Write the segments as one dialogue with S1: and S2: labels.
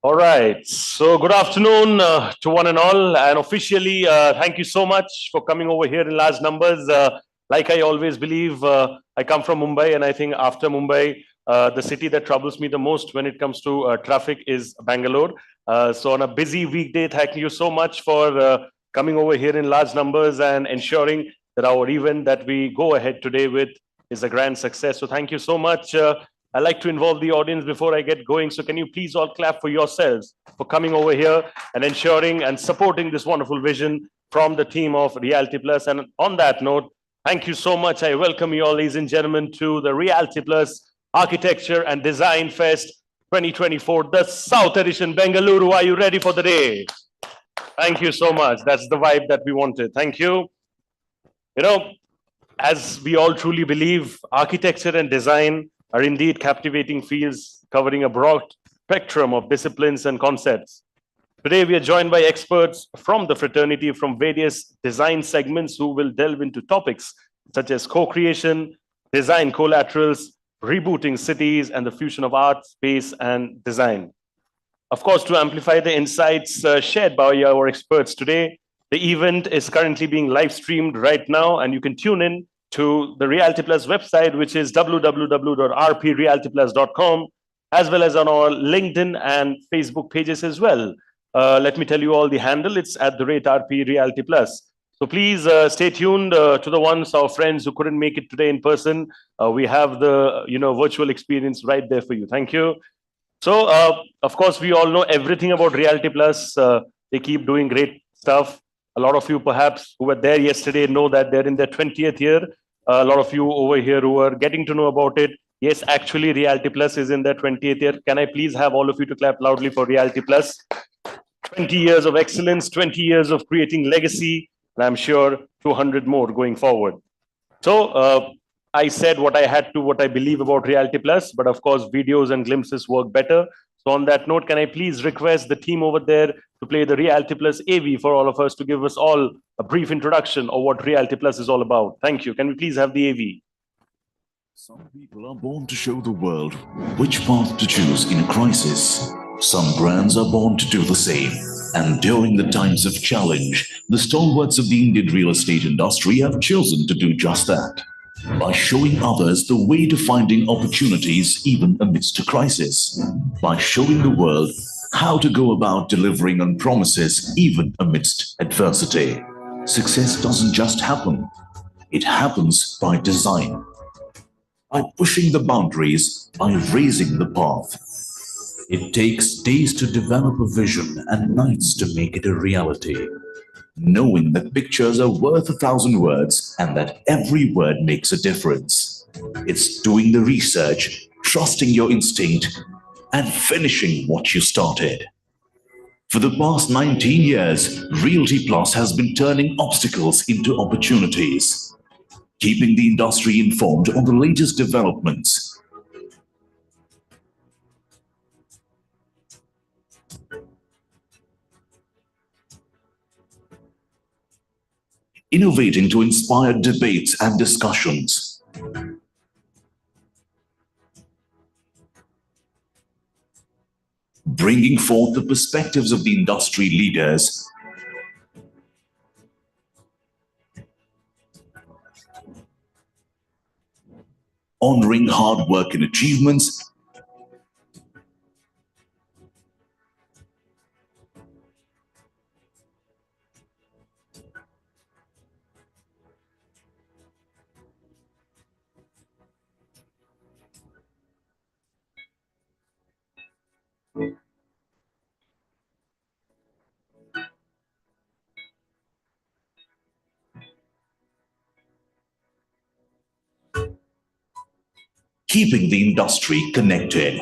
S1: All right. So, good afternoon to one and all. And officially, thank you so much for coming over here in large numbers. Like I always believe, I come from Mumbai, and I think after Mumbai, the city that troubles me the most when it comes to traffic is Bangalore. So, on a busy weekday, thank you so much for coming over here in large numbers and ensuring that our event that we go ahead today with is a grand success. So, thank you so much. I like to involve the audience before I get going. So can you please all clap for yourselves for coming over here and ensuring and supporting this wonderful vision from the team of Reality Plus. And on that note, thank you so much. I welcome you all, ladies and gentlemen, to the Reality Plus Architecture and Design Fest 2024, the South Edition, Bengaluru. Are you ready for the day? Thank you so much. That's the vibe that we wanted. Thank you. You know, as we all truly believe, architecture and design are indeed captivating fields covering a broad spectrum of disciplines and concepts. Today, we are joined by experts from the fraternity from various design segments who will delve into topics such as co-creation, design collaterals, rebooting cities, and the fusion of art, space, and design. Of course, to amplify the insights shared by our experts today, the event is currently being live streamed right now, and you can tune in to the Reality Plus website, which is www.rprealityplus.com, as well as on our LinkedIn and Facebook pages as well. Let me tell you all the handle. It's at the rate RP Reality Plus. So please stay tuned to the ones, our friends who couldn't make it today in person. We have the virtual experience right there for you. Thank you. So, of course, we all know everything about Reality Plus. They keep doing great stuff. A lot of you, perhaps, who were there yesterday know that they're in their 20th year. A lot of you over here who are getting to know about it. Yes, actually, Reality Plus is in their 20th year. Can I please have all of you to clap loudly for Reality Plus? 20 years of excellence, 20 years of creating legacy, and I'm sure 200 more going forward. So, I said what I had to, what I believe about Reality Plus, but of course, videos and glimpses work better. So on that note, can I please request the team over there to play the Reality Plus AV for all of us to give us all a brief introduction of what Reality Plus is all about. Thank you. Can we please have the AV?
S2: Some people are born to show the world which path to choose in a crisis. Some brands are born to do the same. And during the times of challenge, the stalwarts of the Indian real estate industry have chosen to do just that. By showing others the way to finding opportunities even amidst a crisis. By showing the world how to go about delivering on promises even amidst adversity. Success doesn't just happen. It happens by design. By pushing the boundaries, by raising the path. It takes days to develop a vision and nights to make it a reality. Knowing that pictures are worth 1,000 words and that every word makes a difference. It's doing the research, trusting your instinct, and finishing what you started. For the past 19 years, Realty Plus has been turning obstacles into opportunities, keeping the industry informed on the latest developments. Innovating to inspire debates and discussions. Bringing forth the perspectives of the industry leaders. Honoring hard work and achievements. Keeping the industry connected.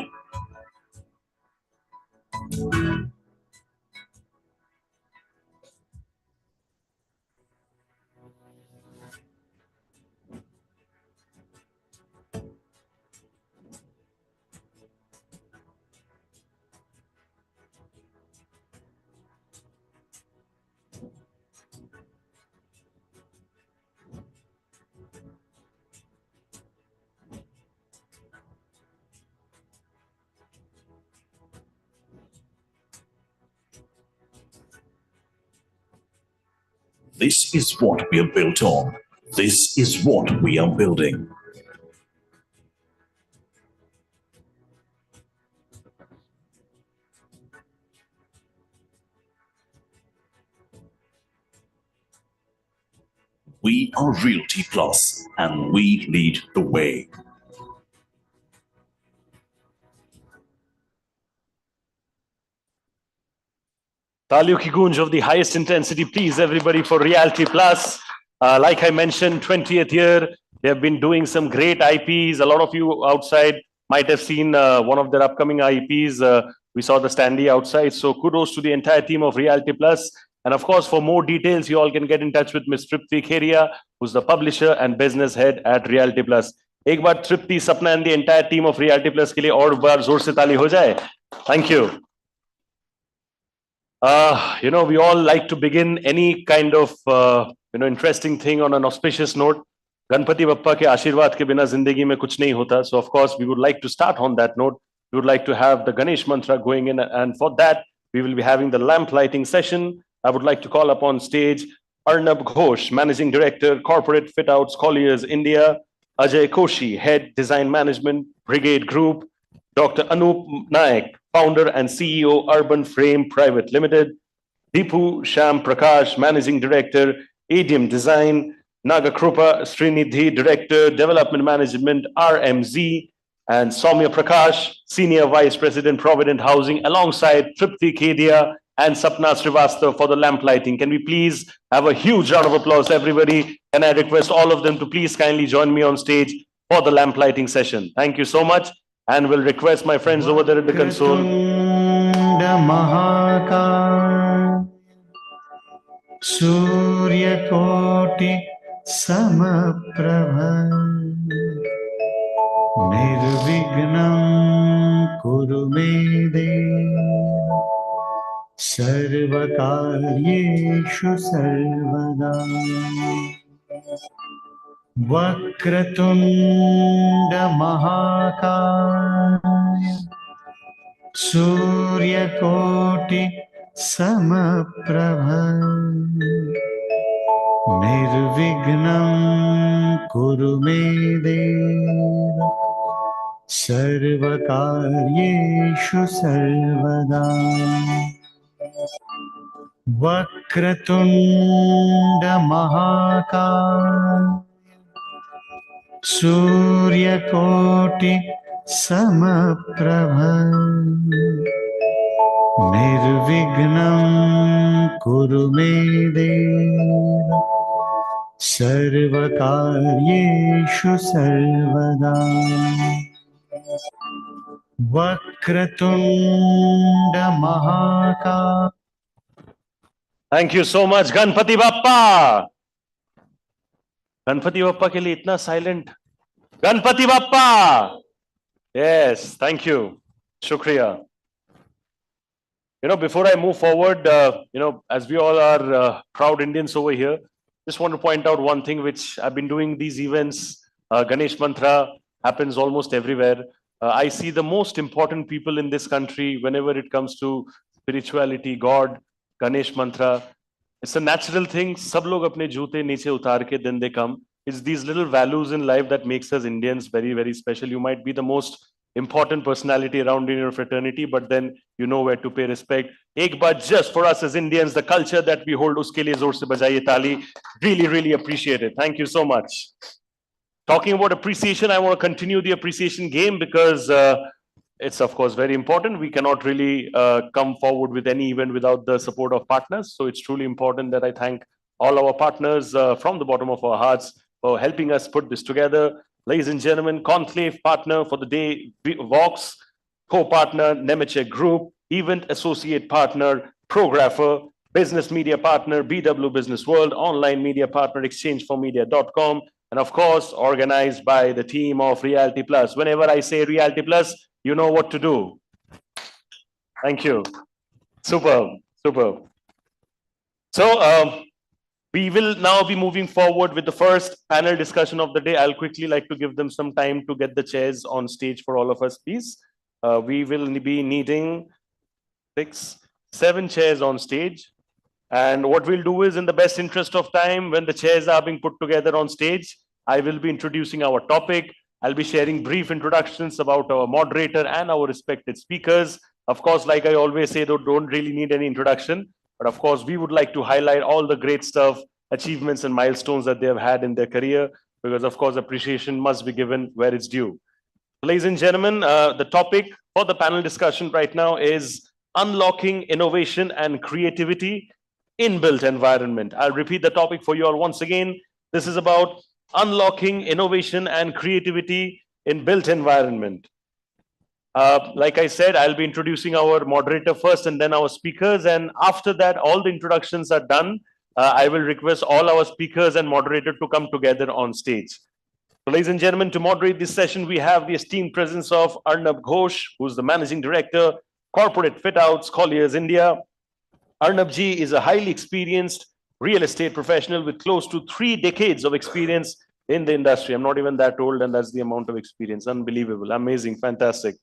S2: This is what we are built on. This is what we are building. We are Realty Plus, and we lead the way.
S1: Taalion ki goonj of the highest intensity, please, everybody, for Realty Plus. Like I mentioned, 20th year, they have been doing some great IPs. A lot of you outside might have seen one of their upcoming IPs. We saw the standee outside. So kudos to the entire team of Realty Plus. And of course, for more details, you all can get in touch with Ms. Tripti Kheria, who's the publisher and business head at Realty Plus. एक बार Tripti, Sapna and the entire team of Realty Plus के लिए और बार जोर से ताली हो जाए. Thank you. We all like to begin any kind of interesting thing on an auspicious note. Ganpati Bappa ke आशीर्वाद के बिना जिंदगी में कुछ नहीं होता. So of course we would like to start on that note. We would like to have the Ganesh mantra going in, and for that we will be having the lamp lighting session. I would like to call upon stage Arnab Ghosh, Managing Director, Corporate Fit Outs Colliers India; Ajay Koshi, Head Design Management, Brigade Group; Dr. Anup Naik, Founder and CEO, Urban Frame Private Limited; Deepu Sham Prakash, Managing Director, ADM Design; Nagakrupa Srinidhi, Director, Development Management, RMZ; and Soumya Prakash, Senior Vice President, Provident Housing, alongside Tripti Kheria and Sapna Srivastava for the lamp lighting. Can we please have a huge round of applause, everybody? Can I request all of them to please kindly join me on stage for the lamp lighting session? Thank you so much. And will request my friends over there at the console.
S3: Surya Koti Samaprabha Nirvignam Kurume Deva Sarvakaryeshu Sarvada Vakratunda Mahakaya Surya Koti Samaprabha Nirvignam Kurume Deva Sarvakaryeshu Sarvada Vakratunda Mahakaya Surya Koti Samaprabha Nirvignam Kurume Deva Sarvakaryeshu Sarvada Vakratunda Mahakaya.
S1: Thank you so much, Ganpati Bappa. Ganpati Bappa के लिए इतना silent. Ganpati Bappa. Yes, thank you. Shukriya. Before I move forward, as we all are proud Indians over here, just want to point out one thing which I've been doing these events. Ganesh Mantra happens almost everywhere. I see the most important people in this country whenever it comes to spirituality, God, Ganesh Mantra. It's a natural thing. Sab log apne joote niche utar ke, then they come. It's these little values in life that makes us Indians very, very special. You might be the most important personality around in your fraternity, but then you know where to pay respect. Ek baat just for us as Indians, the culture that we hold, uske liye zor se bajaiye taali. Really, really appreciate it. Thank you so much. Talking about appreciation, I want to continue the appreciation game because it's of course very important. We cannot really come forward with any event without the support of partners. So it's truly important that I thank all our partners from the bottom of our hearts for helping us put this together. Ladies and gentlemen, Conclave partner for the day, Vox, co-partner, Nemetschek Group, event associate partner, Prographer, business media partner, BW Business World, online media partner, exchangeformedia.com, and of course, organized by the team of Realty Plus. Whenever I say Realty Plus, you know what to do. Thank you. Superb, superb. So we will now be moving forward with the first panel discussion of the day. I'll quickly like to give them some time to get the chairs on stage for all of us, please. We will be needing 6, 7 chairs on stage. And what we'll do is, in the best interest of time, when the chairs are being put together on stage, I will be introducing our topic. I'll be sharing brief introductions about our moderator and our respected speakers. Of course, like I always say, don't really need any introduction. But of course, we would like to highlight all the great stuff, achievements and milestones that they have had in their career, because of course, appreciation must be given where it's due. Ladies and gentlemen, the topic for the panel discussion right now is unlocking innovation and creativity in built environment. I'll repeat the topic for you all once again. This is about unlocking innovation and creativity in built environment. Like I said, I'll be introducing our moderator first and then our speakers. And after that, all the introductions are done. I will request all our speakers and moderator to come together on stage. So, ladies and gentlemen, to moderate this session, we have the esteemed presence of Arnab Ghosh, who's the Managing Director, Corporate Fit Outs, Colliers, India. Arnab ji is a highly experienced real estate professional with close to 3 decades of experience in the industry. I'm not even that old, and that's the amount of experience. Unbelievable, amazing, fantastic.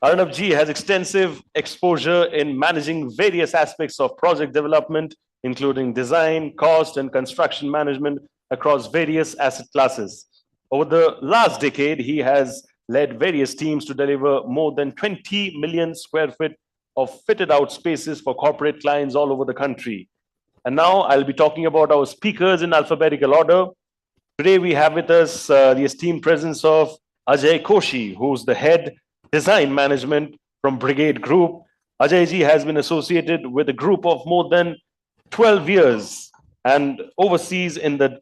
S1: Arnab ji has extensive exposure in managing various aspects of project development, including design, cost, and construction management across various asset classes. Over the last decade, he has led various teams to deliver more than 20 million square feet of fitted out spaces for corporate clients all over the country. And now I'll be talking about our speakers in alphabetical order. Today we have with us the esteemed presence of Ajay Koshi, who's the head design management from Brigade Group. Ajay ji has been associated with a group of more than 12 years and oversees in the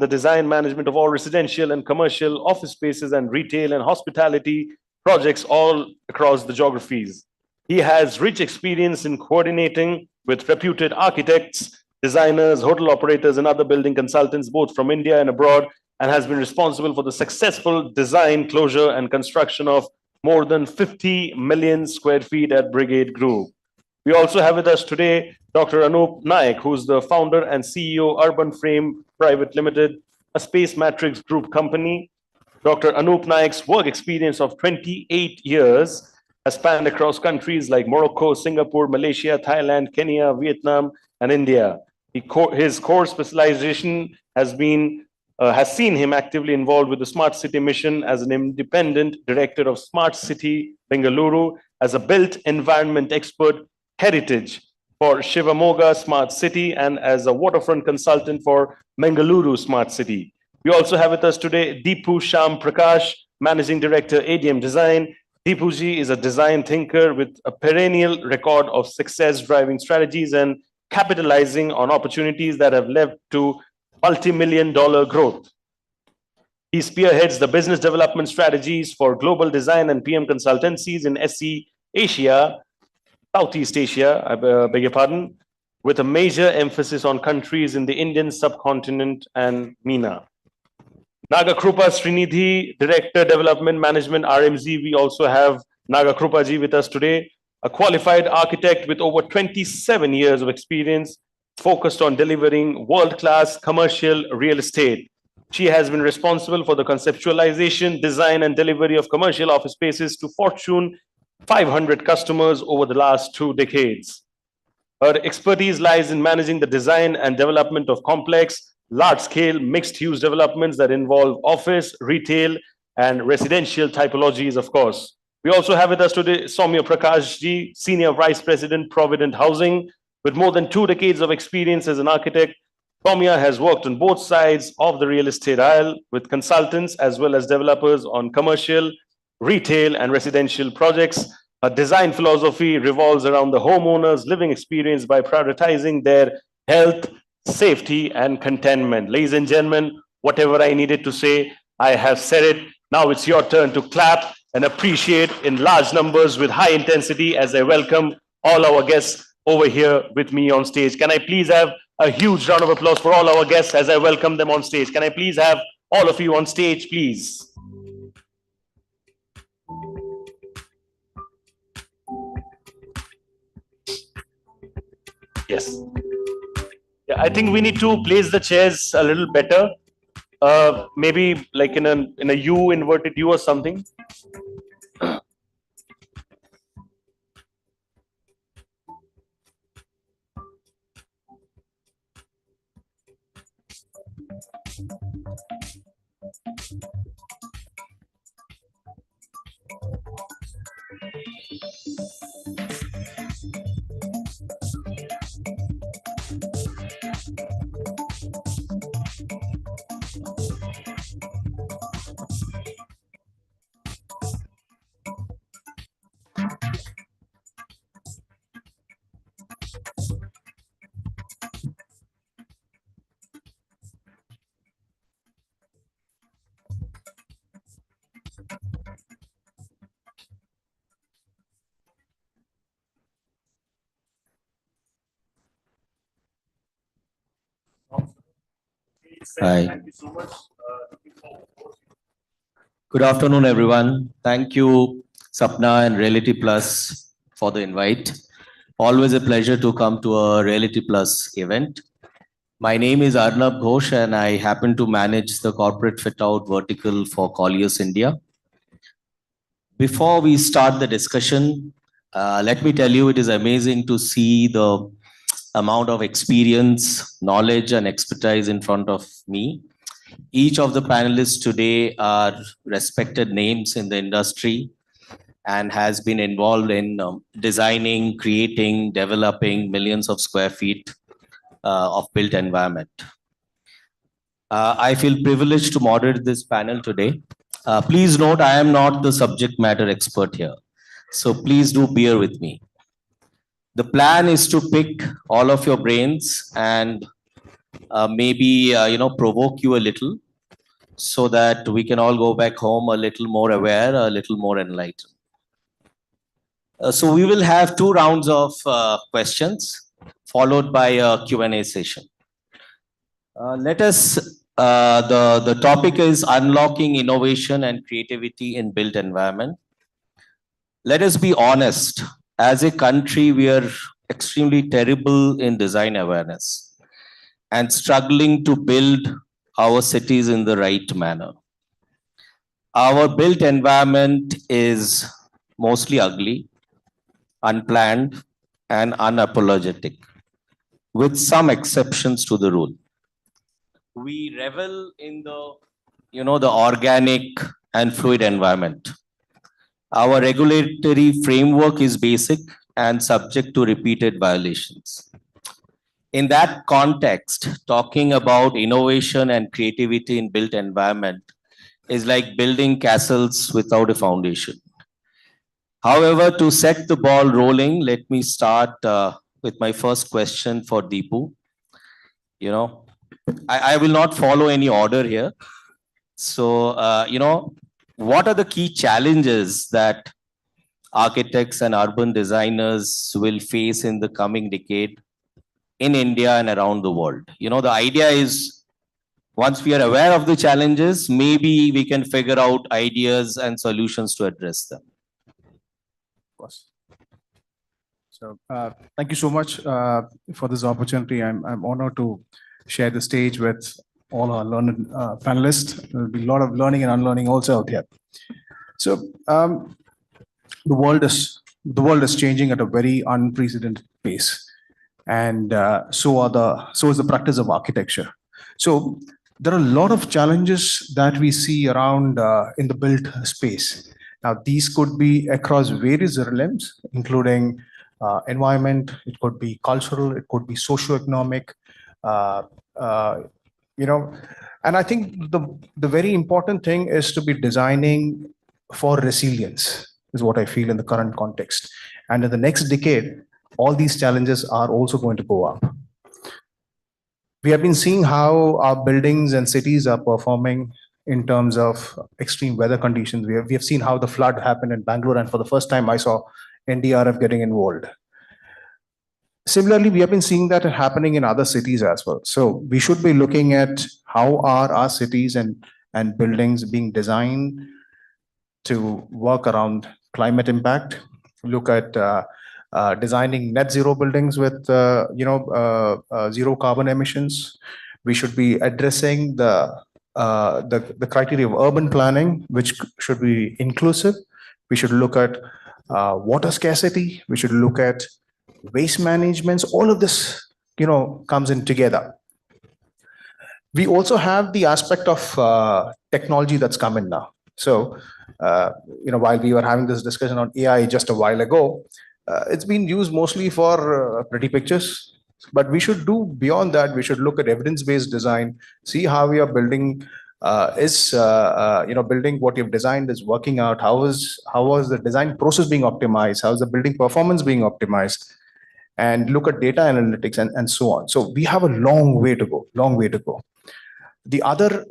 S1: design management of all residential and commercial office spaces and retail and hospitality projects all across the geographies. He has rich experience in coordinating with reputed architects, designers, hotel operators, and other building consultants, both from India and abroad, and has been responsible for the successful design, closure, and construction of more than 50 million square feet at Brigade Group. We also have with us today Dr. Anup Naik, who's the founder and CEO, Urban Frame Private Limited, a space matrix group company. Dr. Anup Naik's work experience of 28 years has spanned across countries like Morocco, Singapore, Malaysia, Thailand, Kenya, Vietnam, and India. His core specialization has seen him actively involved with the Smart City mission as an independent director of Smart City Bengaluru, as a built environment expert heritage for Shivamoga Smart City, and as a waterfront consultant for Bengaluru Smart City. We also have with us today Deepu Sham Prakash, Managing Director, ADM Design. Deepu ji is a design thinker with a perennial record of success driving strategies and capitalizing on opportunities that have led to multi-million-dollar growth. He spearheads the business development strategies for global design and PM consultancies in SE Asia, Southeast Asia, I beg your pardon, with a major emphasis on countries in the Indian subcontinent and MENA. Nagakrupa Srinidhi, Director Development Management, RMZ. We also have Nagakrupa ji with us today, a qualified architect with over 27 years of experience, focused on delivering world-class commercial real estate. She has been responsible for the conceptualization, design, and delivery of commercial office spaces to Fortune 500 customers over the last 2 decades. Her expertise lies in managing the design and development of complex, large-scale, mixed-use developments that involve office, retail, and residential typologies, of course. We also have with us today Soumya Prakash ji, Senior Vice President, Provident Housing. With more than 2 decades of experience as an architect, Soumya has worked on both sides of the real estate aisle with consultants as well as developers on commercial, retail, and residential projects. Her design philosophy revolves around the homeowner's living experience by prioritizing their health, safety, and contentment. Ladies and gentlemen, whatever I needed to say, I have said it. Now it's your turn to clap and appreciate in large numbers with high intensity as I welcome all our guests over here with me on stage. Can I please have a huge round of applause for all our guests as I welcome them on stage? Can I please have all of you on stage, please? Yes. Yeah, I think we need to place the chairs a little better. Maybe like in a U, inverted U or something.
S4: Hi.
S1: Thank you so much.
S4: Good afternoon, everyone. Thank you, Sapna and Reality Plus, for the invite. Always a pleasure to come to a Reality Plus event. My name is Arnab Ghosh, and I happen to manage the corporate fit out vertical for Colliers India. Before we start the discussion, let me tell you it is amazing to see the amount of experience, knowledge, and expertise in front of me. Each of the panelists today are respected names in the industry and has been involved in designing, creating, developing millions of square feet of built environment. I feel privileged to moderate this panel today. Please note, I am not the subject matter expert here. So please do bear with me. The plan is to pick all of your brains and maybe provoke you a little so that we can all go back home a little more aware, a little more enlightened. So we will have 2 rounds of questions followed by a Q&A session. The topic is unlocking innovation and creativity in built environment. Let us be honest, as a country, we are extremely terrible in design awareness and struggling to build our cities in the right manner. Our built environment is mostly ugly, unplanned, and unapologetic, with some exceptions to the rule. We revel in the organic and fluid environment. Our regulatory framework is basic and subject to repeated violations. In that context, talking about innovation and creativity in built environment is like building castles without a foundation. However, to set the ball rolling, let me start with my first question for Deepu. I will not follow any order here. So, what are the key challenges that architects and urban designers will face in the coming decade in India and around the world? The idea is once we are aware of the challenges, maybe we can figure out ideas and solutions to address them.
S5: Of course. So thank you so much for this opportunity. I'm honored to share the stage with all our learned panelists. There'll be a lot of learning and unlearning also out here. So the world is changing at a very unprecedented pace, and so is the practice of architecture. So there are a lot of challenges that we see around in the built space. Now, these could be across various realms, including environment, it could be cultural, it could be socioeconomic, and I think the very important thing is to be designing for resilience, is what I feel in the current context. And in the next decade, all these challenges are also going to go up. We have been seeing how our buildings and cities are performing in terms of extreme weather conditions. We have seen how the flood happened in Bangalore, and for the first time I saw NDRF getting involved. Similarly, we have been seeing that happening in other cities as well. So we should be looking at how are our cities and buildings being designed to work around climate impact, look at designing net zero buildings with zero carbon emissions. We should be addressing the criteria of urban planning, which should be inclusive. We should look at water scarcity. We should look at waste management. All of this, comes in together. We also have the aspect of technology that's come in now. So, while we were having this discussion on AI just a while ago, it's been used mostly for pretty pictures. But we should do beyond that. We should look at evidence-based design, see how we are building. Building what you've designed is working out? How was the design process being optimized? How is the building performance being optimized? And look at data analytics and so on. So we have a long way to go. The other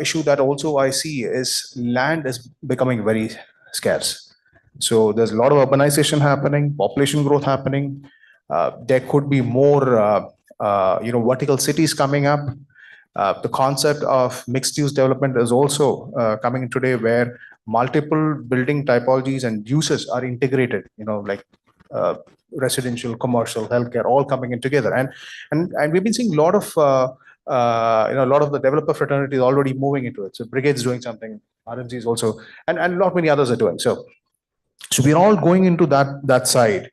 S5: issue that also I see is land is becoming very scarce. So there's a lot of urbanization happening, population growth happening. There could be more, vertical cities coming up. The concept of mixed-use development is also coming in today, where multiple building typologies and uses are integrated. Like residential, commercial, healthcare, all coming in together. And we've been seeing a lot of a lot of the developer fraternity is already moving into it. So Brigade's doing something, RMG is also, and a lot many others are doing. So we're all going into that side.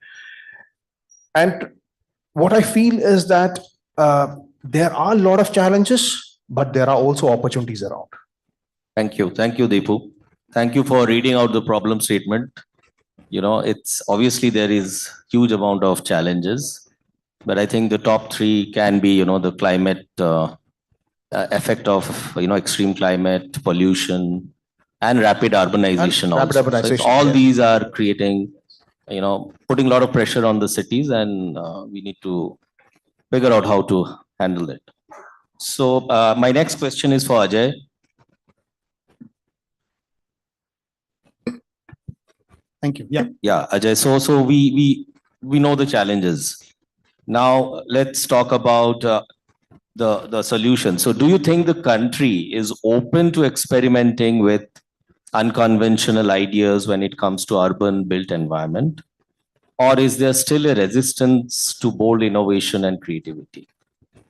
S5: And what I feel is that there are a lot of challenges, but there are also opportunities around.
S4: Thank you, Deepu. Thank you for reading out the problem statement. It's obviously there is huge amount of challenges, but I think the top three can be, the climate effect of, extreme climate, pollution, and rapid urbanization. All these are creating, putting a lot of pressure on the cities, and we need to figure out how to handle it. So my next question is for Ajay.
S6: Thank you.
S4: Yeah, Ajay. So we know the challenges. Now let's talk about the solution. So do you think the country is open to experimenting with unconventional ideas when it comes to urban built environment? Or is there still a resistance to bold innovation and creativity?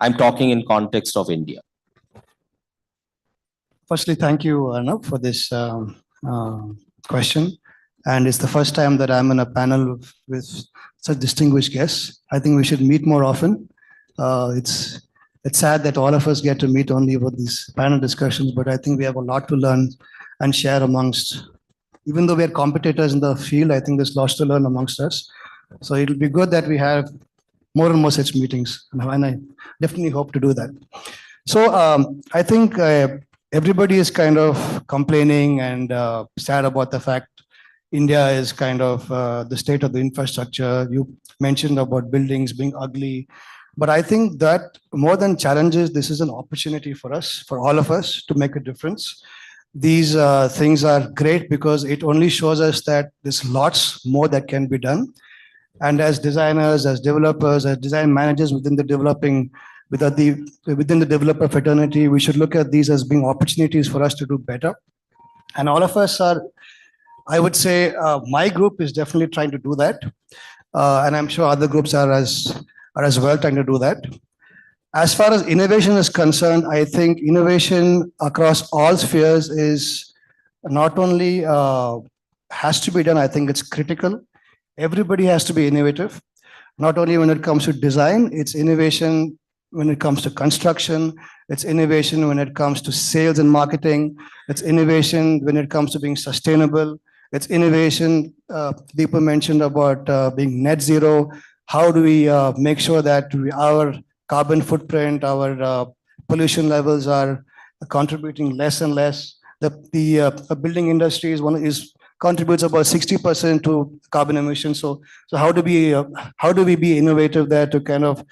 S4: I'm talking in context of India.
S6: Firstly, thank you, Arnab, for this question. And it's the first time that I'm on a panel with such distinguished guests. I think we should meet more often. It's sad that all of us get to meet only for these panel discussions, but I think we have a lot to learn and share amongst. Even though we are competitors in the field, I think there's lots to learn amongst us. So it'll be good that we have more and more such meetings, and I definitely hope to do that. So I think everybody is kind of complaining and sad about the fact India is kind of the state of the infrastructure. You mentioned about buildings being ugly, but I think that more than challenges, this is an opportunity for us, for all of us, to make a difference. These things are great because it only shows us that there's lots more that can be done. And as designers, as developers, as design managers within the developer fraternity, we should look at these as being opportunities for us to do better. And all of us are, I would say, my group is definitely trying to do that. And I'm sure other groups are as well trying to do that. As far as innovation is concerned, I think innovation across all spheres is not only has to be done, I think it's critical. Everybody has to be innovative, not only when it comes to design, it's innovation when it comes to construction, it's innovation when it comes to sales and marketing, it's innovation when it comes to being sustainable, it's innovation, Deepa mentioned about being net zero. How do we make sure that our carbon footprint, our pollution levels are contributing less and less? The building industry contributes about 60% to carbon emissions. So how do we be innovative there to kind of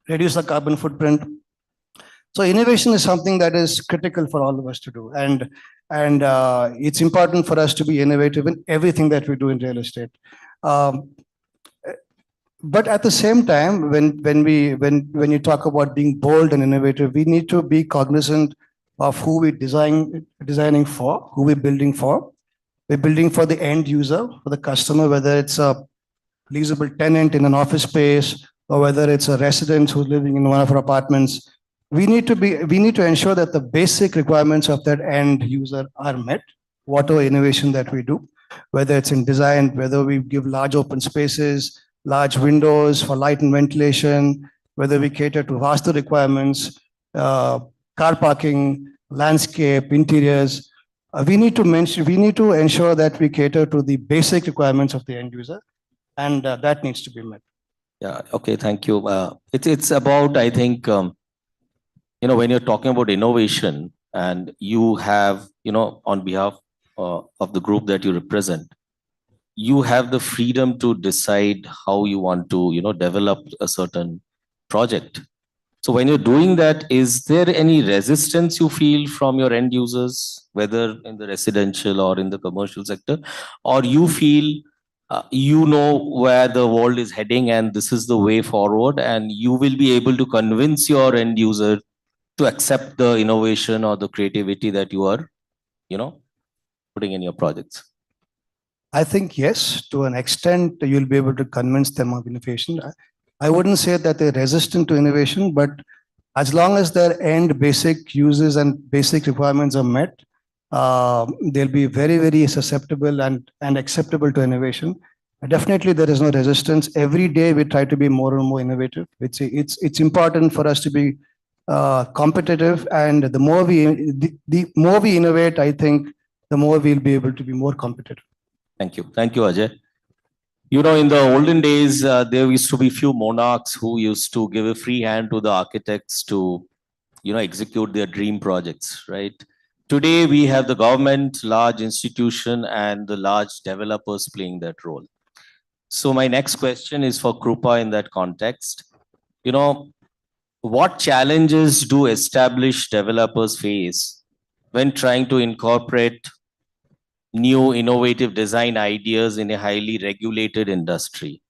S6: reduce the carbon footprint? So innovation is something that is critical for all of us to do, and it's important for us to be innovative in everything that we do in real estate. But at the same time, when you talk about being bold and innovative, we need to be cognizant of who we're designing for, who we're building for. We're building for the end user, for the customer, whether it's a leasable tenant in an office space or whether it's a resident who's living in one of our apartments. We need to ensure that the basic requirements of that end user are met, whatever innovation that we do, whether it's in design, whether we give large open spaces, large windows for light and ventilation, whether we cater to vastu requirements, car parking, landscape, interiors. We need to ensure that we cater to the basic requirements of the end user, and that needs to be met.
S4: Yeah, okay, thank you. It's about, I think, when you're talking about innovation and you have, on behalf of the group that you represent, you have the freedom to decide how you want to, develop a certain project. So when you're doing that, is there any resistance you feel from your end users, whether in the residential or in the commercial sector, or you feel you know where the world is heading and this is the way forward, and you will be able to convince your end user to accept the innovation or the creativity that you are, putting in your projects?
S6: I think yes, to an extent, you'll be able to convince them of innovation. I wouldn't say that they're resistant to innovation, but as long as their end basic uses and basic requirements are met, they'll be very, very susceptible and acceptable to innovation. Definitely, there is no resistance. Every day, we try to be more and more innovative. It's important for us to be competitive, and the more we innovate, I think the more we'll be able to be more competitive.
S4: Thank you. Thank you, Ajay. In the olden days, there used to be few monarchs who used to give a free hand to the architects to, execute their dream projects, right? Today, we have the government, large institution, and the large developers playing that role. So my next question is for Krupa in that context. What challenges do established developers face when trying to incorporate new innovative design ideas in a highly regulated industry,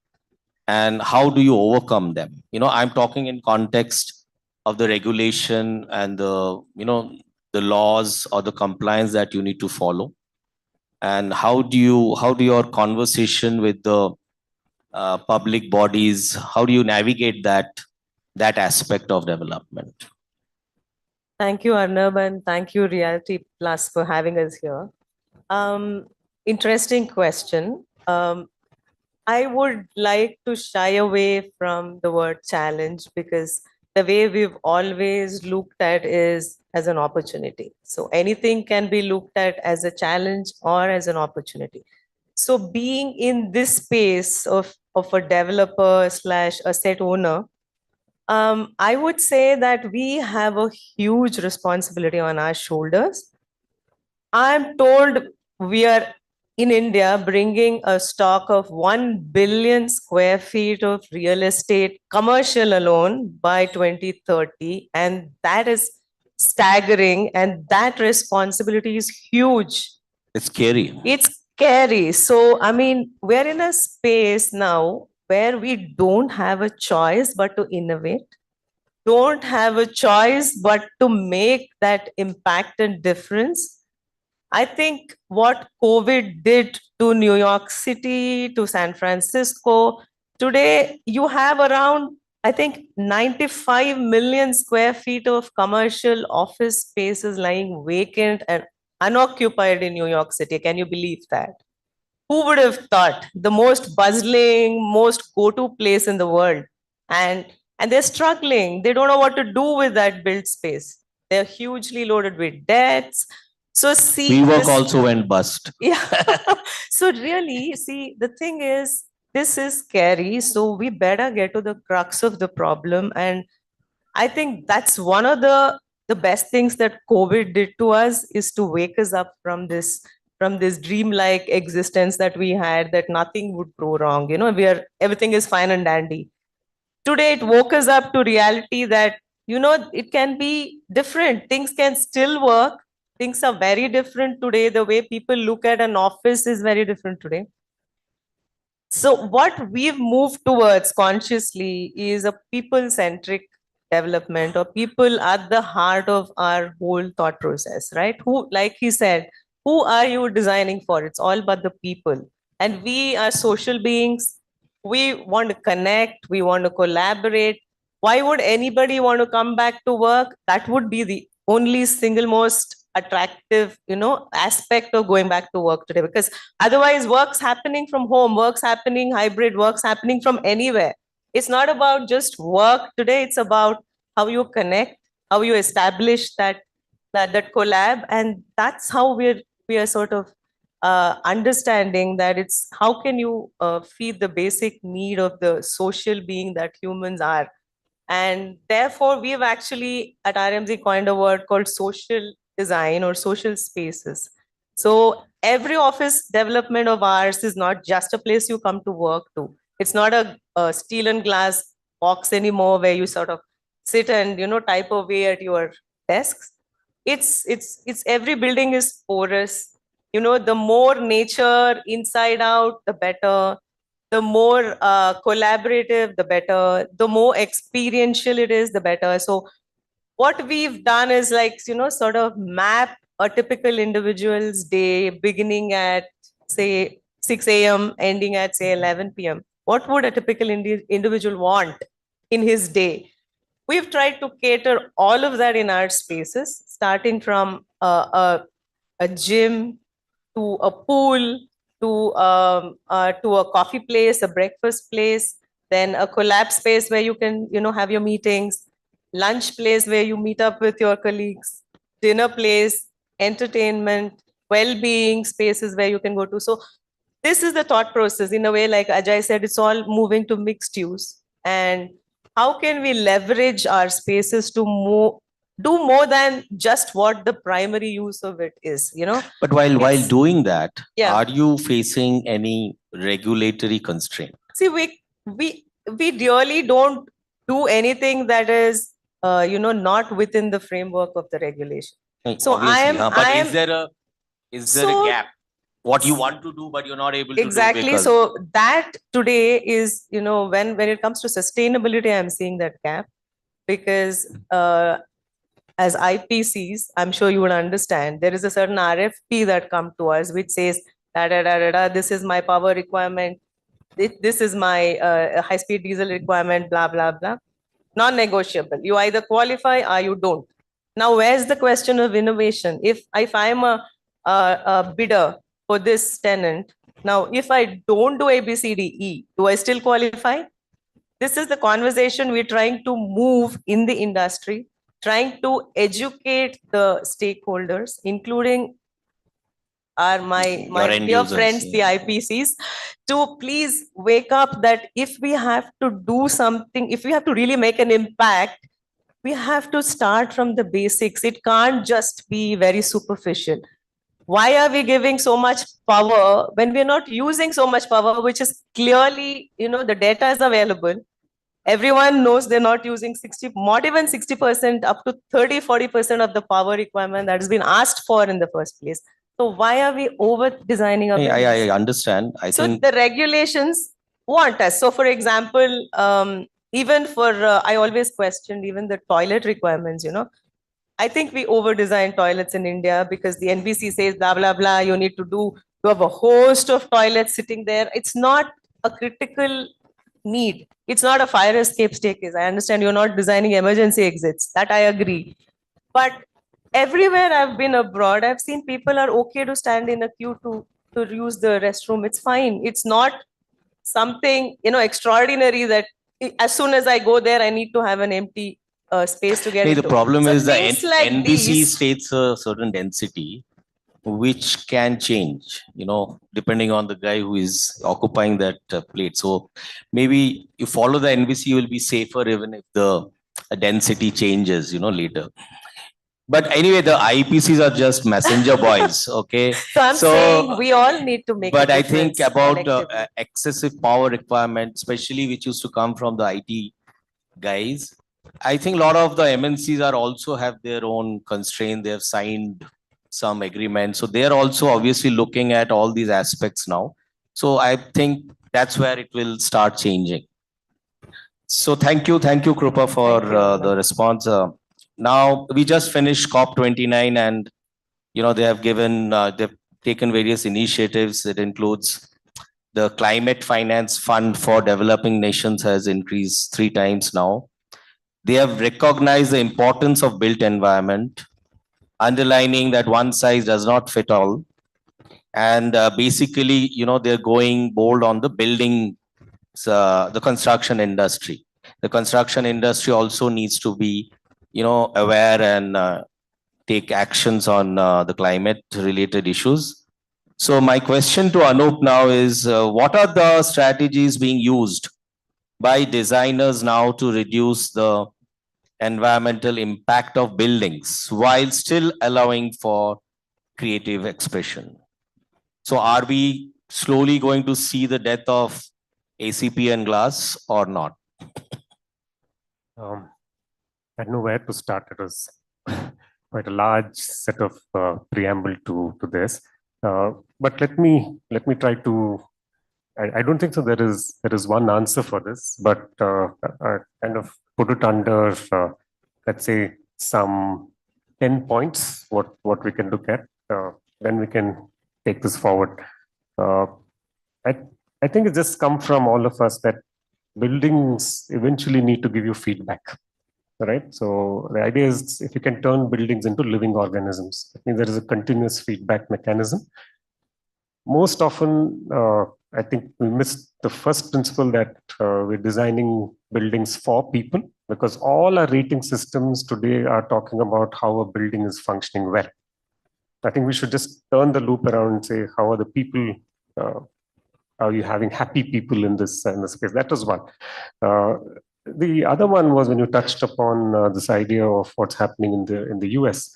S4: and how do you overcome them? I'm talking in context of the regulation and the laws or the compliance that you need to follow, and how do your conversation with the public bodies, how do you navigate that aspect of development?
S7: Thank you, Arnab, and thank you, Reality Plus, for having us here. Interesting question. I would like to shy away from the word challenge, because the way we've always looked at is as an opportunity. So anything can be looked at as a challenge or as an opportunity. So being in this space of a developer / asset owner, I would say that we have a huge responsibility on our shoulders. I'm told we are in India bringing a stock of 1 billion square feet of real estate commercial alone by 2030. And that is staggering. And that responsibility is huge.
S4: It's scary.
S7: It's scary. So, I mean, we're in a space now where we don't have a choice but to innovate, don't have a choice but to make that impact and difference. I think what COVID did to New York City, to San Francisco, today you have around, I think, 95 million square feet of commercial office spaces lying vacant and unoccupied in New York City. Can you believe that? Who would have thought? The most bustling, most go-to place in the world. And they're struggling. They don't know what to do with that built space. They're hugely loaded with debts. So see,
S4: WeWork also went bust.
S7: Yeah. So really, see, the thing is, this is scary. So we better get to the crux of the problem. And I think that's one of the best things that COVID did to us, is to wake us up from this dreamlike existence that we had, that nothing would go wrong. Everything is fine and dandy. Today, it woke us up to reality that, it can be different. Things can still work. Things are very different today. The way people look at an office is very different today. So what we've moved towards consciously is a people-centric development, or people at the heart of our whole thought process, right? Who, like he said, who are you designing for? It's all about the people. And we are social beings. We want to connect. We want to collaborate. Why would anybody want to come back to work? That would be the only single most attractive, aspect of going back to work today, because otherwise work's happening from home, work's happening hybrid, work's happening from anywhere. It's not about just work today. It's about how you connect, how you establish that collab, and that's how we are sort of understanding that it's how can you feed the basic need of the social being that humans are. And therefore, we've actually at RMZ coined a word called social design or social spaces. So every office development of ours is not just a place you come to work to. It's not a steel and glass box anymore where you sort of sit and type away at your desks. It's every building is porous. The more nature inside out, the better. The more collaborative, the better. The more experiential it is, the better. So what we've done is like, sort of map a typical individual's day beginning at, say, 6 a.m., ending at, say, 11 p.m. What would a typical individual want in his day? We've tried to cater all of that in our spaces, starting from a gym to a pool to a coffee place, a breakfast place, then a collab space where you can have your meetings, lunch place where you meet up with your colleagues, dinner place, entertainment, well-being spaces where you can go to. So this is the thought process in a way, like Ajay said, it's all moving to mixed use. And how can we leverage our spaces to do more than just what the primary use of it is,
S4: But while doing that,
S7: Yeah.
S4: are you facing any regulatory constraint?
S7: See, we really don't do anything that is not within the framework of the regulation. So
S4: Obviously, but
S7: I am,
S4: is there a gap? What you want to do, but you're not able to
S7: exactly.
S4: do because...
S7: So that today is, when it comes to sustainability, I'm seeing that gap because as IPCs, I'm sure you would understand, there is a certain RFP that come to us which says, this is my power requirement, this is my high-speed diesel requirement, blah, blah, blah. Non-negotiable. You either qualify or you don't. Now, where's the question of innovation? If I'm a bidder for this tenant, now, if I don't do A, B, C, D, E, do I still qualify? This is the conversation we're trying to move in the industry, trying to educate the stakeholders, including my dear friends, the IPCs, to please wake up that if we have to do something, if we have to really make an impact, we have to start from the basics. It can't just be very superficial. Why are we giving so much power when we're not using so much power, which is clearly, the data is available. Everyone knows they're not using 60, not even 60%, up to 30, 40% of the power requirement that has been asked for in the first place. So why are we over designing our buildings?
S4: I understand. I think
S7: the regulations want us. So for example, even for, I always questioned even the toilet requirements, I think we over design toilets in India because the NBC says blah, blah, blah, you need to have a host of toilets sitting there. It's not a critical need. It's not a fire escape staircase. I understand you're not designing emergency exits. That I agree. But everywhere I've been abroad, I've seen people are okay to stand in a queue to use the restroom. It's fine. It's not something, extraordinary that as soon as I go there, I need to have an empty space to get into.
S4: The problem is the NBC
S7: these,
S4: states a certain density, which can change, depending on the guy who is occupying that plate. So maybe you follow the NBC, you will be safer even if the density changes, later. But anyway, the IPCs are just messenger boys, okay?
S7: So I'm saying we all need to make.
S4: But I think about excessive power requirement, especially which used to come from the IT guys. I think a lot of the MNCs are also have their own constraint. They have signed some agreements. So they are also obviously looking at all these aspects now. So I think that's where it will start changing. So thank you, Krupa, for the response. Now we just finished COP29, and they have given, they've taken various initiatives. It includes the Climate Finance Fund for Developing Nations has increased 3 times now. They have recognized the importance of built environment, underlining that one size does not fit all. And basically, they're going bold on the building, the construction industry. The construction industry also needs to be, aware and take actions on the climate related issues. So my question to Anup now is, what are the strategies being used by designers now to reduce the environmental impact of buildings while still allowing for creative expression? So are we slowly going to see the death of ACP and glass or not?
S8: I don't know where to start. It was quite a large set of preamble to this. But let me try to. I don't think so. There is one answer for this, but kind of put it under, let's say, some 10 points. What we can look at. Then we can take this forward. I think it just come from all of us that buildings eventually need to give you feedback, right? So the idea is if you can turn buildings into living organisms, that means there is a continuous feedback mechanism. Most often, I think we missed the first principle that we're designing buildings for people, because all our rating systems today are talking about how a building is functioning well. I think we should just turn the loop around and say, how are the people, are you having happy people in this space? That was one. The other one was when you touched upon this idea of what's happening in the US.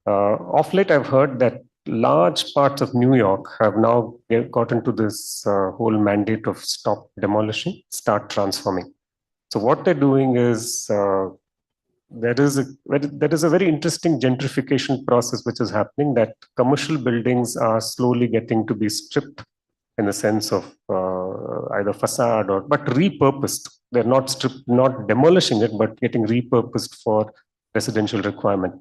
S8: Of late, I've heard that large parts of New York have now gotten to this whole mandate of stop demolishing, start transforming. So what they're doing is there is a very interesting gentrification process which is happening, that commercial buildings are slowly getting to be stripped in the sense of either facade but repurposed. They're not stripped, not demolishing it, but getting repurposed for residential requirement.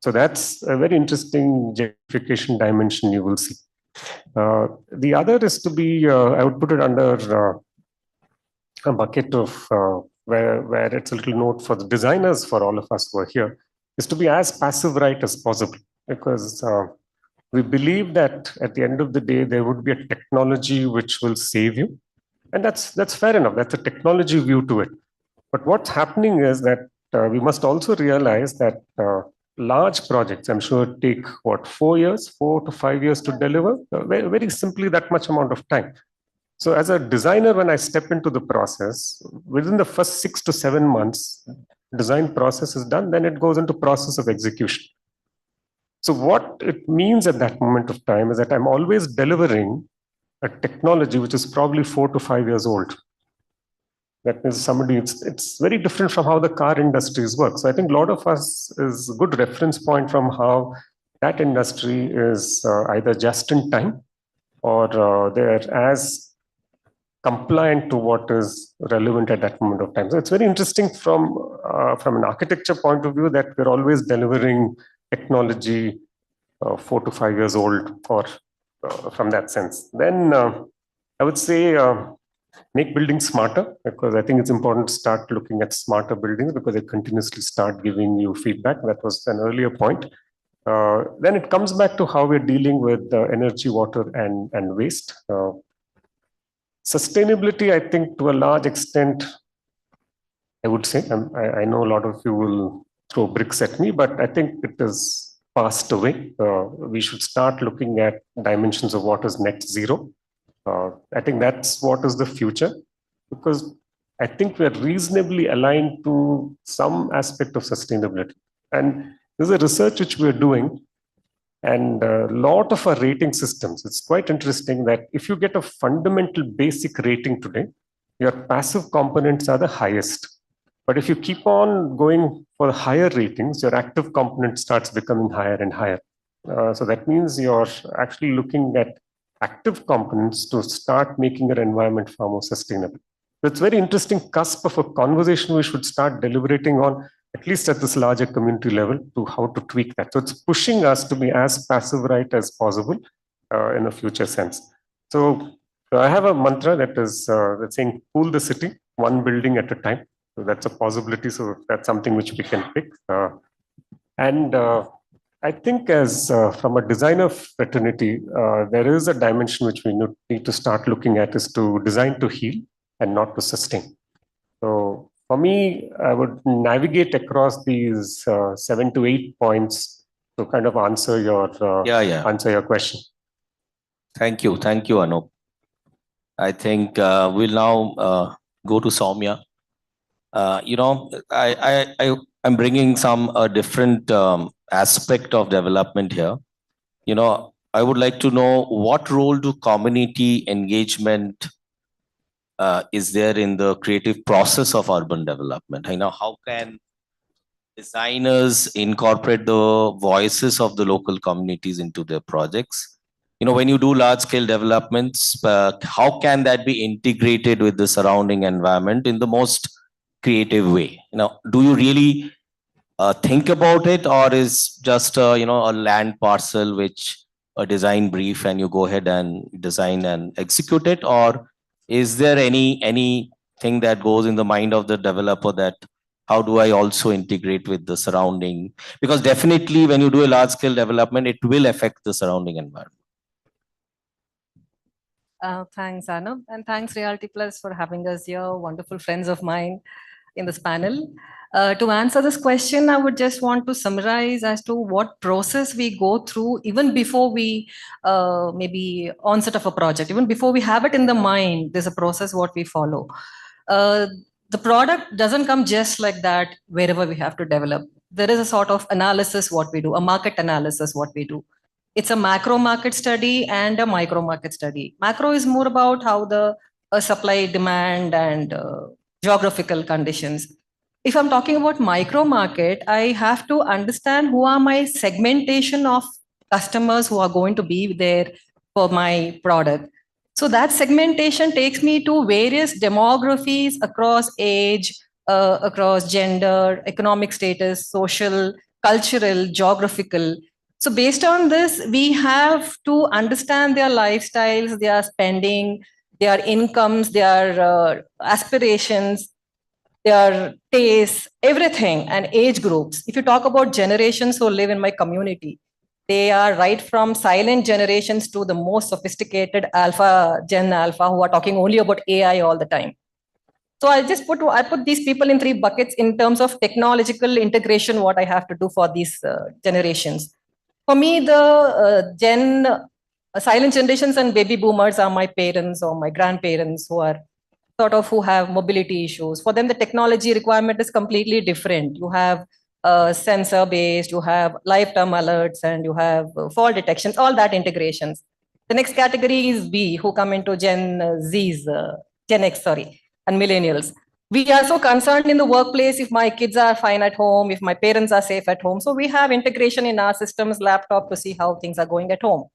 S8: So that's a very interesting gentrification dimension you will see. The other is to be, I would put it under a bucket of where it's a little note for the designers, for all of us who are here, is to be as passive right as possible, because we believe that at the end of the day, there would be a technology which will save you. And that's fair enough. That's a technology view to it. But what's happening is that we must also realize that large projects, I'm sure, take 4 to 5 years to deliver, very, very simply that much amount of time. So as a designer, when I step into the process, within the first 6 to 7 months, design process is done, then it goes into process of execution. So what it means at that moment of time is that I'm always delivering a technology which is probably 4 to 5 years old. That is somebody, it's very different from how the car industries work. So I think a lot of us is a good reference point from how that industry is either just in time or they're as compliant to what is relevant at that moment of time. So it's very interesting from an architecture point of view that we're always delivering technology 4 to 5 years old, or from that sense. Then I would say make buildings smarter, because I think it's important to start looking at smarter buildings because they continuously start giving you feedback. That was an earlier point. Then it comes back to how we're dealing with energy, water, and waste. Sustainability, I think, to a large extent, I would say, I know a lot of you will throw bricks at me, but I think it is passed away. We should start looking at dimensions of what is net zero. I think that's what is the future, because I think we're reasonably aligned to some aspect of sustainability. And there's a research which we're doing, and a lot of our rating systems, it's quite interesting that if you get a fundamental basic rating today, your passive components are the highest. But if you keep on going for higher ratings, your active component starts becoming higher and higher. So that means you're actually looking at active components to start making your environment far more sustainable. So it's very interesting cusp of a conversation we should start deliberating on, at least at this larger community level, to how to tweak that. So it's pushing us to be as passive right as possible in a future sense. So I have a mantra that is that's saying, cool the city, one building at a time. So that's a possibility. So that's something which we can pick. I think as from a designer fraternity, there is a dimension which we need to start looking at, is to design to heal and not to sustain. So For me, I would navigate across these 7 to 8 points to kind of answer your answer your question.
S4: Thank you, Anup. I think we'll now go to Soumya. I'm bringing some different aspect of development here. I would like to know what role do community engagement is there in the creative process of urban development? How can designers incorporate the voices of the local communities into their projects? When you do large scale developments, how can that be integrated with the surrounding environment in the most creative way? Do you really think about it, or is just a land parcel which a design brief and you go ahead and design and execute it? Or is there anything that goes in the mind of the developer that how do I also integrate with the surrounding? Because definitely when you do a large scale development, it will affect the surrounding environment.
S9: Thanks, Anna, and thanks Realty Plus for having us here, wonderful friends of mine in this panel. To answer this question, I would just want to summarize as to what process we go through even before we maybe onset of a project, even before we have it in the mind, there's a process what we follow. The product doesn't come just like that wherever we have to develop. There is a sort of analysis what we do, a market analysis what we do. It's a macro market study and a micro market study. Macro is more about how the supply, demand, and geographical conditions. If I'm talking about micro market, I have to understand who are my segmentation of customers who are going to be there for my product. So that segmentation takes me to various demographies across age, across gender, economic status, social, cultural, geographical. So based on this, we have to understand their lifestyles, their spending, their incomes, their aspirations, their tastes, everything, and age groups. If you talk about generations who live in my community, they are right from silent generations to the most sophisticated Gen Alpha, who are talking only about AI all the time. So I put these people in 3 buckets in terms of technological integration, what I have to do for these generations. For me, the silent generations and baby boomers are my parents or my grandparents who have mobility issues. For them, the technology requirement is completely different. You have sensor based, you have lifetime alerts, and you have fall detections, all that integrations. The next category is B, who come into Gen X, and millennials. We are so concerned in the workplace if my kids are fine at home, if my parents are safe at home. So we have integration in our systems, laptop, to see how things are going at home.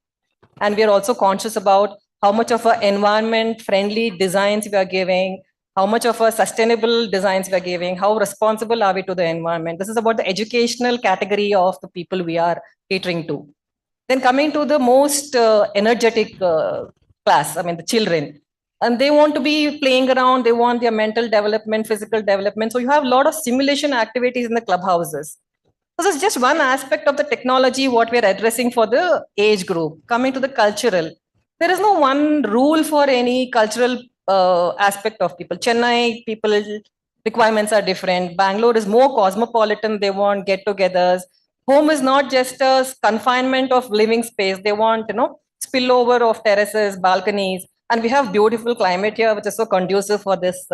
S9: And we are also conscious about how much of our environment-friendly designs we are giving, how much of our sustainable designs we are giving, how responsible are we to the environment. This is about the educational category of the people we are catering to. Then coming to the most energetic class, the children. And they want to be playing around, they want their mental development, physical development. So you have a lot of simulation activities in the clubhouses. This is just one aspect of the technology, what we're addressing for the age group. Coming to the cultural, there is no one rule for any cultural aspect of people. Chennai, people requirements are different. Bangalore is more cosmopolitan. They want get-togethers. Home is not just a confinement of living space. They want, spillover of terraces, balconies. And we have beautiful climate here, which is so conducive for this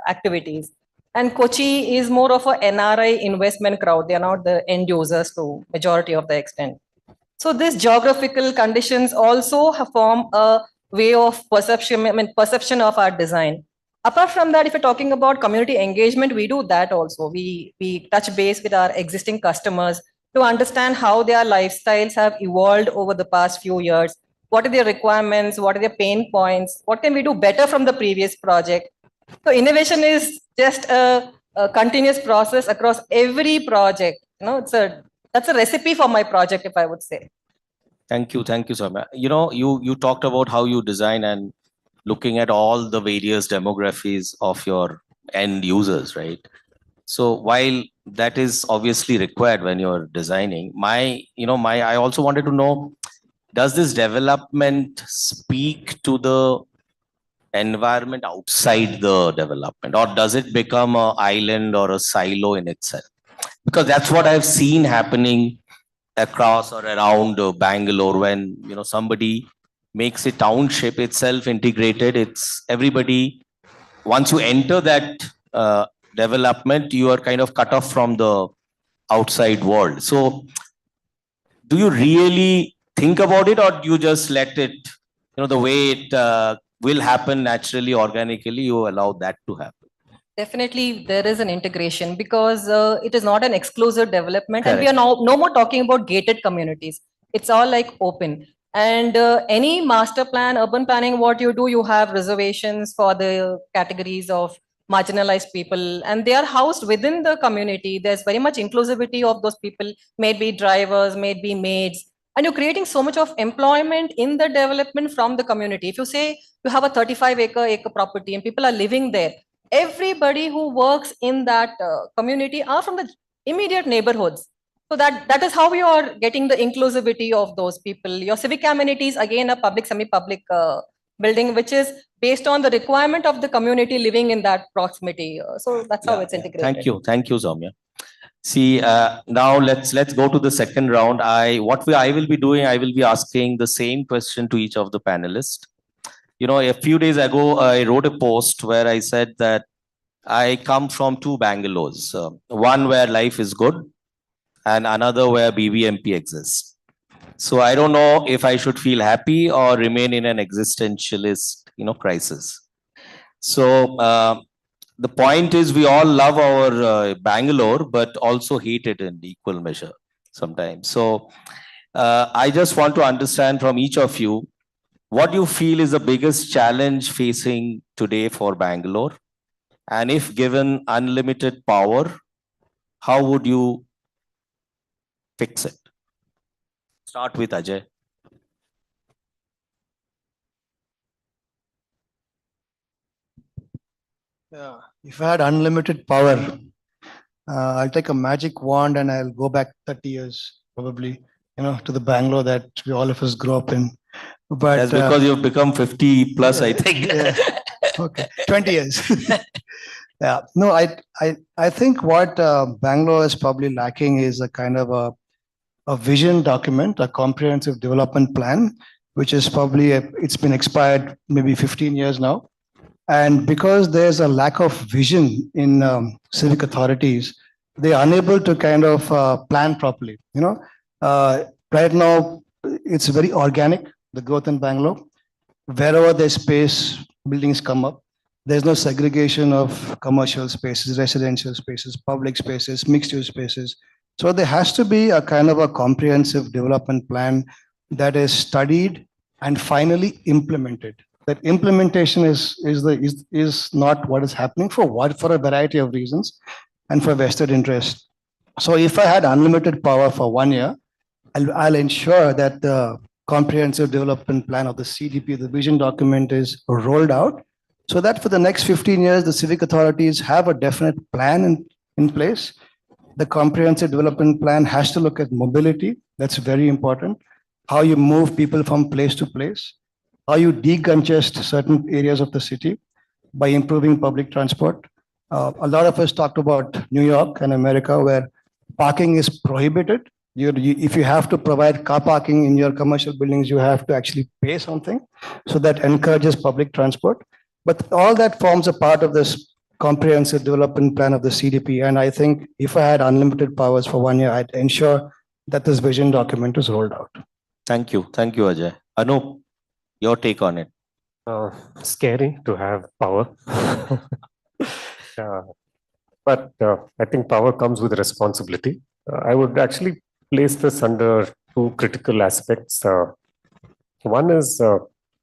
S9: activities. And Kochi is more of a NRI investment crowd. They are not the end users to majority of the extent. So these geographical conditions also form a way of perception of our design. Apart from that, if you're talking about community engagement, we do that also. We touch base with our existing customers to understand how their lifestyles have evolved over the past few years. What are their requirements? What are their pain points? What can we do better from the previous project? So innovation is just a continuous process across every project. That's a recipe for my project, if I would say.
S4: Thank you, Soumya. You talked about how you design and looking at all the various demographics of your end users, right? So while that is obviously required when you're designing, I also wanted to know, does this development speak to the environment outside the development, or does it become an island or a silo in itself? Because that's what I've seen happening across or around Bangalore. When somebody makes a township itself integrated, it's everybody. Once you enter that development, you are kind of cut off from the outside world. So do you really think about it, or do you just let it, the way it will happen naturally, organically, you allow that to happen?
S9: Definitely, there is an integration because it is not an exclusive development, and we
S4: Correct.
S9: are now no more talking about gated communities. It's all like open. And any master plan, urban planning, what you do, you have reservations for the categories of marginalized people, and they are housed within the community. There's very much inclusivity of those people, maybe drivers, maybe maids, and you're creating so much of employment in the development from the community. If you say you have a 35-acre property and people are living there, everybody who works in that community are from the immediate neighborhoods. So that is how you are getting the inclusivity of those people. Your civic amenities, again, a public, semi-public building, which is based on the requirement of the community living in that proximity. So that's how it's integrated.
S4: Thank you, Soumya. See, now let's go to the second round. I will be doing, I will be asking the same question to each of the panelists. A few days ago, I wrote a post where I said that I come from two Bangalores, one where life is good and another where BBMP exists. So I don't know if I should feel happy or remain in an existentialist, crisis. So the point is, we all love our Bangalore, but also hate it in equal measure sometimes. So I just want to understand from each of you, what do you feel is the biggest challenge facing today for Bangalore? And if given unlimited power, how would you fix it? Start with Ajay.
S6: Yeah, if I had unlimited power, I'll take a magic wand and I'll go back 30 years, probably, to the Bangalore that we all of us grew up in. But
S4: that's because you've become 50 plus, I think.
S6: Yeah. Okay, 20 years. Yeah, no, I think what Bangalore is probably lacking is a kind of a vision document, a comprehensive development plan, which is probably it's been expired maybe 15 years now. And because there's a lack of vision in civic authorities, they are unable to kind of plan properly. Right now, it's very organic, the growth in Bangalore. Wherever there's space, buildings come up. There's no segregation of commercial spaces, residential spaces, public spaces, mixed-use spaces. So there has to be a kind of a comprehensive development plan that is studied and finally implemented. That implementation is not what is happening for a variety of reasons and for vested interest. So if I had unlimited power for 1 year, I'll ensure that the comprehensive development plan of the CDP, the vision document, is rolled out so that for the next 15 years, the civic authorities have a definite plan in place. The comprehensive development plan has to look at mobility. That's very important. How you move people from place to place. How you decongest certain areas of the city by improving public transport. A lot of us talked about New York and America, where parking is prohibited. If you have to provide car parking in your commercial buildings, you have to actually pay something. So that encourages public transport. But all that forms a part of this comprehensive development plan of the CDP. And I think if I had unlimited powers for 1 year, I'd ensure that this vision document is rolled out.
S4: Thank you, Ajay. Anup, your take on it.
S8: Scary to have power. But I think power comes with responsibility. I would actually place this under two critical aspects. One is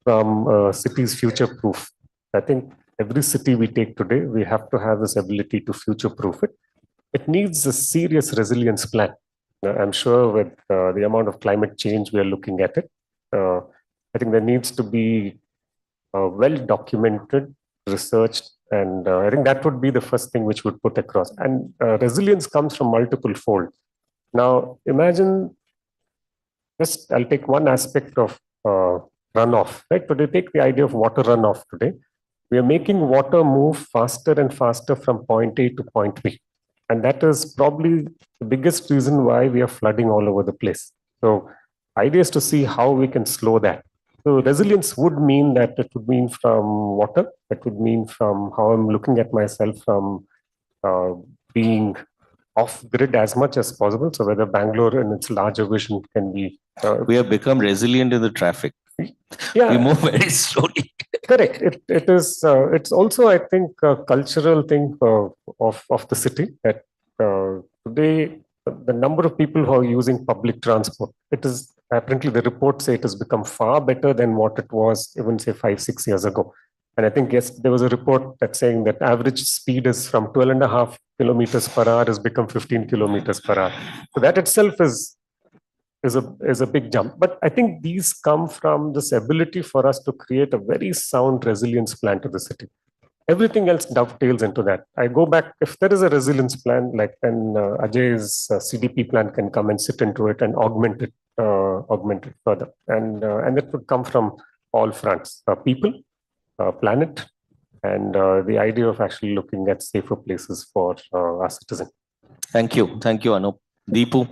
S8: from city's future proof. I think every city we take today, we have to have this ability to future proof it. It needs a serious resilience plan. I'm sure with the amount of climate change we are looking at it, I think there needs to be well documented, researched, and I think that would be the first thing which would put across. And resilience comes from multiple fold. Now, imagine, I'll take one aspect of runoff, right? Today, take the idea of water runoff today. we are making water move faster and faster from point A to point B. And that is probably the biggest reason why we are flooding all over the place. So idea is to see how we can slow that. So resilience would mean that it would mean from water, it would mean from how I'm looking at myself from being off grid as much as possible. So whether Bangalore in its larger vision can be.
S4: We have become resilient in the traffic.
S8: Yeah,
S4: we move very slowly.
S8: Correct. It is. It's also, I think, a cultural thing of the city that today the number of people who are using public transport, it is apparently the reports say it has become far better than what it was even say 5-6 years ago. And I think yes, there was a report that's saying that average speed is from 12.5 kilometers per hour has become 15 kilometers per hour. So that itself is a big jump. But I think these come from this ability for us to create a very sound resilience plan to the city. Everything else dovetails into that. I go back, if there is a resilience plan, like then Ajay's CDP plan can come and sit into it and augment it further. And that would come from all fronts, people, planet, and the idea of actually looking at safer places for our citizens.
S4: Thank you. Thank you, Anup. Deepu?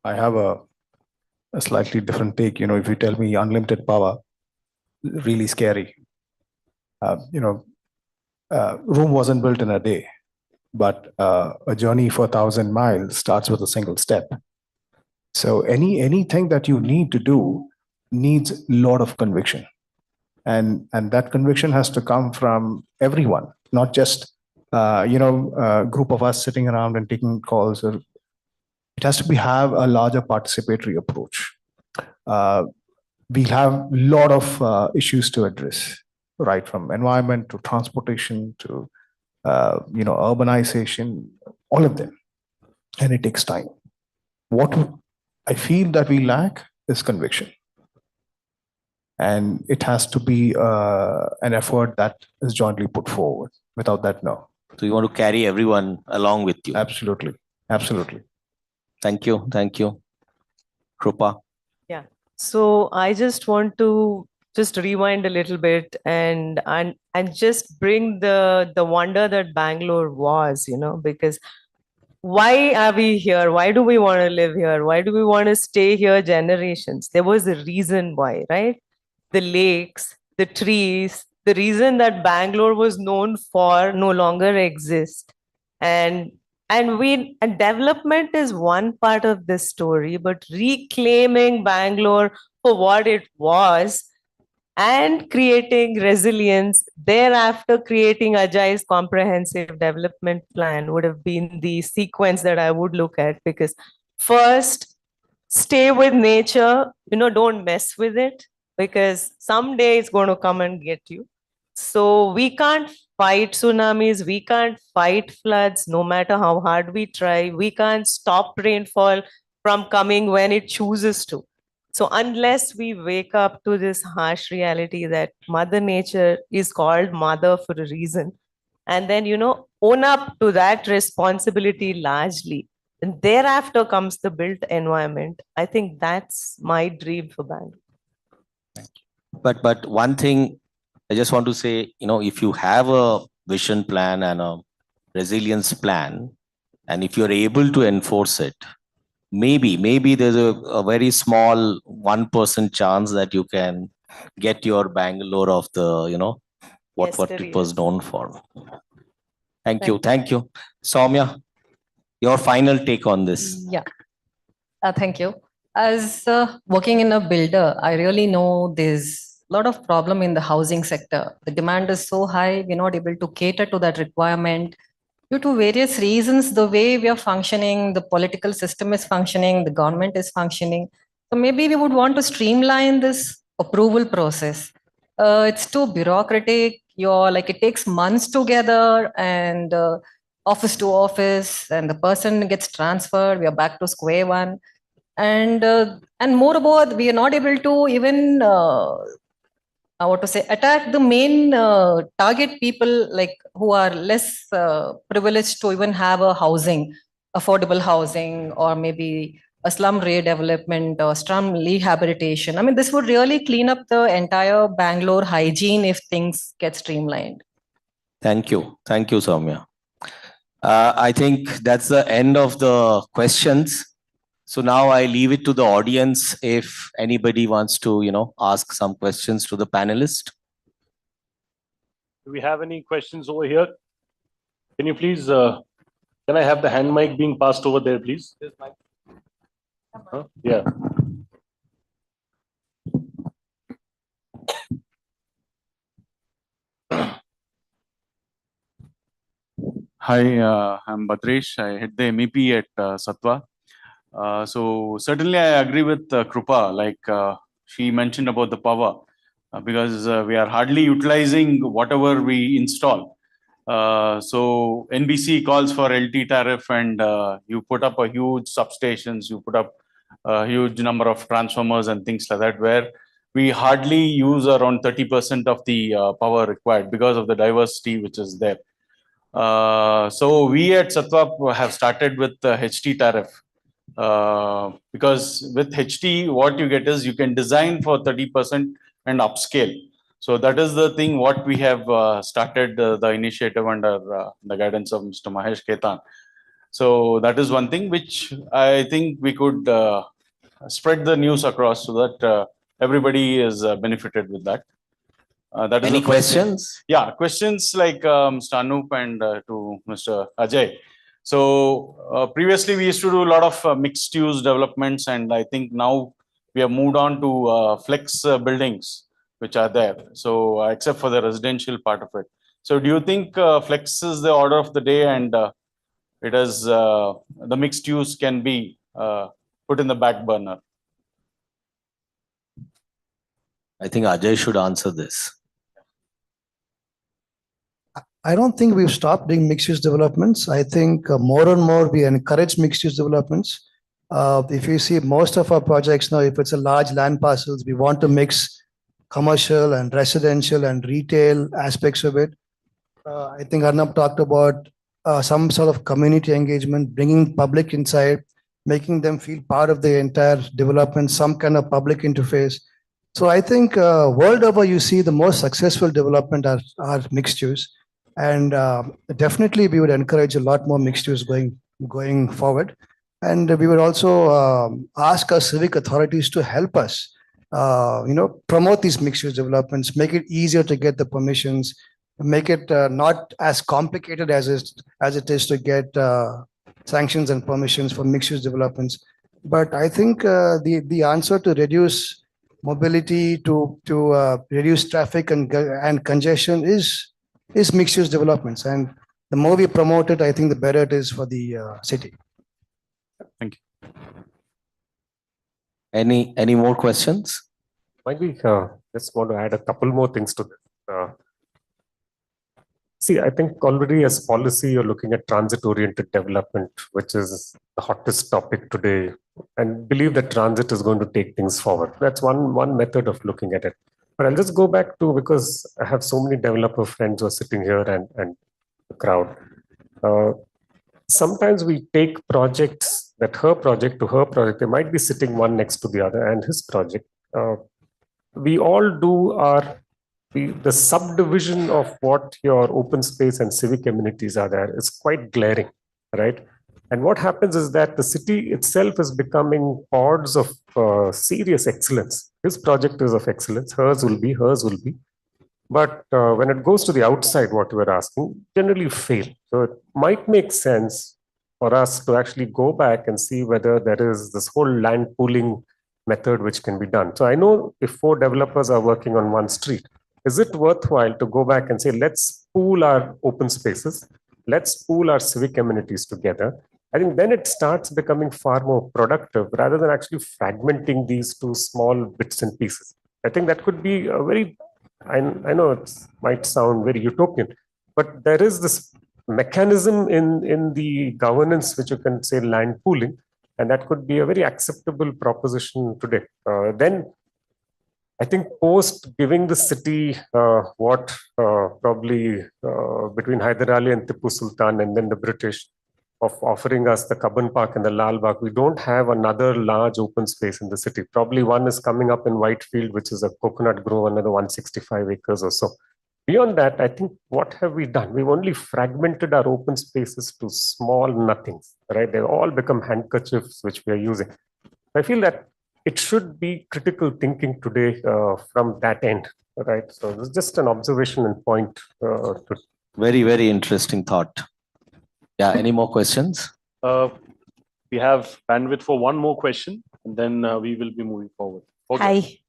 S5: I have a slightly different take. If you tell me unlimited power, really scary. Rome wasn't built in a day, but a journey for 1,000 miles starts with a single step. So anything that you need to do needs a lot of conviction. And that conviction has to come from everyone, not just a group of us sitting around and taking calls. It has to have a larger participatory approach. We'll have a lot of issues to address, right from environment to transportation to urbanization, all of them, and it takes time. What I feel that we lack is conviction. And it has to be an effort that is jointly put forward. Without that, no.
S4: So you want to carry everyone along with you?
S5: Absolutely. Absolutely.
S4: Thank you. Thank you. Krupa?
S7: Yeah. So I just want to just rewind a little bit and just bring the wonder that Bangalore was, because why are we here? Why do we want to live here? Why do we want to stay here generations? There was a reason why, right? The lakes, the trees, the reason that Bangalore was known for no longer exist. And development is one part of this story, but reclaiming Bangalore for what it was and creating resilience, thereafter creating Ajay's comprehensive development plan would have been the sequence that I would look at. Because first, stay with nature, don't mess with it, because someday it's going to come and get you. So we can't fight tsunamis, we can't fight floods, no matter how hard we try. We can't stop rainfall from coming when it chooses to. So unless we wake up to this harsh reality that Mother Nature is called Mother for a reason, and then, own up to that responsibility largely, and thereafter comes the built environment. I think that's my dream for Bangalore.
S4: But one thing I just want to say, if you have a vision plan and a resilience plan, and if you're able to enforce it, maybe there's a very small 1% chance that you can get your Bangalore of the, what it was known for. Thank you. Thank you. Soumya, your final take on this.
S9: Yeah. Thank you. As working in a builder, I really know there's a lot of problem in the housing sector. The demand is so high, we're not able to cater to that requirement. Due to various reasons, the way we are functioning, the political system is functioning, the government is functioning. So maybe we would want to streamline this approval process. It's too bureaucratic. It takes months together and office to office, and the person gets transferred. We are back to square one. And moreover, we are not able to even attack the main target people, who are less privileged to even have a housing, affordable housing, or maybe a slum redevelopment or slum rehabilitation. I mean, this would really clean up the entire Bangalore hygiene if things get streamlined.
S4: Thank you. Thank you, Soumya. I think that's the end of the questions. So now I leave it to the audience if anybody wants to, ask some questions to the panelists.
S1: Do we have any questions over here? Can you please, can I have the hand mic being passed over there, please? Huh? Yeah.
S10: Hi, I'm Badresh. I head the MEP at Satwa. So certainly I agree with Krupa, like she mentioned about the power, because we are hardly utilizing whatever we install. So NBC calls for LT tariff, and you put up a huge substations, you put up a huge number of transformers and things like that, where we hardly use around 30% of the power required because of the diversity which is there. So we at Satwa have started with the HT tariff, because with HT, what you get is you can design for 30% and upscale. So that is the thing what we have started the initiative under the guidance of Mr. Mahesh Ketan. So that is one thing which I think we could spread the news across so that everybody is benefited with that. That is
S4: Any
S10: the first thing.
S4: questions?
S10: Yeah, questions like Mr. Anup and to Mr. Ajay. So previously we used to do a lot of mixed use developments, and I think now we have moved on to flex buildings which are there. So except for the residential part of it. So do you think flex is the order of the day, and it is the mixed use can be put in the back burner?
S4: I think Ajay should answer this.
S6: I don't think we've stopped doing mixed-use developments. I think more and more we encourage mixed-use developments. If you see most of our projects now, if it's a large land parcels, we want to mix commercial and residential and retail aspects of it. I think Arnab talked about some sort of community engagement, bringing public inside, making them feel part of the entire development, some kind of public interface. So I think world over, you see the most successful development are mixed use. And definitely we would encourage a lot more mixed use going forward. And we would also ask our civic authorities to help us, promote these mixed use developments, make it easier to get the permissions, make it not as complicated as it is to get sanctions and permissions for mixed use developments. But I think the answer to reduce mobility, to reduce traffic and congestion is mixed use developments. And the more we promote it, I think the better it is for the city.
S10: Thank you.
S4: Any more questions?
S8: Might be just want to add a couple more things to this. See, I think already as policy, you're looking at transit-oriented development, which is the hottest topic today, and believe that transit is going to take things forward. That's one method of looking at it. But I'll just go back to, because I have so many developer friends who are sitting here and the crowd. Sometimes we take projects, that her project to her project, they might be sitting one next to the other, and his project. We all do the subdivision of what your open space and civic amenities are there is quite glaring, right? And what happens is that the city itself is becoming pods of serious excellence. His project is of excellence, hers will be. But when it goes to the outside, what we're asking, generally fail. So it might make sense for us to actually go back and see whether there is this whole land pooling method which can be done. So I know if 4 developers are working on one street, is it worthwhile to go back and say, let's pool our open spaces, let's pool our civic amenities together? I think then it starts becoming far more productive rather than actually fragmenting these to small bits and pieces. I think that could be a very, I know it might sound very utopian, but there is this mechanism in the governance which you can say land pooling, and that could be a very acceptable proposition today. Then I think post giving the city what probably between Hyder Ali and Tipu Sultan and then the British, of offering us the Kaban Park and the Lal Bagh, we don't have another large open space in the city. Probably one is coming up in Whitefield, which is a coconut grove, another 165 acres or so. Beyond that, I think what have we done? We've only fragmented our open spaces to small nothings, right? They've all become handkerchiefs which we are using. I feel that it should be critical thinking today from that end, right? So it's just an observation and point to.
S4: Very, very interesting thought. Yeah, any more questions?
S1: We have bandwidth for one more question, and then we will be moving forward. Okay.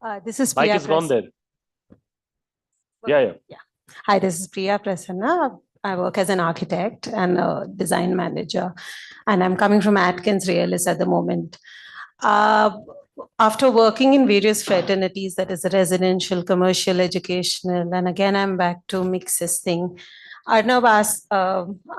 S11: Hi, this is
S1: Mike
S11: Priya.
S1: is gone there. Yeah.
S11: Hi, this is Priya Prasanna. I work as an architect and a design manager, and I'm coming from Atkins Realist at the moment. After working in various fraternities, that is residential, commercial, educational, and again, I'm back to mixes thing. Arnab,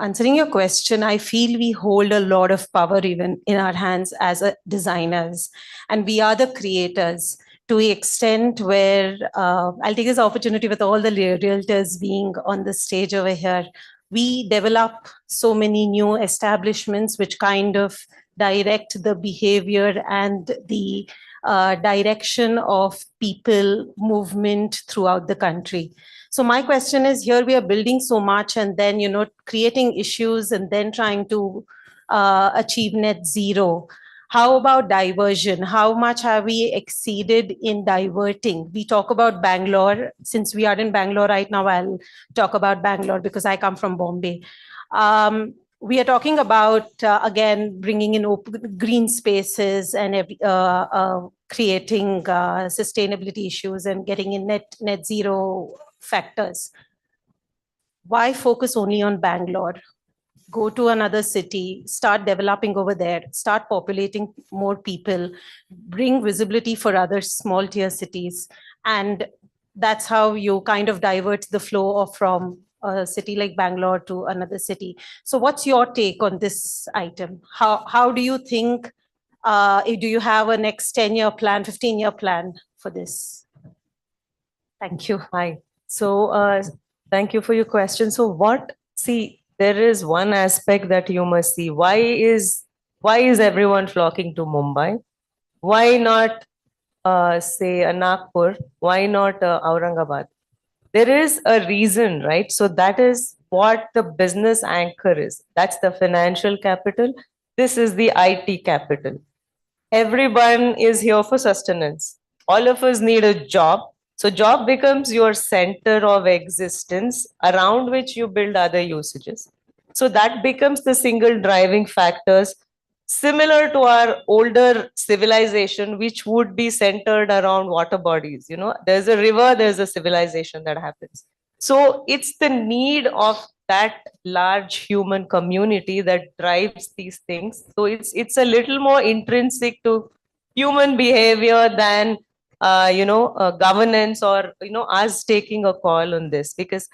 S11: answering your question, I feel we hold a lot of power even in our hands as designers, and we are the creators to the extent where I'll take this opportunity with all the realtors being on the stage over here. We develop so many new establishments which kind of direct the behavior and the direction of people movement throughout the country. So my question is, here we are building so much and then, creating issues and then trying to achieve net zero. How about diversion? How much have we exceeded in diverting? We talk about Bangalore. Since we are in Bangalore right now, I'll talk about Bangalore because I come from Bombay. We are talking about, again, bringing in open green spaces and creating sustainability issues and getting in net zero factors. Why focus only on Bangalore? Go to another city, start developing over there, start populating more people, bring visibility for other small tier cities. And that's how you kind of divert the flow from a city like Bangalore to another city. So what's your take on this item? How do you think, do you have a next 10-year plan, 15-year plan for this? Thank you.
S7: Hi. So thank you for your question. So there is one aspect that you must see. Why is everyone flocking to Mumbai? Why not say Nagpur? Why not Aurangabad? There is a reason, right? So that is what the business anchor is. That's the financial capital. This is the IT capital. Everyone is here for sustenance. All of us need a job. So job becomes your center of existence around which you build other usages. So that becomes the single driving factors, similar to our older civilization, which would be centered around water bodies. There's a river, there's a civilization that happens. So it's the need of that large human community that drives these things. So it's a little more intrinsic to human behavior than governance or us taking a call on this, because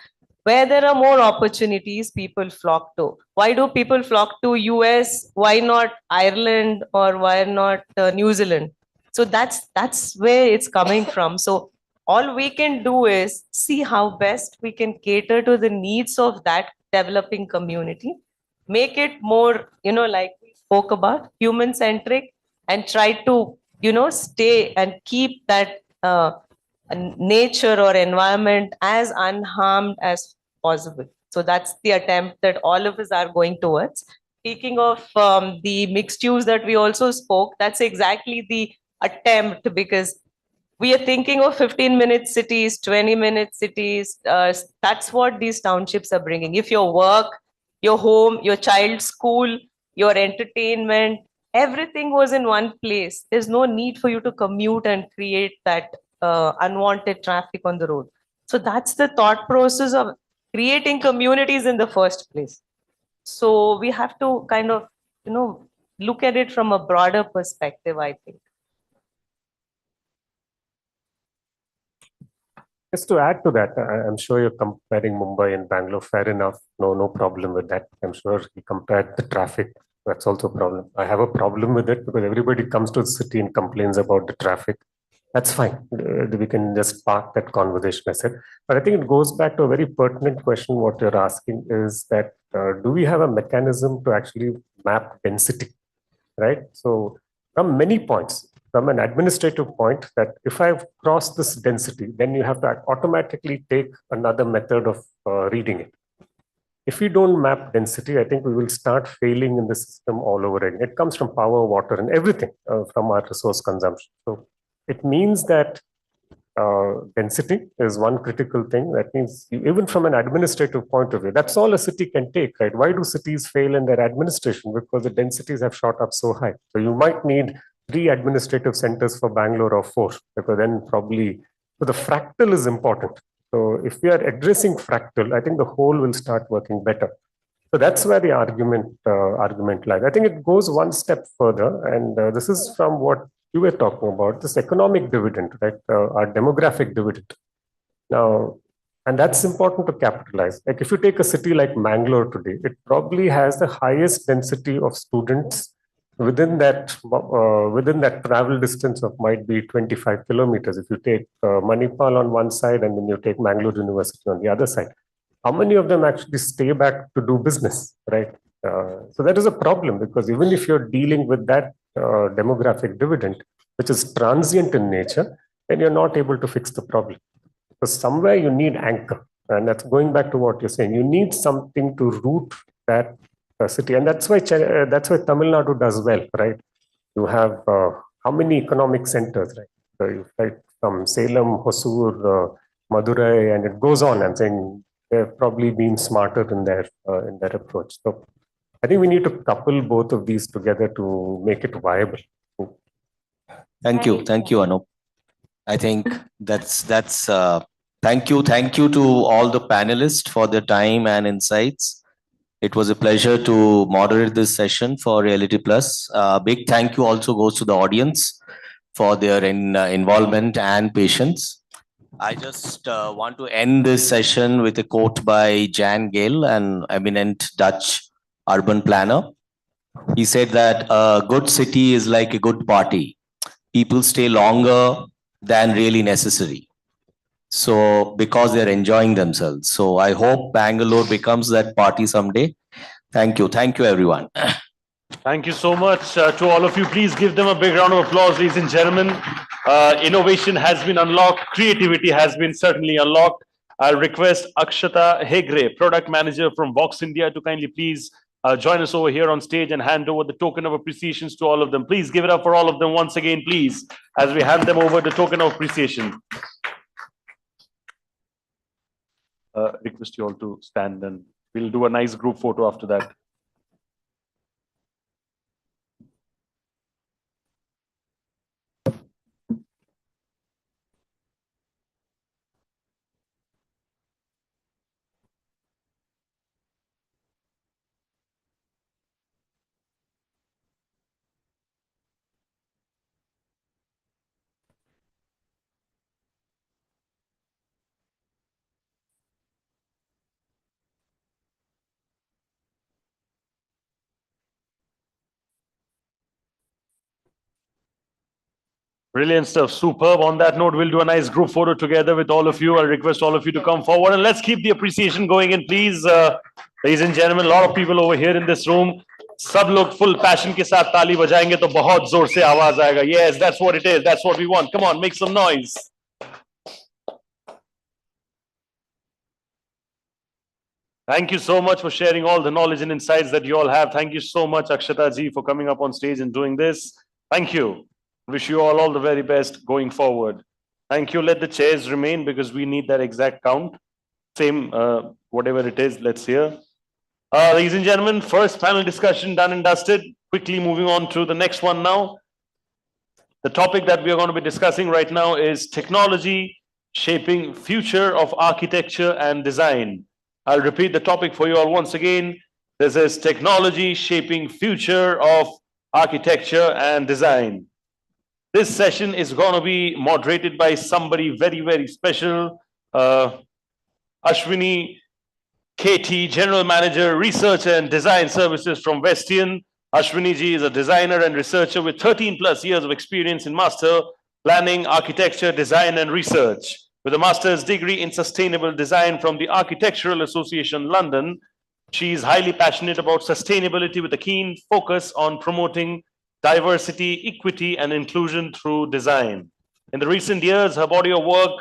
S7: where there are more opportunities, people flock to. Why do people flock to US? Why not Ireland or why not New Zealand? So that's where it's coming from. So all we can do is see how best we can cater to the needs of that developing community, make it more, like we spoke about, human-centric, and try to stay and keep that nature or environment as unharmed as possible. So that's the attempt that all of us are going towards. Speaking of the mixed use that we also spoke, that's exactly the attempt, because we are thinking of 15-minute cities, 20-minute cities. That's what these townships are bringing. If your work, your home, your child's school, your entertainment, everything was in one place, there's no need for you to commute and create that unwanted traffic on the road. So that's the thought process of creating communities in the first place. So we have to kind of, look at it from a broader perspective, I think.
S8: Just to add to that, I'm sure you're comparing Mumbai and Bangalore. Fair enough. No problem with that. I'm sure you compared the traffic. That's also a problem. I have a problem with it because everybody comes to the city and complains about the traffic. That's fine. We can just park that conversation, I said. But I think it goes back to a very pertinent question. What you're asking is that do we have a mechanism to actually map density, right? So from many points, from an administrative point, that if I've crossed this density, then you have to automatically take another method of reading it. If we don't map density, I think we will start failing in the system all over again. It comes from power, water, and everything from our resource consumption. So it means that density is one critical thing. That means even from an administrative point of view, that's all a city can take, right? Why do cities fail in their administration? Because the densities have shot up so high. So you might need 3 administrative centers for Bangalore or 4, because then probably, so the fractal is important. So if we are addressing fractal, I think the whole will start working better. So that's where the argument lies. I think it goes one step further, and this is from what you were talking about, this economic dividend, right? Our demographic dividend. Now, and that's important to capitalize. Like if you take a city like Mangalore today, it probably has the highest density of students within that travel distance of might be 25 kilometers. If you take Manipal on one side and then you take Mangalore University on the other side, how many of them actually stay back to do business, right? So that is a problem, because even if you're dealing with that demographic dividend, which is transient in nature, then you're not able to fix the problem. So somewhere you need anchor, and that's going back to what you're saying. You need something to root that city, and that's why Tamil Nadu does well, right? You have how many economic centers, right? From Salem, Hosur, Madurai, and it goes on. I'm saying they've probably been smarter in their approach. So I think we need to couple both of these together to make it viable.
S4: Thank you, Anup. I think that's thank you to all the panelists for their time and insights. It was a pleasure to moderate this session for Reality Plus. Big thank you also goes to the audience for their involvement and patience. I just want to end this session with a quote by Jan Gehl, an eminent Dutch urban planner. He said that a good city is like a good party. People stay longer than really necessary. So because they're enjoying themselves. So I hope Bangalore becomes that party someday. Thank you. Thank you, everyone.
S1: Thank you so much to all of you. Please give them a big round of applause, ladies and gentlemen. Innovation has been unlocked. Creativity has been certainly unlocked. I'll request Akshata Hegre, Product Manager from Vox India, to kindly please join us over here on stage and hand over the token of appreciation to all of them. Please give it up for all of them once again, please, as we hand them over the token of appreciation. Request you all to stand, and we'll do a nice group photo after that. Brilliant stuff. Superb. On that note, we'll do a nice group photo together with all of you. I'll request all of you to come forward, and let's keep the appreciation going in, please. Ladies and gentlemen, a lot of people over here in this room. सब लोग full passion के साथ ताली बजाएंगे तो बहुत जोर से आवाज आएगा. Yes, that's what it is. That's what we want. Come on, make some noise. Thank you so much for sharing all the knowledge and insights that you all have. Thank you so much, Akshata ji, for coming up on stage and doing this. Thank you. Wish you all the very best going forward. Thank you. Let the chairs remain because we need that exact count. Same, whatever it is, let's hear. Ladies and gentlemen, first panel discussion done and dusted. Quickly moving on to the next one now. The topic that we are going to be discussing right now is technology shaping future of architecture and design. I'll repeat the topic for you all once again. This is technology shaping future of architecture and design. This session is going to be moderated by somebody very, very special. Ashwini KT, General Manager, Research and Design Services from Westian. Ashwini ji is a designer and researcher with 13 plus years of experience in master planning, architecture, design and research. With a master's degree in sustainable design from the Architectural Association London, She is highly passionate about sustainability with a keen focus on promoting diversity, equity, and inclusion through design. In the recent years, her body of work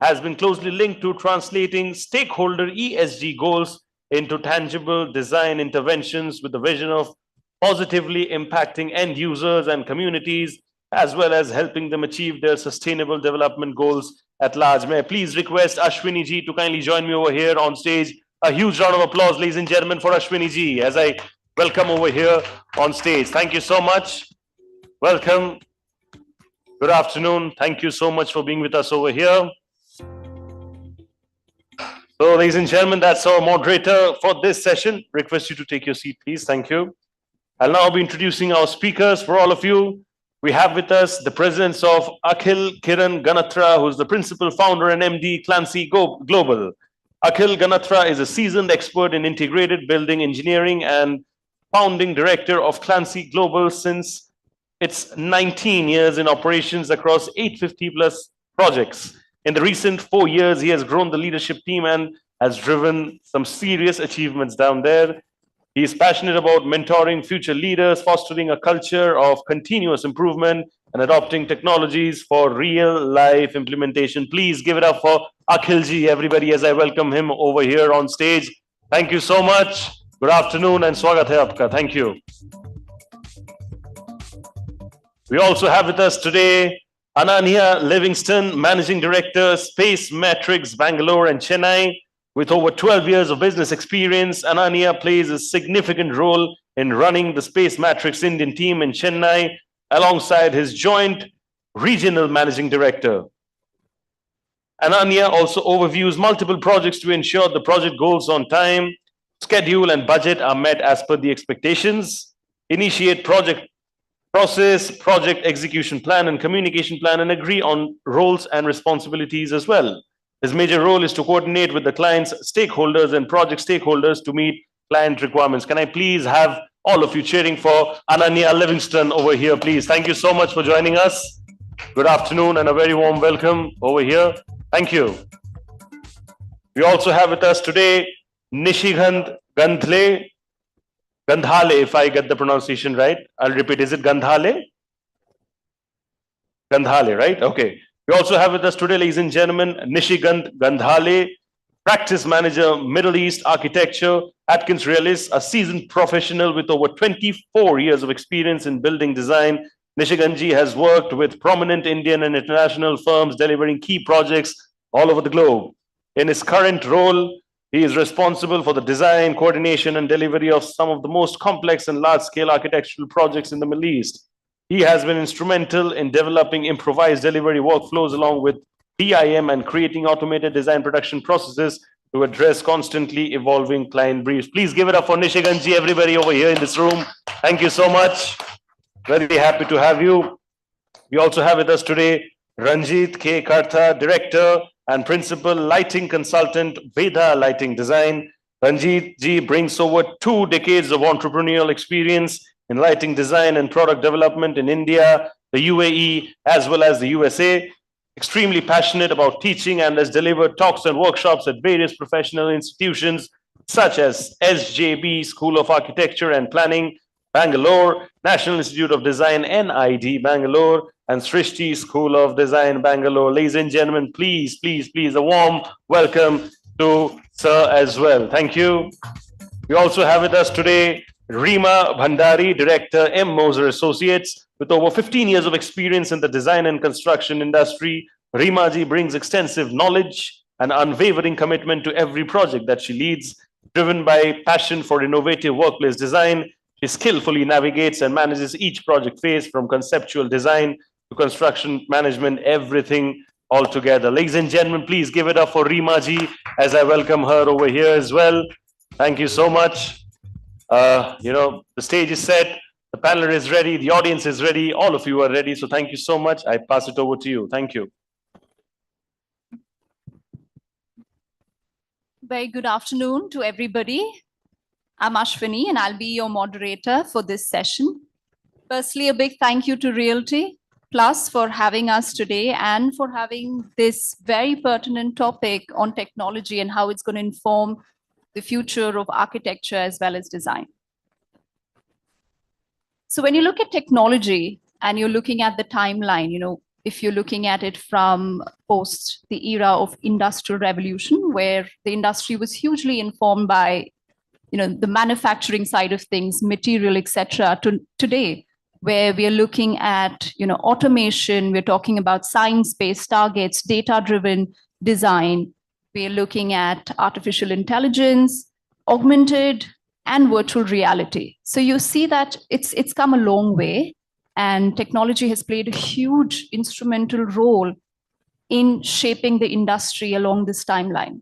S1: has been closely linked to translating stakeholder ESG goals into tangible design interventions with the vision of positively impacting end users and communities, as well as helping them achieve their sustainable development goals at large. May I please request Ashwini ji to kindly join me over here on stage. A huge round of applause, ladies and gentlemen, for Ashwini ji as I welcome over here on stage. Thank you so much. Welcome. Good afternoon. Thank you so much for being with us over here. So, ladies and gentlemen, that's our moderator for this session. Request you to take your seat, please. Thank you. I'll now be introducing our speakers for all of you. We have with us the presence of Akhil Kiran Ganatra, who's the principal founder and MD, Clancy Global. Akhil Ganatra is a seasoned expert in integrated building engineering and founding director of Clancy Global since its 19 years in operations across 850 plus projects. In the recent 4 years, he has grown the leadership team and has driven some serious achievements down there. He is passionate about mentoring future leaders, fostering a culture of continuous improvement, and adopting technologies for real life implementation. Please give it up for Akhil ji, everybody, as I welcome him over here on stage. Thank you so much. Good afternoon and swagat hai aapka. Thank you. We also have with us today Ananya Livingston, Managing Director, Space Matrix, Bangalore and Chennai. With over 12 years of business experience, Ananya plays a significant role in running the Space Matrix Indian team in Chennai, alongside his joint regional managing director. Ananya also overviews multiple projects to ensure the project goals on time, schedule, and budget are met as per the expectations, initiate project process, project execution plan, and communication plan, and agree on roles and responsibilities as well. His major role is to coordinate with the client's stakeholders and project stakeholders to meet client requirements. Can I please have all of you cheering for Ananya Livingston over here, please? Thank you so much for joining us. Good afternoon and a very warm welcome over here. Thank you. We also have with us today Nishigand Gandhale, if I get the pronunciation right. I'll repeat. Is it Gandhale? Gandhale, right? Okay. We also have with us today, ladies and gentlemen, Nishigand Gandhale, Practice Manager, Middle East Architecture, Atkins Realis, a seasoned professional with over 24 years of experience in building design. Nishigandji has worked with prominent Indian and international firms delivering key projects all over the globe. In his current role, he is responsible for the design, coordination, and delivery of some of the most complex and large-scale architectural projects in the Middle East. He has been instrumental in developing improvised delivery workflows along with PIM and creating automated design production processes to address constantly evolving client briefs. Please give it up for Nishigandji, everybody over here in this room. Thank you so much. Very happy to have you. We also have with us today Ranjit K. Kartha, Director and Principal Lighting Consultant, Veda Lighting Design. Ranjit ji brings over 2 decades of entrepreneurial experience in lighting design and product development in India, the UAE, as well as the USA. Extremely passionate about teaching and has delivered talks and workshops at various professional institutions such as SJB, School of Architecture and Planning, Bangalore, National Institute of Design, NID, Bangalore, and Srishti School of Design, Bangalore. Ladies and gentlemen, please, please, please, a warm welcome to Sir as well. Thank you. We also have with us today Reema Bhandari, Director, M. Moser Associates. With over 15 years of experience in the design and construction industry, Reema ji brings extensive knowledge and unwavering commitment to every project that she leads. Driven by passion for innovative workplace design, she skillfully navigates and manages each project phase from conceptual design to construction management, everything all together. Ladies and gentlemen, please give it up for Reema ji as I welcome her over here as well. Thank you so much. The stage is set, the panel is ready, the audience is ready, all of you are ready. So thank you so much. I pass it over to you. Thank you.
S12: Very good afternoon to everybody. I'm Ashwini and I'll be your moderator for this session. Firstly, a big thank you to Realty Plus for having us today and for having this very pertinent topic on technology and how it's going to inform the future of architecture as well as design. So when you look at technology and you're looking at the timeline, if you're looking at it from post the era of industrial revolution, where the industry was hugely informed by, the manufacturing side of things, material, etc., to today, where we are looking at, automation, we're talking about science-based targets, data-driven design. We're looking at artificial intelligence, augmented and virtual reality. So you see that it's come a long way, and technology has played a huge instrumental role in shaping the industry along this timeline.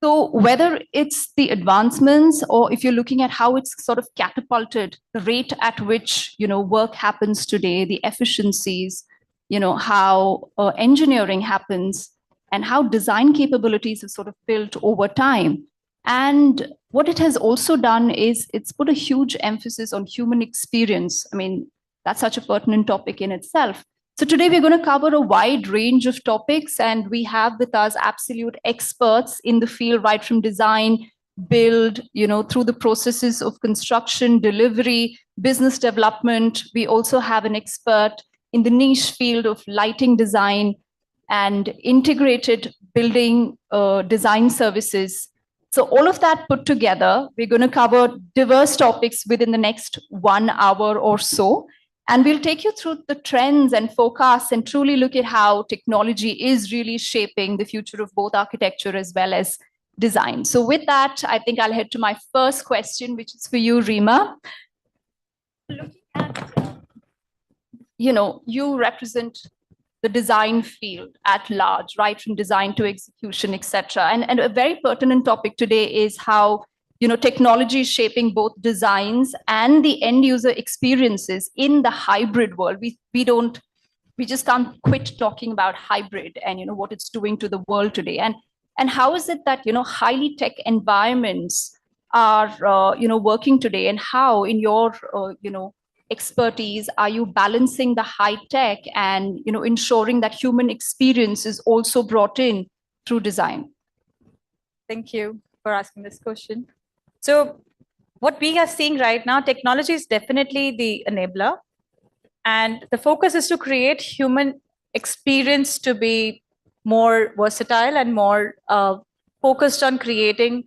S12: So whether it's the advancements or if you're looking at how it's sort of catapulted the rate at which, work happens today, the efficiencies, how engineering happens and how design capabilities have sort of built over time. And what it has also done is it's put a huge emphasis on human experience. I mean, that's such a pertinent topic in itself. So today we're going to cover a wide range of topics, and we have with us absolute experts in the field, right from design, build, through the processes of construction, delivery, business development. We also have an expert in the niche field of lighting design and integrated building design services. So all of that put together, we're going to cover diverse topics within the next 1 hour or so. And we'll take you through the trends and forecasts and truly look at how technology is really shaping the future of both architecture as well as design. So with that, I think I'll head to my first question, which is for you, Rima. Looking at, you represent the design field at large, right from design to execution, etc. And a very pertinent topic today is how technology is shaping both designs and the end user experiences in the hybrid world. We just can't quit talking about hybrid and what it's doing to the world today. And how is it that highly tech environments are working today, and how in your expertise are you balancing the high tech and ensuring that human experience is also brought in through design?
S13: Thank you for asking this question. So what we are seeing right now, technology is definitely the enabler. And the focus is to create human experience to be more versatile and more focused on creating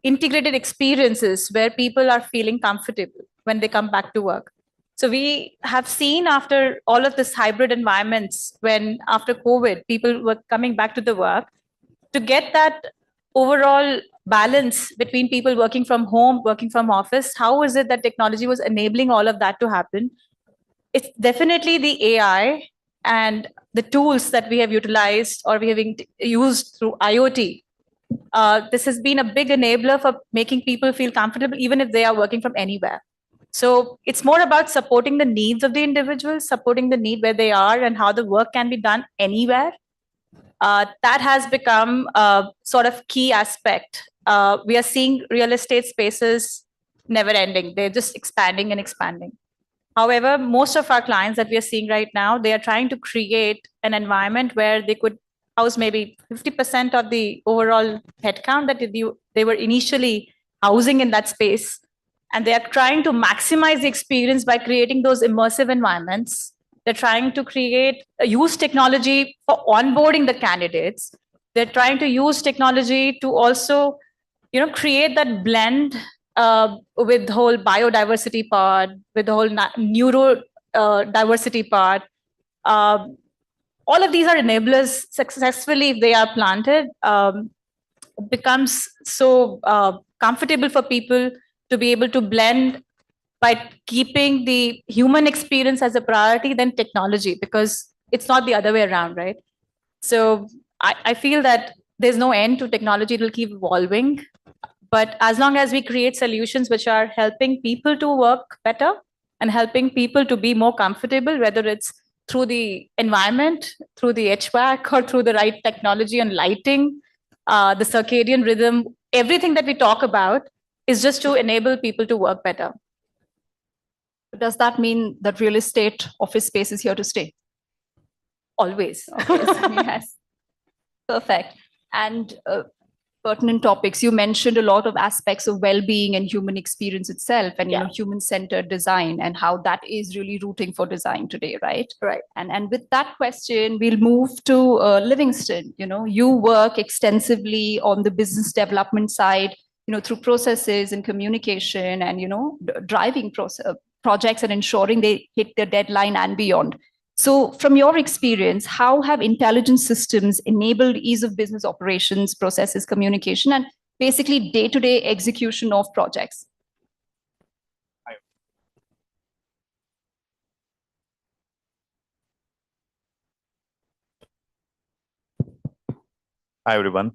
S13: integrated experiences where people are feeling comfortable when they come back to work. So we have seen after all of this hybrid environments, when after COVID, people were coming back to the work, to get that overall balance between people working from home, working from office, how is it that technology was enabling all of that to happen? It's definitely the AI and the tools that we have utilized or we have used through IoT. This has been a big enabler for making people feel comfortable, even if they are working from anywhere. So it's more about supporting the needs of the individuals, supporting the need where they are and how the work can be done anywhere. That has become a sort of key aspect. We are seeing real estate spaces never ending. They're just expanding and expanding. However, most of our clients that we are seeing right now, they are trying to create an environment where they could house maybe 50% of the overall headcount that they were initially housing in that space. And they are trying to maximize the experience by creating those immersive environments. They're trying to use technology for onboarding the candidates. They're trying to use technology to also, create that blend with the whole biodiversity part, with the whole neuro diversity part. All of these are enablers. Successfully, if they are planted, it becomes so comfortable for people to be able to blend by keeping the human experience as a priority than technology, because it's not the other way around, right? So I feel that there's no end to technology. It will keep evolving. But as long as we create solutions which are helping people to work better and helping people to be more comfortable, whether it's through the environment, through the HVAC, or through the right technology and lighting, the circadian rhythm, everything that we talk about is just to enable people to work better.
S12: Does that mean that real estate office space is here to stay?
S13: Always.
S12: Yes. Perfect. And pertinent topics. You mentioned a lot of aspects of well-being and human experience itself, and human-centered design, and how that is really rooting for design today, right?
S13: Right.
S12: And with that question, we'll move to Livingston. You work extensively on the business development side, through processes and communication, and driving projects and ensuring they hit their deadline and beyond. So from your experience, how have intelligent systems enabled ease of business operations, processes, communication, and basically day-to-day execution of projects?
S14: Hi, everyone.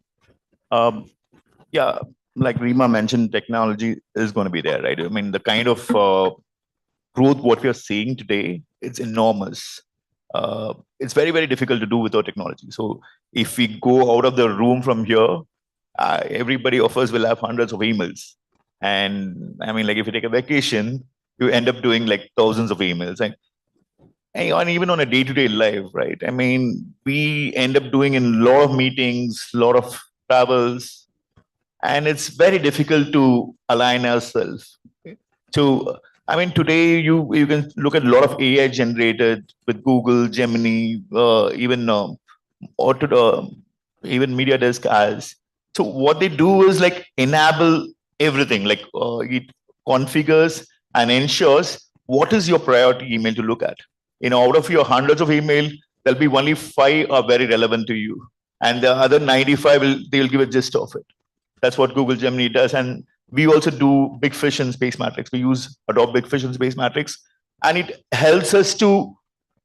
S14: Yeah, like Rima mentioned, technology is going to be there, right? I mean, the kind of growth what we are seeing today, it's enormous. It's very, very difficult to do without technology. So if we go out of the room from here, everybody of us will have hundreds of emails. And I mean, like if you take a vacation, you end up doing like thousands of emails. And even on a day-to-day life, right? I mean, we end up doing in a lot of meetings, a lot of travels, and it's very difficult to align ourselves. So, I mean, today you can look at a lot of AI generated with Google, Gemini, even even MediaDesk as. So what they do is like enable everything, like it configures and ensures what is your priority email to look at. Out of your hundreds of email, there'll be only 5 are very relevant to you, and the other 95 they'll give a gist of it. That's what Google Gemini does. And we also do Big Fish and Space Matrix. We use Adobe Big Fish and Space Matrix, and it helps us to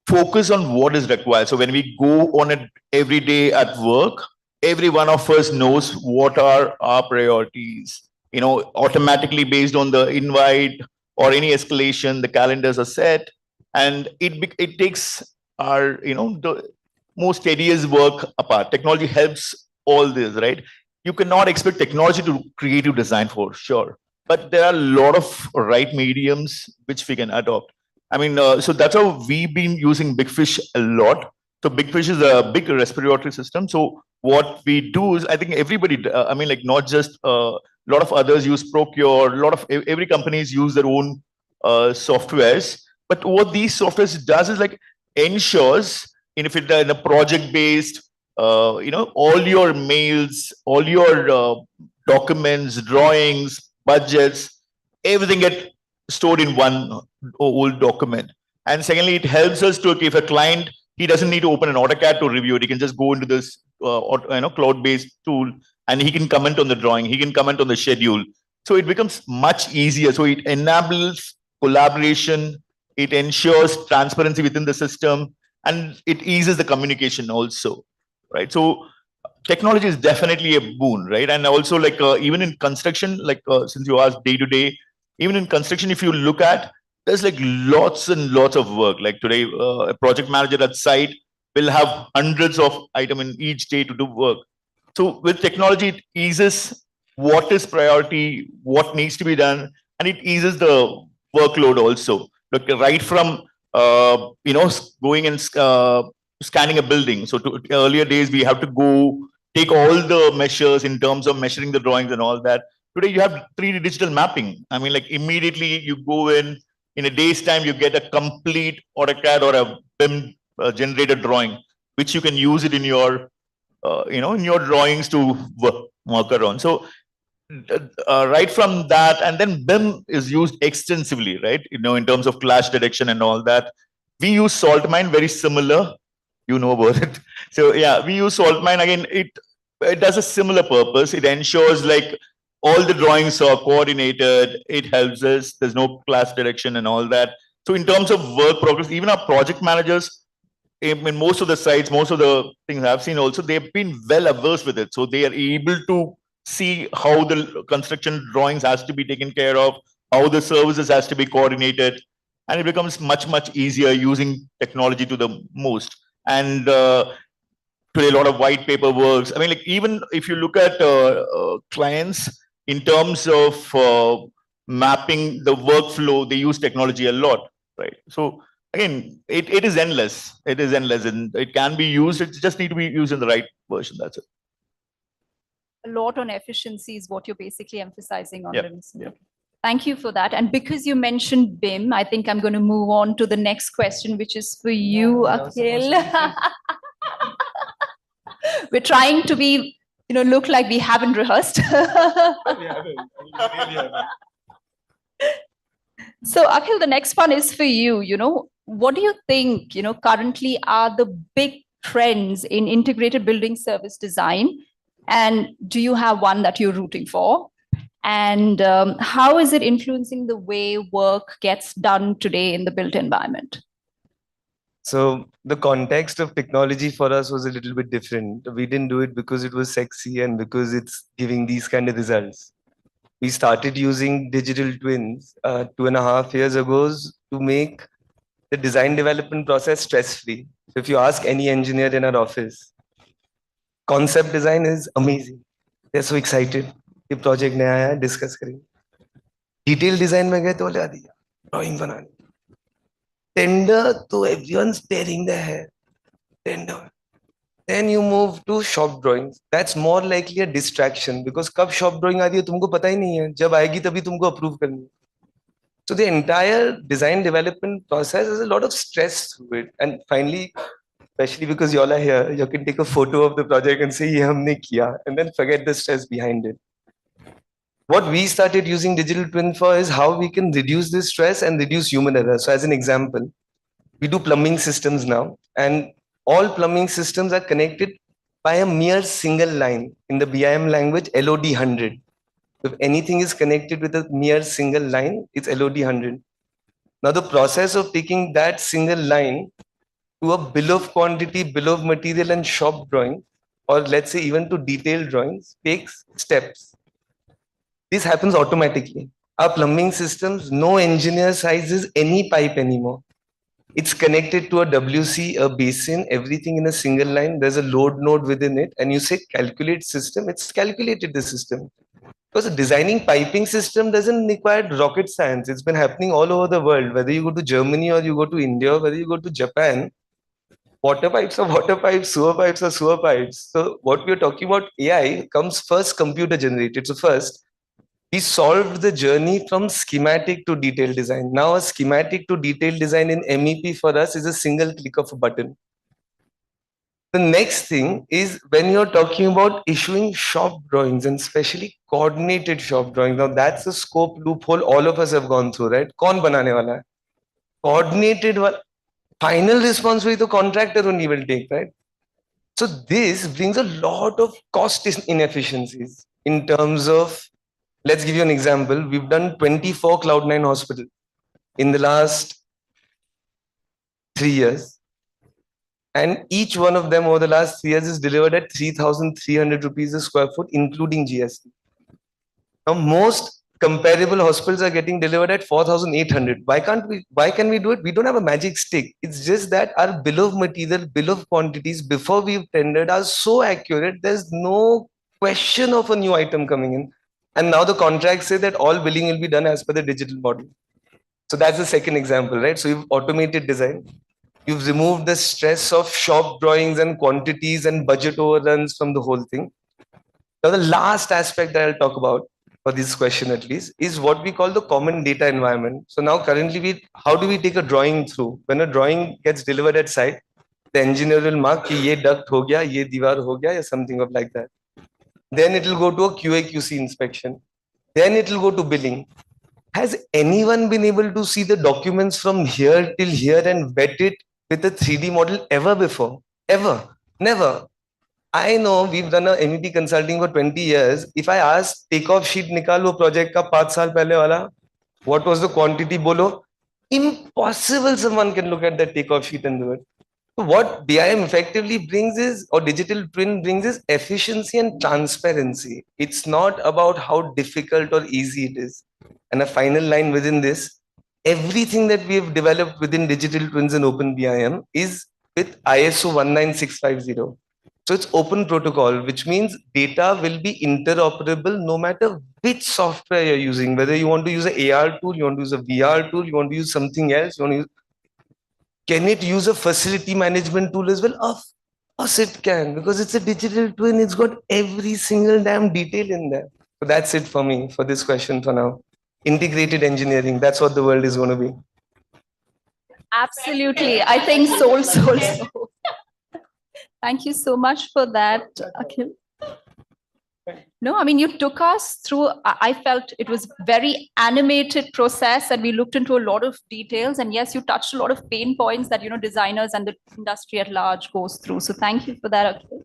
S14: focus on what is required. So when we go on it every day at work, every one of us knows what are our priorities. Automatically based on the invite or any escalation, the calendars are set, and it takes our the most tedious work apart. Technology helps all this, right? You cannot expect technology to creative design for sure, but there are a lot of right mediums which we can adopt. I mean, so that's how we've been using Big Fish a lot. So Big Fish is a big respiratory system. So what we do is, I think everybody, I mean, like not just a lot of others use Procure, every companies use their own softwares. But what these softwares does is like ensures, if it's in a project based, all your mails, all your documents, drawings, budgets, everything get stored in one old document. And secondly, it helps us to, if a client, he doesn't need to open an AutoCAD to review it. He can just go into this cloud-based tool, and he can comment on the drawing. He can comment on the schedule. So it becomes much easier. So it enables collaboration. It ensures transparency within the system, and it eases the communication also, right? So technology is definitely a boon, right? And also, like even in construction, like since you asked day to day, even in construction, if you look at, there's like lots and lots of work. Like today, a project manager at site will have hundreds of items in each day to do work. So with technology, it eases what is priority, what needs to be done, and it eases the workload also. Look, right from going and scanning a building. So earlier days, we have to go take all the measures in terms of measuring the drawings and all that. Today, you have 3D digital mapping. I mean, like immediately you go in a day's time, you get a complete AutoCAD or a BIM generated drawing, which you can use it in your, in your drawings to work around. So right from that, and then BIM is used extensively, right? In terms of clash detection and all that. We use SaltMine, very similar. You know about it. So yeah, we use SaltMine. Again, it does a similar purpose. It ensures like all the drawings are coordinated. It helps us. There's no clash detection and all that. So in terms of work progress, even our project managers, in most of the sites, most of the things I've seen also, they've been well averse with it. So they are able to see how the construction drawings has to be taken care of, how the services has to be coordinated, and it becomes much, much easier using technology to the most. And today, a lot of white paper works. I mean, like even if you look at clients in terms of mapping the workflow, they use technology a lot, right? So again, it is endless. It is endless, and it can be used. It just need to be used in the right version. That's it.
S12: a lot on efficiency is what you're basically emphasizing on.
S14: Yep,
S12: Livingston.
S14: yep.
S12: Thank you for that. And because you mentioned BIM, I think I'm going to move on to the next question, which is for you, Akhil. We're trying to be, look like we haven't rehearsed. So, Akhil, the next one is for you. What do you think, currently are the big trends in integrated building service design? And do you have one that you're rooting for? And how is it influencing the way work gets done today in the built environment?
S15: So the context of technology for us was a little bit different. We didn't do it because it was sexy and because it's giving these kind of results. We started using digital twins 2.5 years ago to make the design development process stress-free. So if you ask any engineer in our office, concept design is amazing. They're so excited. ये project नया आया है, discuss करेंगे. Detail design में गए तो बोले आदि drawing बनानी. Tender, तो everyone's tearing their hair. Tender. Then you move to shop drawings. That's more likely a distraction because कब shop drawing आ रही है तुमको पता ही नहीं है. जब आएगी तभी तुमको approve करनी है. So the entire design development process has a lot of stress through it. And finally, especially because you all are here, you can take a photo of the project and say, "ये हमने किया," and then forget the stress behind it. What we started using digital twin for is how we can reduce this stress and reduce human error. So as an example, we do plumbing systems now, and all plumbing systems are connected by a mere single line. In the BIM language, LOD 100. If anything is connected with a mere single line, it's LOD 100. Now the process of taking that single line to a bill of quantity, bill of material and shop drawing, or let's say even to detailed drawings, takes steps. This happens automatically. Our plumbing systems, no engineer sizes any pipe anymore. It's connected to a WC, a basin, everything in a single line. There's a load node within it, and you say calculate system, it's calculated the system. Because designing piping system doesn't require rocket science. It's been happening all over the world. Whether you go to Germany or you go to India, or whether you go to Japan, water pipes are water pipes, sewer pipes are sewer pipes. So what we're talking about AI comes first computer generated. So first, we solved the journey from schematic to detailed design. Now a schematic to detailed design in MEP for us is a single click of a button. The next thing is when you're talking about issuing shop drawings and especially coordinated shop drawings. Now that's a scope loophole all of us have gone through, right? Kaun banane wala hai? Coordinated final responsibility the contractor only will take, right? So this brings a lot of cost inefficiencies in terms of, let's give you an example. We've done 24 Cloud9 hospitals in the last 3 years. And each one of them over the last 3 years is delivered at 3,300 rupees a square foot, including GST. Now, most comparable hospitals are getting delivered at 4,800. Why can we do it? We don't have a magic stick. It's just that our bill of material, bill of quantities before we've tendered are so accurate. There's no question of a new item coming in. And now the contracts say that all billing will be done as per the digital model. So that's the second example, right? So you've automated design. You've removed the stress of shop drawings and quantities and budget overruns from the whole thing. Now, the last aspect that I'll talk about for this question at least is what we call the common data environment. So now currently, how do we take a drawing through? When a drawing gets delivered at site, the engineer will mark कि ये duct हो गया, ये दीवार हो गया, or something of like that. Then it will go to a QA/QC inspection. Then it will go to billing. Has anyone been able to see the documents from here till here and vet it with a 3D model ever before? Ever? Never. I know we've done a MEP consulting for 20 years. If I ask takeoff sheet nikalo project ka 5 saal pehle wala, what was the quantity bolo? Impossible someone can look at that takeoff sheet and do it. So what BIM effectively brings is, or digital twin brings is efficiency and transparency. It's not about how difficult or easy it is. And a final line within this, everything that we have developed within digital twins and open BIM is with ISO 19650. So it's open protocol, which means data will be interoperable no matter which software you're using, whether you want to use an AR tool, you want to use a VR tool, you want to use something else, you want to use, can it use a facility management tool as well? Of course it can, because it's a digital twin. It's got every single damn detail in there. So that's it for me for this question for now. Integrated engineering, that's what the world is going to be.
S12: Absolutely. I think soul. Thank you so much for that, Akhil. No, I mean, you took us through, I felt it was very animated process and we looked into a lot of details. And yes, you touched a lot of pain points that, designers and the industry at large goes through. So thank you for that, Akhil.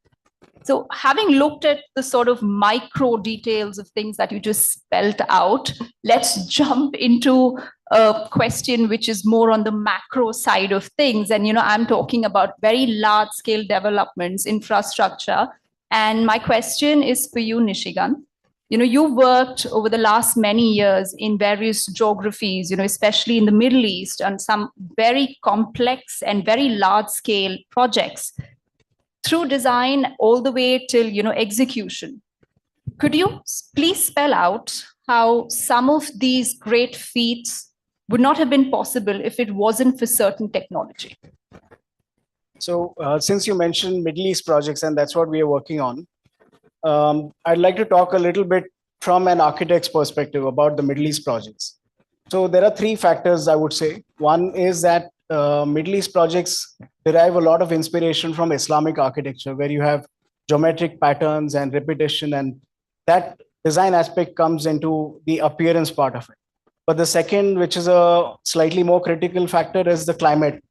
S12: So having looked at the sort of micro details of things that you just spelled out, let's jump into a question which is more on the macro side of things. And, I'm talking about very large scale developments, infrastructure. And my question is for you, Nishigan. You worked over the last many years in various geographies, especially in the Middle East, and some very complex and very large scale projects through design all the way till, execution. Could you please spell out how some of these great feats would not have been possible if it wasn't for certain technology?
S16: So since you mentioned Middle East projects, and that's what we are working on, I'd like to talk a little bit from an architect's perspective about the Middle East projects. So there are three factors, I would say. One is that Middle East projects derive a lot of inspiration from Islamic architecture, where you have geometric patterns and repetition, and that design aspect comes into the appearance part of it. But the second, which is a slightly more critical factor, is the climate,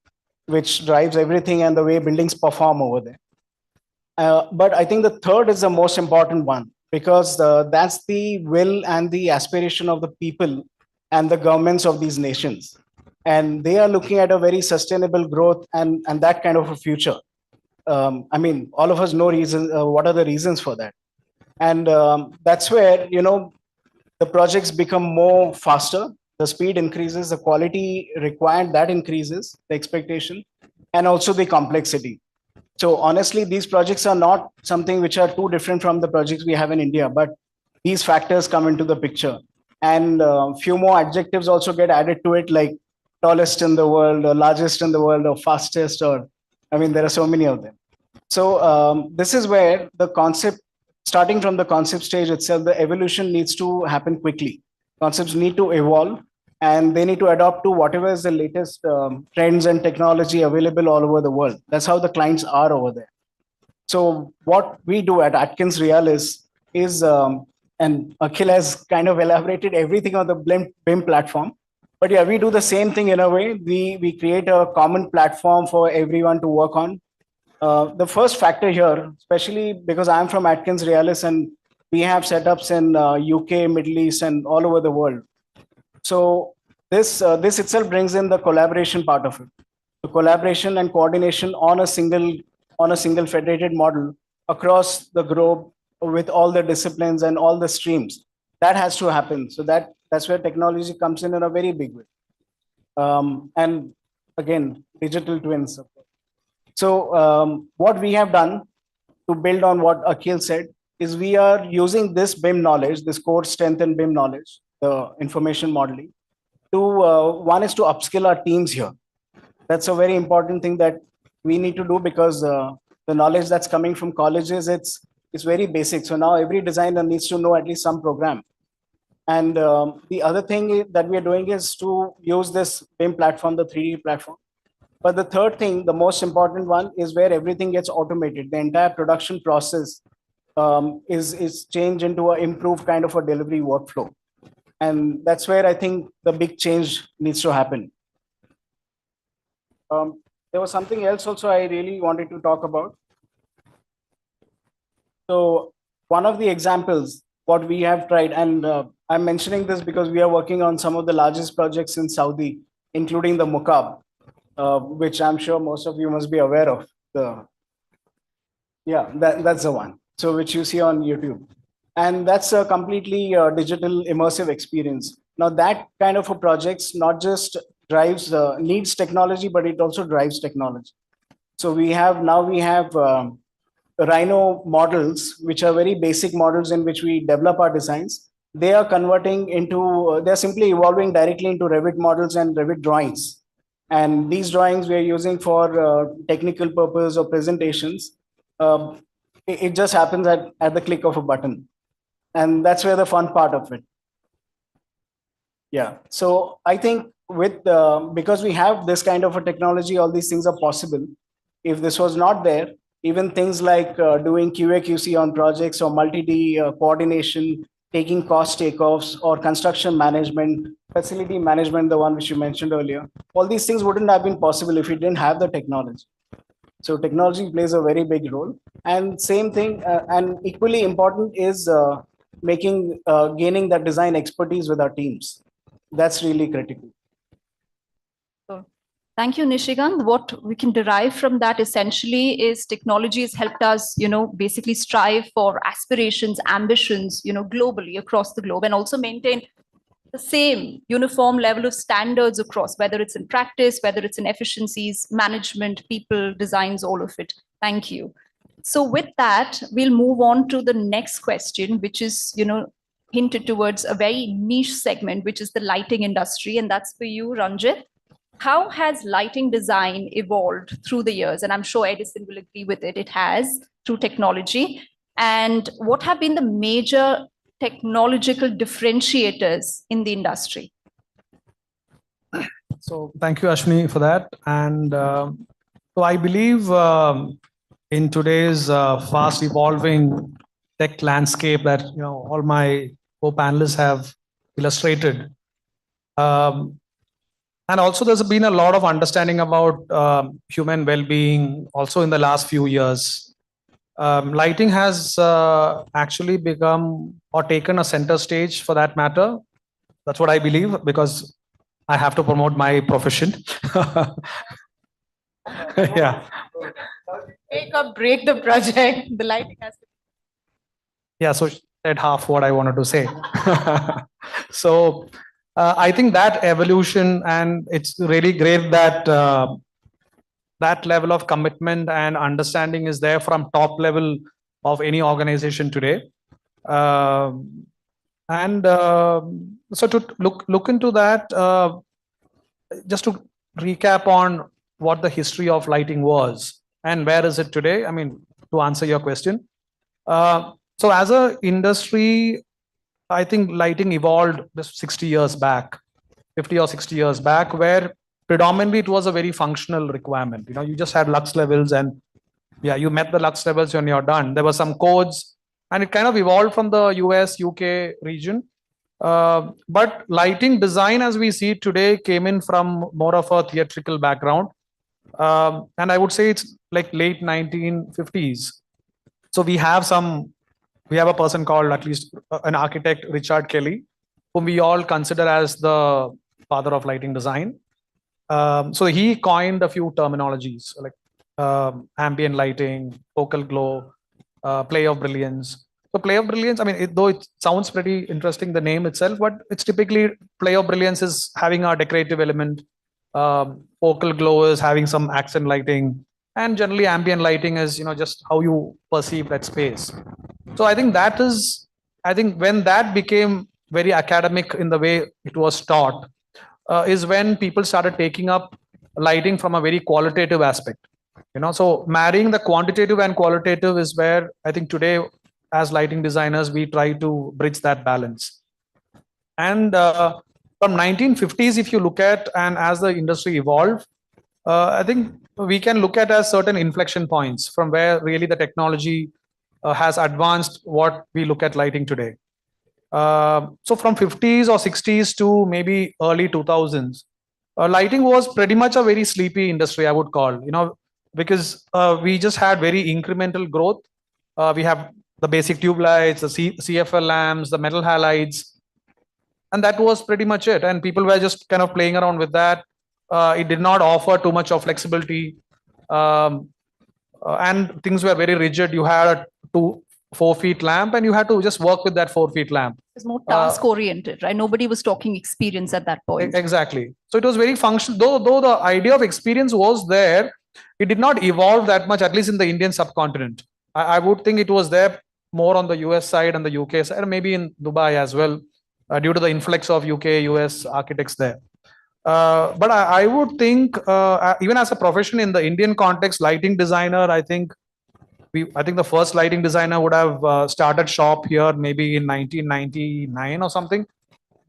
S16: which drives everything and the way buildings perform over there. But I think the third is the most important one, because that's the will and the aspiration of the people and the governments of these nations. And they are looking at a very sustainable growth and that kind of a future. I mean, all of us know what are the reasons for that. And that's where, the projects become more faster, the speed increases, the quality required, that increases, the expectation, and also the complexity. So honestly, these projects are not something which are too different from the projects we have in India, but these factors come into the picture. And few more adjectives also get added to it, like tallest in the world, or largest in the world, or fastest, or, I mean, there are so many of them. So this is where the concept, starting from the concept stage itself, the evolution needs to happen quickly. Concepts need to evolve, and they need to adapt to whatever is the latest trends and technology available all over the world. That's how the clients are over there. So what we do at Atkins Realis is, and Akhil has kind of elaborated everything on the BIM platform, but yeah, we do the same thing in a way. We create a common platform for everyone to work on. The first factor here, especially because I'm from Atkins Realis and we have setups in UK, Middle East, and all over the world. So this itself brings in the collaboration part of it. The collaboration and coordination on a single federated model across the globe with all the disciplines and all the streams. That has to happen. So that's where technology comes in a very big way. And again, digital twins. So what we have done to build on what Akhil said is we are using this BIM knowledge, this core strength in BIM knowledge, the information modeling, to one is to upskill our teams here. That's a very important thing that we need to do, because the knowledge that's coming from colleges, it's very basic. So now every designer needs to know at least some program. And the other thing that we are doing is to use this BIM platform, the 3D platform. But the third thing, the most important one, is where everything gets automated. The entire production process is changed into an improved kind of a delivery workflow. And that's where I think the big change needs to happen. There was something else also I really wanted to talk about. So one of the examples, what we have tried, and I'm mentioning this because we are working on some of the largest projects in Saudi, including the Muqab, which I'm sure most of you must be aware of. That's the one. So which you see on YouTube. And that's a completely digital immersive experience. Now that kind of a project not just drives, needs technology, but it also drives technology. So we have Rhino models, which are very basic models in which we develop our designs. They are converting into, they're simply evolving directly into Revit models and Revit drawings. And these drawings we are using for technical purpose or presentations. it just happens at the click of a button. And that's where the fun part of it. Yeah. So I think with because we have this kind of a technology, all these things are possible. If this was not there, even things like doing QA/QC on projects or multi-D coordination, taking cost takeoffs or construction management, facility management, the one which you mentioned earlier, all these things wouldn't have been possible if we didn't have the technology. So technology plays a very big role. And same thing, and equally important is gaining that design expertise with our teams. That's really critical.
S12: Thank you, Nishigant. What we can derive from that essentially is technology has helped us, basically strive for aspirations, ambitions, globally across the globe, and also maintain the same uniform level of standards across, whether it's in practice, whether it's in efficiencies, management, people, designs, all of it. Thank you. So with that, we'll move on to the next question, which is, hinted towards a very niche segment, which is the lighting industry. And that's for you, Ranjit. How has lighting design evolved through the years? And I'm sure Edison will agree with it. It has through technology. And what have been the major technological differentiators in the industry?
S17: So thank you, Ashwini, for that. And so I believe in today's fast evolving tech landscape that all my co-panelists have illustrated. And also there's been a lot of understanding about human well-being also in the last few years. Lighting has actually become or taken a center stage for that matter. That's what I believe, because I have to promote my profession. Yeah.
S7: Take or break the project. The lighting has to.
S17: Yeah, so she said half what I wanted to say. So I think that evolution, and it's really great that that level of commitment and understanding is there from top level of any organization today. So to look into that, just to recap on what the history of lighting was and where is it today, I mean, to answer your question. So as an industry, I think lighting evolved just 60 years back, 50 or 60 years back, where predominantly it was a very functional requirement. You just had lux levels and yeah, you met the lux levels when you're done. There were some codes and it kind of evolved from the US, UK region. But lighting design as we see it today came in from more of a theatrical background. And I would say it's like late 1950s. So we have a person called, at least an architect, Richard Kelly, whom we all consider as the father of lighting design. So he coined a few terminologies like ambient lighting, focal glow, play of brilliance. So play of brilliance, I mean, though it sounds pretty interesting, the name itself, but it's typically play of brilliance is having a decorative element. Focal glow is having some accent lighting, and generally ambient lighting is, just how you perceive that space. So I think when that became very academic in the way it was taught, is when people started taking up lighting from a very qualitative aspect. So marrying the quantitative and qualitative is where I think today, as lighting designers, we try to bridge that balance. And from 1950s, if you look at, and as the industry evolved, I think we can look at as certain inflection points from where really the technology has advanced what we look at lighting today. So from 50s or 60s to maybe early 2000s, lighting was pretty much a very sleepy industry, I would call, because we just had very incremental growth. We have the basic tube lights, the CFL lamps, the metal halides, and that was pretty much it. And people were just kind of playing around with that. It did not offer too much of flexibility. And things were very rigid. You had a 4 feet lamp and you had to just work with that 4 feet lamp.
S12: It's more task oriented, right? Nobody was talking experience at that point.
S17: Exactly. So it was very functional. Though the idea of experience was there, it did not evolve that much, at least in the Indian subcontinent. I would think it was there more on the US side and the UK side, and maybe in Dubai as well, due to the influx of UK, US architects there. But I would think, even as a profession in the Indian context, lighting designer, I think I think the first lighting designer would have started shop here maybe in 1999 or something.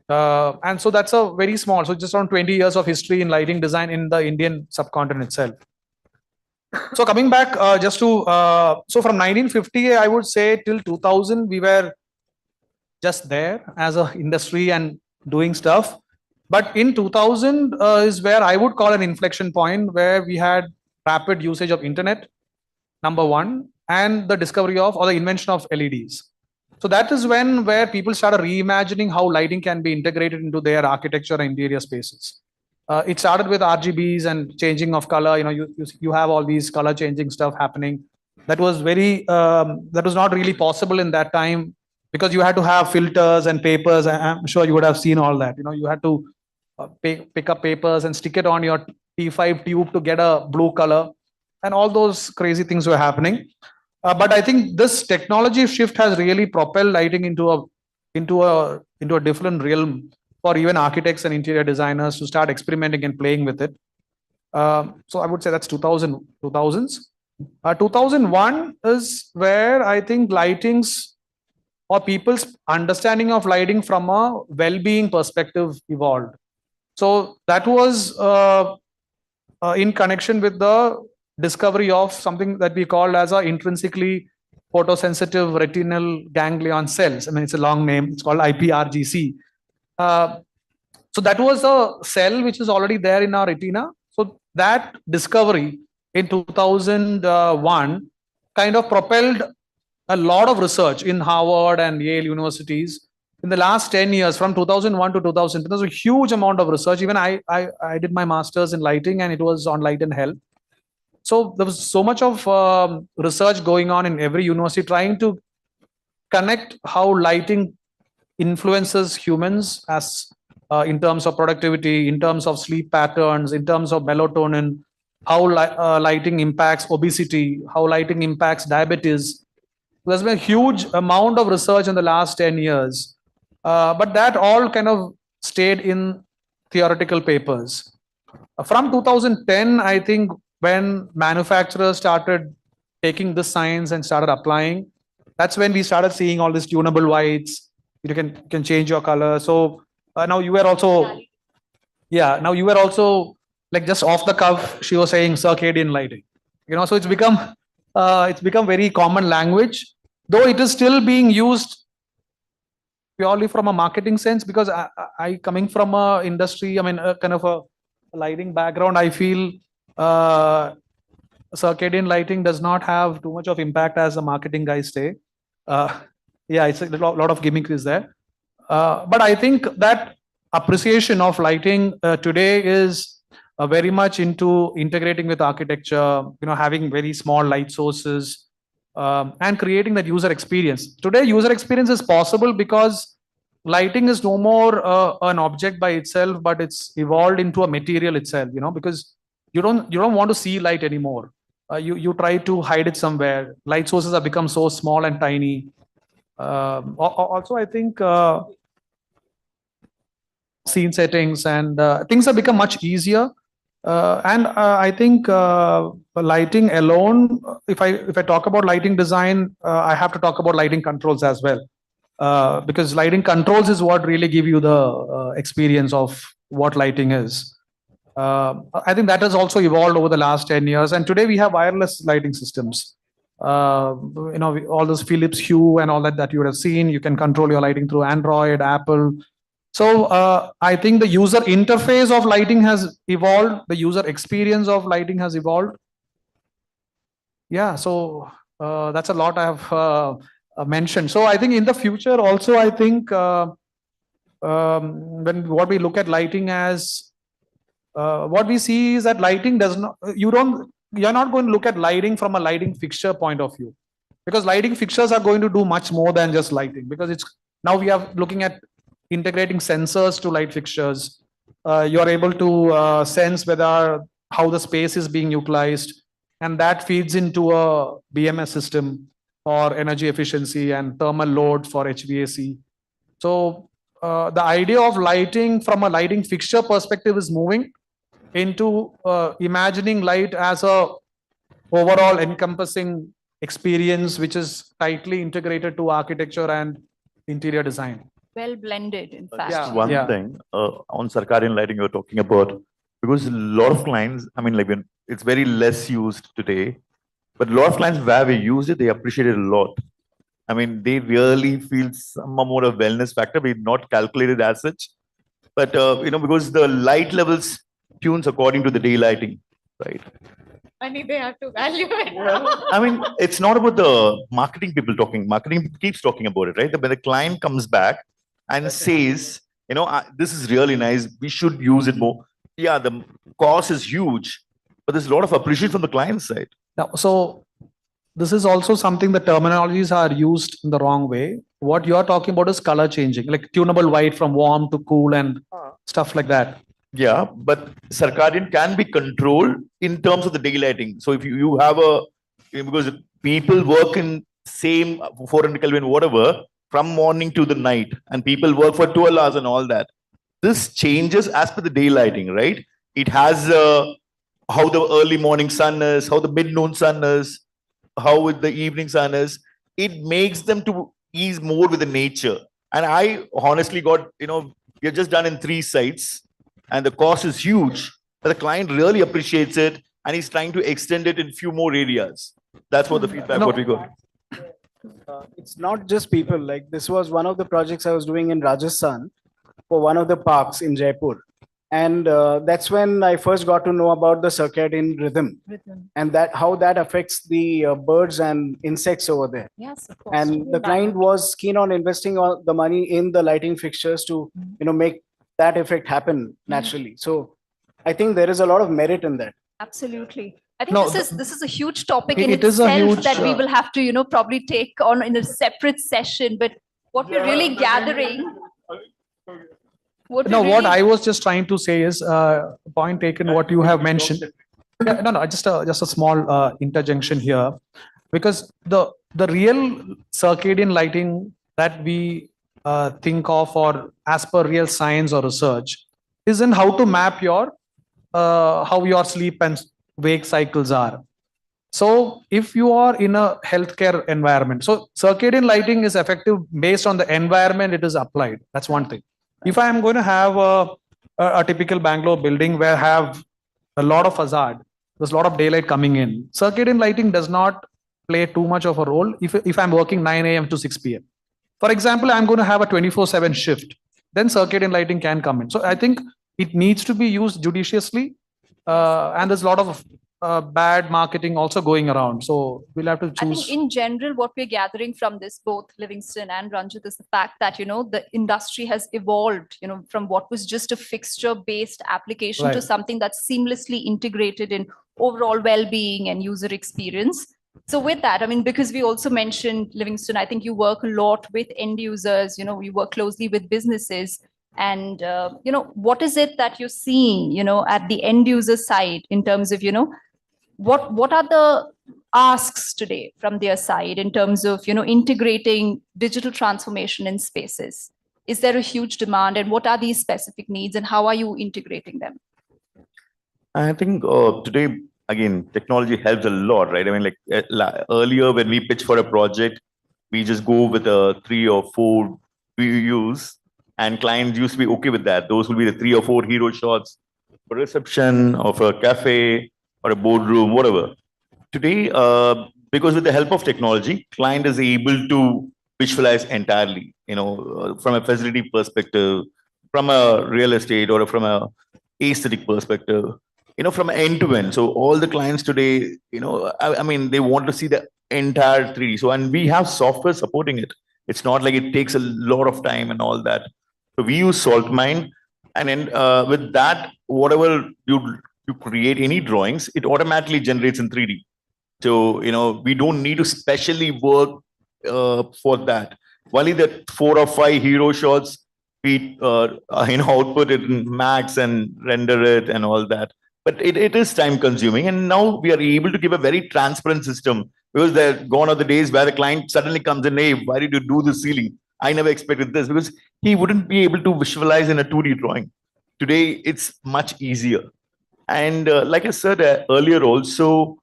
S17: And so that's a very small, so just around 20 years of history in lighting design in the Indian subcontinent itself. So coming back so from 1950, I would say till 2000, we were just there as an industry and doing stuff. But in 2000 is where I would call an inflection point, where we had rapid usage of internet, number one, and the discovery of or the invention of LEDs. So that is where people started reimagining how lighting can be integrated into their architecture and interior spaces. It started with RGBs and changing of color. You have all these color changing stuff happening. That was not really possible in that time, because you had to have filters and papers. I'm sure you would have seen all that. You had to pick up papers and stick it on your T5 tube to get a blue color, and all those crazy things were happening. But I think this technology shift has really propelled lighting into a different realm for even architects and interior designers to start experimenting and playing with it. So I would say that's 2000s. 2001 is where I think lightings or people's understanding of lighting from a well-being perspective evolved. So that was in connection with the discovery of something that we called as our intrinsically photosensitive retinal ganglion cells. I mean, it's a long name. It's called IPRGC. So that was a cell which is already there in our retina. So that discovery in 2001 kind of propelled a lot of research in Harvard and Yale universities in the last 10 years, from 2001 to 2010. There's a huge amount of research. Even I did my master's in lighting, and it was on light and health. So there was so much of research going on in every university trying to connect how lighting influences humans as in terms of productivity, in terms of sleep patterns, in terms of melatonin, how lighting impacts obesity, how lighting impacts diabetes. There's been a huge amount of research in the last 10 years, but that all kind of stayed in theoretical papers. From 2010, I think, when manufacturers started taking this science and started applying, that's when we started seeing all these tunable whites. You can change your color. So now you were also, like, just off the cuff, she was saying circadian lighting. So it's become very common language, though it is still being used purely from a marketing sense, because I coming from a industry, I mean, kind of a lighting background, I feel circadian lighting does not have too much of impact as the marketing guys say. It's a lot of gimmick is there. But I think that appreciation of lighting today is very much into integrating with architecture, having very small light sources, and creating that user experience. Today, user experience is possible because lighting is no more an object by itself, but it's evolved into a material itself, because you don't want to see light anymore. You try to hide it somewhere. Light sources have become so small and tiny. Also, I think scene settings and things have become much easier. And I think lighting alone, if I talk about lighting design, I have to talk about lighting controls as well. Because lighting controls is what really give you the experience of what lighting is. I think that has also evolved over the last 10 years. And today we have wireless lighting systems. All those Philips Hue and all that you would have seen. You can control your lighting through Android, Apple. So I think the user interface of lighting has evolved. The user experience of lighting has evolved. Yeah, so that's a lot I have mentioned. So I think in the future also, I think what we look at lighting as, what we see is that lighting does not, you're not going to look at lighting from a lighting fixture point of view, because lighting fixtures are going to do much more than just lighting, because now we are looking at integrating sensors to light fixtures. You're able to sense how the space is being utilized, and that feeds into a BMS system for energy efficiency and thermal load for HVAC. So the idea of lighting from a lighting fixture perspective is moving into imagining light as a overall encompassing experience which is tightly integrated to architecture and interior design.
S12: Well blended, in fact.
S14: Just one thing on circadian lighting you're talking about, because a lot of clients, I mean, like when it's very less used today, but a lot of clients where we use it, they appreciate it a lot. I mean, they really feel some more of wellness factor. We've not calculated as such, but because the light levels tunes according to the day lighting, right?
S13: I mean, they have to value it.
S14: I mean, it's not about the marketing people talking. Marketing keeps talking about it, right? When the client comes back and says, this is really nice, we should use it more. Yeah, the cost is huge, but there's a lot of appreciation from the client side.
S17: Now, so this is also something the terminologies are used in the wrong way. What you're talking about is color changing, like tunable white from warm to cool and stuff like that.
S14: Yeah, but circadian can be controlled in terms of the daylighting. So if you have because people work in same 400 Kelvin, whatever, from morning to the night, and people work for 12 hours and all that. This changes as per the daylighting, right? It has how the early morning sun is, how the mid-noon sun is, how the evening sun is. It makes them to ease more with the nature. And I honestly got, we are just done in 3 sites. And the cost is huge, but the client really appreciates it, and he's trying to extend it in few more areas. That's what the feedback what we got.
S16: It's not just people. Like this was one of the projects I was doing in Rajasthan for one of the parks in Jaipur, and that's when I first got to know about the circadian rhythm and that how that affects the birds and insects over there.
S12: Yes, of course.
S16: And the client was keen on investing all the money in the lighting fixtures to make that effect happen naturally. So I think there is a lot of merit in that.
S12: Absolutely. I think this is a huge topic in
S17: it is
S12: itself
S17: a huge,
S12: that we will have to probably take on in a separate session. But what we're really gathering.
S17: What I was just trying to say is point taken what you have mentioned. Just a small interjunction here, because the real circadian lighting that we think of, or as per real science or research, is in how to map your how your sleep and wake cycles are. So if you are in a healthcare environment, so circadian lighting is effective based on the environment it is applied. That's one thing. If I am going to have a typical Bangalore building where I have a lot of hazard, there's a lot of daylight coming in, circadian lighting does not play too much of a role if I'm working 9 a.m. to 6 p.m. For example, I'm going to have a 24/7 shift, then circadian lighting can come in. So I think it needs to be used judiciously, and there's a lot of bad marketing also going around. So we'll have to choose.
S12: I think in general, what we're gathering from this, both Livingston and Ranjit, is the fact that, the industry has evolved, from what was just a fixture-based application to something that's seamlessly integrated in overall well-being and user experience. So with that, I mean, because we also mentioned, Livingston, I think you work a lot with end users, we work closely with businesses. And, what is it that you're seeing, at the end user side in terms of, what are the asks today from their side in terms of, integrating digital transformation in spaces? Is there a huge demand, and what are these specific needs, and how are you integrating them?
S14: I think today, again, technology helps a lot, right? I mean, like earlier when we pitch for a project, we just go with 3 or 4 we use, and clients used to be okay with that. Those will be the 3 or 4 hero shots for reception of a cafe or a boardroom, whatever. Today, because with the help of technology, client is able to visualize entirely, from a facility perspective, from a real estate or from a aesthetic perspective, from end to end. So all the clients today, I mean, they want to see the entire 3D. So, and we have software supporting it. It's not like it takes a lot of time and all that. So we use SaltMind, and then with that, whatever you create any drawings, it automatically generates in 3D. So, we don't need to specially work for that. Only the 4 or 5 hero shots, we output it in Max and render it and all that. But it is time consuming. And now we are able to give a very transparent system, because they're gone are the days where the client suddenly comes in, hey, why did you do the ceiling? I never expected this, because he wouldn't be able to visualize in a 2D drawing. Today, it's much easier. And like I said earlier also,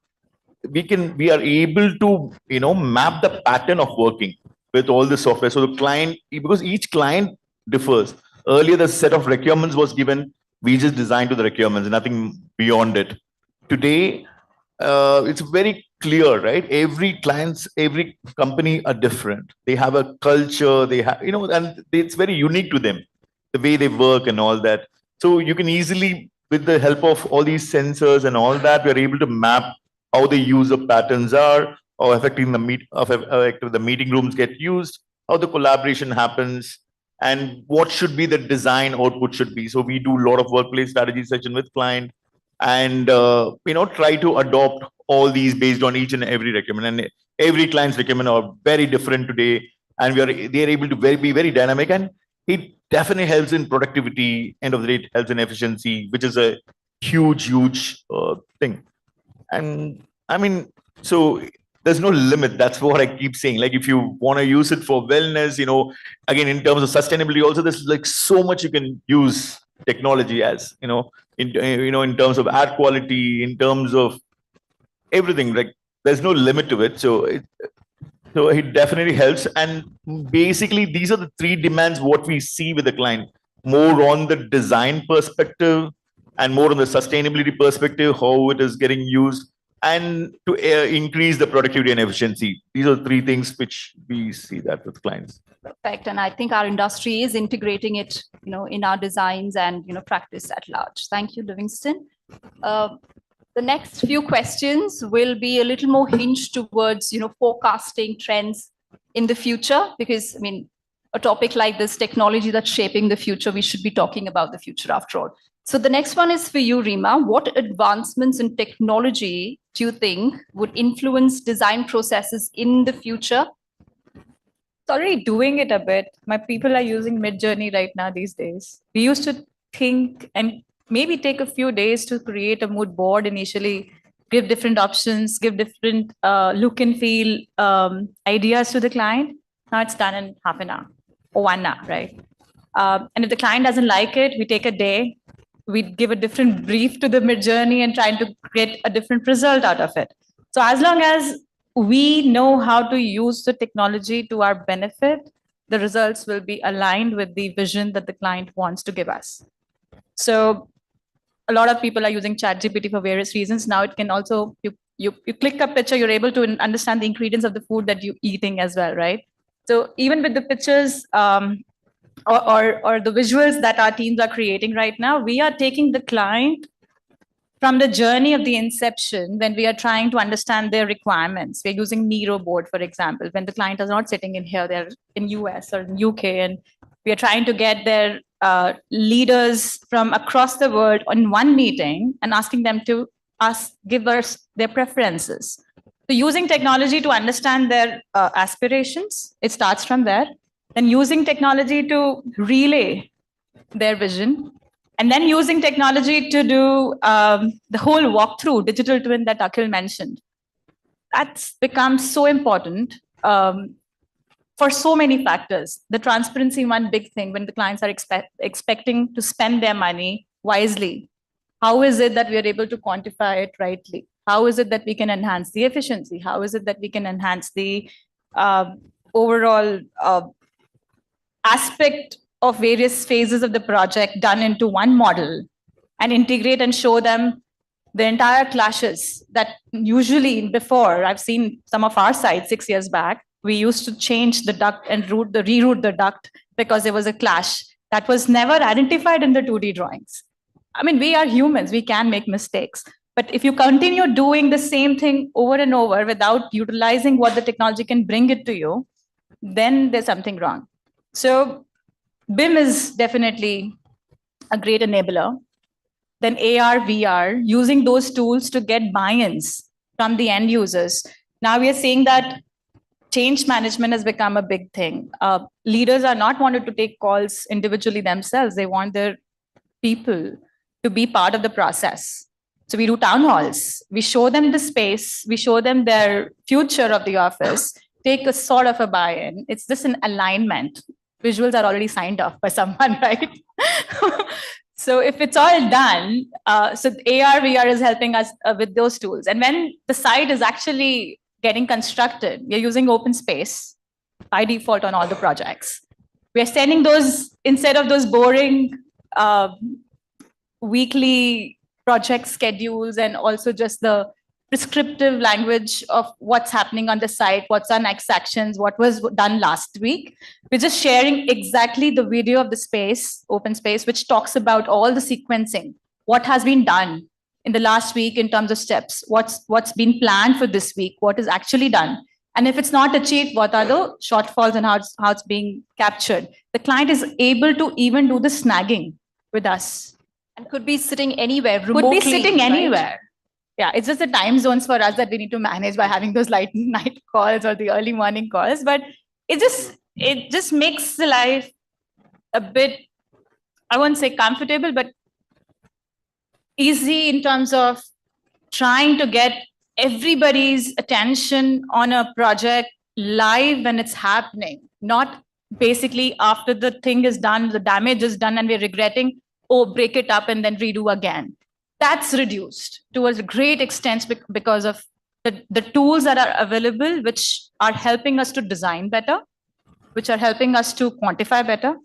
S14: we are able to, map the pattern of working with all the software. So the client, because each client differs. Earlier, the set of requirements was given. We just designed to the requirements, nothing beyond it. Today, it's very clear, right? Every company are different. They have a culture, they have, and it's very unique to them, the way they work and all that. So you can easily, with the help of all these sensors and all that, we're able to map how the user patterns are, how affecting the meeting rooms get used, how the collaboration happens, and what should be the design output should be. So we do a lot of workplace strategy session with client, and try to adopt all these based on each and every requirement. And every client's requirement are very different today, and they're able to be very dynamic, and it definitely helps in productivity. End of the day, it helps in efficiency, which is a huge thing. And I mean, so there's no limit. That's what I keep saying. Like, if you want to use it for wellness, again, in terms of sustainability, also there's like so much you can use technology as, in terms of air quality, in terms of everything. Like, there's no limit to it. So it definitely helps. And basically, these are the three demands what we see with the client: more on the design perspective, and more on the sustainability perspective, how it is getting used, and to increase the productivity and efficiency. These are the three things which we see that with clients.
S12: Perfect. And I think our industry is integrating it, in our designs and, practice at large. Thank you, Livingston. The next few questions will be a little more hinged towards, forecasting trends in the future, because, a topic like this, technology that's shaping the future, we should be talking about the future after all. So the next one is for you, Rima. What advancements in technology do you think would influence design processes in the future?
S13: It's already doing it a bit. My people are using Midjourney right now these days. We used to think and maybe take a few days to create a mood board initially, give different options, give different look and feel ideas to the client. Now it's done in half an hour or 1 hour, right? And if the client doesn't like it, we take a day. We give a different brief to the Midjourney and trying to get a different result out of it. So as long as we know how to use the technology to our benefit, the results will be aligned with the vision that the client wants to give us. So a lot of people are using ChatGPT for various reasons. Now it can also, you click a picture, you're able to understand the ingredients of the food that you're eating as well, right? So even with the pictures, or the visuals that our teams are creating right now, we are taking the client from the journey of the inception when we are trying to understand their requirements. We're using Miro board, for example, when the client is not sitting in here, they're in US or in UK, and we are trying to get their leaders from across the world on one meeting and asking them to give us their preferences. So using technology to understand their aspirations, it starts from there. Then using technology to relay their vision, and then using technology to do the whole walkthrough, digital twin that Akhil mentioned. That's become so important for so many factors. The transparency, one big thing, when the clients are expecting to spend their money wisely. How is it that we are able to quantify it rightly? How is it that we can enhance the efficiency? How is it that we can enhance the overall aspect of various phases of the project done into one model and integrate and show them the entire clashes that usually before, I've seen some of our sites 6 years back, we used to change the duct and reroute the duct because there was a clash that was never identified in the 2D drawings. I mean, we are humans, we can make mistakes. But if you continue doing the same thing over and over without utilizing what the technology can bring it to you, then there's something wrong. So BIM is definitely a great enabler. Then AR, VR, using those tools to get buy-ins from the end users. Now we are seeing that change management has become a big thing. Leaders are not wanted to take calls individually themselves. They want their people to be part of the process. So we do town halls. We show them the space. We show them their future of the office. Take a sort of a buy-in. It's just an alignment. Visuals are already signed off by someone, right? So if it's all done, so AR, VR is helping us with those tools. And when the site is actually getting constructed, we're using open space by default on all the projects. We're sending those, instead of those boring weekly project schedules and also just the prescriptive language of what's happening on the site, what's our next actions, what was done last week. We're just sharing exactly the video of the space, open space, which talks about all the sequencing, what has been done in the last week in terms of steps, what's been planned for this week, what is actually done. And if it's not achieved, what are the shortfalls and how it's being captured. The client is able to even do the snagging with us.
S12: And could be sitting anywhere, remotely.
S13: Could be sitting
S12: right?
S13: anywhere. Yeah, it's just the time zones for us that we need to manage by having those night calls or the early morning calls. But it just makes the life a bit, I won't say comfortable, but easy in terms of trying to get everybody's attention on a project live when it's happening, not basically after the thing is done, the damage is done, and we're regretting, oh, break it up and then redo again. That's reduced to a great extent because of the tools that are available, which are helping us to design better, which are helping us to quantify better,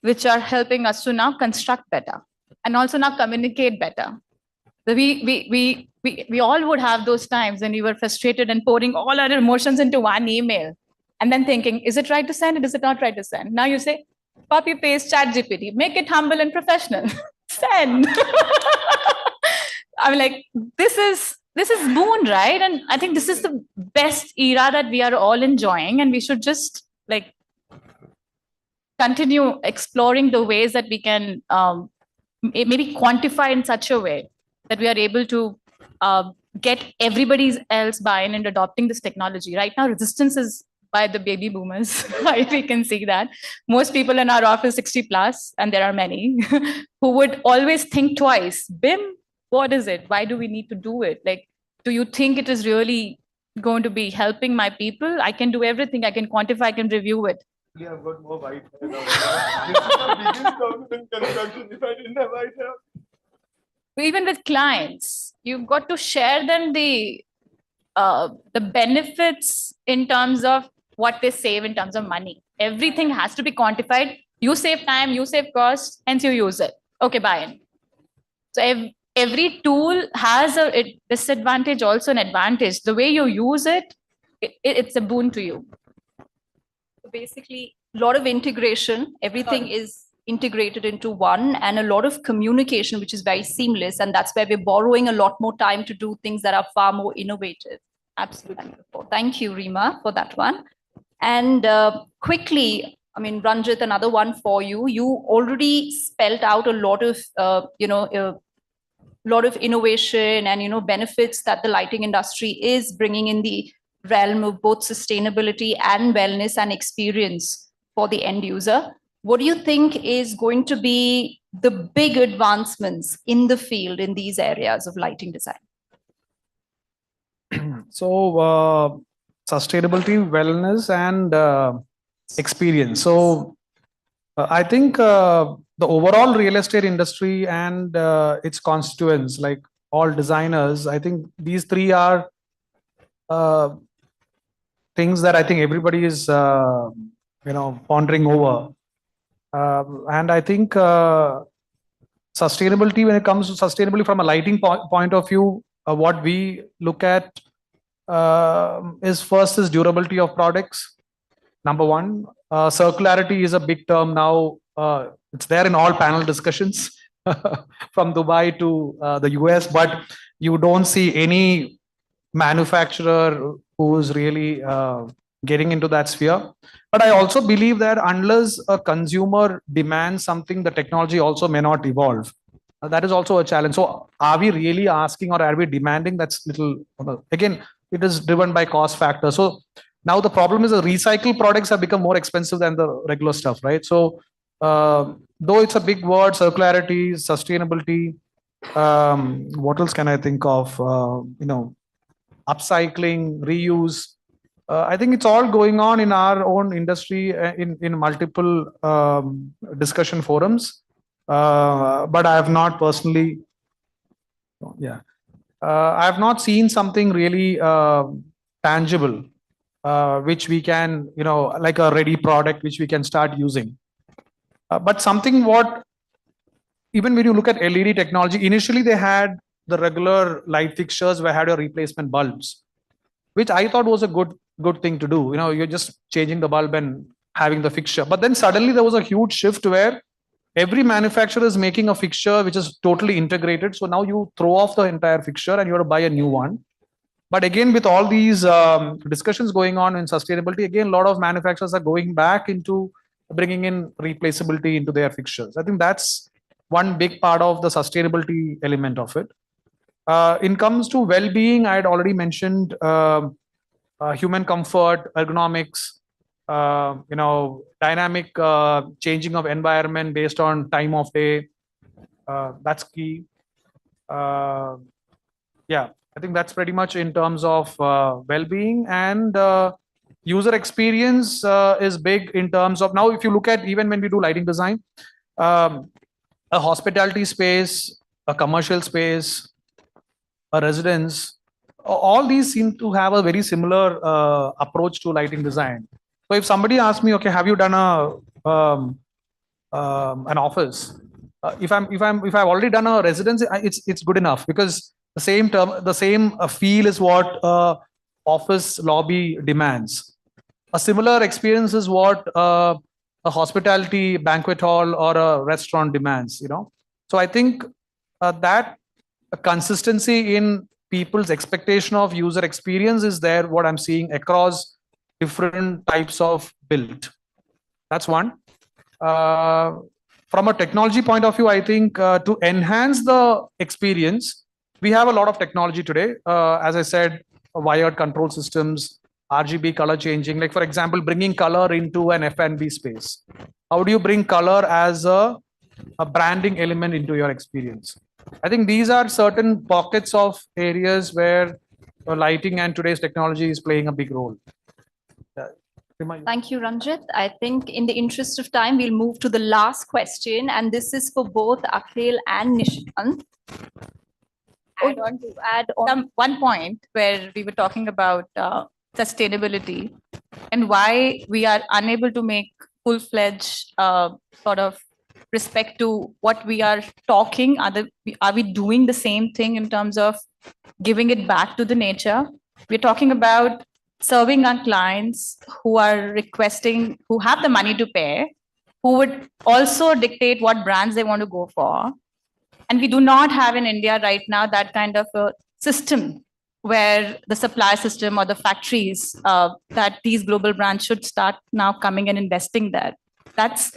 S13: which are helping us to now construct better, and also now communicate better. We all would have those times when we were frustrated and pouring all our emotions into one email and then thinking, is it right to send it? Is it not right to send? Now you say, copy, paste, chat GPT, make it humble and professional, send. I'm like, this is boon, right? And I think this is the best era that we are all enjoying, and we should just like continue exploring the ways that we can maybe quantify in such a way that we are able to get everybody's else buy-in in adopting this technology. Right now, resistance is by the baby boomers. We can see that. Most people in our office 60 plus, and there are many, who would always think twice. BIM, what is it? Why do we need to do it? Like, do you think it is really going to be helping my people? I can do everything. I can quantify, I can review it.
S15: Yeah, I've got more white hair now. This is the biggest problem in construction if I didn't have white hair.
S13: Even with clients, you've got to share them the benefits in terms of what they save in terms of money. Everything has to be quantified. You save time, you save cost, hence you use it. Okay, buy-in. So every tool has a disadvantage, also an advantage. The way you use it, it's a boon to you.
S12: So basically, a lot of integration, everything is integrated into one, and a lot of communication, which is very seamless. And that's where we're borrowing a lot more time to do things that are far more innovative. Absolutely. Thank you, Rima, for that one. And quickly, I mean, Ranjit, another one for you. You already spelled out a lot of, lot of innovation and, benefits that the lighting industry is bringing in the realm of both sustainability and wellness and experience for the end user. What do you think is going to be the big advancements in the field in these areas of lighting design?
S17: So sustainability, wellness, and experience. So I think the overall real estate industry and its constituents, like all designers, I think these three are things that I think everybody is pondering over. And I think sustainability, when it comes to sustainability from a lighting point of view, what we look at is first is durability of products. Number one, circularity is a big term now. It's there in all panel discussions from Dubai to the US, but you don't see any manufacturer who's really getting into that sphere. But I also believe that unless a consumer demands something, the technology also may not evolve. That is also a challenge. So are we really asking or are we demanding? That's little, again, it is driven by cost factor. So now the problem is the recycled products have become more expensive than the regular stuff, right? So though it's a big word, circularity, sustainability, what else can I think of? Upcycling, reuse. I think it's all going on in our own industry in multiple discussion forums. but I have not personally, yeah, I have not seen something really tangible, which we can, like a ready product, which we can start using. But something what, even when you look at LED technology, initially they had the regular light fixtures where had your replacement bulbs, which I thought was a good thing to do. You're just changing the bulb and having the fixture. But then suddenly there was a huge shift where every manufacturer is making a fixture which is totally integrated. So now you throw off the entire fixture and you have to buy a new one. But again, with all these discussions going on in sustainability, again, a lot of manufacturers are going back into bringing in replaceability into their fixtures. I think that's one big part of the sustainability element of it. In comes to well-being, I had already mentioned human comfort, ergonomics, dynamic changing of environment based on time of day. That's key. Yeah, I think that's pretty much in terms of well-being, and user experience is big in terms of, now if you look at even when we do lighting design, a hospitality space, a commercial space, a residence, all these seem to have a very similar approach to lighting design. So if somebody asks me, okay, have you done an office? If I've already done a residence, it's good enough, because the same feel is what office lobby demands. A similar experience is what a hospitality banquet hall or a restaurant demands. So I think that consistency in people's expectation of user experience is there, what I'm seeing across different types of build. That's one. From a technology point of view, I think to enhance the experience, we have a lot of technology today. As I said, wired control systems, RGB color changing, like for example, bringing color into an F&B space. How do you bring color as a branding element into your experience? I think these are certain pockets of areas where lighting and today's technology is playing a big role.
S12: Thank you, Ranjit. I think in the interest of time, we'll move to the last question, and this is for both Akhil and Nishant. I want to add on one point where we were talking about sustainability and why we are unable to make full-fledged sort of respect to what we are talking. Are we doing the same thing in terms of giving it back to the nature? We're talking about serving our clients who are requesting, who have the money to pay, who would also dictate what brands they want to go for. And we do not have in India right now that kind of a system where the supply system or the factories that these global brands should start now coming and investing there. That's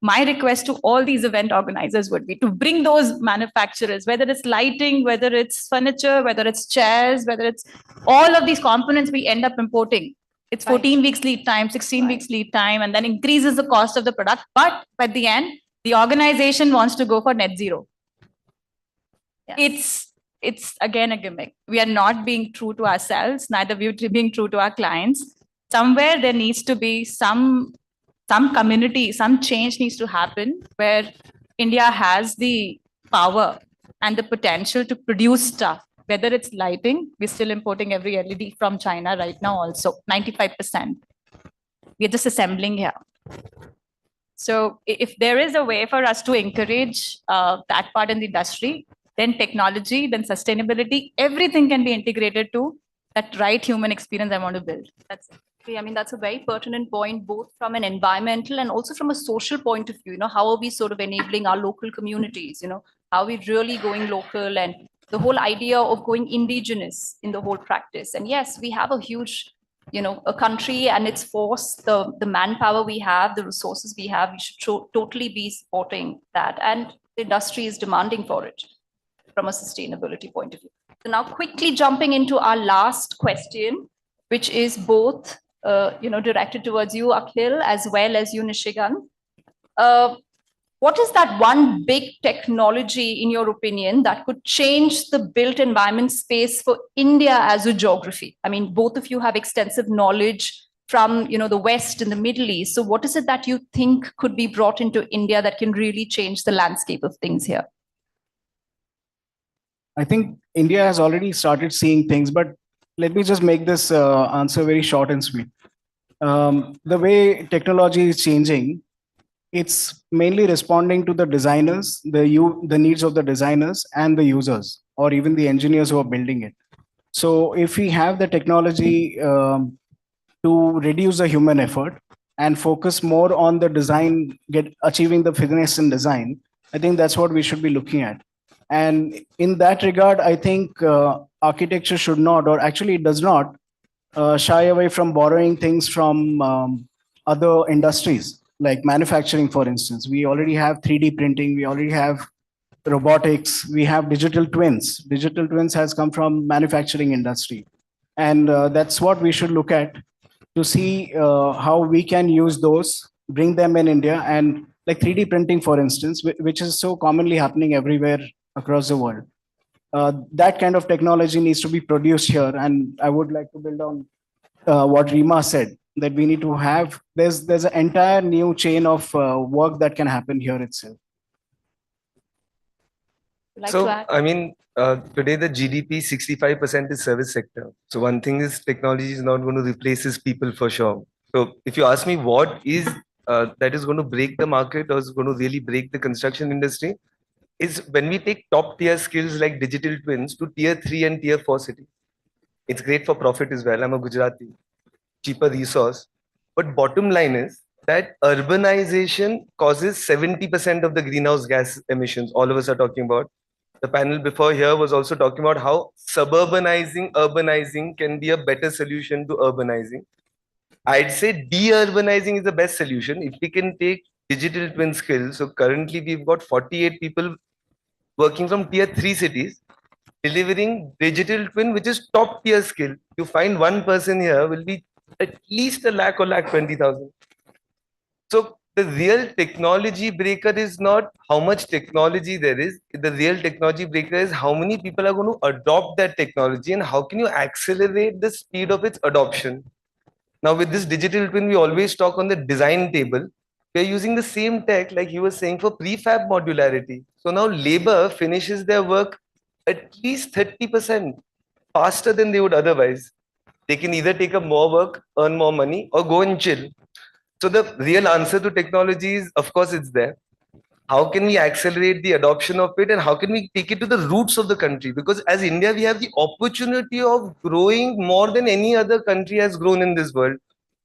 S12: my request to all these event organizers would be to bring those manufacturers, whether it's lighting, whether it's furniture, whether it's chairs, whether it's all of these components we end up importing. It's 14 weeks lead time, 16 weeks lead time, and then increases the cost of the product. But at the end, the organization wants to go for net zero. Yes. It's again a gimmick. We are not being true to ourselves, neither we are being true to our clients. Somewhere there needs to be some community, some change needs to happen where India has the power and the potential to produce stuff, whether it's lighting, we're still importing every LED from China right now also, 95%. We're just assembling here. So if there is a way for us to encourage that part in the industry, then technology, then sustainability, everything can be integrated to that right human experience I want to build. That's it. I mean, that's a very pertinent point, both from an environmental and also from a social point of view. How are we sort of enabling our local communities? How are we really going local, and the whole idea of going indigenous in the whole practice? And yes, we have a huge, a country and its force, the manpower we have, the resources we have, we should totally be supporting that. And the industry is demanding for it from a sustainability point of view. So now quickly jumping into our last question, which is both directed towards you, Akhil, as well as you, Nishigan. What is that one big technology, in your opinion, that could change the built environment space for India as a geography? I mean, both of you have extensive knowledge from the West and the Middle East. So what is it that you think could be brought into India that can really change the landscape of things here?
S16: I think India has already started seeing things, but let me just make this answer very short and sweet. The way technology is changing, it's mainly responding to the designers, the needs of the designers and the users, or even the engineers who are building it. So if we have the technology to reduce the human effort and focus more on the design, achieving the finesse in design, I think that's what we should be looking at. And in that regard, I think architecture should not, or actually it does not, shy away from borrowing things from other industries, like manufacturing, for instance. We already have 3D printing, we already have robotics, we have digital twins. Digital twins has come from manufacturing industry. And that's what we should look at to see how we can use those, bring them in India, and like 3D printing, for instance, which is so commonly happening everywhere across the world. That kind of technology needs to be produced here. And I would like to build on what Rima said, that we need to have, there's an entire new chain of work that can happen here itself.
S15: I mean, today the GDP 65% is service sector. So one thing is technology is not going to replace its people for sure. So if you ask me what is that is going to break the market or is going to really break the construction industry, is when we take top tier skills like digital twins to tier 3 and tier 4 cities. It's great for profit as well. I'm a Gujarati, cheaper resource. But bottom line is that urbanization causes 70% of the greenhouse gas emissions all of us are talking about. The panel before here was also talking about how suburbanizing, urbanizing can be a better solution to urbanizing. I'd say de-urbanizing is the best solution. If we can take digital twin skills, so currently we've got 48 people working from tier 3 cities, delivering digital twin, which is top tier skill. You find one person here will be at least a lakh or lakh 20,000. So the real technology breaker is not how much technology there is. The real technology breaker is how many people are going to adopt that technology and how can you accelerate the speed of its adoption. Now with this digital twin, we always talk on the design table. We're using the same tech like he was saying for prefab modularity. So now labor finishes their work at least 30% faster than they would otherwise. They can either take up more work, earn more money, or go and chill. So the real answer to technology is, of course, it's there. How can we accelerate the adoption of it and how can we take it to the roots of the country? Because as India, we have the opportunity of growing more than any other country has grown in this world.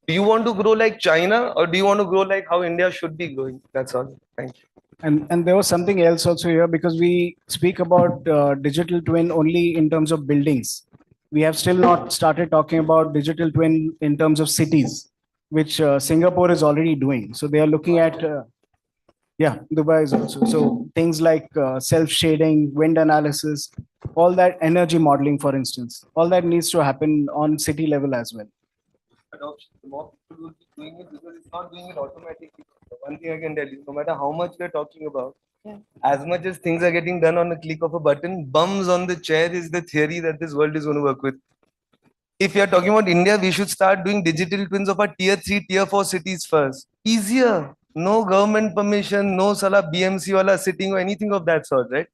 S15: Do you want to grow like China or do you want to grow like how India should be growing? That's all. Thank you.
S16: And there was something else also here, because we speak about digital twin only in terms of buildings. We have still not started talking about digital twin in terms of cities, which Singapore is already doing. So they are looking at, Dubai is also. So things like self-shading, wind analysis, all that energy modeling, for instance, all that needs to happen on city level as well.
S15: Adoption, the more people will be doing it because it's not doing it automatically. One thing I can tell you, no matter how much we're talking about, as much as things are getting done on a click of a button, bums on the chair is the theory that this world is going to work with. If you're talking about India, we should start doing digital twins of our tier 3, tier 4 cities first. Easier. No government permission, no sala BMC wala sitting or anything of that sort, right?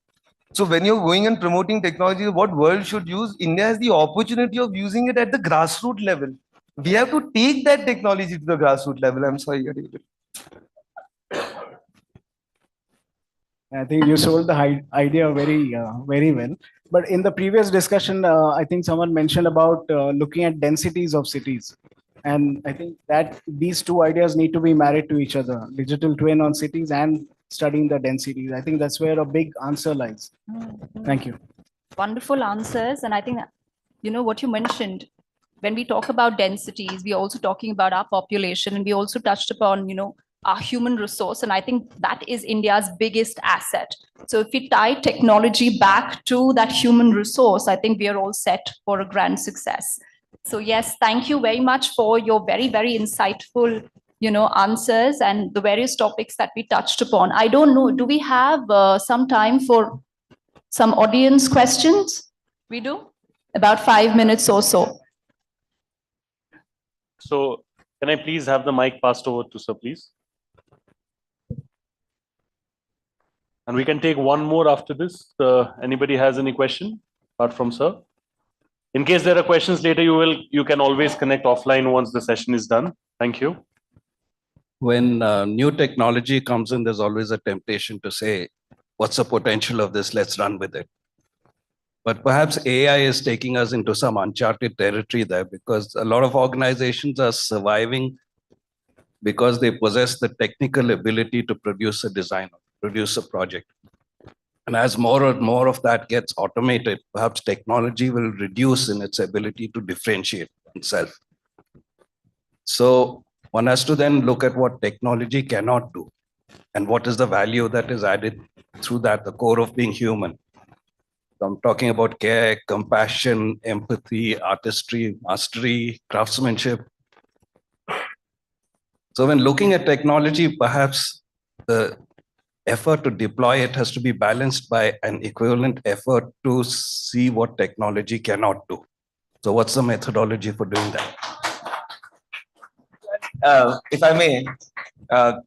S15: So when you're going and promoting technology, what world should use, India has the opportunity of using it at the grassroots level. We have to take that technology to the grassroots level. I'm sorry, David.
S16: I think you sold the idea very, very well. But in the previous discussion, I think someone mentioned about looking at densities of cities. And I think that these two ideas need to be married to each other, digital twin on cities and studying the densities. I think that's where a big answer lies. Thank you.
S12: Wonderful answers. And I think, what you mentioned, when we talk about densities, we're also talking about our population, and we also touched upon, our human resource. And I think that is India's biggest asset. So if we tie technology back to that human resource, I think we are all set for a grand success. So yes, thank you very much for your very, very insightful, answers and the various topics that we touched upon. I don't know, do we have some time for some audience questions? We do? About 5 minutes or so.
S1: So Can I please have the mic passed over to sir, please? And we can take one more after this. Anybody has any question apart from sir? In case there are questions later, you can always connect offline once the session is done. Thank you.
S18: When new technology comes in, there's always a temptation to say, what's the potential of this? Let's run with it. But perhaps AI is taking us into some uncharted territory there, because a lot of organizations are surviving because they possess the technical ability to produce a design, produce a project. And as more and more of that gets automated, perhaps technology will reduce in its ability to differentiate itself. So one has to then look at what technology cannot do and what is the value that is added through that, the core of being human. So I'm talking about care, compassion, empathy, artistry, mastery, craftsmanship. So when looking at technology, perhaps the effort to deploy it has to be balanced by an equivalent effort to see what technology cannot do. So what's the methodology for doing that?
S15: If I may,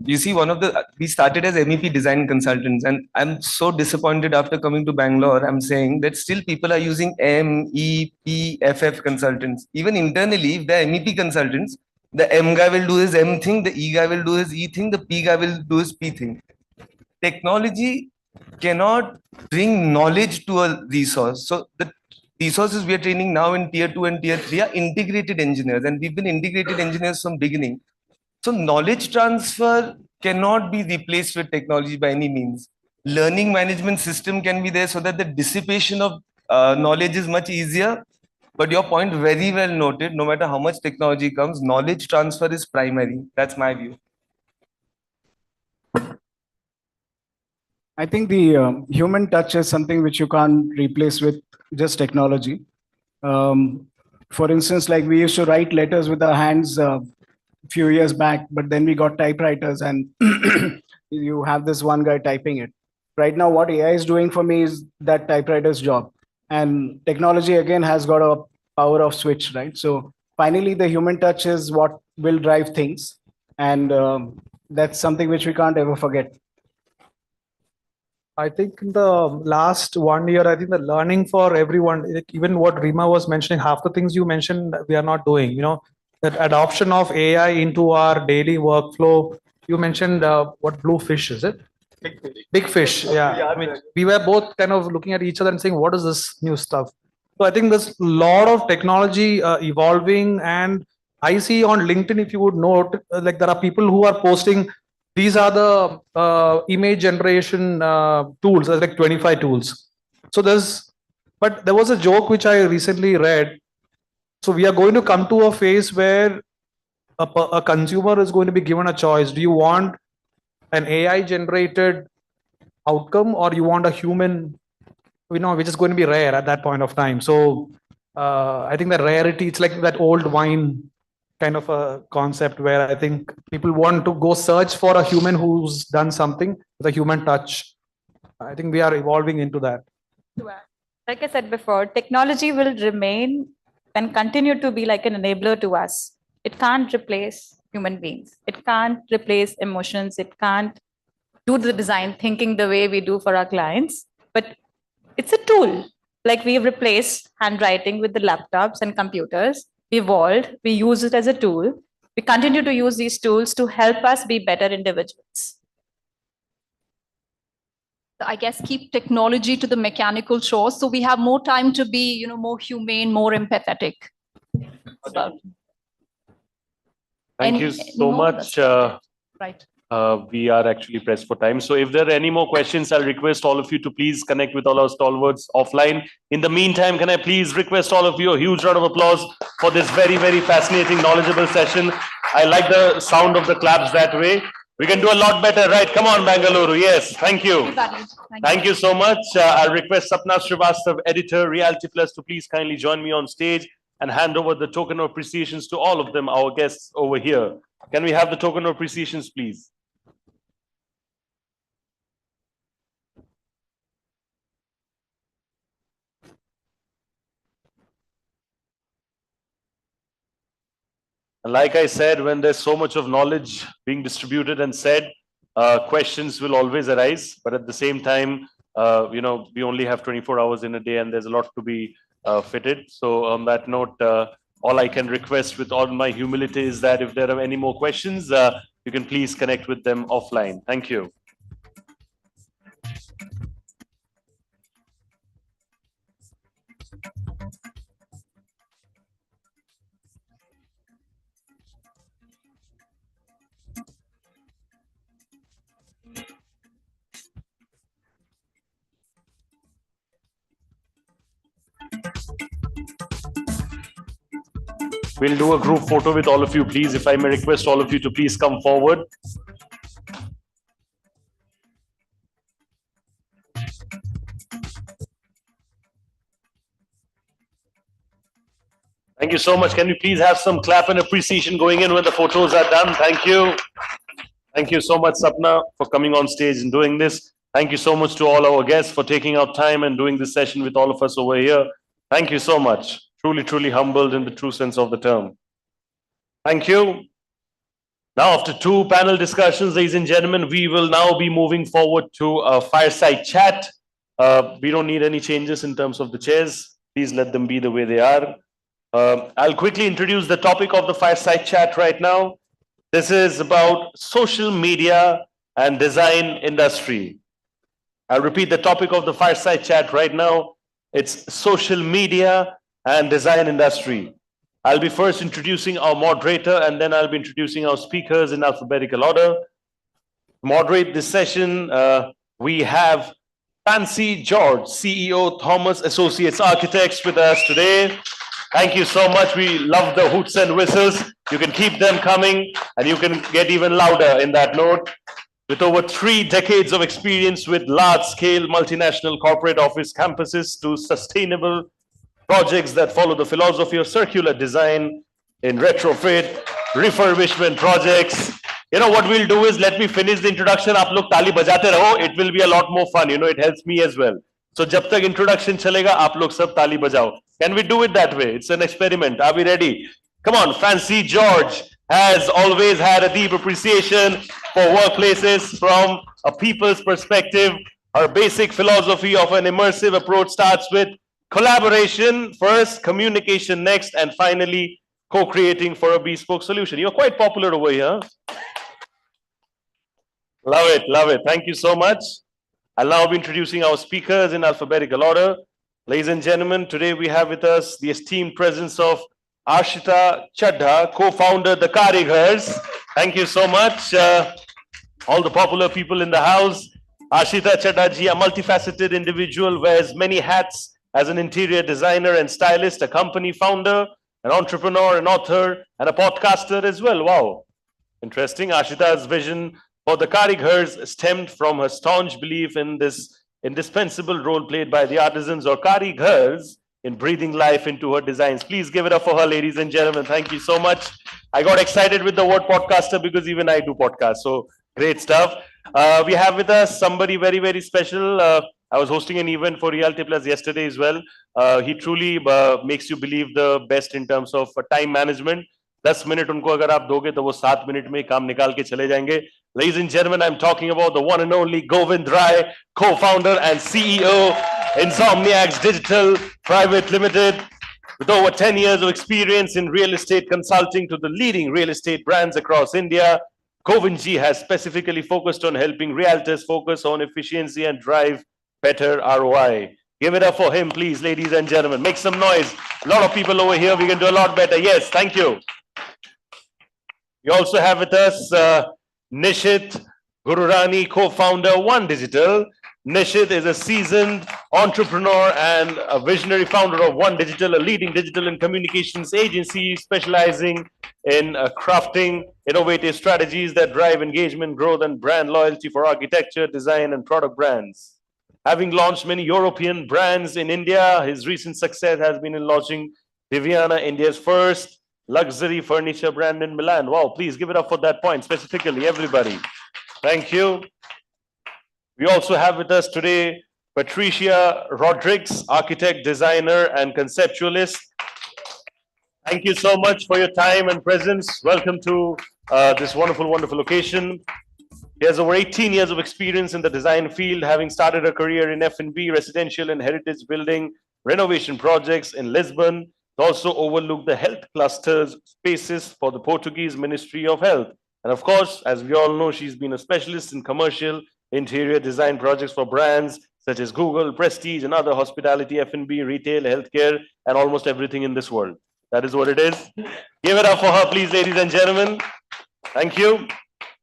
S15: you see, we started as MEP design consultants, and I'm so disappointed after coming to Bangalore. I'm saying that still people are using MEP consultants. Even internally, if they're MEP consultants, the M guy will do his M thing, the E guy will do his E thing, the P guy will do his P thing. Technology cannot bring knowledge to a resource. So the resources we are training now in tier 2 and tier 3 are integrated engineers, and we've been integrated engineers from beginning. So knowledge transfer cannot be replaced with technology by any means. Learning management system can be there so that the dissipation of knowledge is much easier. But your point very well noted, no matter how much technology comes, knowledge transfer is primary. That's my view.
S16: I think the human touch is something which you can't replace with just technology. For instance, like we used to write letters with our hands few years back, but then we got typewriters and you have this one guy typing it. Right now, what AI is doing for me is that typewriter's job. And technology again has got a power of switch, right? So finally, the human touch is what will drive things. And that's something which we can't ever forget.
S17: I think in the last 1 year, I think the learning for everyone, even what Rima was mentioning, half the things you mentioned, we are not doing, that adoption of AI into our daily workflow. You mentioned what blue fish, is it? Big fish. Yeah. I mean, we were both kind of looking at each other and saying, what is this new stuff? So I think there's a lot of technology evolving, and I see on LinkedIn, if you would note, like there are people who are posting, these are the image generation tools, there's like 25 tools. So but there was a joke which I recently read. So we are going to come to a phase where a consumer is going to be given a choice. Do you want an AI generated outcome, or you want a human, which is going to be rare at that point of time? So I think that rarity, it's like that old wine kind of a concept where I think people want to go search for a human who's done something with a human touch. I think we are evolving into that.
S13: Like I said before, technology will remain and continue to be like an enabler to us. It can't replace human beings. It can't replace emotions. It can't do the design thinking the way we do for our clients. But it's a tool. Like we've replaced handwriting with the laptops and computers. We evolved. We use it as a tool. We continue to use these tools to help us be better individuals.
S12: I guess keep technology to the mechanical chores, so we have more time to be, more humane, more empathetic.
S1: Thank you so much.
S12: Right.
S1: We are actually pressed for time. So if there are any more questions, I'll request all of you to please connect with all our stalwarts offline. In the meantime, can I please request all of you a huge round of applause for this very, very fascinating, knowledgeable session. I like the sound of the claps that way. We can do a lot better, right? Come on, Bangalore. Yes, thank you. Thank you so much. I'll request Sapna Srivastav, editor, Realty Plus, to please kindly join me on stage and hand over the token of appreciations to all of them, our guests over here. Can we have the token of appreciations, please? And like I said, when there's so much of knowledge being distributed and said, questions will always arise. But at the same time, we only have 24 hours in a day and there's a lot to be fitted. So on that note, all I can request with all my humility is that if there are any more questions, you can please connect with them offline. Thank you. We'll do a group photo with all of you, please. If I may request all of you to please come forward. Thank you so much. Can we please have some clap and appreciation going in when the photos are done? Thank you. Thank you so much, Sapna, for coming on stage and doing this. Thank you so much to all our guests for taking out time and doing this session with all of us over here. Thank you so much. Truly, truly humbled in the true sense of the term. Thank you. Now, after two panel discussions, ladies and gentlemen, we will now be moving forward to a fireside chat. We don't need any changes in terms of the chairs. Please let them be the way they are. I'll quickly introduce the topic of the fireside chat right now. This is about social media and design industry. I'll repeat the topic of the fireside chat right now. It's social media and design industry. I'll be first introducing our moderator and then I'll be introducing our speakers in alphabetical order. To moderate this session, we have Fancy George, CEO, Thomas Associates Architects with us today. Thank you so much. We love the hoots and whistles. You can keep them coming and you can get even louder in that note. With over 3 decades of experience with large-scale multinational corporate office campuses to sustainable projects that follow the philosophy of circular design in retrofit, refurbishment projects. You know what we'll do is let me finish the introduction. Aap log tali bajate raho. It will be a lot more fun. You know, it helps me as well. So jab tak introduction chalega, aap log sab tali bajao. Can we do it that way? It's an experiment. Are we ready? Come on. Fancy George has always had a deep appreciation for workplaces from a people's perspective. Our basic philosophy of an immersive approach starts with collaboration first, communication next, and finally co-creating for a bespoke solution. You're quite popular over here. Love it, love it. Thank you so much. I'll now be introducing our speakers in alphabetical order. Ladies and gentlemen, today we have with us the esteemed presence of Ashita Chadha, co-founder The Karigars. Thank you so much. All the popular people in the house. Ashita Chadha ji, a multifaceted individual, wears many hats as an interior designer and stylist, a company founder, an entrepreneur, an author, and a podcaster as well. Wow. Interesting. Ashita's vision for The Karigars stemmed from her staunch belief in this indispensable role played by the artisans or Karigars in breathing life into her designs. Please give it up for her, ladies and gentlemen. Thank you so much. I got excited with the word podcaster because even I do podcasts. So great stuff. We have with us somebody very, very special. I was hosting an event for Realty Plus yesterday as well. He truly makes you believe the best in terms of time management. 10 minute उनको अगर आप दोगे तो वो 7 minute में काम निकाल के चले जाएंगे. Ladies and gentlemen, I'm talking about the one and only Govind Rai, co-founder and CEO, Insomniacs Digital Private Limited. With over 10 years of experience in real estate consulting to the leading real estate brands across India, Govind ji has specifically focused on helping realtors focus on efficiency and drive better ROI. Give it up for him, please, ladies and gentlemen. Make some noise. A lot of people over here. We can do a lot better. Yes, thank you. We also have with us Nishit Gururani, co-founder One Digital. Nishit is a seasoned entrepreneur and a visionary founder of One Digital, a leading digital and communications agency specializing in crafting innovative strategies that drive engagement, growth, and brand loyalty for architecture, design, and product brands. Having launched many European brands in India, his recent success has been in launching Viviana, India's first luxury furniture brand in Milan. Wow, please give it up for that point, specifically, everybody. Thank you. We also have with us today Patricia Rodriguez, architect, designer, and conceptualist. Thank you so much for your time and presence. Welcome to this wonderful, wonderful occasion. He has over 18 years of experience in the design field, having started a career in F&B, residential and heritage building, renovation projects in Lisbon. He also overlooked the health clusters spaces for the Portuguese Ministry of Health. And of course, as we all know, she's been a specialist in commercial interior design projects for brands such as Google, Prestige, and other hospitality, F&B, retail, healthcare, and almost everything in this world. That is what it is. Give it up for her, please, ladies and gentlemen. Thank you.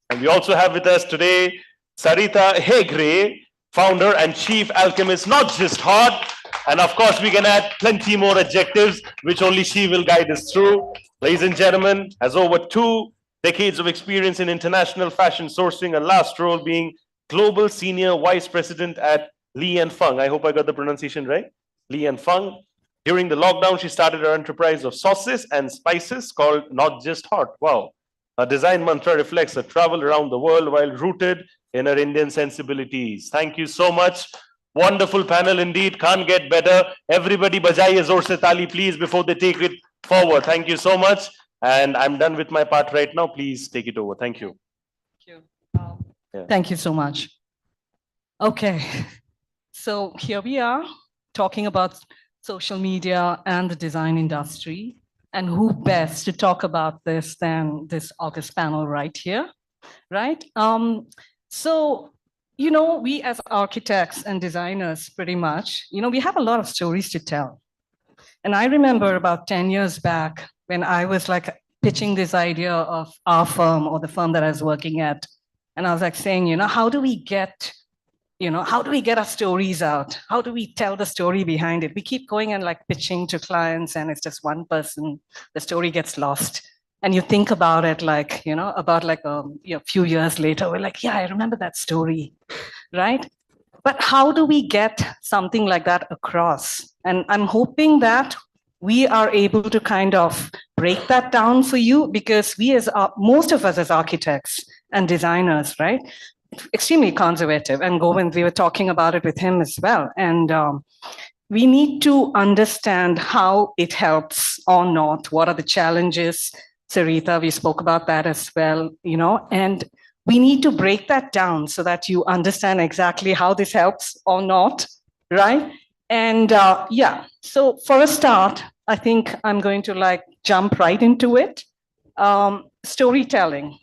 S1: And we also have with us today Sarita Hegre, founder and chief alchemist, not just hot. And of course, we can add plenty more adjectives, which only she will guide us through. Ladies and gentlemen, has over 2 decades of experience in international fashion sourcing, and last role being global senior vice president at Li & Fung. I hope I got the pronunciation right. Li & Fung. During the lockdown, she started her enterprise of sauces and spices called Not Just Hot. Wow. Her design mantra reflects her travel around the world while rooted in her Indian sensibilities. Thank you so much. Wonderful panel indeed. Can't get better. Everybody bajaiye zor se tali, please, before they take it forward. Thank you so much. And I'm done with my part right now. Please take it over. Thank you.
S19: Thank you so much. Okay. So here we are talking about social media and the design industry. And who best to talk about this than this August panel right here, right? So, you know, we as architects and designers pretty much, you know, we have a lot of stories to tell. And I remember about 10 years back when I was like pitching this idea of our firm or the firm that I was working at. And I was like saying, you know, how do we get our stories out? How do we tell the story behind it? We keep going and like pitching to clients and it's just one person, the story gets lost. And you think about it like, you know, about like a few years later, we're like, yeah, I remember that story, right? But how do we get something like that across? And I'm hoping that we are able to kind of break that down for you, because we as most of us as architects and designers, right? Extremely conservative, and Govind, we were talking about it with him as well. And we need to understand how it helps or not. What are the challenges? Sarita, we spoke about that as well, you know, and we need to break that down so that you understand exactly how this helps or not, right? And yeah, so for a start, I think I'm going to like jump right into it. Storytelling.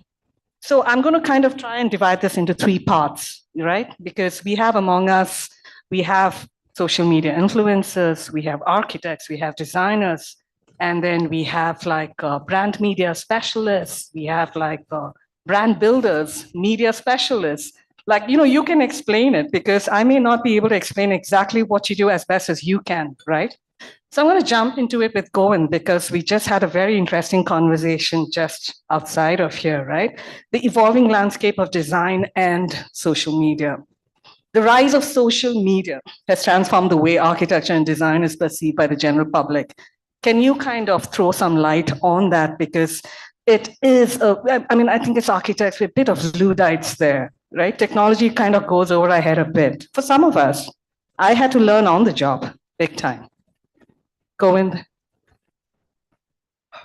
S19: So I'm going to kind of try and divide this into 3 parts, right? Because we have among us, we have social media influencers, we have architects, we have designers, and then we have like brand media specialists, we have like brand builders, media specialists. Like, you know, you can explain it because I may not be able to explain exactly what you do as best as you can, right? So I'm going to jump into it with Govind because we just had a very interesting conversation just outside of here, right? The evolving landscape of design and social media. The rise of social media has transformed the way architecture and design is perceived by the general public. Can you kind of throw some light on that? Because it is, I think it's architects with a bit of Luddites there, right? Technology kind of goes over our head a bit. For some of us, I had to learn on the job, big time. Govind.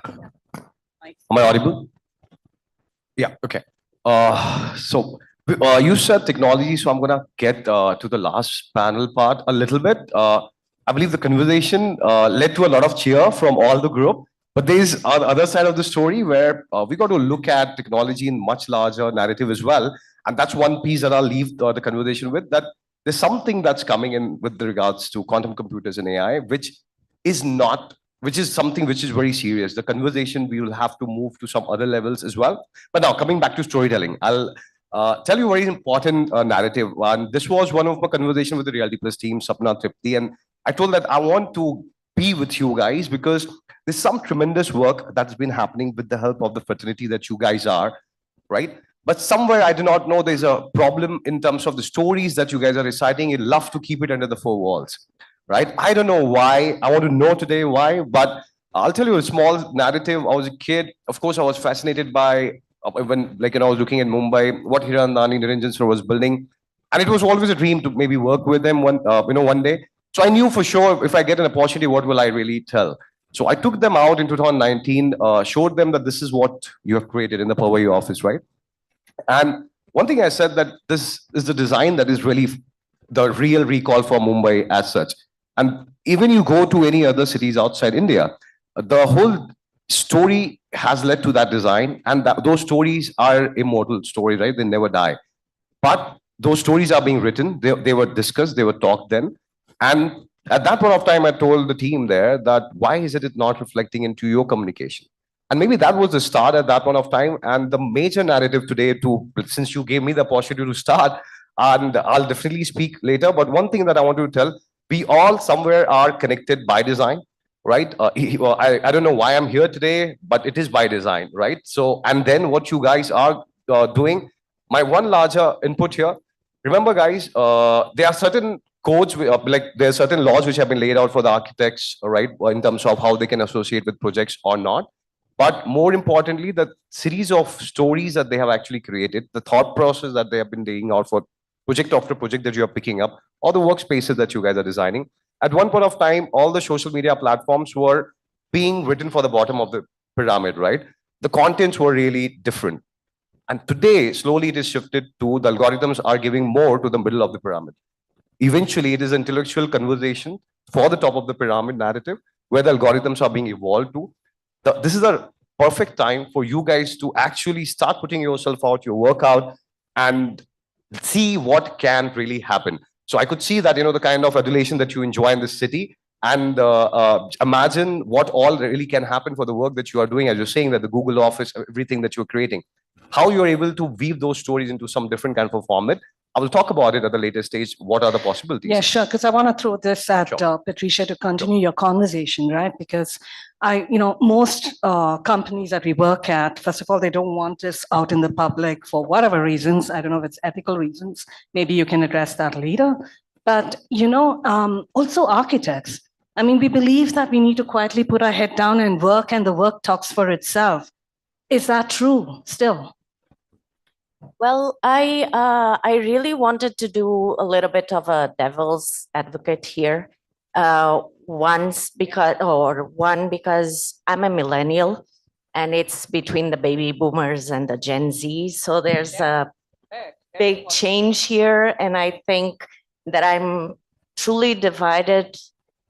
S20: Am I audible? Yeah, okay. So you said technology, so I'm going to get to the last panel part a little bit. I believe the conversation led to a lot of cheer from all the group, but there's the other side of the story where we got to look at technology in much larger narrative as well. And that's one piece that I'll leave the conversation with, that there's something that's coming in with regards to quantum computers and AI, which is something which is very serious. The conversation, we will have to move to some other levels as well. But now coming back to storytelling, I'll tell you a very important narrative. And this was one of my conversations with the Realty Plus team, Sapna Tripti. And I told that I want to be with you guys because there's some tremendous work that's been happening with the help of the fraternity that you guys are, right? But somewhere I do not know, there's a problem in terms of the stories that you guys are reciting. You'd love to keep it under the 4 walls. Right? I don't know why. I want to know today why, but I'll tell you a small narrative. I was a kid. Of course, I was fascinated by when, like, I was looking at Mumbai, what Hirandani Niranjan sir was building. And it was always a dream to maybe work with them one day. So I knew for sure if I get an opportunity, what will I really tell? So I took them out in 2019, showed them that this is what you have created in the Powai office, right? And one thing I said that this is the design that is really the real recall for Mumbai as such. And even you go to any other cities outside India, the whole story has led to that design, and those stories are immortal stories, right? They never die. But those stories are being written, they were discussed, they were talked then. And at that point of time, I told the team there that why is it not reflecting into your communication? And maybe that was the start at that point of time. And the major narrative today, since you gave me the opportunity to start, and I'll definitely speak later. But one thing that I want to tell, we all somewhere are connected by design, right? Well, I don't know why I'm here today, but it is by design, right? So, and then what you guys are doing, my one larger input here, remember guys, there are certain codes, like there are certain laws which have been laid out for the architects, right? In terms of how they can associate with projects or not. But more importantly, the series of stories that they have actually created, the thought process that they have been laying out for project after project that you are picking up, or the workspaces that you guys are designing. At one point of time, all the social media platforms were being written for the bottom of the pyramid, right? The contents were really different. And today, slowly it is shifted to the algorithms are giving more to the middle of the pyramid. Eventually, it is intellectual conversation for the top of the pyramid narrative, where the algorithms are being evolved to. This is a perfect time for you guys to actually start putting yourself out, your work out, and see what can really happen. So I could see that, the kind of adulation that you enjoy in this city, and imagine what all really can happen for the work that you are doing, as you're saying that the Google office, everything that you're creating, how you're able to weave those stories into some different kind of format. I will talk about it at the later stage. What are the possibilities?
S19: Yeah, sure. Because I want to throw this at Patricia to continue your conversation, right? Because most companies that we work at, first of all, they don't want this out in the public for whatever reasons. I don't know if it's ethical reasons. Maybe you can address that later. But, also architects. I mean, we believe that we need to quietly put our head down and work, and the work talks for itself. Is that true still?
S21: Well, I really wanted to do a little bit of a devil's advocate here. One, because I'm a millennial, and it's between the baby boomers and the Gen Z. So there's a big change here, and I think that I'm truly divided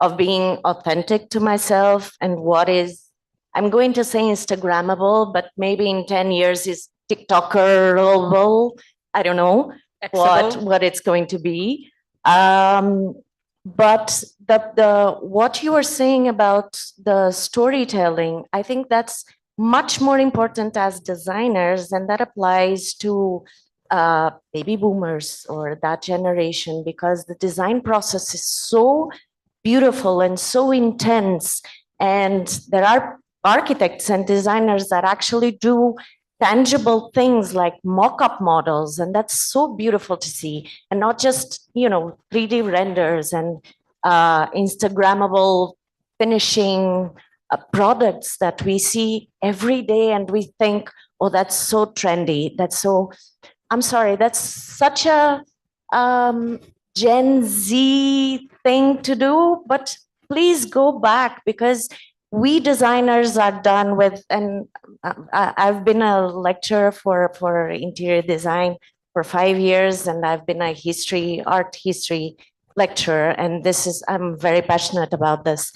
S21: of being authentic to myself and what is, I'm going to say Instagrammable, but maybe in 10 years is TikTokerable. I don't know what it's going to be. But what you were saying about the storytelling, I think that's much more important as designers, and that applies to baby boomers or that generation, because the design process is so beautiful and so intense. And there are architects and designers that actually do tangible things like mock-up models, and that's so beautiful to see, and not just 3D renders and Instagrammable finishing products that we see every day, and we think, oh, that's so trendy, that's so, I'm sorry, that's such a Gen Z thing to do. But please go back, because we designers are done with, and I've been a lecturer for interior design for 5 years, and I've been a art history lecturer, and I'm very passionate about this.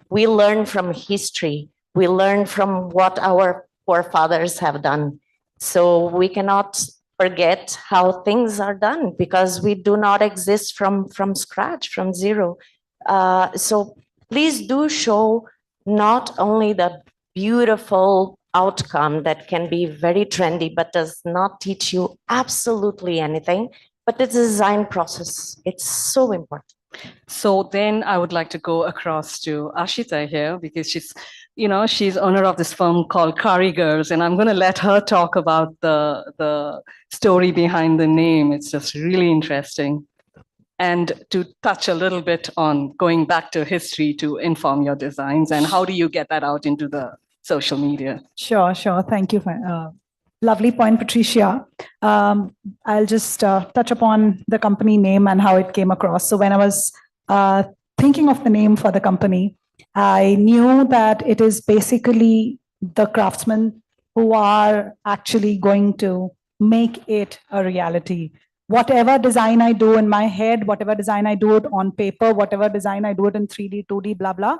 S21: We learn from history. We learn from what our forefathers have done. So we cannot forget how things are done, because we do not exist from scratch, from zero. So please do show not only the beautiful outcome that can be very trendy, but does not teach you absolutely anything, but the design process. It's so important.
S19: So then I would like to go across to Ashita here, because she's owner of this firm called Karigars, and I'm going to let her talk about the story behind the name. It's just really interesting. And to touch a little bit on going back to history to inform your designs, and how do you get that out into the social media?
S22: Sure. Thank you. Lovely point, Patricia. I'll just touch upon the company name and how it came across. So when I was thinking of the name for the company, I knew that it is basically the craftsmen who are actually going to make it a reality. Whatever design I do in my head, whatever design I do it on paper, whatever design I do it in 3D, 2D, blah, blah,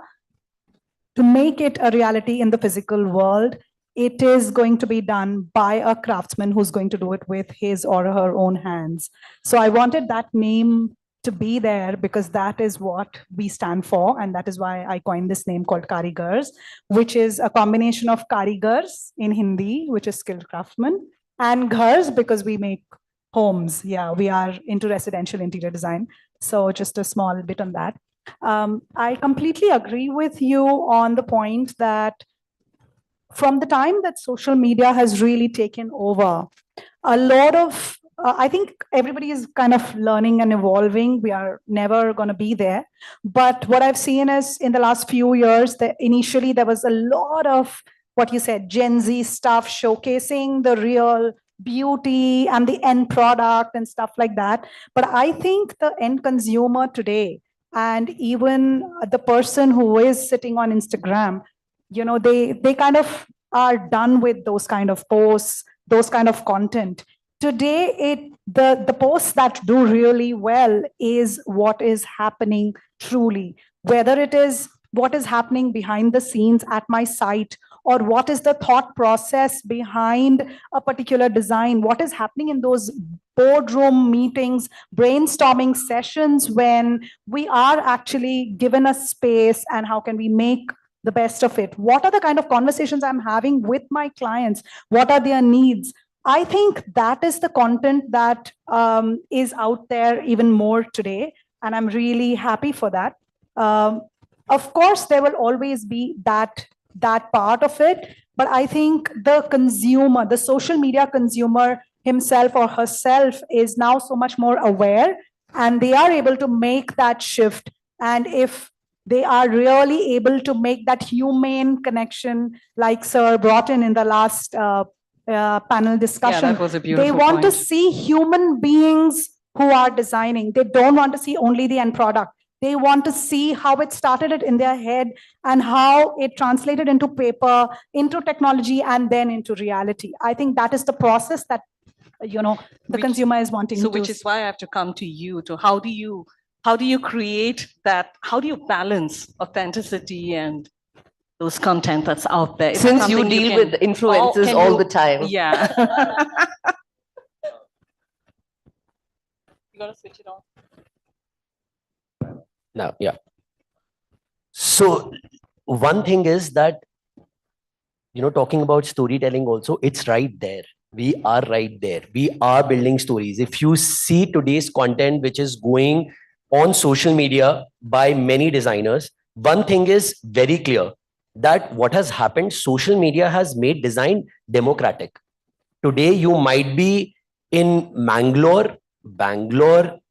S22: to make it a reality in the physical world, it is going to be done by a craftsman who's going to do it with his or her own hands. So I wanted that name to be there because that is what we stand for. And that is why I coined this name called Karigars, which is a combination of Karigars in Hindi, which is skilled craftsmen, and Ghars because we make homes. Yeah, we are into residential interior design. So just a small bit on that. I completely agree with you on the point that from the time that social media has really taken over, a lot of, I think everybody is kind of learning and evolving. We are never going to be there. But what I've seen is in the last few years, that initially there was a lot of what you said, Gen Z stuff showcasing the real beauty and the end product and stuff like that. But I think the end consumer today, and even the person who is sitting on Instagram, they kind of are done with those kind of posts, those kind of content. Today, the posts that do really well is what is happening truly, whether it is what is happening behind the scenes at my site, or what is the thought process behind a particular design, what is happening in those boardroom meetings, brainstorming sessions when we are actually given a space, and how can we make the best of it? What are the kind of conversations I'm having with my clients? What are their needs? I think that is the content that is out there even more today, and I'm really happy for that. Of course, there will always be that part of it, but I think the consumer, the social media consumer himself or herself is now so much more aware, and they are able to make that shift. And if they are really able to make that humane connection, like Sir brought in the last panel discussion.
S19: Yeah, that was a beautiful
S22: They want to
S19: point.
S22: see human beings who are designing. They don't want to see only the end product. They want to see how it started it in their head and how it translated into paper, into technology, and then into reality. I think that is the process that the consumer is wanting
S19: So
S22: to.
S19: which is why I have to come to you to how do you create that? How do you balance authenticity and those content that's out there? Is that
S7: Since you
S19: something
S7: deal
S19: can-
S7: with influencers
S19: can
S7: all
S19: you-
S7: the time.
S19: Yeah. You gotta switch it on.
S2: Now, yeah. So one thing is that, talking about storytelling also, it's right there. We are right there. We are building stories. If you see today's content, which is going on social media by many designers, one thing is very clear that what has happened, social media has made design democratic. Today, you might be in Bangalore,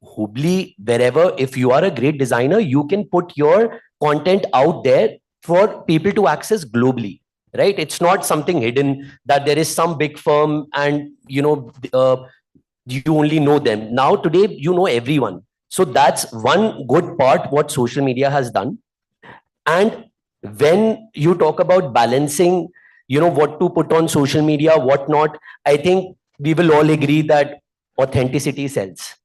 S2: Hubli, wherever. If you are a great designer, you can put your content out there for people to access globally, right? It's not something hidden that there is some big firm and, you only know them. Now, today, you know everyone. So that's one good part what social media has done. And when you talk about balancing, what to put on social media, what not, I think we will all agree that authenticity sells,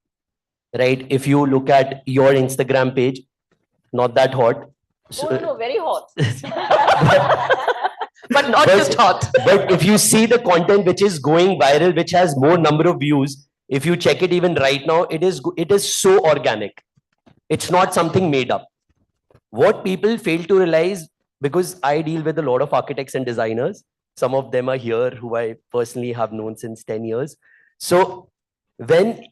S2: right? If you look at your Instagram page, not that hot.
S7: No, very hot. But not just hot.
S2: But if you see the content which is going viral, which has more number of views, if you check it even right now, it is so organic. It's not something made up. What people fail to realize, because I deal with a lot of architects and designers, some of them are here who I personally have known since 10 years. So when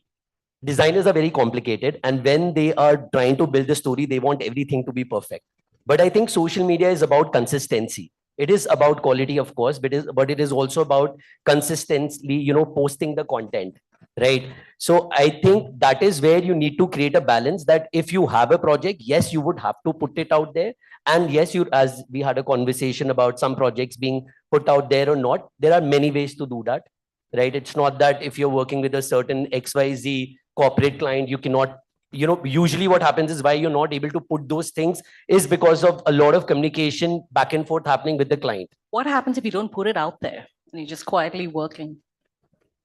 S2: designers are very complicated, and when they are trying to build a story, they want everything to be perfect. But I think social media is about consistency. It is about quality, of course, but it is also about consistently, posting the content, right? So I think that is where you need to create a balance, that if you have a project, yes, you would have to put it out there. And yes, as we had a conversation about some projects being put out there or not, there are many ways to do that, right? It's not that if you're working with a certain XYZ corporate client, you cannot usually what happens is why you're not able to put those things is because of a lot of communication back and forth happening with the client.
S19: What happens if you don't put it out there and you're just quietly working?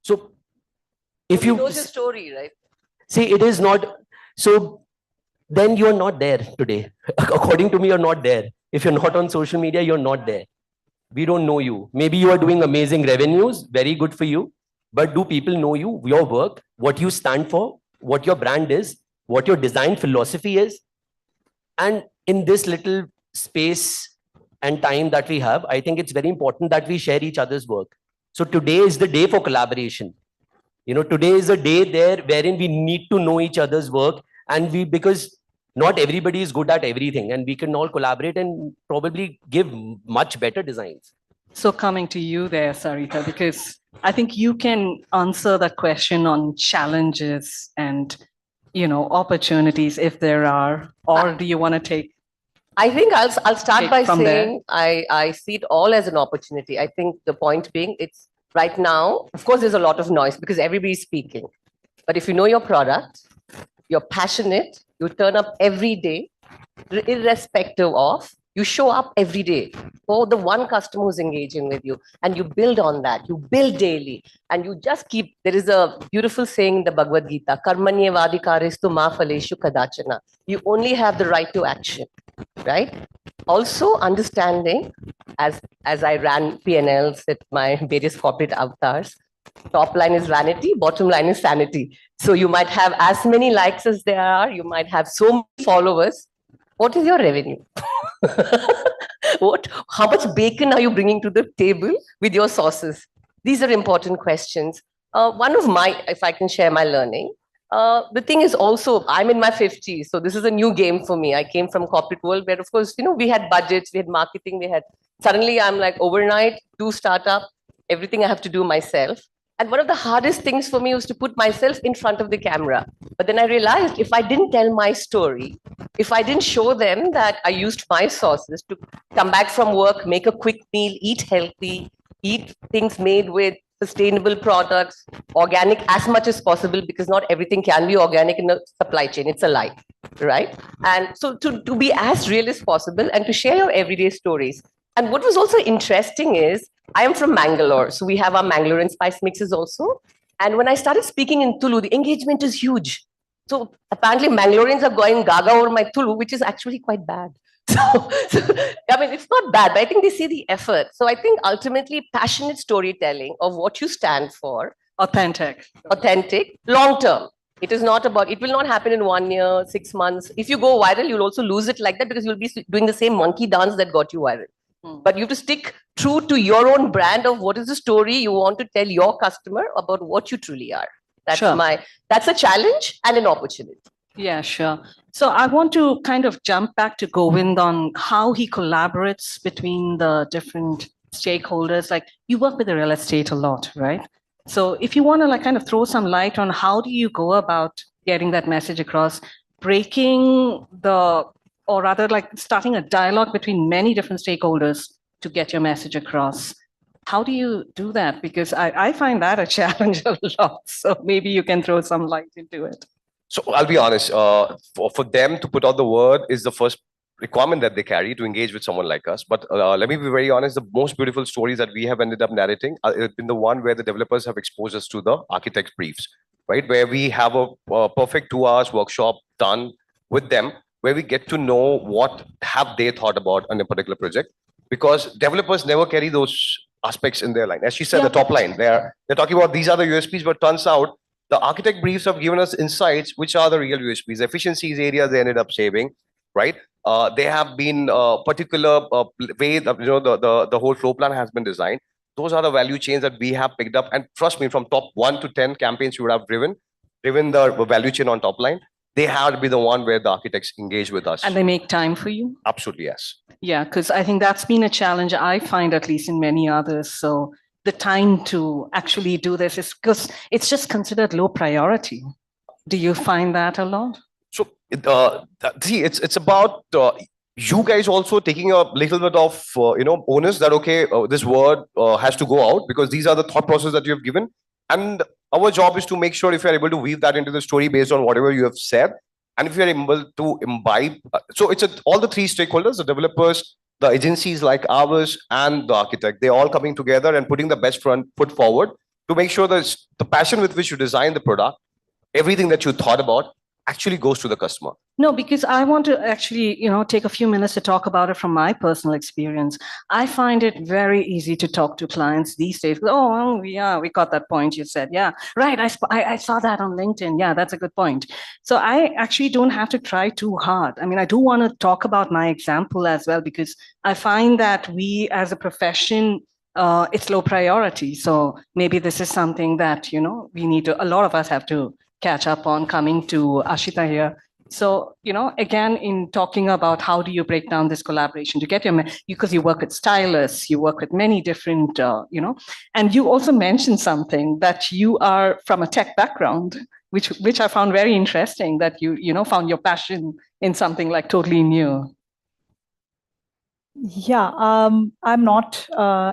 S2: So if you
S3: knows your story, right?
S2: see, it is not, so then you're not there today. According to me, you're not there. If you're not on social media, you're not there. We don't know you. Maybe you are doing amazing revenues, very good for you. But do people know you, your work, what you stand for, what your brand is, what your design philosophy is? And in this little space and time that we have, I think it's very important that we share each other's work. So today is the day for collaboration. Today is a day there wherein we need to know each other's work, and because not everybody is good at everything, and we can all collaborate and probably give much better designs.
S19: So coming to you there, Sarita, because I think you can answer that question on challenges and, opportunities if there are, or do you want to take?
S3: I think I'll start by
S19: from
S3: saying I see it all as an opportunity. I think the point being, it's right now, of course, there's a lot of noise because everybody's speaking. But if you know your product, you're passionate, you turn up every day, irrespective of, you show up every day for the one customer who's engaging with you, and you build on that. You build daily, and you just keep. There is a beautiful saying in the Bhagavad Gita: "Karmanyevadikarestu ma phaleshu kadachana." You only have the right to action, right? Also, understanding as I ran P&Ls at my various corporate avatars, top line is vanity, bottom line is sanity. So you might have as many likes as there are. You might have so many followers. What is your revenue? How much bacon are you bringing to the table with your sauces? These are important questions. One of my, if I can share my learning, the thing is also, I'm in my 50s, so this is a new game for me. I came from corporate world where, of course, we had budgets, we had marketing, suddenly I'm like overnight, do startup, everything I have to do myself. And one of the hardest things for me was to put myself in front of the camera. But then I realized if I didn't tell my story, if I didn't show them that I used my sauces to come back from work, make a quick meal, eat healthy, eat things made with sustainable products, organic as much as possible, because not everything can be organic in the supply chain. It's a lie, right? And so to be as real as possible and to share your everyday stories. And what was also interesting is, I am from Mangalore, so we have our Mangalorean spice mixes also. And when I started speaking in Tulu, the engagement is huge. So apparently Mangaloreans are going gaga over my Tulu, which is actually quite bad. So, I mean, it's not bad, but I think they see the effort. So I think ultimately passionate storytelling of what you stand for.
S19: Authentic,
S3: long term. It is not about, it will not happen in 1 year, 6 months. If you go viral, you'll also lose it like that because you'll be doing the same monkey dance that got you viral. But you have to stick true to your own brand of what is the story you want to tell your customer about what you truly are. That's that's a challenge and an opportunity.
S19: Yeah, sure. So I want to kind of jump back to Govind on how he collaborates between the different stakeholders. Like you work with the real estate a lot, right? So if you want to kind of throw some light on how do you go about getting that message across, breaking or rather like starting a dialogue between many different stakeholders to get your message across. How do you do that? Because I find that a challenge a lot. So maybe you can throw some light into it.
S20: So I'll be honest, for them to put out the word is the first requirement that they carry to engage with someone like us. But let me be very honest, the most beautiful stories that we have ended up narrating have been the one where the developers have exposed us to the architect's briefs, right? Where we have a perfect 2 hours workshop done with them, where we get to know what have they thought about on a particular project, because developers never carry those aspects in their line. As she said, the top line, they're talking about these are the USPs, but turns out the architect briefs have given us insights, which are the real USPs, efficiencies areas they ended up saving, right? They have been particular way that, the whole flow plan has been designed. Those are the value chains that we have picked up. And trust me, from top 1 to 10 campaigns you would have driven the value chain on top line. They have to be the one where the architects engage with us.
S19: And they make time for you?
S20: Absolutely, yes.
S19: Yeah, because I think that's been a challenge I find, at least in many others. So the time to actually do this is because it's just considered low priority. Do you find that a lot?
S20: So, see, it's about you guys also taking a little bit of, onus that, okay, this word has to go out because these are the thought process that you have given. And our job is to make sure if you're able to weave that into the story based on whatever you have said, And if we are able to imbibe, so it's all the three stakeholders, the developers, the agencies like ours, and the architect, they're all coming together and putting the best front foot forward to make sure that the passion with which you design the product, everything that you thought about, actually goes to the customer.
S19: No, because I want to actually, take a few minutes to talk about it from my personal experience. I find it very easy to talk to clients these days. Oh, well, yeah, we got that point you said. Yeah, right. I saw that on LinkedIn. Yeah, that's a good point. So I actually don't have to try too hard. I mean, I do want to talk about my example as well, because I find that we as a profession, it's low priority. So maybe this is something that, we need to, a lot of us have to catch up on, coming to Ashita here. So, again, in talking about how do you break down this collaboration to get because you work with stylists, you work with many different, and you also mentioned something that you are from a tech background, which I found very interesting, that you found your passion in something like totally new.
S22: Yeah, I'm not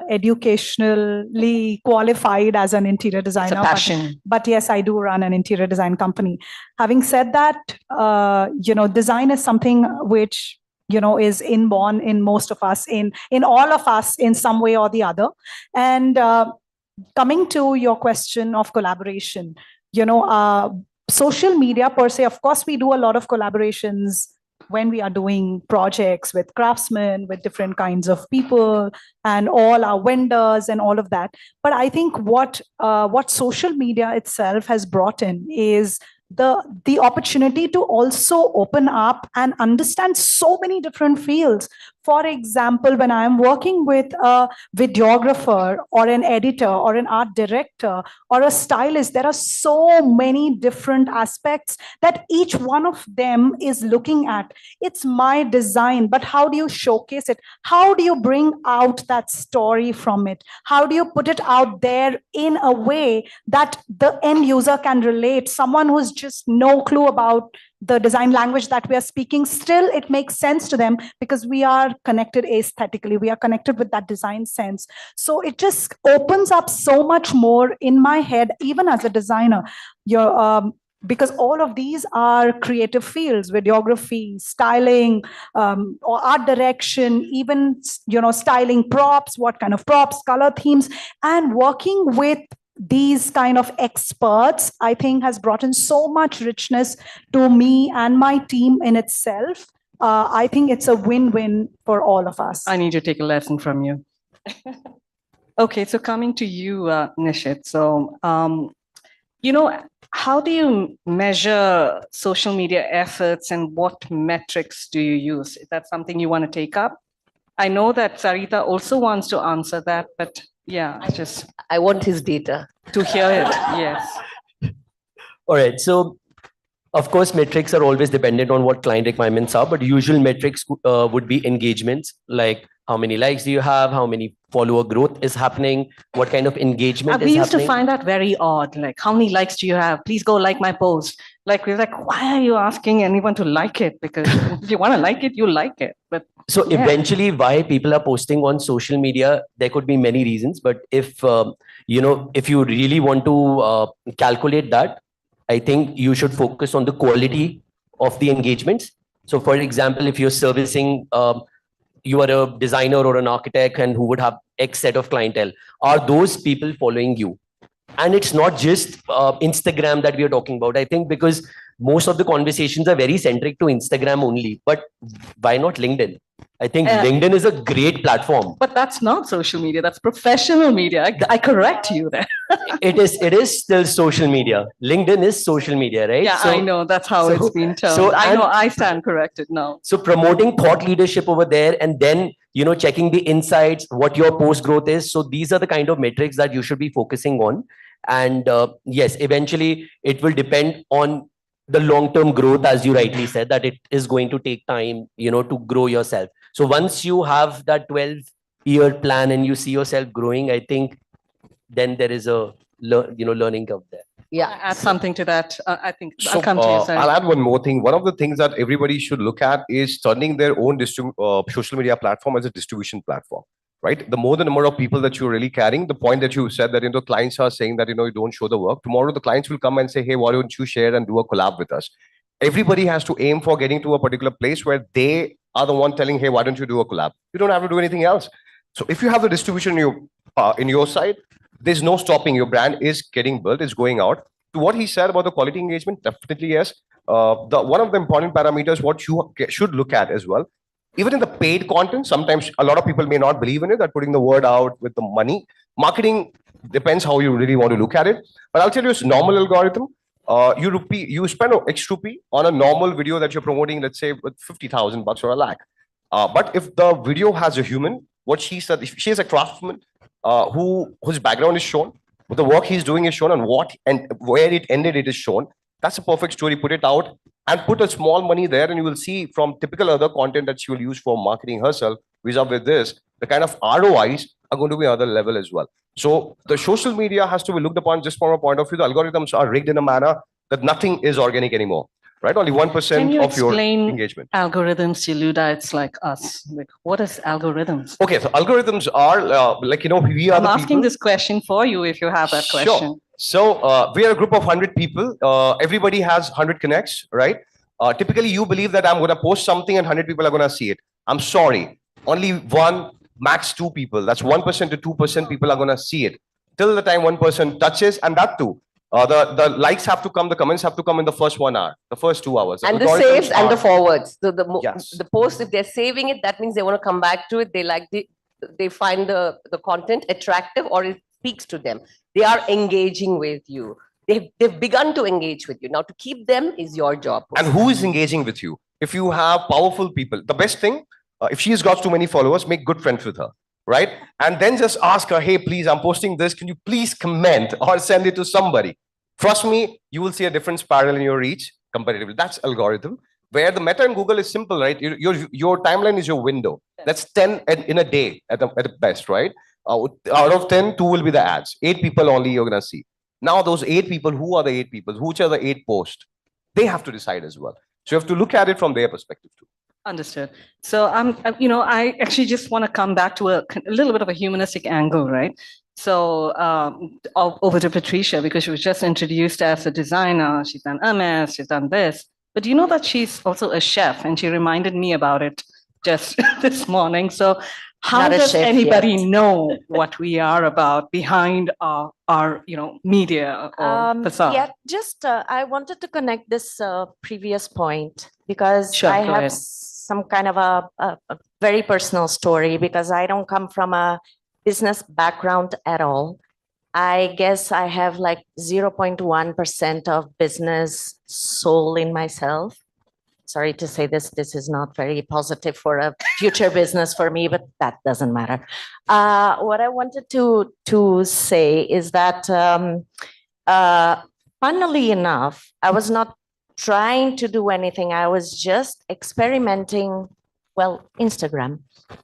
S22: educationally qualified as an interior designer.
S19: It's a passion.
S22: But yes, I do run an interior design company. Having said that, design is something which is inborn in most of us, in all of us, in some way or the other. And coming to your question of collaboration, social media per se, of course, we do a lot of collaborations when we are doing projects with craftsmen, with different kinds of people, and all our vendors and all of that. But I think what social media itself has brought in is the opportunity to also open up and understand so many different fields. For example, when I'm working with a videographer or an editor or an art director or a stylist, there are so many different aspects that each one of them is looking at. It's my design, but how do you showcase it? How do you bring out that story from it? How do you put it out there in a way that the end user can relate? Someone who's just no clue about the design language that we are speaking, still it makes sense to them because we are connected aesthetically, we are connected with that design sense. So it just opens up so much more in my head, even as a designer. Because all of these are creative fields: videography, styling, or art direction, even styling props, what kind of props, color themes, and working with these kind of experts, I think, has brought in so much richness to me and my team in itself. I think it's a win-win for all of us.
S19: I need to take a lesson from you. Okay, so coming to you, Nishit. So, how do you measure social media efforts and what metrics do you use? Is that something you want to take up? I know that Sarita also wants to answer that, but yeah,
S3: I want his data.
S19: To hear it, yes.
S2: All right. So, of course, metrics are always dependent on what client requirements are, but usual metrics would be engagements, like how many likes do you have, how many follower growth is happening, what kind of engagement is happening.
S19: We used to find that very odd, like how many likes do you have? Please go like my post. Like we're like, why are you asking anyone to like it? Because if you want to like it, you like it. But
S2: so eventually, why people are posting on social media, there could be many reasons. But if if you really want to calculate that, I think you should focus on the quality of the engagements. So, for example, if you're servicing, you are a designer or an architect and who would have X set of clientele, are those people following you? And it's not just Instagram that we are talking about, I think, because most of the conversations are very centric to Instagram only. But why not LinkedIn? I think LinkedIn is a great platform.
S19: But that's not social media. That's professional media. I correct you there.
S2: It is still social media. LinkedIn is social media, right?
S19: Yeah, so, I know. That's how it's been termed. So I know I stand corrected now.
S2: So promoting thought leadership over there, and then checking the insights, what your post growth is. So these are the kind of metrics that you should be focusing on. And yes, eventually it will depend on the long-term growth, as you rightly said, that it is going to take time, to grow yourself. So once you have that 12-year plan and you see yourself growing, I think then there is a learning curve there.
S19: Yeah, add something to that. I think
S20: so,
S19: I'll come to you. Sorry.
S20: I'll add one more thing. One of the things that everybody should look at is turning their own social media platform as a distribution platform. Right? The more the number of people that you're really carrying, the point that you said that, clients are saying that, you don't show the work. Tomorrow, the clients will come and say, hey, why don't you share and do a collab with us? everybody has to aim for getting to a particular place where they are the one telling, hey, why don't you do a collab? You don't have to do anything else. So if you have the distribution in your side, there's no stopping. Your brand is getting built, it's going out. To what he said about the quality engagement, definitely yes. One of the important parameters, what you should look at as well, even in the paid content, sometimes a lot of people may not believe in it, that putting the word out with the money. Marketing depends how you really want to look at it. But I'll tell you, it's normal algorithm. You spend an X rupee on a normal video that you're promoting, let's say with 50,000 bucks or a lakh. But if the video has a human, what she said, if she is a craftsman whose background is shown, the work he's doing is shown, and what and where it ended, it is shown. That's a perfect story. Put it out and put a small money there, and you will see from typical other content that she will use for marketing herself, with this, the kind of ROIs are going to be another level as well. So the social media has to be looked upon just from a point of view. The algorithms are rigged in a manner that nothing is organic anymore, right? Only 1% of your engagement.
S19: Algorithms to Luddites like us. Like, what is algorithms?
S20: Okay, so algorithms are we are.
S19: I'm asking this question for you if you have that question.
S20: Sure. So we are a group of 100 people. Everybody has 100 connects, right? Typically, you believe that I'm going to post something and 100 people are going to see it. I'm sorry. Only one, max 2 people. That's 1% to 2% people are going to see it. Till the time one person touches, and that too. The likes have to come, the comments have to come in the first 1 hour, the first 2 hours.
S3: And the saves and the forwards. The post, if they're saving it, that means they want to come back to it. They find the content attractive, or it speaks to them. They are engaging with you. They've begun to engage with you. Now to keep them is your job.
S20: And who is engaging with you? If you have powerful people, the best thing, if she's got too many followers, make good friends with her, right? And then just ask her, hey, please, I'm posting this. Can you please comment or send it to somebody? Trust me, you will see a different spiral in your reach comparatively. That's algorithm. Where the Meta and Google is simple, right? Your timeline is your window. That's 10 in a day at the best, right? Out of 10, 2 will be the ads. 8 people only you're going to see. Now those 8 people, who are the 8 people? Which are the 8 posts? They have to decide as well. So you have to look at it from their perspective too.
S19: Understood. So I actually just want to come back to a little bit of a humanistic angle, right? So over to Patricia, because she was just introduced as a designer. She's done MS, she's done this. But you know that she's also a chef, and she reminded me about it just this morning. So how does anybody know what we are about behind our media or facade?
S21: Yeah, just I wanted to connect this previous point because
S19: Sure,
S21: I
S19: go
S21: have
S19: ahead.
S21: some kind of a very personal story because I don't come from a business background at all. I guess I have like 0.1% of business soul in myself. Sorry to say this is not very positive for a future business for me, but that doesn't matter. What I wanted to say is that, funnily enough, I was not trying to do anything. I was just experimenting, Instagram.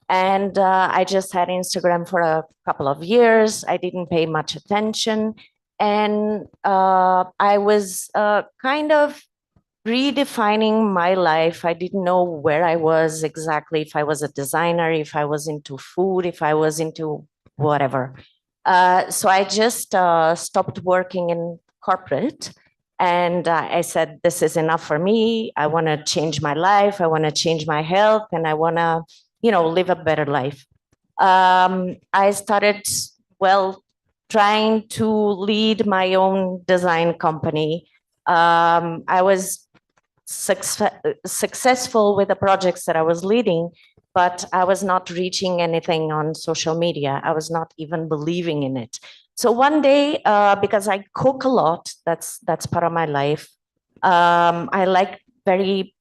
S21: And I just had Instagram for a couple of years. I didn't pay much attention. And I was kind of redefining my life. I didn't know where I was exactly, if I was a designer, if I was into food, if I was into whatever. So I just stopped working in corporate. And I said, this is enough for me. I want to change my life. I want to change my health. And I want to, live a better life. I started, trying to lead my own design company. I was successful with the projects that I was leading, but I was not reaching anything on social media. I was not even believing in it. So one day, because I cook a lot, that's part of my life. I like very,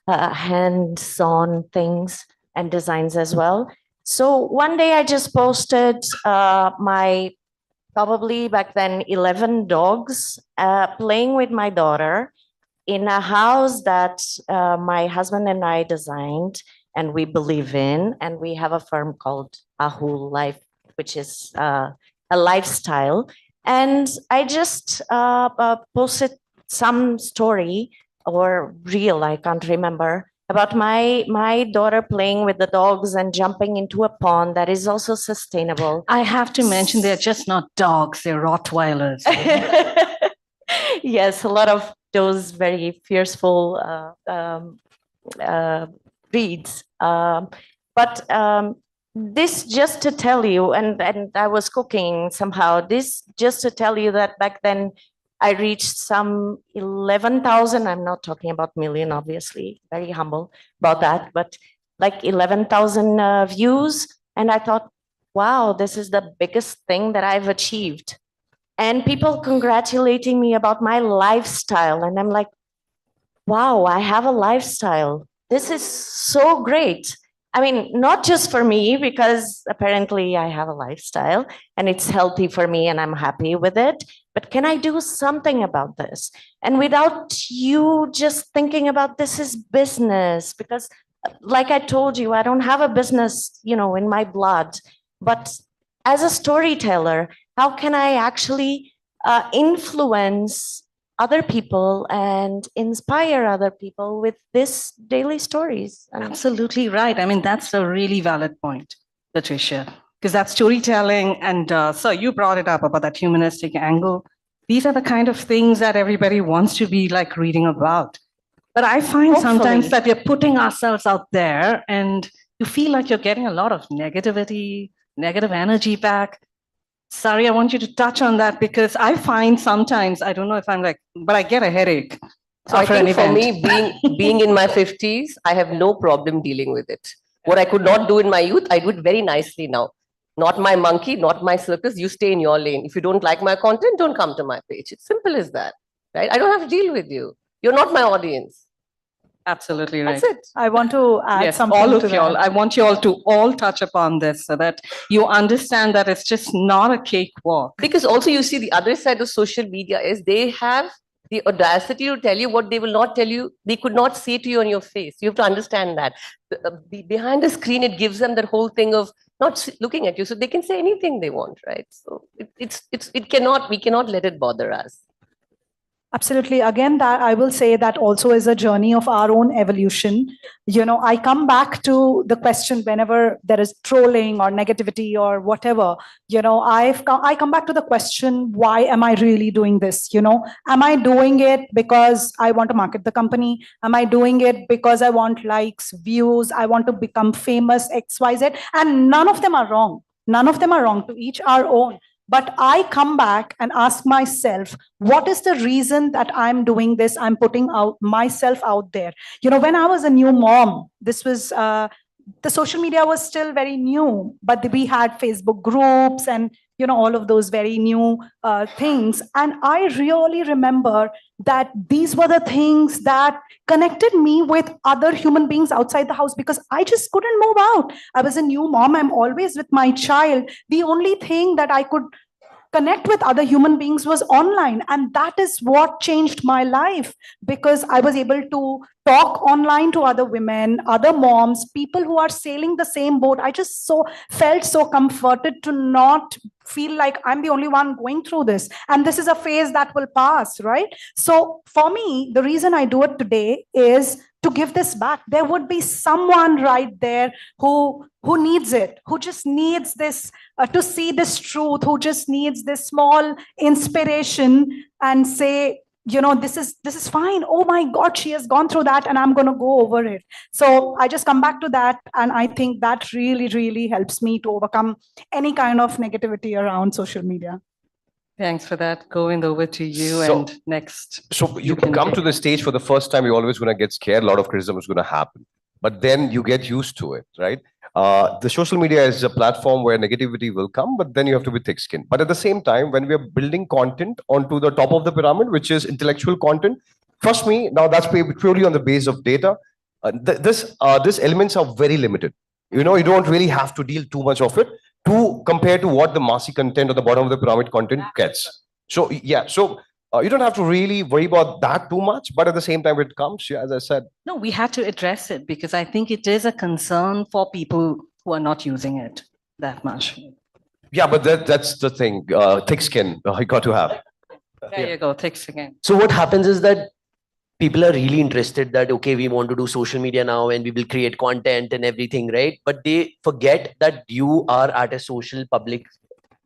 S21: hands-on things and designs as well. So one day I just posted my, probably back then, 11 dogs playing with my daughter in a house that my husband and I designed and we believe in. And we have a firm called Ahu Life, which is a lifestyle. And I just posted some story or reel, I can't remember, about my daughter playing with the dogs and jumping into a pond that is also sustainable.
S19: I have to mention they're just not dogs, they're Rottweilers.
S21: Yes, a lot of those very fearful reads. But this just to tell you, and I was cooking somehow, this just to tell you that back then I reached some 11,000. I'm not talking about million, obviously, very humble about that, but like 11,000 views. And I thought, wow, this is the biggest thing that I've achieved. And people congratulating me about my lifestyle. And I'm like, wow, I have a lifestyle. This is so great. I mean, not just for me, because apparently I have a lifestyle and it's healthy for me and I'm happy with it, but can I do something about this? And without you just thinking about this is business, because like I told you, I don't have a business, in my blood, but as a storyteller, how can I actually influence other people and inspire other people with this daily stories?
S19: Absolutely right. I mean, that's a really valid point, Patricia, because that's storytelling. And so you brought it up about that humanistic angle. These are the kind of things that everybody wants to be like reading about. But I find sometimes that we're putting ourselves out there and you feel like you're getting a lot of negativity, negative energy back. Sorry, I want you to touch on that because I find sometimes, I don't know if I'm like, but I get a headache.
S3: So I think for me, being in my 50s, I have no problem dealing with it. What I could not do in my youth, I do it very nicely now. Not my monkey, not my circus. You stay in your lane. If you don't like my content, don't come to my page. It's simple as that, right? I don't have to deal with you. You're not my audience.
S19: Absolutely right.
S3: That's it.
S22: I want to add
S19: Yes,
S22: something
S19: all
S22: to
S19: of y'all.
S22: that.
S19: I want you all to all touch upon this so that you understand that it's just not a cakewalk.
S3: Because also you see the other side of social media is they have the audacity to tell you what they will not tell you. They could not say to you on your face. You have to understand that. Behind the screen, it gives them that whole thing of not looking at you. So they can say anything they want, right? So we cannot let it bother us.
S22: Absolutely. Again, that I will say that also is a journey of our own evolution. I come back to the question whenever there is trolling or negativity or whatever, I come back to the question, why am I really doing this? Am I doing it because I want to market the company? Am I doing it because I want likes, views? I want to become famous, XYZ? And none of them are wrong. None of them are wrong, to each our own. But I come back and ask myself, what is the reason that I'm doing this? I'm putting out myself out there. When I was a new mom, this was the social media was still very new, but we had Facebook groups and all of those very new things. And I really remember that these were the things that connected me with other human beings outside the house, because I just couldn't move out. I was a new mom. I'm always with my child. The only thing that I could connect with other human beings was online. And that is what changed my life, because I was able to talk online to other women, other moms, people who are sailing the same boat. I just felt so comforted to not feel like I'm the only one going through this. And this is a phase that will pass, right? So for me, the reason I do it today is to give this back. There would be someone right there who needs it, who just needs this, to see this truth, who just needs this small inspiration and say, this is fine. Oh my God, she has gone through that and I'm going to go over it. So I just come back to that. And I think that really, really helps me to overcome any kind of negativity around social media.
S19: Thanks for that. Going over to you and next.
S20: So you come to the stage for the first time, you're always going to get scared. A lot of criticism is going to happen. But then you get used to it, right? The social media is a platform where negativity will come, but then you have to be thick-skinned. But at the same time, when we are building content onto the top of the pyramid, which is intellectual content, trust me, now that's purely on the base of data. These elements are very limited. You don't really have to deal too much of it compared to what the massy content or the bottom of the pyramid content gets. So yeah, you don't have to really worry about that too much, but at the same time, it comes, as I said.
S19: No, we had to address it because I think it is a concern for people who are not using it that much.
S20: Yeah, but that's the thing, thick skin, you got to have.
S19: There you go, thick skin.
S2: So what happens is that people are really interested that, okay, we want to do social media now and we will create content and everything, right? But they forget that you are at a social public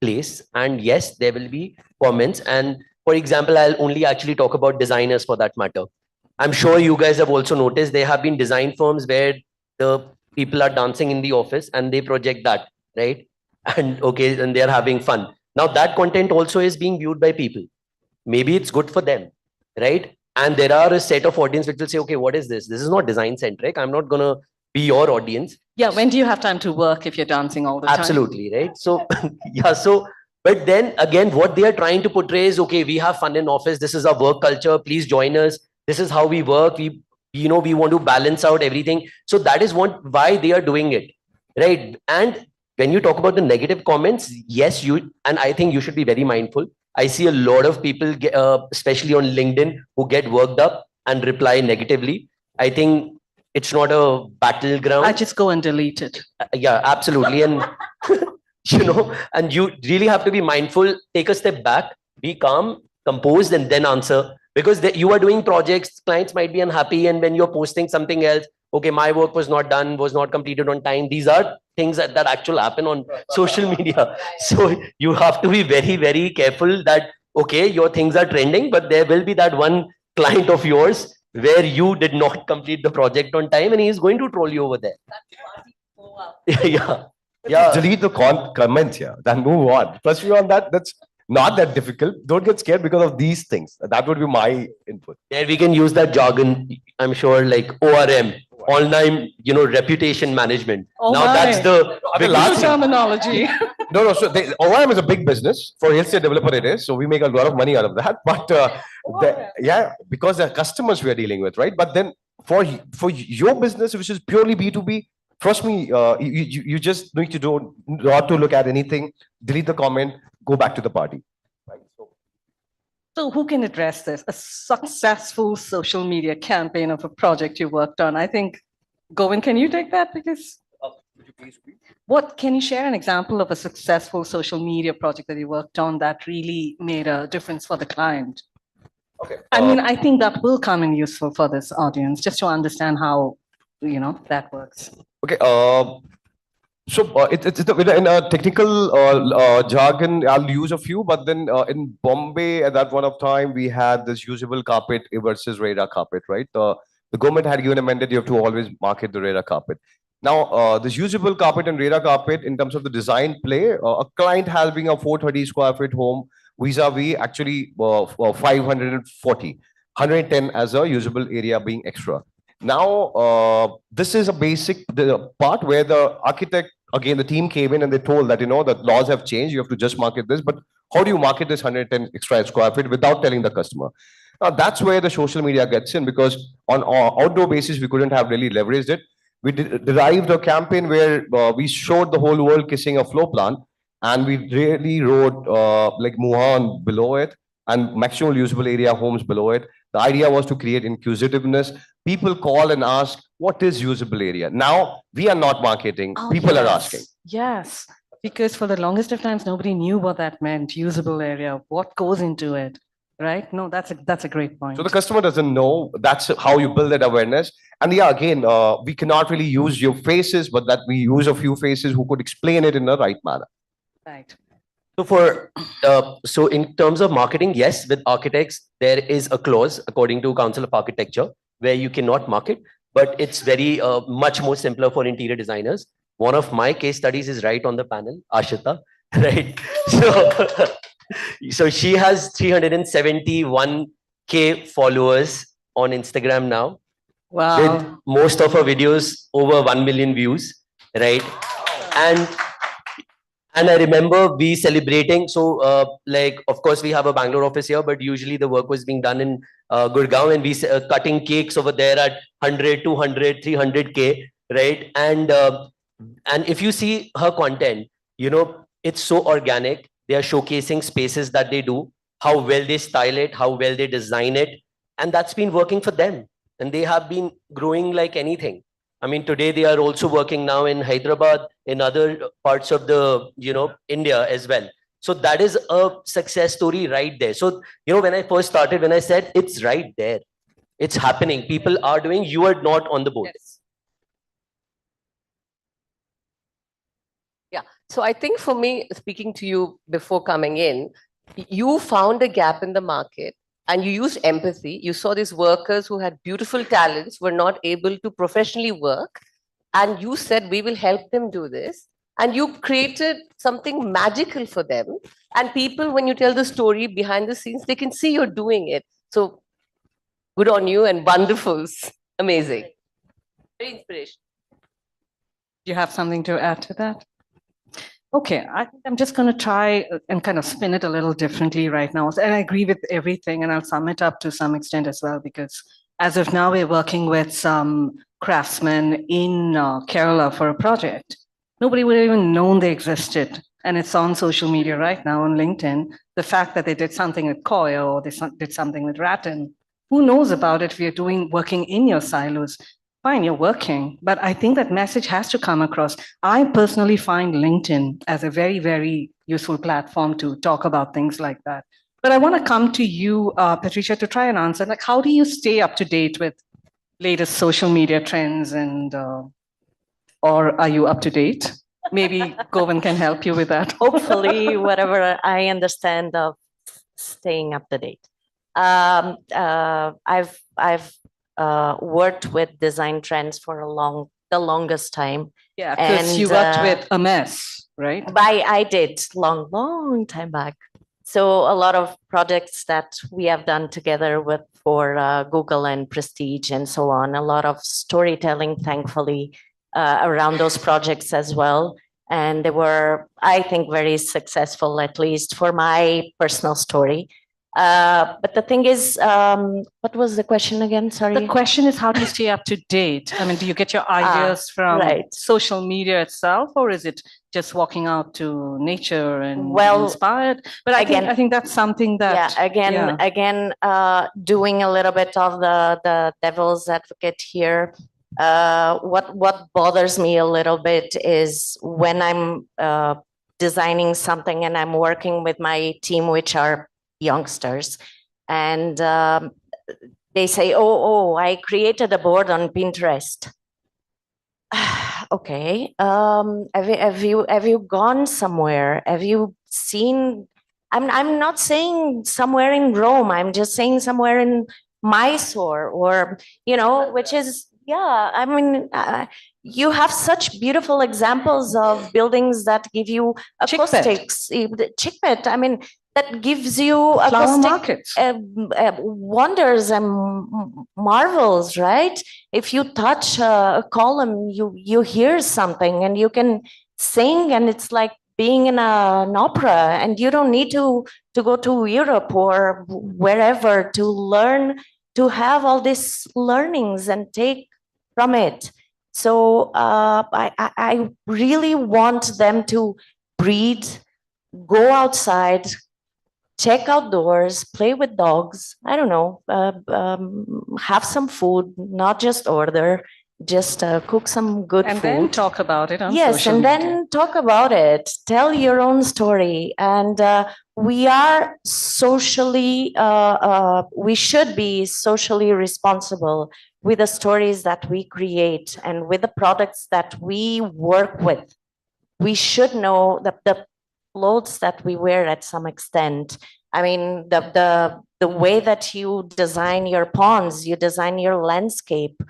S2: place. And yes, there will be comments. And For example, I'll only actually talk about designers for that matter. I'm sure you guys have also noticed there have been design firms where the people are dancing in the office and they project that, right? And okay, and they're having fun. Now that content also is being viewed by people. Maybe it's good for them, right? And there are a set of audience which will say, okay, what is this? This is not design centric. I'm not gonna be your audience.
S19: Yeah, when do you have time to work if you're dancing all the time?
S2: Absolutely, right? So yeah, so but then again, what they are trying to portray is, okay, we have fun in office. This is our work culture. Please join us. This is how we work. We want to balance out everything. So that is why they are doing it, right? And when you talk about the negative comments, yes, and I think you should be very mindful. I see a lot of people, especially on LinkedIn, who get worked up and reply negatively. I think it's not a battleground.
S19: I just go and delete it.
S2: Yeah, absolutely. And and you really have to be mindful, take a step back, be calm, composed, and then answer. Because you are doing projects, clients might be unhappy, and when you're posting something else, okay, my work was not done, was not completed on time. These are things that actually happen on social media. So you have to be very, very careful that, okay, your things are trending, but there will be that one client of yours where you did not complete the project on time and he is going to troll you over there. Yeah.
S20: Delete the comments here, then move on. Trust me on that. That's not that difficult. Don't get scared because of these things. That would be my input.
S2: There we can use that jargon, I'm sure, like ORM, online, reputation management.
S19: Oh
S2: now
S19: my.
S2: That's the
S19: last terminology.
S20: No. So ORM is a big business. For real estate developer, it is. So we make a lot of money out of that. But because they're customers we are dealing with, right? But then for your business, which is purely B2B, trust me, you just need to not to look at anything, delete the comment, go back to the party. Right?
S19: So who can address this? A successful social media campaign of a project you worked on. I think, Govind, can you take that? Because what can you share an example of a successful social media project that you worked on that really made a difference for the client?
S20: Okay.
S19: I mean, I think that will come in useful for this audience, just to understand how, that works.
S20: Okay. So it's in a technical jargon, I'll use a few, but then in Bombay at that one of time, we had this usable carpet versus radar carpet, right? The government had given a mandate, you have to always market the radar carpet. Now, this usable carpet and radar carpet, in terms of the design play, a client having a 430 square feet home vis-a-vis actually 540, 110 as a usable area being extra. Now, this is a basic part where the architect, again, the team came in and they told that, the laws have changed. You have to just market this. But how do you market this 110 extra square feet without telling the customer? Now, that's where the social media gets in, because on outdoor basis, we couldn't have really leveraged it. We derived a campaign where we showed the whole world kissing a floor plan. And we really wrote like Muhan below it and maximum usable area homes below it. The idea was to create inclusiveness. People call and ask, what is usable area? Now, we are not marketing. People are asking.
S19: Yes, because for the longest of times, nobody knew what that meant, usable area, what goes into it, right? No, that's a great point.
S20: So the customer doesn't know. That's how you build that awareness. And yeah, again, we cannot really use your faces, but that we use a few faces who could explain it in the right manner.
S19: Right.
S2: So in terms of marketing, yes, with architects, there is a clause according to Council of Architecture where you cannot market, but it's very much more simpler for interior designers. One of my case studies is right on the panel, Ashita, right? So she has 371K followers on Instagram now.
S19: Wow.
S2: With most of her videos over 1 million views, right? And I remember we celebrating. So, of course, we have a Bangalore office here, but usually the work was being done in Gurgaon, and we cutting cakes over there at 100, 200, 300K, right? And if you see her content, it's so organic. They are showcasing spaces that they do, how well they style it, how well they design it, and that's been working for them. And they have been growing like anything. I mean, today they are also working now in Hyderabad, in other parts of the, India as well. So that is a success story right there. So, when I first started, when I said it's right there, it's happening. People are doing, you are not on the board.
S3: Yes. Yeah. So I think for me, speaking to you before coming in, You found a gap in the market and you used empathy. You saw these workers who had beautiful talents, were not able to professionally work. And you said, we will help them do this. And you created something magical for them. And people, when you tell the story behind the scenes, they can see you're doing it. So good on you and wonderful. Amazing. Very inspirational.
S19: Do you have something to add to that? Okay, I think I'm just going to try and kind of spin it a little differently right now. And I agree with everything, and I'll sum it up to some extent as well, because as of now, we're working with some craftsmen in Kerala for a project. Nobody would have even known they existed. And it's on social media right now on LinkedIn. The fact that they did something with Koya or they did something with Rattan, who knows about it if you're working in your silos? Fine, you're working, but I think that message has to come across. I personally find LinkedIn as a very, very useful platform to talk about things like that. But I want to come to you, Patricia, to try and answer, like, how do you stay up to date with latest social media trends and, or are you up to date? Maybe Govind can help you with that.
S21: Hopefully, whatever I understand of staying up to date. I've worked with design trends for the longest time.
S19: Yeah, because you worked with a mess, right?
S21: I did long time back. So a lot of projects that we have done together for Google and Prestige and so on. A lot of storytelling, thankfully, around those projects as well. And they were, I think, very successful, at least for my personal story. But the thing is, what was the question again? Sorry.
S19: The question is, how do you stay up to date? I mean, do you get your ideas from social media itself, or is it just walking out to nature and inspired? But I think that's something that
S21: again, doing a little bit of the devil's advocate here. What bothers me a little bit is when I'm designing something and I'm working with my team, which are youngsters, and they say, oh, I created a board on Pinterest. Okay, have you gone somewhere? Have you seen? I'm not saying somewhere in Rome. I'm just saying somewhere in Mysore, or which is I mean. You have such beautiful examples of buildings that give you acoustics. Chickpet, I mean, that gives you acoustic wonders and marvels, right? If you touch a column, you hear something and you can sing, and it's like being in an opera, and you don't need to go to Europe or wherever to learn, to have all these learnings and take from it. So I really want them to breathe, go outside, check outdoors, play with dogs. I don't know, have some food, not just order, just cook some good food.
S19: And then talk about it on
S21: social media. Yes, and then talk about it. Tell your own story. And we are socially, we should be socially responsible with the stories that we create and with the products that we work with. We should know the clothes that we wear at some extent. I mean, the way that you design your ponds, you design your landscape,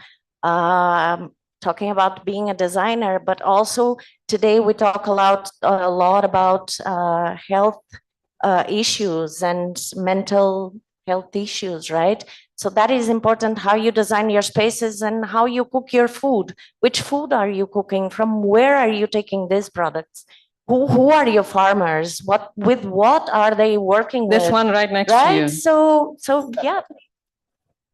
S21: talking about being a designer, but also today we talk a lot about health issues and mental health issues, right? So that is important, how you design your spaces and how you cook your food. Which food are you cooking? From where are you taking these products? Who are your farmers? What are they working with?
S19: This one right next to you.
S21: So yeah.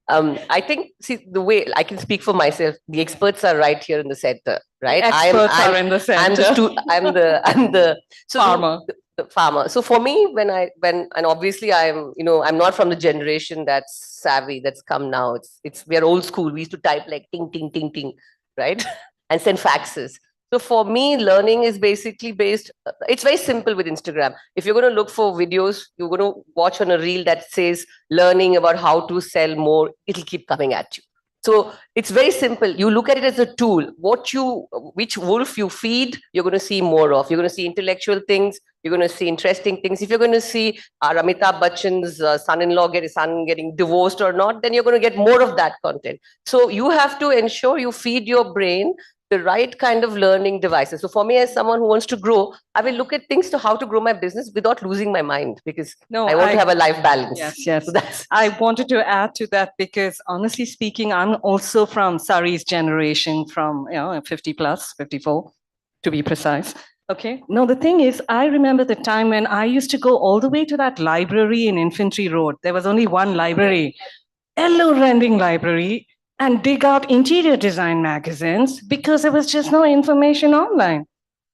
S3: I think, see, the way I can speak for myself, the experts are right here in the center, right?
S19: Experts are in the center.
S3: I'm the
S19: farmer.
S3: The farmer. So for me, and obviously I'm not from the generation that's savvy, that's come now. We're old school. We used to type like ting, ting, ting, ting, right? And send faxes. So for me, learning is basically it's very simple with Instagram. If you're going to look for videos, you're going to watch on a reel that says learning about how to sell more, it'll keep coming at you. So it's very simple. You look at it as a tool. Which wolf you feed, you're going to see more of. You're going to see intellectual things, You're going to see interesting things. If you're going to see Amitabh Bachchan's son-in-law getting divorced or not, then you're going to get more of that content. So you have to ensure you feed your brain the right kind of learning devices. So for me, as someone who wants to grow, I will look at things to how to grow my business without losing my mind, because I want to have a life balance.
S19: Yes, yes.
S3: So that's
S19: I wanted to add to that because honestly speaking, I'm also from Sari's generation, from 50 plus, 54 to be precise. Okay. No, the thing is, I remember the time when I used to go all the way to that library in Infantry Road. There was only one library, yellow rendering library, and dig out interior design magazines because there was just no information online.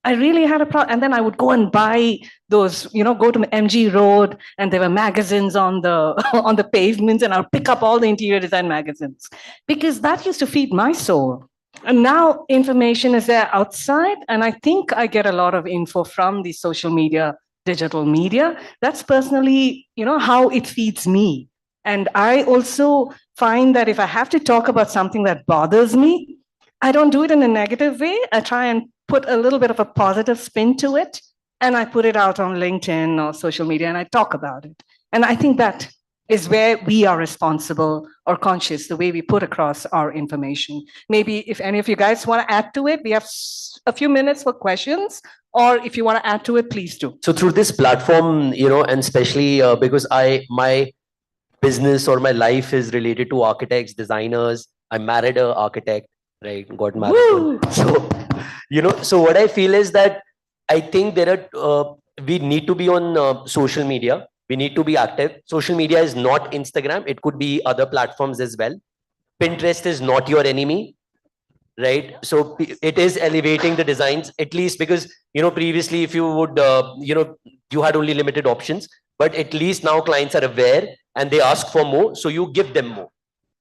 S19: I really had a problem. And then I would go and buy those, go to MG Road, and there were magazines on the on the pavements, and I'll pick up all the interior design magazines because that used to feed my soul. And now information is there outside, and I think I get a lot of info from the social media, digital media. That's personally, how it feeds me. And I also find that if I have to talk about something that bothers me, I don't do it in a negative way. I try and put a little bit of a positive spin to it, and I put it out on LinkedIn or social media, and I talk about it. And I think that is where we are responsible or conscious, the way we put across our information. Maybe if any of you guys want to add to it, we have a few minutes for questions, or if you want to add to it, please do.
S2: So through this platform, and especially because my business or my life is related to architects, designers. I married an architect, right? Got married. So, so what I feel is that I think we need to be on social media. We need to be active. Social media is not Instagram. It could be other platforms as well. Pinterest is not your enemy, right? So it is elevating the designs, at least because, previously if you would, you had only limited options, but at least now clients are aware and they ask for more. So you give them more,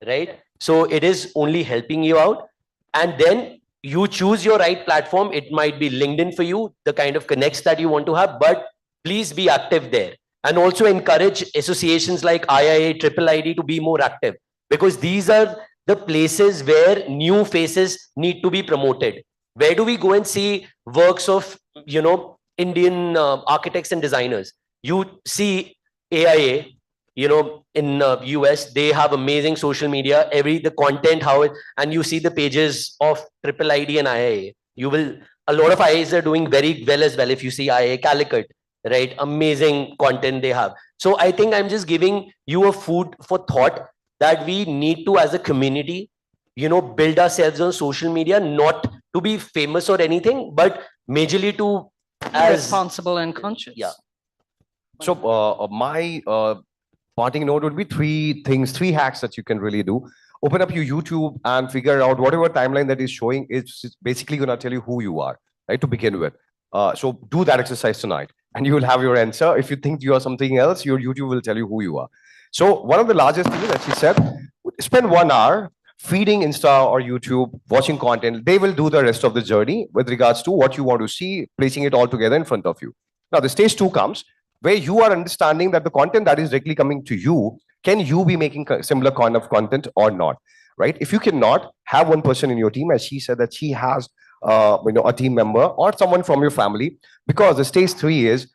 S2: right? So it is only helping you out. And then you choose your right platform. It might be LinkedIn for you, the kind of connects that you want to have, but please be active there. And also encourage associations like IIA, IIID to be more active, because these are the places where new faces need to be promoted. Where do we go and see works of, Indian architects and designers? You see AIA, in US, they have amazing social media, the content, and you see the pages of IIID and IIA. A lot of IIAs are doing very well as well. If you see IIA Calicut, right? Amazing content they have. So I think I'm just giving you a food for thought that we need to, as a community, build ourselves on social media, not to be famous or anything, but majorly to as
S19: responsible and conscious.
S2: Yeah.
S20: So my parting note would be three hacks that you can really do. Open up your YouTube and figure out whatever timeline that is showing. It's basically going to tell you who you are, right, to begin with. So do that exercise tonight, and you will have your answer. If you think you are something else, your YouTube will tell you who you are. So one of the largest things that she said, spend 1 hour feeding Insta or YouTube, watching content. They will do the rest of the journey with regards to what you want to see, placing it all together in front of you. Now, the stage 2 comes where you are understanding that the content that is directly coming to you, can you be making similar kind of content or not, right? If you cannot, have one person in your team, as she said that she has a team member or someone from your family, because the stage 3 is,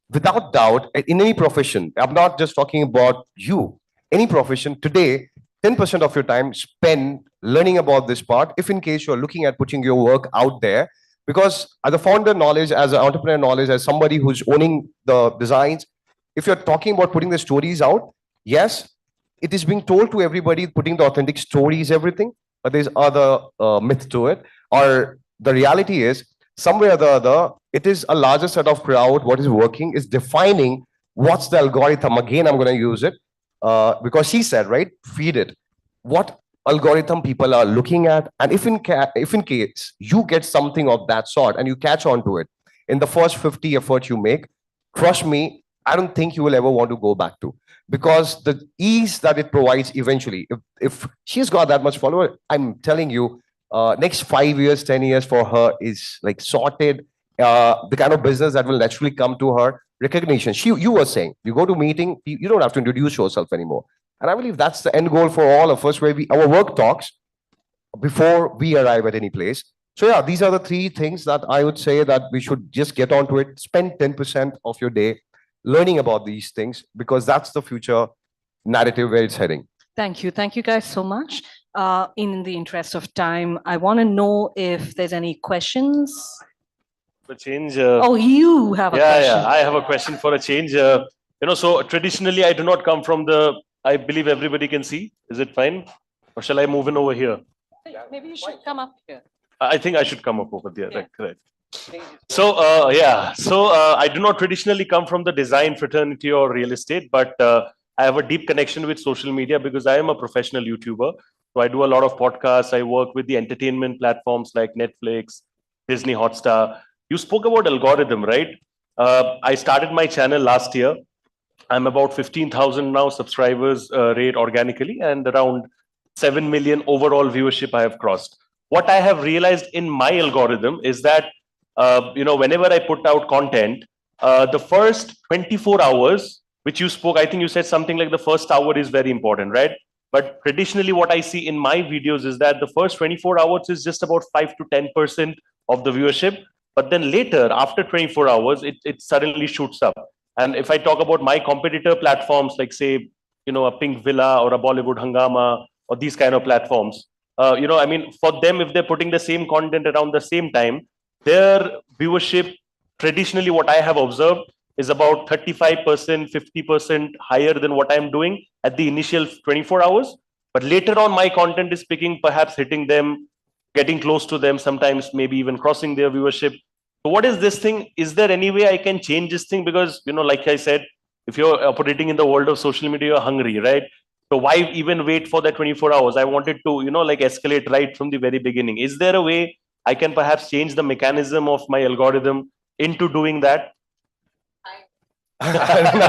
S20: without doubt, in any profession, I'm not just talking about you, any profession today, 10% of your time spend learning about this part, if in case you're looking at putting your work out there. Because as a founder knowledge, as an entrepreneur knowledge, as somebody who's owning the designs, if you're talking about putting the stories out, yes, it is being told to everybody, putting the authentic stories, everything, but there's other myth to it. Or the reality is, somewhere or the other, it is a larger set of crowd. What is working is defining what's the algorithm. Again, I'm going to use it because she said, right, feed it. What algorithm people are looking at, and if in case you get something of that sort and you catch on to it in the first 50 efforts you make, trust me, I don't think you will ever want to go back to, because the ease that it provides eventually, if she's got that much follower, I'm telling you, next 5 years, 10 years for her is like sorted. The kind of business that will naturally come to her, recognition. You were saying, you go to meeting, you don't have to introduce yourself anymore. And I believe that's the end goal for all of us, where our work talks before we arrive at any place. So yeah, these are the three things that I would say that we should just get onto it. Spend 10% of your day learning about these things, because that's the future narrative where it's heading.
S19: Thank you. Thank you guys so much. In the interest of time, I want to know if there's any questions.
S1: For change.
S19: Oh, you have a question.
S1: Yeah, I have a question for a change. So traditionally, I do not come from the, I believe everybody can see. Is it fine? Or shall I move in over here?
S19: Maybe you should come up here.
S1: I think I should come up over there. Yeah. Correct. So, I do not traditionally come from the design fraternity or real estate, but I have a deep connection with social media because I am a professional YouTuber. So I do a lot of podcasts. I work with the entertainment platforms like Netflix, Disney Hotstar. You spoke about algorithm, right? I started my channel last year. I'm about 15,000 now subscribers rate organically, and around 7 million overall viewership I have crossed. What I have realized in my algorithm is that, whenever I put out content, the first 24 hours, which you spoke, I think you said something like the first hour is very important, right? But traditionally, what I see in my videos is that the first 24 hours is just about 5 to 10% of the viewership. But then later, after 24 hours, it suddenly shoots up. And if I talk about my competitor platforms, like say, a Pink Villa or a Bollywood Hangama or these kind of platforms, for them, if they're putting the same content around the same time, their viewership, traditionally what I have observed, is about 35%, 50% higher than what I'm doing at the initial 24 hours. But later on, my content is picking, perhaps hitting them, getting close to them, sometimes maybe even crossing their viewership. So what is this thing? Is there any way I can change this thing? Because, like I said, if you're operating in the world of social media, you're hungry, right? So why even wait for that 24 hours? I wanted to, escalate right from the very beginning. Is there a way I can perhaps change the mechanism of my algorithm into doing that?
S3: Exactly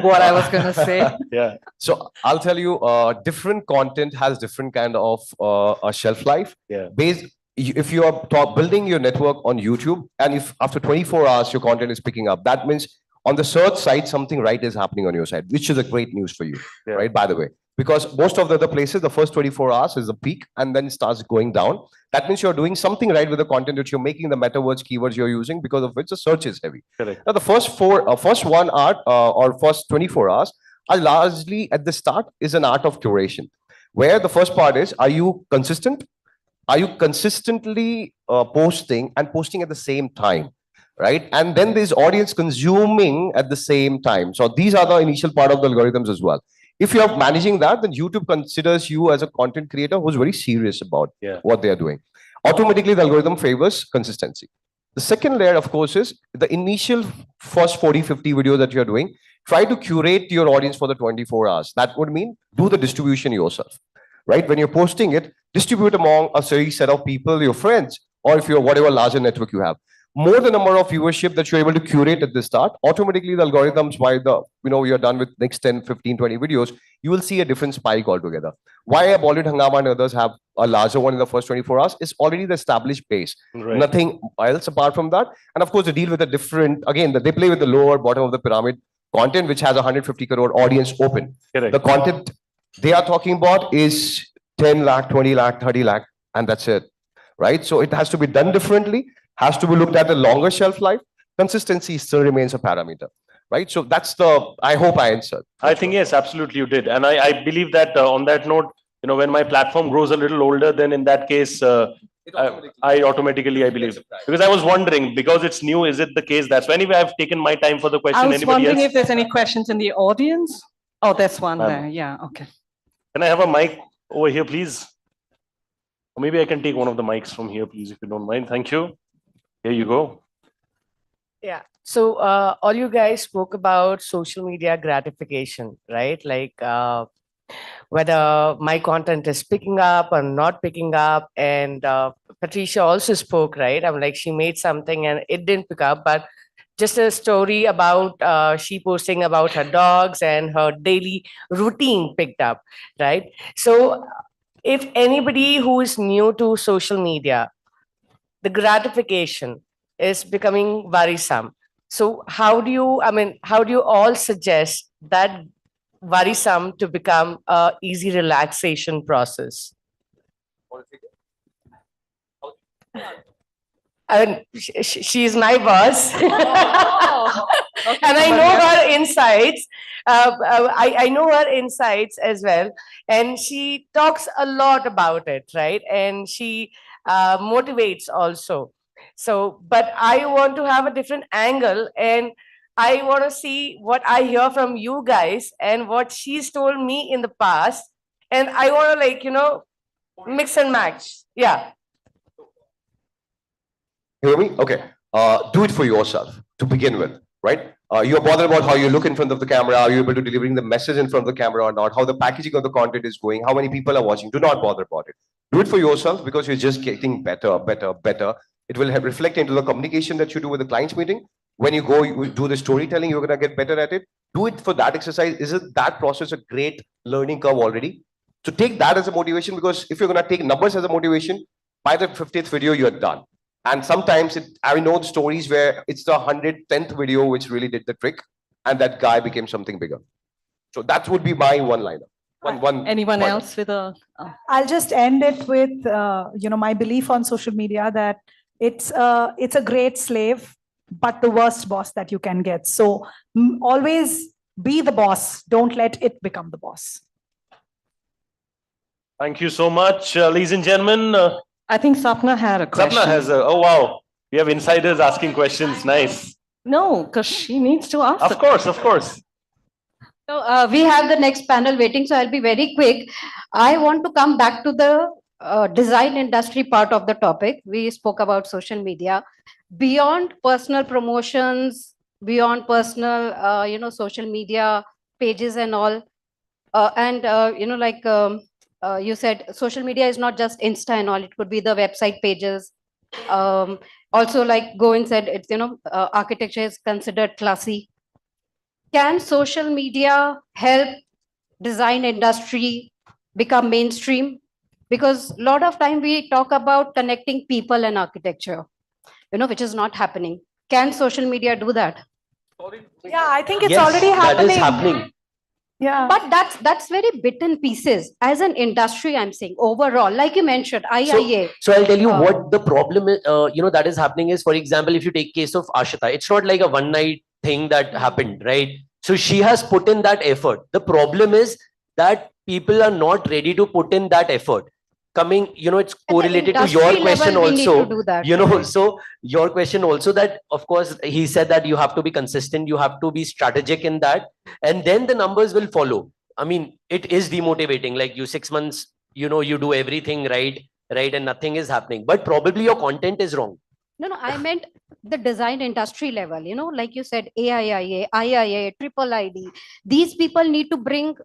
S3: what I was going to say.
S1: Yeah.
S20: So I'll tell you, different content has different kind of a shelf life.
S1: Yeah.
S20: If you are building your network on YouTube, and if after 24 hours your content is picking up, that means on the search side something right is happening on your side, which is a great news for you, right? By the way, because most of the other places, the first 24 hours is the peak, and then it starts going down. That means you're doing something right with the content that you're making, the meta words, keywords you're using, because of which the search is heavy.
S1: Correct.
S20: Now, the first 1 hour or first 24 hours are largely at the start is an art of curation, where the first part is, are you consistent? Are you consistently posting and posting at the same time, right? And then there's audience consuming at the same time. So these are the initial part of the algorithms as well. If you're managing that, then YouTube considers you as a content creator who's very serious about what they are doing. Automatically, the algorithm favors consistency. The second layer, of course, is the initial first 40, 50 videos that you're doing. Try to curate your audience for the 24 hours. That would mean do the distribution yourself, right? When you're posting it, distribute among a certain set of people, your friends, or if you're whatever larger network you have. More the number of viewership that you're able to curate at the start, automatically the algorithms, while you're done with next 10, 15, 20 videos, you will see a different spike altogether. Why a Bollywood Hangama and others have a larger one in the first 24 hours is already the established base.
S1: Right.
S20: Nothing else apart from that. And of course, they deal with a different, again, they play with the lower bottom of the pyramid content, which has 150 crore audience open.
S1: Correct.
S20: The content they are talking about is 10 lakh, 20 lakh, 30 lakh, and that's it, right? So it has to be done differently, has to be looked at a longer shelf life. Consistency still remains a parameter, right? So that's I hope I answered.
S1: I think, yes, absolutely you did. And I believe that on that note, when my platform grows a little older, then in that case, I automatically, I believe. Because I was wondering, because it's new, is it the case? That's why anyway, I've taken my time for the question.
S19: I was
S1: Anybody
S19: wondering
S1: else?
S19: if there's any questions in the audience. Oh, there's one there. Yeah, okay.
S1: Can I have a mic over here, please? Or maybe I can take one of the mics from here, please, if you don't mind. Thank you. Here you go.
S5: Yeah. So all you guys spoke about social media gratification, right? Like whether my content is picking up or not picking up. And Patricia also spoke, right? I'm like, she made something and it didn't pick up, but just a story about she posting about her dogs and her daily routine picked up, right? So if anybody who is new to social media, the gratification is becoming worrisome. So how do you all suggest that worrisome to become a easy relaxation process?
S3: And she's my boss.
S19: Okay,
S3: And I know her insights. I know her insights as well. And she talks a lot about it, right? And she motivates also. So, but I want to have a different angle, and I want to see what I hear from you guys and what she's told me in the past. And I want to, like, mix and match. Yeah.
S20: Hear me? Okay. Do it for yourself to begin with, right? You're bothered about how you look in front of the camera. Are you able to delivering the message in front of the camera or not? How the packaging of the content is going? How many people are watching? Do not bother about it. Do it for yourself because you're just getting better, better, better. It will reflect into the communication that you do with the client's meeting. When you go, you do the storytelling, you're going to get better at it. Do it for that exercise. Isn't that process a great learning curve already? So take that as a motivation, because if you're going to take numbers as a motivation, by the 50th video, you're done. And sometimes I know the stories where it's the 110th video which really did the trick, and that guy became something bigger. So that would be my one-liner.
S19: Anyone else with a?
S22: I'll just end it with my belief on social media that it's a great slave, but the worst boss that you can get. So always be the boss. Don't let it become the boss.
S1: Thank you so much, ladies and gentlemen.
S19: I think Sapna had a question.
S1: Sapna has a, oh wow, we have insiders asking questions. Nice.
S19: No, because she needs to ask.
S1: Of course, of course.
S6: So we have the next panel waiting, so I'll be very quick. I want to come back to the design industry part of the topic. We spoke about social media. Beyond personal promotions, beyond personal, social media pages and all, you said social media is not just Insta and all, it could be the website pages. Also, like Govind said, it's, architecture is considered classy. Can social media help design industry become mainstream? Because a lot of time we talk about connecting people and architecture, which is not happening. Can social media do that?
S22: Yeah, I think it's already happening.
S2: That is happening.
S22: Yeah.
S6: But that's very bit in pieces. As an industry, I'm saying overall, like you mentioned, IIA.
S2: So I'll tell you what the problem is, that is happening is, for example, if you take case of Ashita, it's not like a one night thing that happened, right? So she has put in that effort. The problem is that people are not ready to put in that effort. Coming, it's correlated to your question also, so your question also that, of course, he said that you have to be consistent, you have to be strategic in that, and then the numbers will follow. I mean, it is demotivating, like you 6 months, you do everything right, and nothing is happening, but probably your content is wrong.
S6: No, I meant the design industry level, like you said, AIIA, IIA, IIID, these people need to bring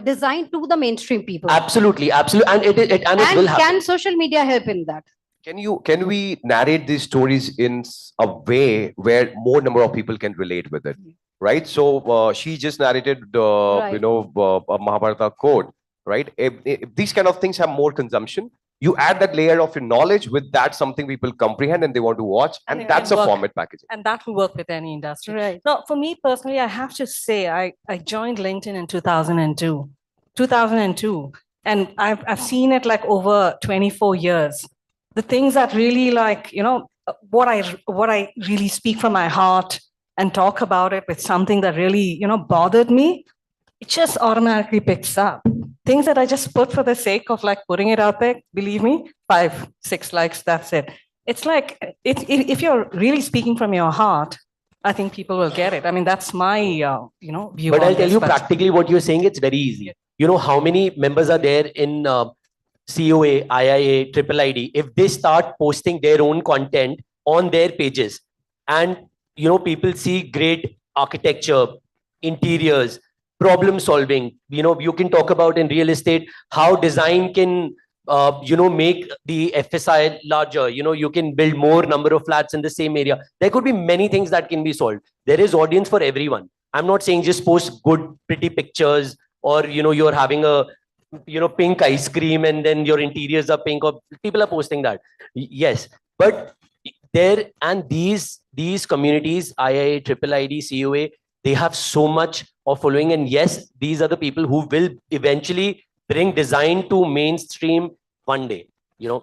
S6: design to the mainstream people.
S2: Absolutely, and it will happen.
S6: Can social media help in that?
S20: Can we narrate these stories in a way where more number of people can relate with it, right? So she just narrated a Mahabharata quote, right? If these kind of things have more consumption, you add that layer of your knowledge with that, something people comprehend and they want to watch, and that's a format packaging.
S19: And that will work with any industry.
S6: Right.
S19: Now, for me personally, I have to say, I joined LinkedIn in 2002, and I've seen it like over 24 years. The things that really what I really speak from my heart and talk about it with something that really, bothered me, it just automatically picks up. Things that I just put for the sake of putting it out there, believe me, 5, 6 likes, that's it. It's like, if you're really speaking from your heart, I think people will get it. I mean, that's my, view.
S2: But I'll tell you practically what you're saying, it's very easy. How many members are there in COA, IIA, IIID? If they start posting their own content on their pages and, people see great architecture, interiors, problem solving, you can talk about in real estate, how design can, make the FSI larger, you can build more number of flats in the same area. There could be many things that can be solved. There is audience for everyone. I'm not saying just post good, pretty pictures or, you're having a, pink ice cream and then your interiors are pink, or people are posting that. Yes, but these communities, IIA, IIID, COA, they have so much of following, and yes, these are the people who will eventually bring design to mainstream one day,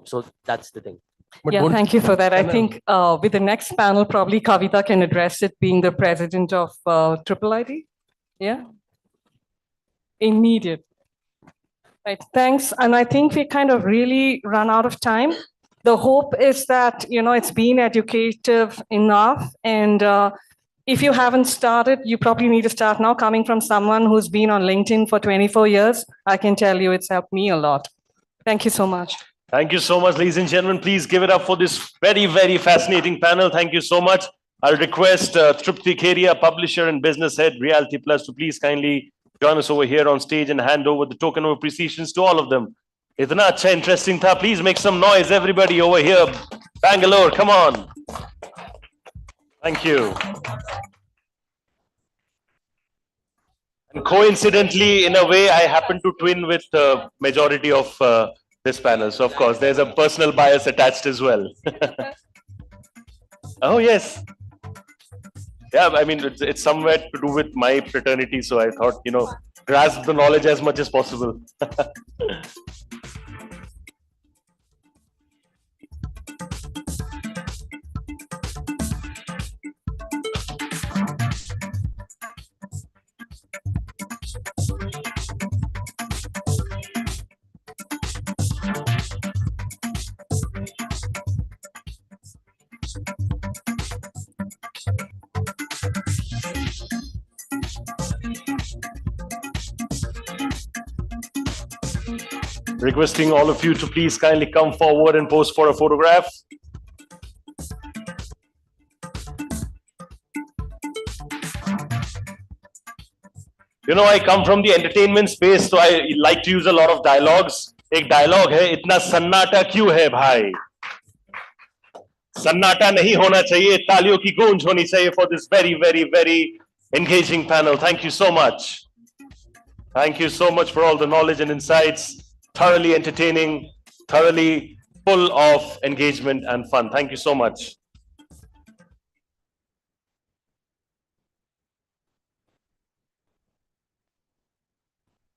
S2: so that's the thing.
S19: Yeah, thank you for that. I think with the next panel, probably Kavita can address it, being the president of AAAD. Yeah. Immediate. Right. Thanks. And I think we kind of really run out of time. The hope is that, it's been educative enough. And if you haven't started, you probably need to start now. Coming from someone who's been on LinkedIn for 24 years, I can tell you it's helped me a lot. Thank you so much.
S1: Thank you so much, ladies and gentlemen. Please give it up for this very, very fascinating panel. Thank you so much. I'll request Trupti Keria, publisher and business head, Reality Plus, to please kindly join us over here on stage and hand over the token of appreciation to all of them. Itna acha interesting tha. Please make some noise, everybody over here. Bangalore, come on. Thank you. And coincidentally, in a way, I happen to twin with the majority of this panel. So, of course, there's a personal bias attached as well. Oh, yes. Yeah, I mean, it's somewhere to do with my fraternity. So I thought, grasp the knowledge as much as possible. Requesting all of you to please kindly come forward and pose for a photograph. I come from the entertainment space, so I like to use a lot of dialogues. एक dialogue है, इतना सन्नाटा क्यों है भाई? सन्नाटा नहीं होना चाहिए, तालियों की गूंज होनी चाहिए for this very, very, very engaging panel. Thank you so much. Thank you so much for all the knowledge and insights. Thoroughly entertaining, thoroughly full of engagement and fun. Thank you so much.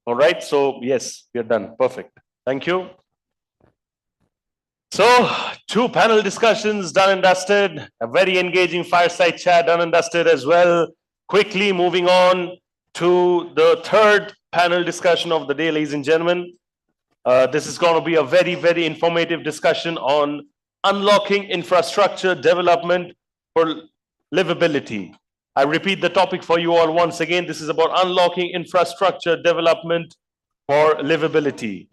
S1: All right, so yes, we're done. Perfect. Thank you. So, 2 panel discussions done and dusted. A very engaging fireside chat done and dusted as well. Quickly moving on to the 3rd panel discussion of the day, ladies and gentlemen. This is going to be a very, very informative discussion on unlocking infrastructure development for livability. I repeat the topic for you all once again. This is about unlocking infrastructure development for livability.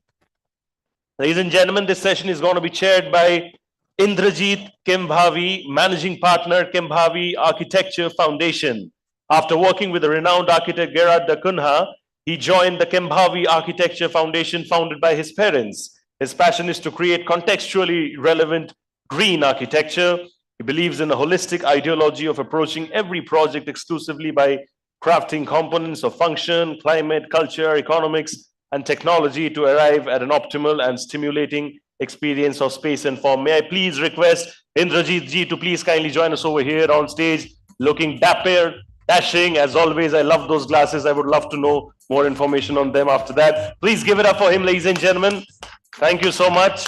S1: Ladies and gentlemen, this session is going to be chaired by Indrajit Kembhavi, Managing Partner, Kembhavi Architecture Foundation. After working with the renowned architect Gerard da Cunha, he joined the Kembhavi Architecture Foundation founded by his parents. His passion is to create contextually relevant green architecture. He believes in a holistic ideology of approaching every project exclusively by crafting components of function, climate, culture, economics, and technology to arrive at an optimal and stimulating experience of space and form. May I please request Indrajit ji to please kindly join us over here on stage, looking dapper, dashing. As always, I love those glasses. I would love to know more information on them after that. Please give it up for him, ladies and gentlemen. Thank you so much.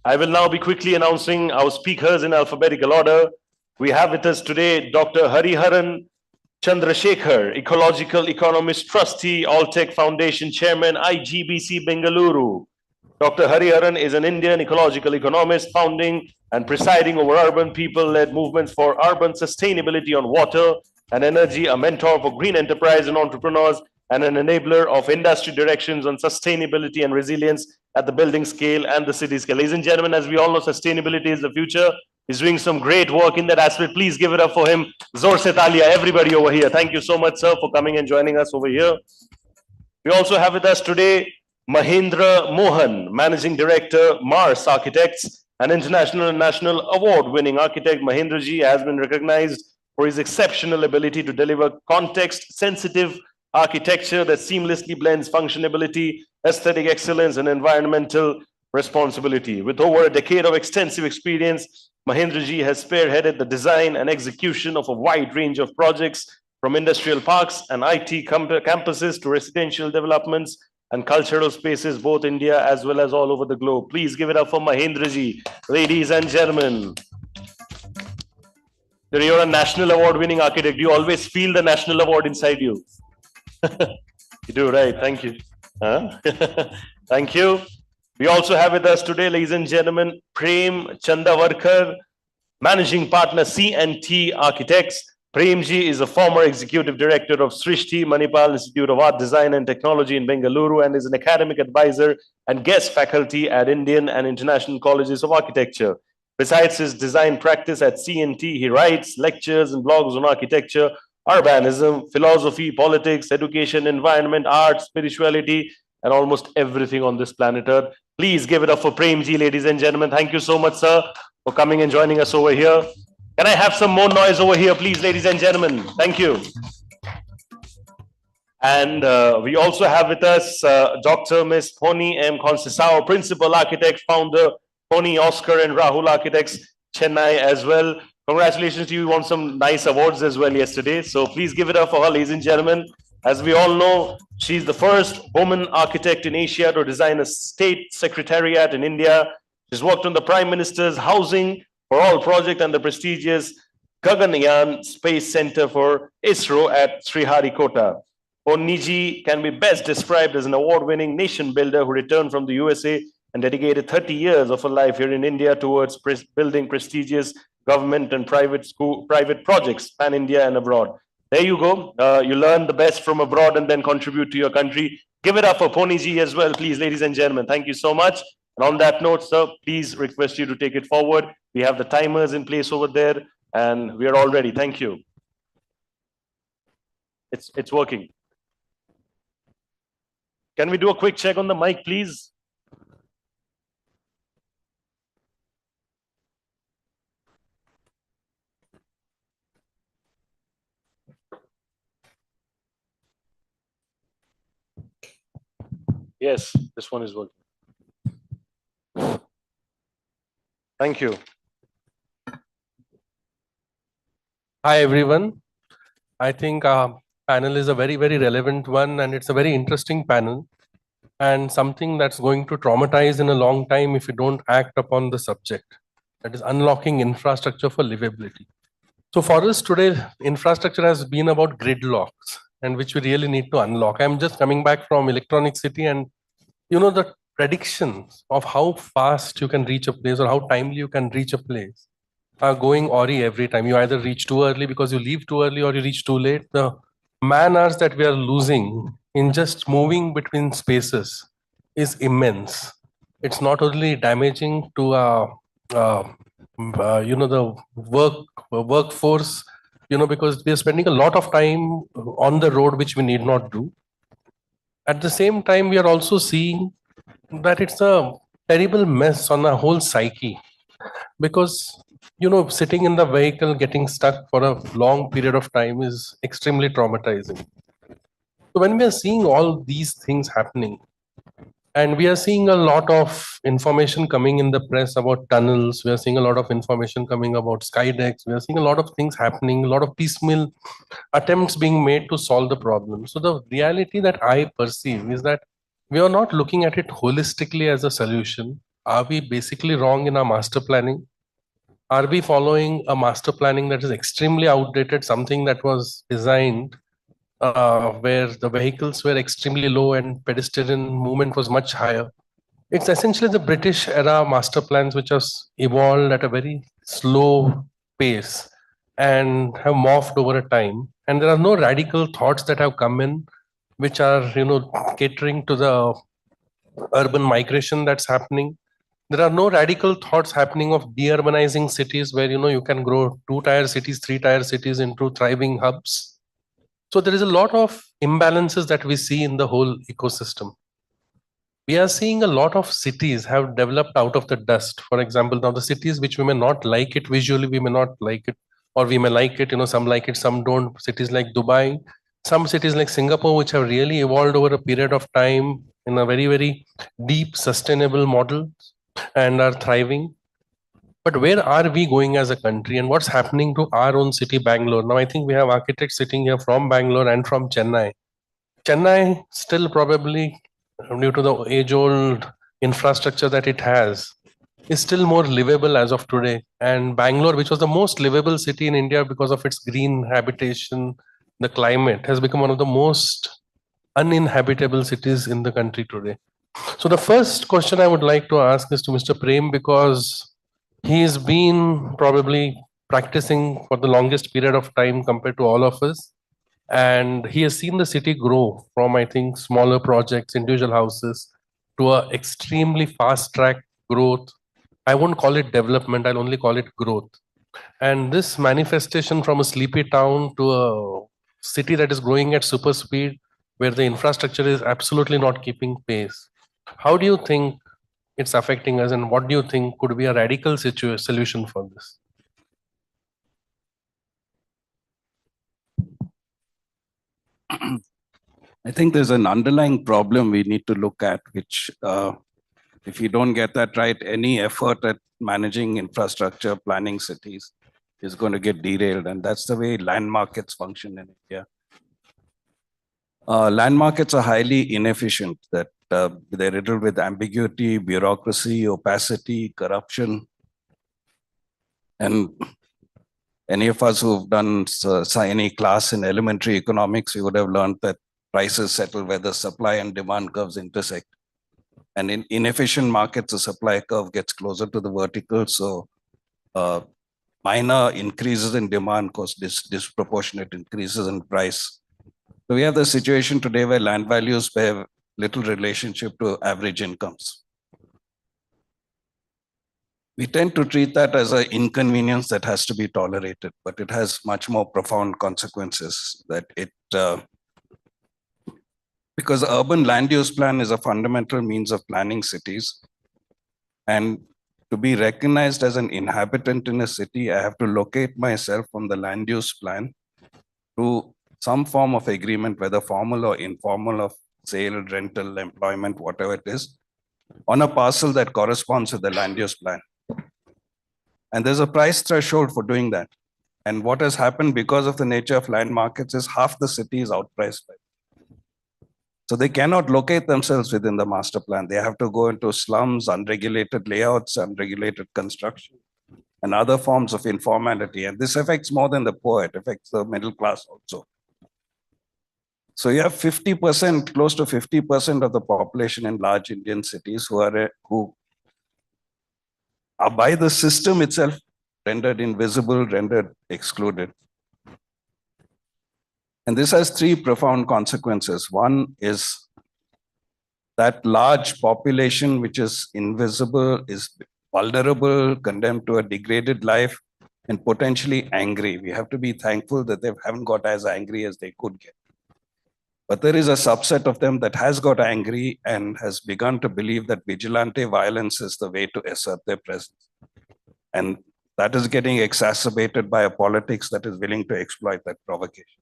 S1: I will now be quickly announcing our speakers in alphabetical order. We have with us today Dr. Hariharan Chandrasekhar, Ecological Economist Trustee, Alltech Foundation Chairman, IGBC Bengaluru. Dr. Hariharan is an Indian ecological economist founding and presiding over urban people-led movements for urban sustainability on water and energy, a mentor for green enterprise and entrepreneurs, and an enabler of industry directions on sustainability and resilience at the building scale and the city scale. Ladies and gentlemen, as we all know, sustainability is the future. He's doing some great work in that aspect. Please give it up for him. Zor se talia, everybody over here. Thank you so much, sir, for coming and joining us over here. We also have with us today Mahendra Mohan, Managing Director, Mars Architects, an international and national award-winning architect. Mahendra ji has been recognized for his exceptional ability to deliver context-sensitive architecture that seamlessly blends functionality, aesthetic excellence, and environmental responsibility. With over a decade of extensive experience, Mahendra ji has spearheaded the design and execution of a wide range of projects, from industrial parks and IT campuses to residential developments and cultural spaces, both India as well as all over the globe. Please give it up for Mahendraji, ladies and gentlemen. You're a national award-winning architect. You always feel the national award inside you. You do, right? Thank you. Huh? Thank you. We also have with us today, ladies and gentlemen, Prem Chandavarkar, Managing Partner, C&T Architects. Premji is a former Executive Director of Srishti Manipal Institute of Art, Design and Technology in Bengaluru and is an academic advisor and guest faculty at Indian and International Colleges of Architecture. Besides his design practice at C&T, he writes lectures and blogs on architecture, urbanism, philosophy, politics, education, environment, art, spirituality, and almost everything on this planet Earth. Please give it up for Premji, ladies and gentlemen. Thank you so much, sir, for coming and joining us over here. Can I have some more noise over here, please, ladies and gentlemen? Thank you. And we also have with us Dr. Ms. Poni M. Concesao, Principal Architect, Founder, Poni, Oscar and Rahul Architects, Chennai as well. Congratulations to you. You won some nice awards as well yesterday. So please give it up for her, ladies and gentlemen. As we all know, she's the first woman architect in Asia to design a state secretariat in India. She's worked on the Prime Minister's Housing for All project and the prestigious Gaganyaan Space Center for ISRO at Sriharikota. Ponniji can be best described as an award-winning nation builder who returned from the USA and dedicated 30 years of her life here in India towards building prestigious government and private projects, pan-India and abroad. There you go. You learn the best from abroad and then contribute to your country. Give it up for Ponniji as well, please, ladies and gentlemen. Thank you so much. And on that note, sir, please request you to take it forward. We have the timers in place over there and we are all ready. Thank you. It's working. Can we do a quick check on the mic, please? Yes, this one is working. Thank you.
S9: Hi, everyone. I think our panel is a very, very relevant one, and it's a very interesting panel and something that's going to traumatize in a long time if you don't act upon the subject. That is unlocking infrastructure for livability. So for us today, infrastructure has been about gridlocks, and which we really need to unlock. I'm just coming back from Electronic City, and you know, the predictions of how fast you can reach a place or how timely you can reach a place are going awry every time. You either reach too early because you leave too early or you reach too late. The man-hours that we are losing in just moving between spaces is immense. It's not only damaging to the workforce, because we are spending a lot of time on the road, which we need not do. At the same time, we are also seeing that it's a terrible mess on the whole psyche, because sitting in the vehicle, getting stuck for a long period of time is extremely traumatizing. So when we are seeing all these things happening, and we are seeing a lot of information coming in the press about tunnels, we are seeing a lot of information coming about skydecks, we are seeing a lot of things happening, a lot of piecemeal attempts being made to solve the problem. So the reality that I perceive is that we are not looking at it holistically as a solution. Are we basically wrong in our master planning? Are we following a master planning that is extremely outdated, something that was designed where the vehicles were extremely low and pedestrian movement was much higher? It's essentially the British era master plans, which has evolved at a very slow pace and have morphed over a time. And there are no radical thoughts that have come in, which are, catering to the urban migration that's happening. There are no radical thoughts happening of de-urbanizing cities where, you can grow 2-tier cities, 3-tier cities into thriving hubs. So there is a lot of imbalances that we see in the whole ecosystem. We are seeing a lot of cities have developed out of the dust. For example, now the cities which we may not like it visually, we may not like it, or we may like it, some like it, some don't. Cities like Dubai, some cities like Singapore, which have really evolved over a period of time in a very, very deep, sustainable model and are thriving. But where are we going as a country, and what's happening to our own city, Bangalore? Now, I think we have architects sitting here from Bangalore and from Chennai. Chennai still probably due to the age-old infrastructure that it has, is still more livable as of today. And Bangalore, which was the most livable city in India because of its green habitation, the climate, has become one of the most uninhabitable cities in the country today. So the first question I would like to ask is to Mr. Prem, because he's been probably practicing for the longest period of time compared to all of us. And he has seen the city grow from, I think, smaller projects, individual houses, to a extremely fast track growth. I won't call it development, I'll only call it growth. And this manifestation from a sleepy town to a city that is growing at super speed, where the infrastructure is absolutely not keeping pace. How do you think it's affecting us, and what do you think could be a radical solution for this?
S18: I think there's an underlying problem we need to look at, which if you don't get that right, any effort at managing infrastructure, planning cities is going to get derailed. And that's the way land markets function in India. Land markets are highly inefficient, that they're riddled with ambiguity, bureaucracy, opacity, corruption. And any of us who've done any class in elementary economics, we would have learned that prices settle where the supply and demand curves intersect. And in inefficient markets, the supply curve gets closer to the vertical. So minor increases in demand cause disproportionate increases in price. So we have the situation today where land values bear little relationship to average incomes. We tend to treat that as an inconvenience that has to be tolerated, but it has much more profound consequences. That it, because the urban land use plan is a fundamental means of planning cities, and to be recognized as an inhabitant in a city, I have to locate myself from the land use plan to some form of agreement, whether formal or informal, of sale, rental, employment, whatever it is, on a parcel that corresponds with the land use plan. And there's a price threshold for doing that. And what has happened because of the nature of land markets is half the city is outpriced. So they cannot locate themselves within the master plan. They have to go into slums, unregulated layouts, unregulated construction, and other forms of informality. And this affects more than the poor, it affects the middle class also. So you have 50%, close to 50% of the population in large Indian cities who are by the system itself rendered invisible, rendered excluded. And this has three profound consequences. One is that large population, which is invisible, is vulnerable, condemned to a degraded life, and potentially angry. We have to be thankful that they haven't got as angry as they could get. But there is a subset of them that has got angry and has begun to believe that vigilante violence is the way to assert their presence. And that is getting exacerbated by a politics that is willing to exploit that provocation.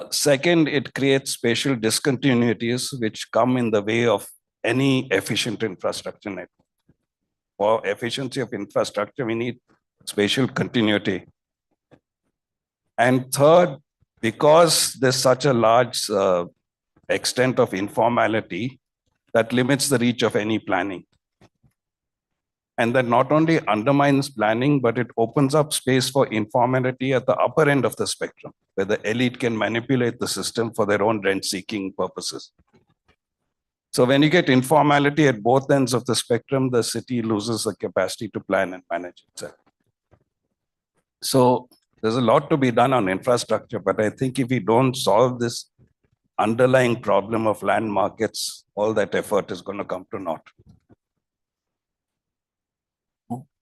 S18: Second, it creates spatial discontinuities which come in the way of any efficient infrastructure network. For efficiency of infrastructure, we need spatial continuity. And third, because there's such a large extent of informality, that limits the reach of any planning. And that not only undermines planning, but it opens up space for informality at the upper end of the spectrum, where the elite can manipulate the system for their own rent-seeking purposes. So when you get informality at both ends of the spectrum, the city loses the capacity to plan and manage itself. So there's a lot to be done on infrastructure, but I think if we don't solve this underlying problem of land markets, all that effort is going to come to naught.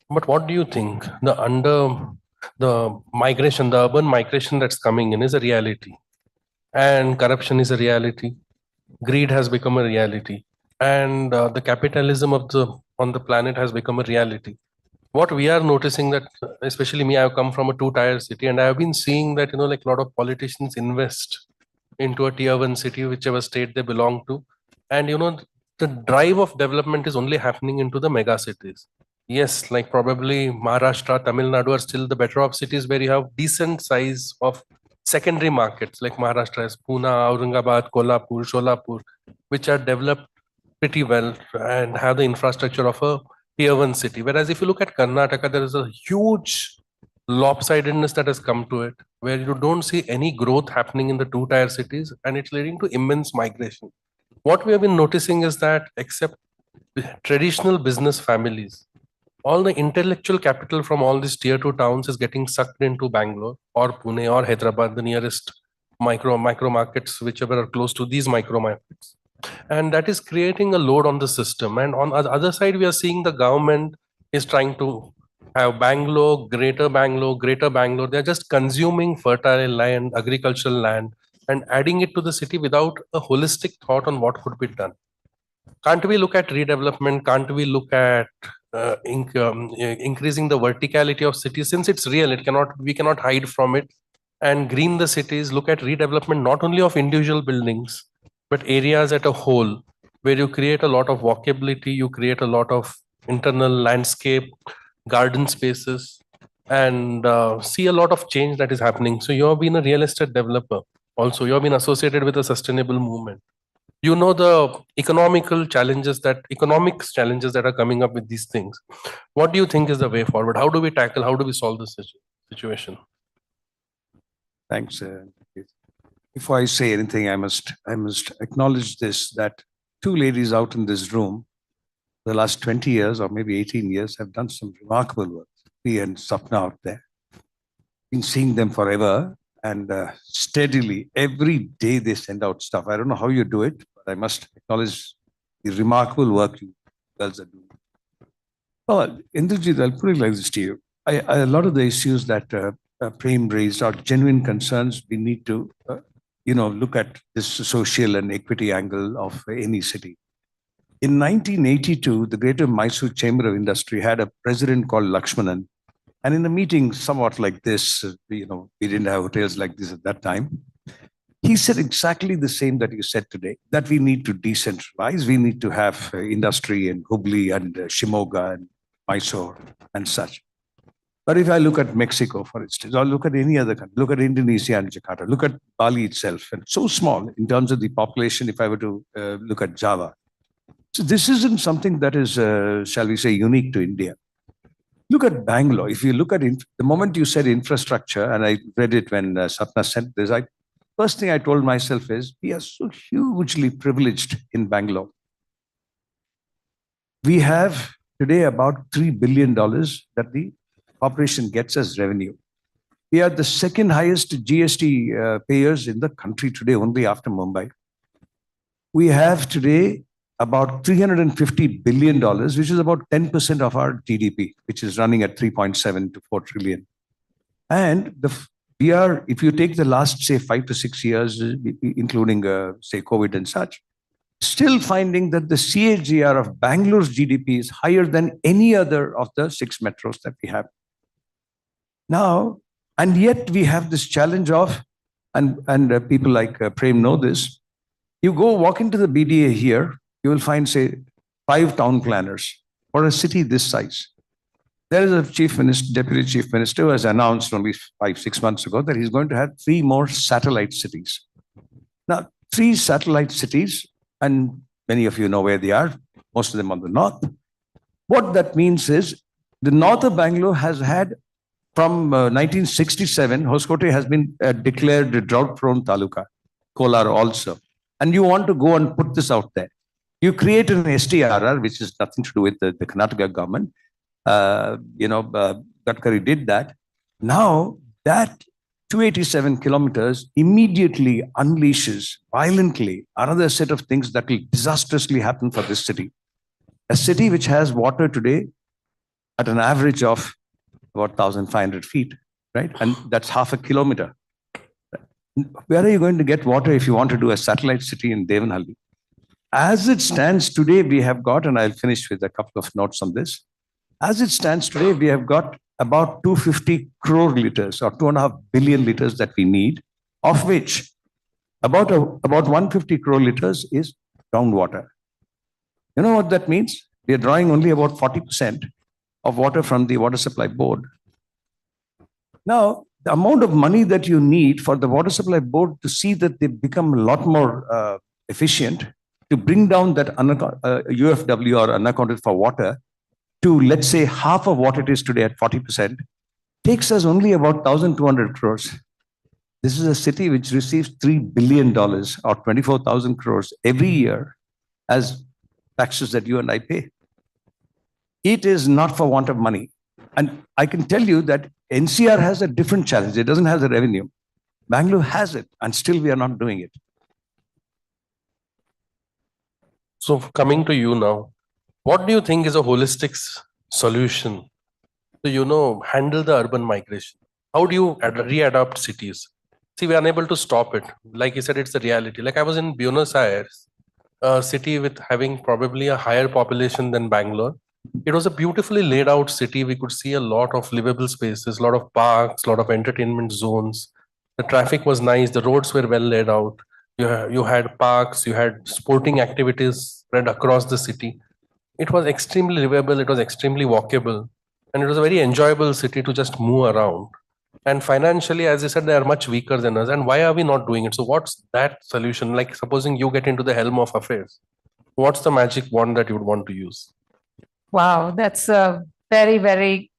S9: But what do you think? The migration, the urban migration that's coming in is a reality. And corruption is a reality. Greed has become a reality. And the capitalism on the planet has become a reality. What we are noticing that, especially me, I've come from a two-tier city, and I've been seeing that, like a lot of politicians invest into a tier 1 city, whichever state they belong to. And, the drive of development is only happening into the mega cities. Yes, like probably Maharashtra, Tamil Nadu are still the better off cities where you have decent size of secondary markets like Maharashtra has Pune, Aurangabad, Kolhapur, Sholapur, which are developed pretty well and have the infrastructure of a tier 1 city. Whereas if you look at Karnataka, there is a huge lopsidedness that has come to it, where you don't see any growth happening in the 2-tier cities, and it's leading to immense migration. What we have been noticing is that except traditional business families, all the intellectual capital from all these tier 2 towns is getting sucked into Bangalore or Pune or Hyderabad, the nearest micro markets, whichever are close to these micro markets. And that is creating a load on the system. And on the other side, we are seeing the government is trying to have Bangalore, greater Bangalore, greater Bangalore. They're just consuming fertile land, agricultural land, and adding it to the city without a holistic thought on what could be done. Can't we look at redevelopment? Can't we look at increasing the verticality of cities? Since it's real, we cannot hide from it, and green the cities. Look at redevelopment not only of individual buildings, but areas at a whole, where you create a lot of walkability, you create a lot of internal landscape, garden spaces, and see a lot of change that is happening. So you have been a real estate developer. Also, you have been associated with a sustainable movement. You know the economics challenges that are coming up with these things. What do you think is the way forward? How do we tackle, how do we solve this situation?
S18: Thanks. Before I say anything, I must acknowledge this, that two ladies out in this room, the last 20 years or maybe 18 years, have done some remarkable work. Me and Sapna out there. Been seeing them forever, and steadily, every day they send out stuff. I don't know how you do it, but I must acknowledge the remarkable work you girls are doing. Well, Indrajit, I'll put it like this to you. A lot of the issues that Prem raised are genuine concerns. We need to look at this social and equity angle of any city. In 1982, the Greater Mysore Chamber of Industry had a president called Lakshmanan. And in a meeting somewhat like this, we didn't have hotels like this at that time. He said exactly the same that you said today, that we need to decentralize. We need to have industry in Hubli and Shimoga and Mysore and such. But if I look at Mexico, for instance, or look at any other country, look at Indonesia and Jakarta, look at Bali itself, and so small in terms of the population, if I were to look at Java. So this isn't something that is, shall we say, unique to India. Look at Bangalore. If you look at the moment you said infrastructure, and I read it when Sapna sent this, first thing I told myself is, we are so hugely privileged in Bangalore. We have today about $3 billion that the corporation gets as revenue. We are the second highest GST payers in the country today, only after Mumbai. We have today about $350 billion, which is about 10% of our GDP, which is running at 3.7 to 4 trillion. And we are, if you take the last, say, 5 to 6 years, including, say, COVID and such, still finding that the CAGR of Bangalore's GDP is higher than any other of the 6 metros that we have. Now, and yet we have this challenge of, and people like Prem know this, you go walk into the BDA here, you will find, say, 5 town planners for a city this size. There is a chief minister, deputy chief minister, who has announced only 5-6 months ago that he's going to have 3 more satellite cities. Now, 3 satellite cities, and many of you know where they are, most of them on the north. What that means is the north of Bangalore has had, from 1967, Hoskote has been declared a drought-prone taluka, Kolar also. And you want to go and put this out there. You create an STRR, which is nothing to do with the Karnataka government. Gadkari did that. Now, that 287 kilometers immediately unleashes violently another set of things that will disastrously happen for this city. A city which has water today at an average of about 1,500 feet, right? And that's half a kilometer. Where are you going to get water if you want to do a satellite city in Devanhalli? As it stands today, we have got, and I'll finish with a couple of notes on this. As it stands today, we have got about 250 crore liters or 2.5 billion liters that we need, of which about 150 crore liters is groundwater. You know what that means? We are drawing only about 40% of water from the water supply board. Now, the amount of money that you need for the water supply board to see that they become a lot more efficient, to bring down that UFW or unaccounted for water to, let's say, half of what it is today at 40%, takes us only about 1,200 crores. This is a city which receives $3 billion or 24,000 crores every year as taxes that you and I pay. It is not for want of money. And I can tell you that NCR has a different challenge. It doesn't have the revenue. Bangalore has it, and still we are not doing it.
S9: So coming to you now, what do you think is a holistic solution to, handle the urban migration? How do you readapt cities? See, we are unable to stop it. Like you said, it's the reality. Like I was in Buenos Aires, a city with having probably a higher population than Bangalore. It was a beautifully laid out city. We could see a lot of livable spaces, a lot of parks, a lot of entertainment zones. The traffic was nice. The roads were well laid out. You had parks, you had sporting activities spread across the city. It was extremely livable. It was extremely walkable. And it was a very enjoyable city to just move around. And financially, as I said, they are much weaker than us. And why are we not doing it? So what's that solution? Like supposing you get into the helm of affairs, what's the magic wand that you would want to use?
S10: Wow, that's a very, very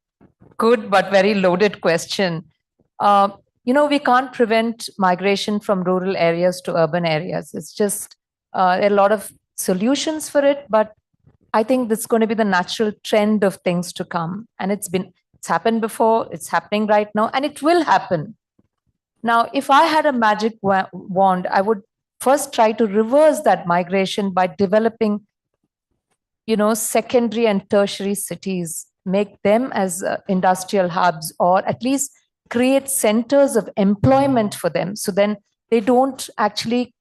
S10: good but very loaded question. We can't prevent migration from rural areas to urban areas. It's just there are a lot of solutions for it, but I think that's going to be the natural trend of things to come. And it's happened before, it's happening right now, and it will happen. Now, if I had a magic wand, I would first try to reverse that migration by developing secondary and tertiary cities, make them as industrial hubs, or at least create centers of employment for them. So then they don't actually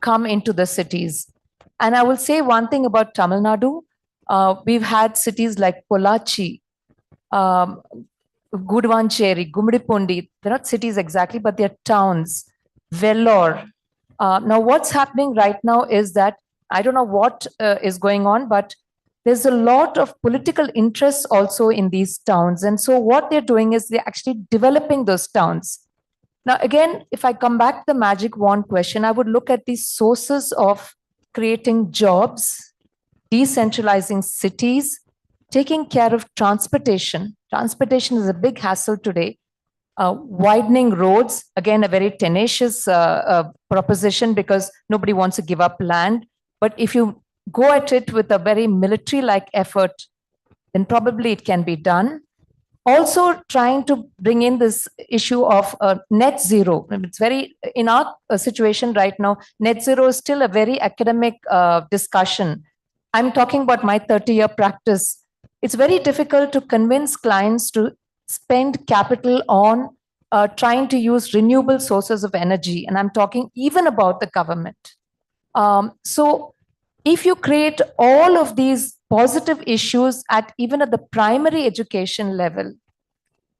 S10: come into the cities. And I will say one thing about Tamil Nadu. We've had cities like Pollachi, Guduvancheri, Gummidipundi. They're not cities exactly, but they're towns. Vellore. Now, what's happening right now is that I don't know what is going on, but there's a lot of political interest also in these towns. And so what they're doing is they're actually developing those towns. Now, again, if I come back to the magic wand question, I would look at these sources of creating jobs, decentralizing cities, taking care of transportation. Transportation is a big hassle today. Widening roads, again, a very tenacious proposition because nobody wants to give up land. But if you go at it with a very military-like effort, then probably it can be done. Also trying to bring in this issue of net zero. It's very, in our situation right now, net zero is still a very academic discussion. I'm talking about my 30-year practice. It's very difficult to convince clients to spend capital on trying to use renewable sources of energy. And I'm talking even about the government. So if you create all of these positive issues even at the primary education level,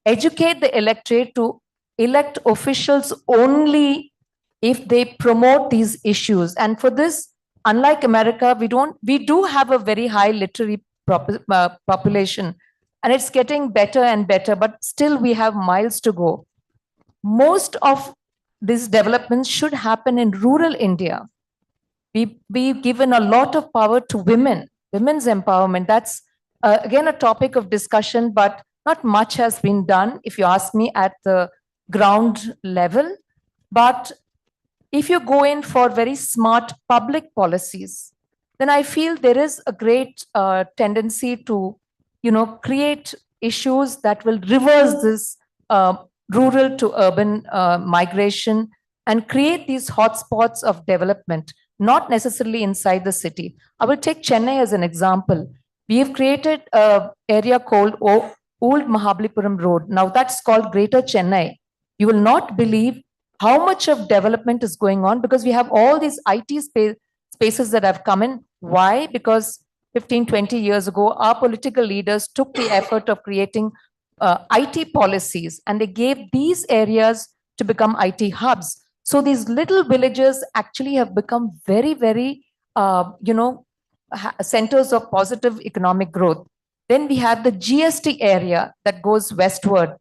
S10: educate the electorate to elect officials only if they promote these issues. And for this, unlike America, we do have a very high literary population, and it's getting better and better, but still we have miles to go. Most of these developments should happen in rural India. We've given a lot of power to women, women's empowerment. That's, again, a topic of discussion, but not much has been done, if you ask me, at the ground level. But if you go in for very smart public policies, then I feel there is a great tendency to, create issues that will reverse this rural to urban migration and create these hotspots of development, not necessarily inside the city. I will take Chennai as an example. We have created an area called Old Mahabalipuram Road. Now that's called Greater Chennai. You will not believe how much of development is going on because we have all these IT spaces that have come in. Why? Because 15, 20 years ago, our political leaders took the effort of creating IT policies, and they gave these areas to become IT hubs. So these little villages actually have become very, very, centers of positive economic growth. Then we have the GST area that goes westward.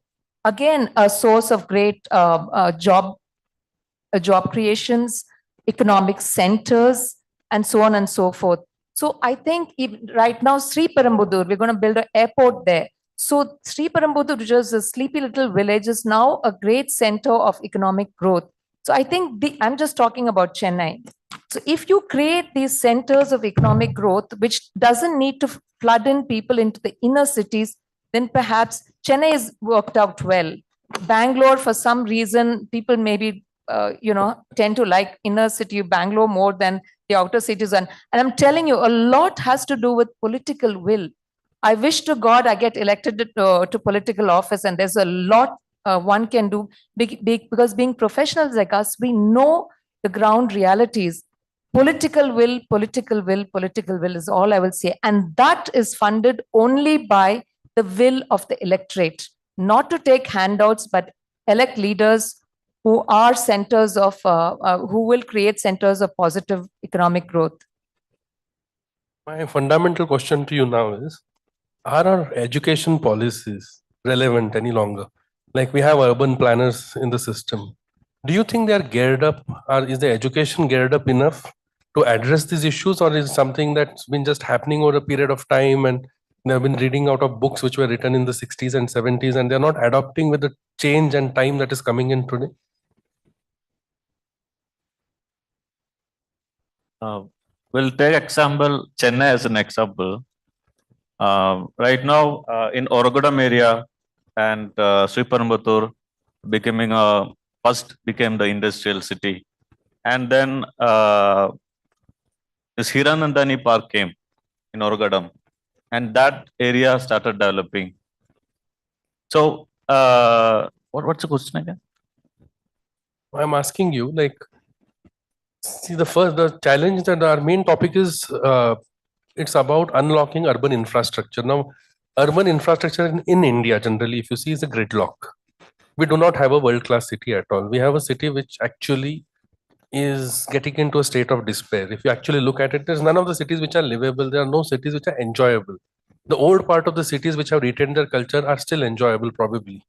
S10: again, a source of great job creations, economic centers, and so on and so forth. So I think right now, Sri Perumbudur, we're going to build an airport there. So Sri Perumbudur, which is a sleepy little village, is now a great center of economic growth. So I think I'm just talking about Chennai. So if you create these centers of economic growth, which doesn't need to flood in people into the inner cities, then perhaps Chennai is worked out well. Bangalore, for some reason, people maybe tend to like inner city Bangalore more than the outer cities. And I'm telling you, a lot has to do with political will. I wish to God I get elected to political office, and there's a lot one can do because being professionals like us, we know the ground realities. Political will, political will, political will is all I will say. And that is funded only by the will of the electorate, not to take handouts, but elect leaders who are centers of, who will create centers of positive economic growth.
S9: My fundamental question to you now is, are our education policies relevant any longer? Like we have urban planners in the system. Do you think they are geared up, or is the education geared up enough to address these issues, or is it something that's been just happening over a period of time and they've been reading out of books which were written in the 60s and 70s and they're not adopting with the change and time that is coming in today?
S8: We'll take example Chennai as an example. Right now in Oragadam area and Sri Perumbudur became the industrial city, and then this Hiranandani Park came in Oragadam, and that area started developing. So what's the question again?
S9: I'm asking you, like, see, the challenge that our main topic is, it's about unlocking urban infrastructure. Now, urban infrastructure in India, generally, if you see, is a gridlock. We do not have a world-class city at all. We have a city which actually is getting into a state of despair. If you actually look at it, there's none of the cities which are livable. There are no cities which are enjoyable. The old part of the cities which have retained their culture are still enjoyable, probably.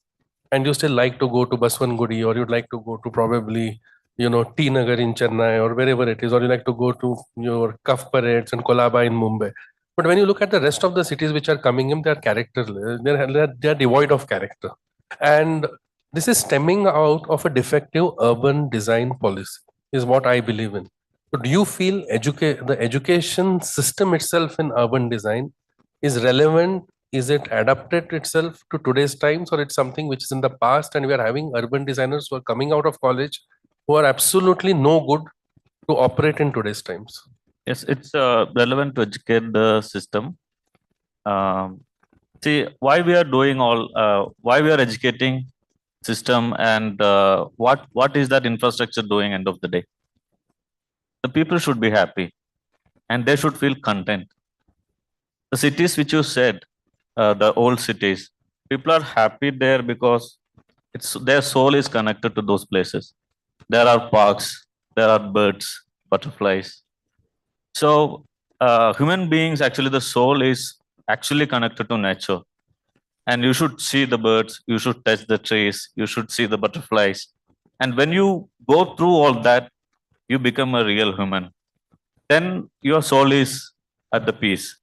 S9: And you still like to go to Baswangudi, or you'd like to go to probably, T Nagar in Chennai, or wherever it is, or you like to go to your Cuff Parades and Kolaba in Mumbai. But when you look at the rest of the cities which are coming in, they're characterless. They're devoid of character. And this is stemming out of a defective urban design policy, is what I believe in. So do you feel the education system itself in urban design is relevant? Is it adapted itself to today's times, or it's something which is in the past and we are having urban designers who are coming out of college who are absolutely no good to operate in today's times?
S8: Yes, it's relevant to educate the system. See, why we are doing why we are educating system, and what is that infrastructure doing end of the day? The people should be happy and they should feel content. The cities which you said, the old cities, people are happy there because their soul is connected to those places. There are parks, there are birds, butterflies. So human beings, actually the soul is actually connected to nature. And you should see the birds, you should touch the trees, you should see the butterflies. And when you go through all that, you become a real human. Then your soul is at the peace.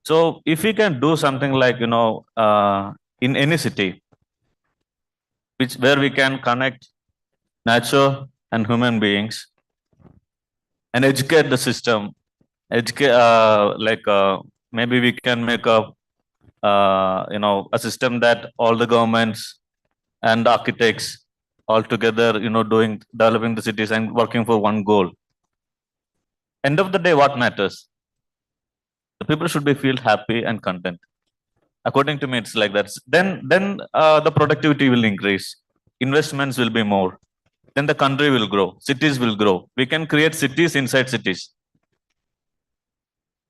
S8: So if we can do something like, in any city, where we can connect nature and human beings and educate the system, maybe we can make a system that all the governments and architects all together, developing the cities and working for one goal. End of the day, what matters? The people should feel happy and content. According to me, it's like that. Then the productivity will increase. Investments will be more. Then the country will grow. Cities will grow. We can create cities inside cities.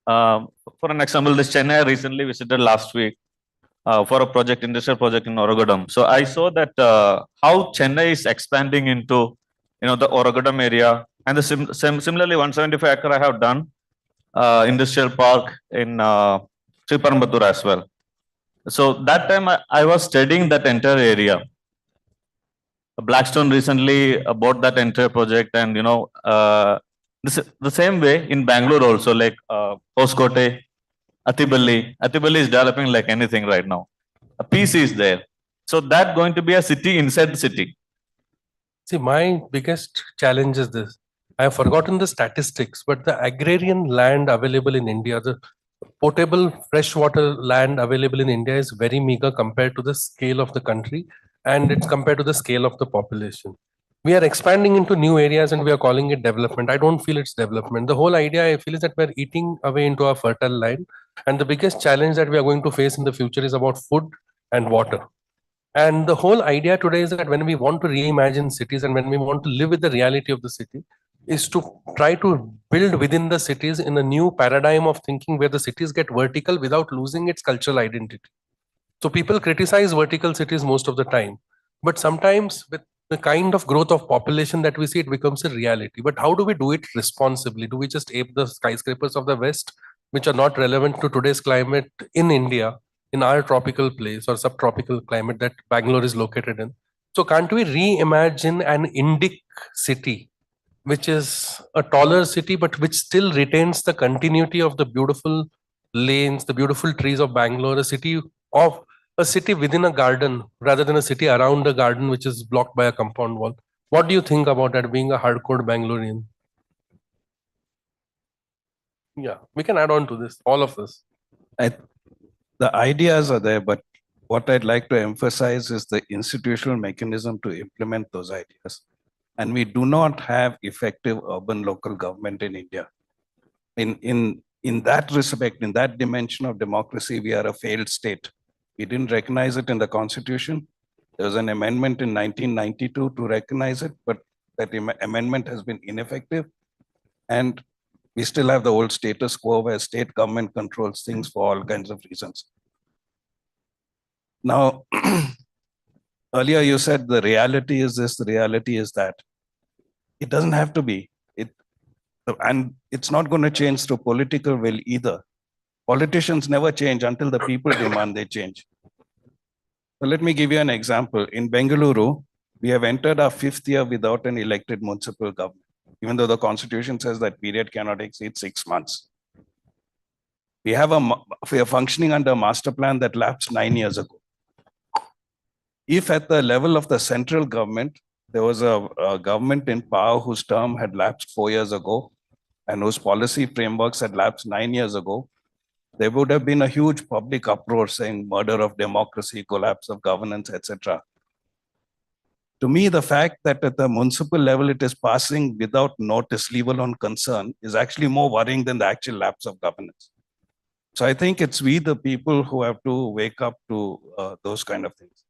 S8: For an example, this Chennai I recently visited last week for a industrial project in Oragadam. So I saw that how Chennai is expanding into, the Oragadam area, and similarly 175 acre I have done industrial park in Sri Perumbudur as well. So that time I was studying that entire area. Blackstone recently bought that entire project, and the same way in Bangalore also, like Hoskote, Atibelli is developing like anything right now. A piece is there. So that going to be a city inside the city.
S9: See, my biggest challenge is this. I have forgotten the statistics, but the agrarian land available in India, the potable freshwater land available in India is very meager compared to the scale of the country, and it's compared to the scale of the population. We are expanding into new areas and we are calling it development. I don't feel it's development. The whole idea I feel is that we're eating away into our fertile land. And the biggest challenge that we are going to face in the future is about food and water. And the whole idea today is that when we want to reimagine cities and when we want to live with the reality of the city, is to try to build within the cities in a new paradigm of thinking where the cities get vertical without losing its cultural identity. So people criticize vertical cities most of the time, but sometimes with the kind of growth of population that we see, it becomes a reality. But how do we do it responsibly? Do we just ape the skyscrapers of the West, which are not relevant to today's climate in India, in our tropical place or subtropical climate that Bangalore is located in? So can't we reimagine an Indic city, which is a taller city, but which still retains the continuity of the beautiful lanes, the beautiful trees of Bangalore, a city within a garden rather than a city around a garden which is blocked by a compound wall? What do you think about that, being a hardcore Bangalorean? Yeah, we can add on to this, all of this.
S18: The ideas are there, but what I'd like to emphasize is the institutional mechanism to implement those ideas. And we do not have effective urban local government in India. In that respect, in that dimension of democracy, we are a failed state. We didn't recognize it in the Constitution. There was an amendment in 1992 to recognize it, but that amendment has been ineffective. And we still have the old status quo where state government controls things for all kinds of reasons. Now, earlier you said the reality is this, the reality is that. It doesn't have to be. And it's not going to change through political will either. Politicians never change until the people demand they change. So let me give you an example. In Bengaluru, we have entered our 5th year without an elected municipal government, even though the constitution says that period cannot exceed 6 months. We are functioning under a master plan that lapsed 9 years ago. If at the level of the central government, there was a government in power whose term had lapsed 4 years ago and whose policy frameworks had lapsed 9 years ago, there would have been a huge public uproar saying murder of democracy, collapse of governance, etc. To me, the fact that at the municipal level it is passing without notice, leave alone concern, is actually more worrying than the actual lapse of governance. So I think it's we, the people, who have to wake up to those kind of things.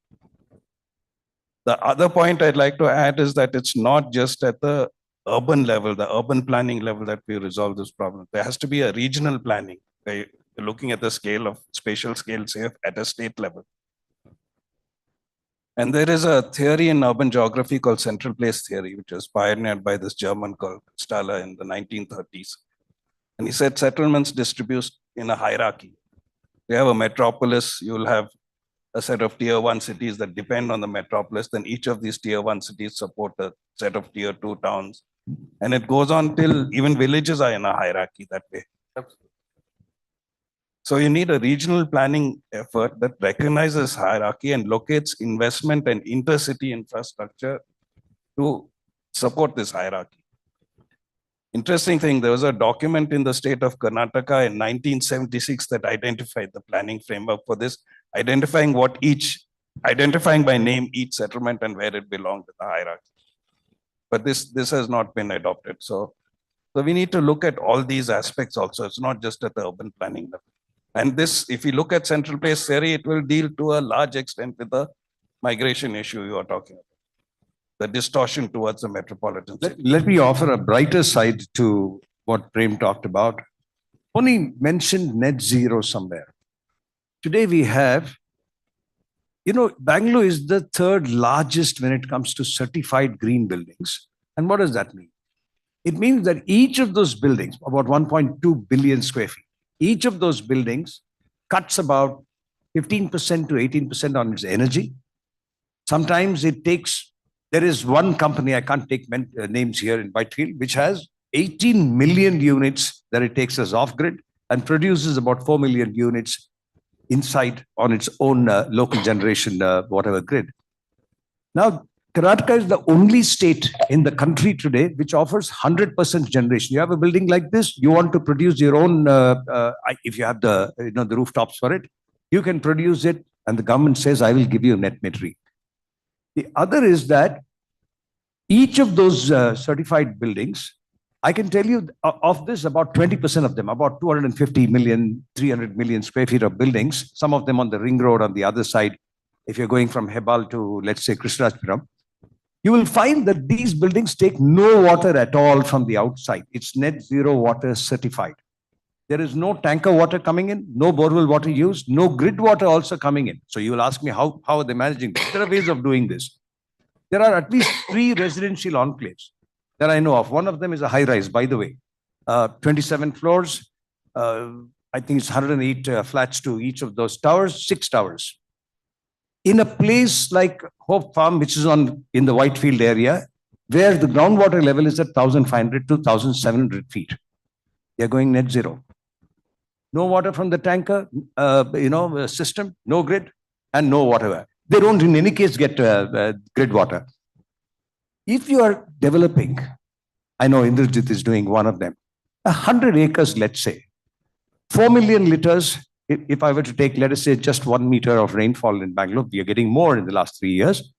S18: The other point I'd like to add is that it's not just at the urban level, the urban planning level, that we resolve this problem. There has to be a regional planning. You're looking at the scale of spatial scale, say, at a state level. And there is a theory in urban geography called central place theory, which was pioneered by this German called Staller in the 1930s. And he said settlements distribute in a hierarchy. You have a metropolis, you will have a set of tier 1 cities that depend on the metropolis. Then each of these tier 1 cities support a set of tier 2 towns. And it goes on till even villages are in a hierarchy that way. So you need a regional planning effort that recognizes hierarchy and locates investment and intercity infrastructure to support this hierarchy. Interesting thing, there was a document in the state of Karnataka in 1976 that identified the planning framework for this, identifying by name each settlement and where it belonged in the hierarchy. But this has not been adopted. So we need to look at all these aspects also. It's not just at the urban planning level. And this, if you look at central place theory, it will deal to a large extent with the migration issue you are talking about, the distortion towards the metropolitan city.
S4: Let me offer a brighter side to what Prem talked about. Only mentioned net zero somewhere. Today we have, Bangalore is the 3rd largest when it comes to certified green buildings. And what does that mean? It means that each of those buildings, about 1.2 billion square feet, each of those buildings cuts about 15% to 18% on its energy. Sometimes it takes, there is one company, I can't take names here in Whitefield, which has 18 million units that it takes as off-grid and produces about 4 million units inside on its own local generation, whatever grid. Now, Karnataka is the only state in the country today which offers 100% generation. You have a building like this, you want to produce your own, if you have the, the rooftops for it, you can produce it and the government says, I will give you net metering. The other is that each of those certified buildings, I can tell you of this, about 20% of them, about 250 million, 300 million square feet of buildings, some of them on the ring road on the other side, if you're going from Hebal to, let's say, Krishnarajapuram, you will find that these buildings take no water at all from the outside. It's net zero water certified. There is no tanker water coming in, no borewell water used, no grid water also coming in. So you will ask me, how are they managing this? There are ways of doing this. There are at least 3 residential enclaves that I know of. One of them is a high-rise, by the way. 27 floors. I think it's 108 flats to each of those towers, 6 towers. In a place like Hope Farm, which is in the Whitefield area, where the groundwater level is at 1,500 to 1,700 feet. They're going net zero. No water from the tanker, system, no grid, and no water. They don't in any case get grid water. If you are developing, I know Indrajit is doing one of them, 100 acres, let's say, 4 million liters, if I were to take, let us say, just 1 meter of rainfall in Bangalore, we are getting more in the last 3 years.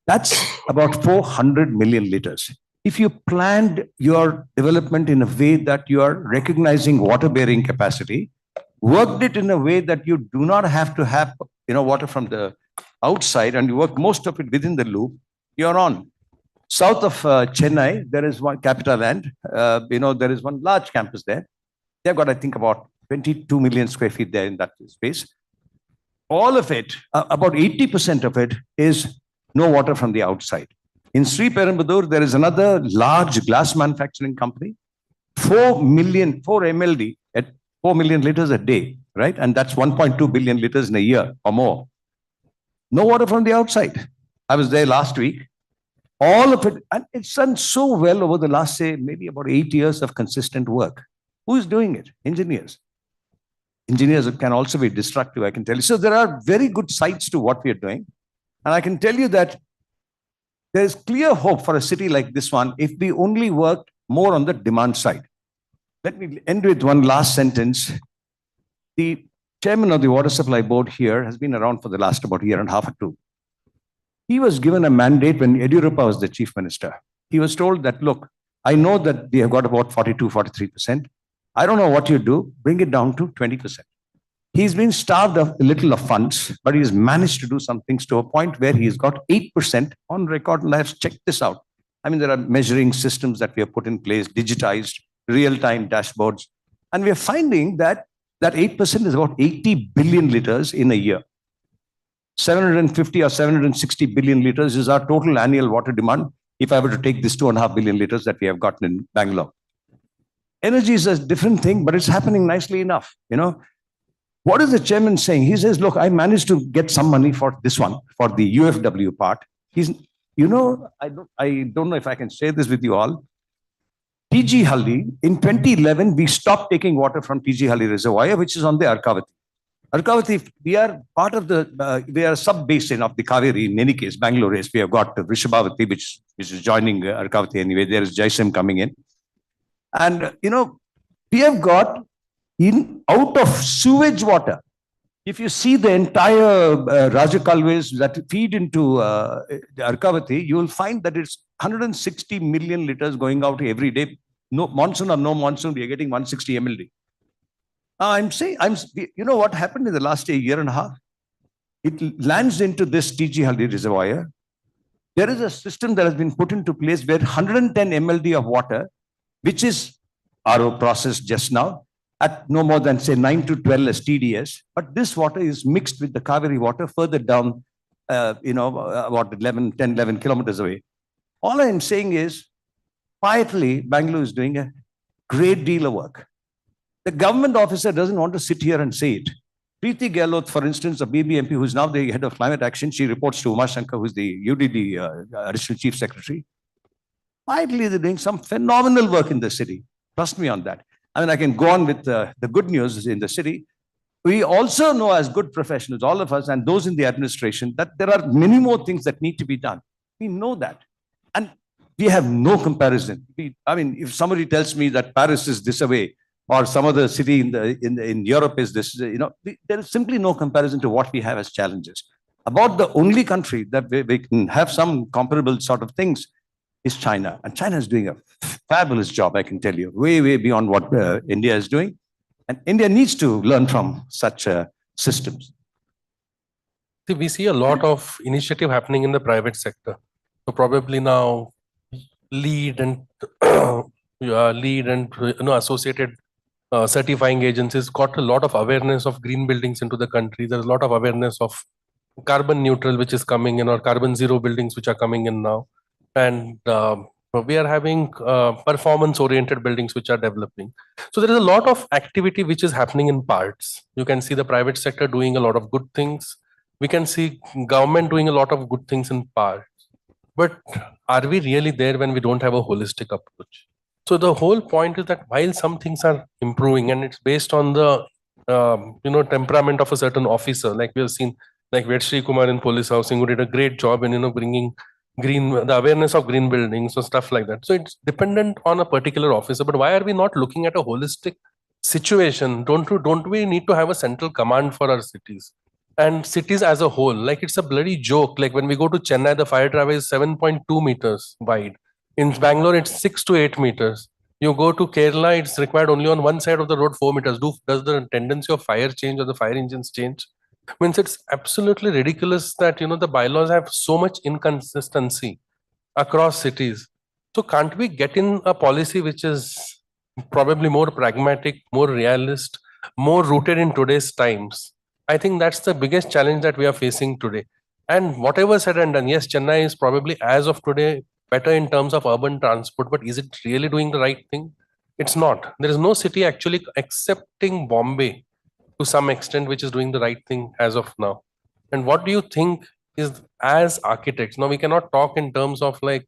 S4: That's about 400 million liters. If you planned your development in a way that you are recognizing water bearing capacity, worked it in a way that you do not have to have water from the outside and you work most of it within the loop, you're on. South of Chennai, there is one Capita Land. There is one large campus there. They've got, I think, about 22 million square feet there in that space. All of it, about 80% of it is no water from the outside. In Sri Perumbudur, there is another large glass manufacturing company, 4 MLD at 4 million liters a day, right? And that's 1.2 billion liters in a year or more. No water from the outside. I was there last week. All of it, and it's done so well over the last, say, maybe about 8 years of consistent work. Who is doing it? Engineers. Engineers can also be destructive, I can tell you. So there are very good sides to what we are doing. And I can tell you that there is clear hope for a city like this one if we only worked more on the demand side. Let me end with one last sentence. The chairman of the Water Supply Board here has been around for the last about 1.5 years or 2. He was given a mandate when Yediyurappa was the chief minister. He was told that, look, I know that we have got about 42, 43%. I don't know what you do, bring it down to 20%. He's been starved of a little of funds, but he's managed to do some things to a point where he's got 8% on record. And I've checked this out. I mean, there are measuring systems that we have put in place, digitized, real-time dashboards. And we are finding that 8% is about 80 billion liters in a year. 750 or 760 billion liters is our total annual water demand if I were to take this 2.5 billion liters that we have gotten in Bangalore. Energy is a different thing, but it's happening nicely enough. What is the chairman saying? He says, look, I managed to get some money for this one, for the UFW part. I don't know if I can share this with you all. TG Halli, in 2011, we stopped taking water from TG Halli Reservoir, which is on the Arkavati. Arkavati, we are part of we are a sub-basin of the Kaveri. In any case, Bangalore is, we have got Vrishabhavati, which is joining Arkavati anyway. There is Jaisim coming in. And, we have got out of sewage water. If you see the entire Rajakalways that feed into the Arkavati, you will find that it's 160 million liters going out every day. No monsoon or no monsoon, we are getting 160 MLD. I'm saying, what happened in the last 1.5 years? It lands into this TG Haldi reservoir. There is a system that has been put into place where 110 MLD of water, which is RO processed just now, at no more than, say, 9 to 12 as TDS. But this water is mixed with the Kaveri water further down, about 10, 11 kilometers away. All I'm saying is, quietly, Bangalore is doing a great deal of work. The government officer doesn't want to sit here and say it. Preeti Gehlot, for instance, a BBMP who's now the head of climate action, she reports to Uma Shankar, who's the UDD additional chief secretary. Finally, they're doing some phenomenal work in the city. Trust me on that. I mean, I can go on with the good news in the city. We also know as good professionals, all of us, and those in the administration, that there are many more things that need to be done. We know that. And we have no comparison. I mean, if somebody tells me that Paris is this away, or some other city in Europe is this, there is simply no comparison to what we have as challenges. About the only country that we can have some comparable sort of things is China. And China is doing a fabulous job, I can tell you, way, way beyond what India is doing. And India needs to learn from such systems.
S9: See, we see a lot of initiative happening in the private sector. So probably now lead and associated certifying agencies got a lot of awareness of green buildings into the country. There's a lot of awareness of carbon neutral, which is coming in, or carbon zero buildings, which are coming in now. And we are having performance oriented buildings, which are developing. So there is a lot of activity which is happening in parts. You can see the private sector doing a lot of good things. We can see government doing a lot of good things in parts. But are we really there when we don't have a holistic approach? So the whole point is that while some things are improving, and it's based on the temperament of a certain officer, like we have seen, like Sri Kumar in police housing, who did a great job in bringing the awareness of green buildings or stuff like that. So it's dependent on a particular officer. But why are we not looking at a holistic situation? Don't we need to have a central command for our cities? And cities as a whole, like it's a bloody joke. Like when we go to Chennai, the fire driveway is 7.2 meters wide. In Bangalore, it's 6 to 8 meters. You go to Kerala, it's required only on one side of the road 4 meters. Does the tendency of fire change or the fire engines change? Means it's absolutely ridiculous that the bylaws have so much inconsistency across cities. So can't we get in a policy which is probably more pragmatic, more realist, more rooted in today's times? I think that's the biggest challenge that we are facing today. And whatever said and done, yes, Chennai is probably as of today better in terms of urban transport, but is it really doing the right thing? It's not. There is no city actually excepting Bombay to some extent which is doing the right thing as of now. And what do you think is, as architects, now we cannot talk in terms of like,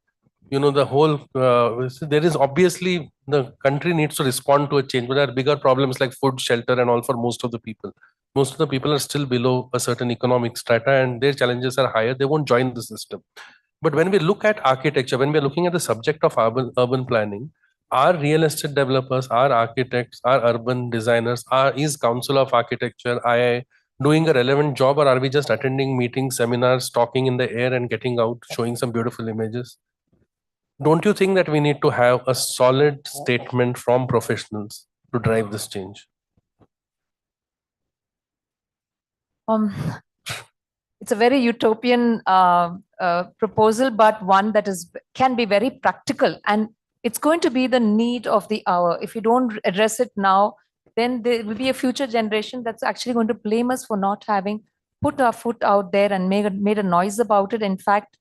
S9: the whole, there is obviously the country needs to respond to a change, but there are bigger problems like food, shelter and all for most of the people. Most of the people are still below a certain economic strata and their challenges are higher. They won't join the system. But when we look at architecture, when we're looking at the subject of urban planning, are real estate developers, are architects, are urban designers, is Council of Architecture, II doing a relevant job, or are we just attending meetings, seminars, talking in the air and getting out, showing some beautiful images? Don't you think that we need to have a solid statement from professionals to drive this change?
S10: It's a very utopian proposal, but one that can be very practical, and it's going to be the need of the hour. If you don't address it now, then there will be a future generation that's actually going to blame us for not having put our foot out there and made a noise about it. In fact,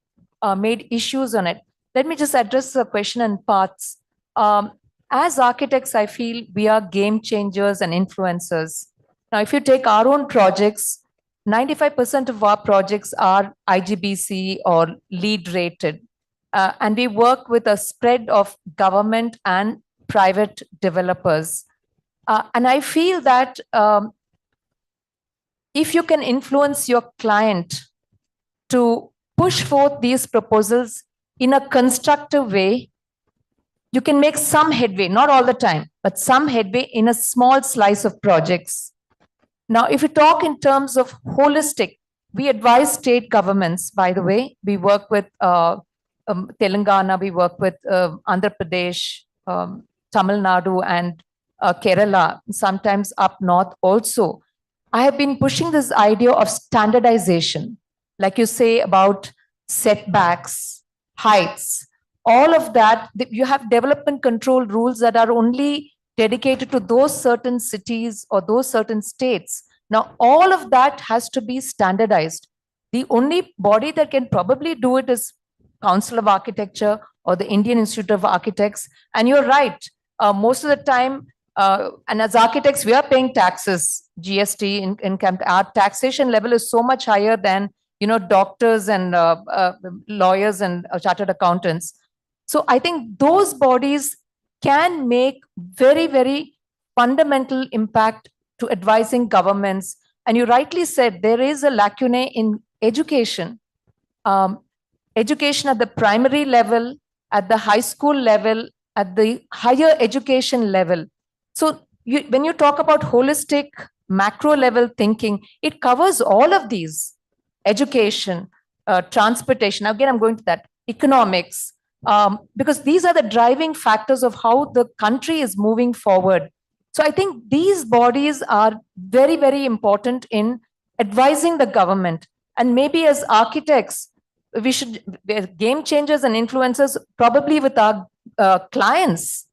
S10: made issues on it. Let me just address the question in parts. As architects, I feel we are game changers and influencers. Now, if you take our own projects, 95% of our projects are IGBC or LEED rated. And we work with a spread of government and private developers. And I feel that if you can influence your client to push forth these proposals in a constructive way, you can make some headway, not all the time, but some headway in a small slice of projects. Now, if you talk in terms of holistic, we advise state governments, by the way. We work with Telangana, we work with Andhra Pradesh, Tamil Nadu, and Kerala, sometimes up north also. I have been pushing this idea of standardization, like you say about setbacks, heights, all of that. You have development control rules that are only dedicated to those certain cities or those certain states. Now, all of that has to be standardized. The only body that can probably do it is Council of Architecture or the Indian Institute of Architects. And you're right, most of the time, And as architects, we are paying taxes, GST, income. Our taxation level is so much higher than doctors and lawyers and chartered accountants. So I think those bodies can make very, very fundamental impact to advising governments. And you rightly said there is a lacunae in education. Education at the primary level, at the high school level, at the higher education level. So when you talk about holistic macro level thinking, it covers all of these: education, transportation. Again, I'm going to that, economics, because these are the driving factors of how the country is moving forward. So I think these bodies are very, very important in advising the government. And maybe as architects, we should be game changers and influencers, probably with our clients,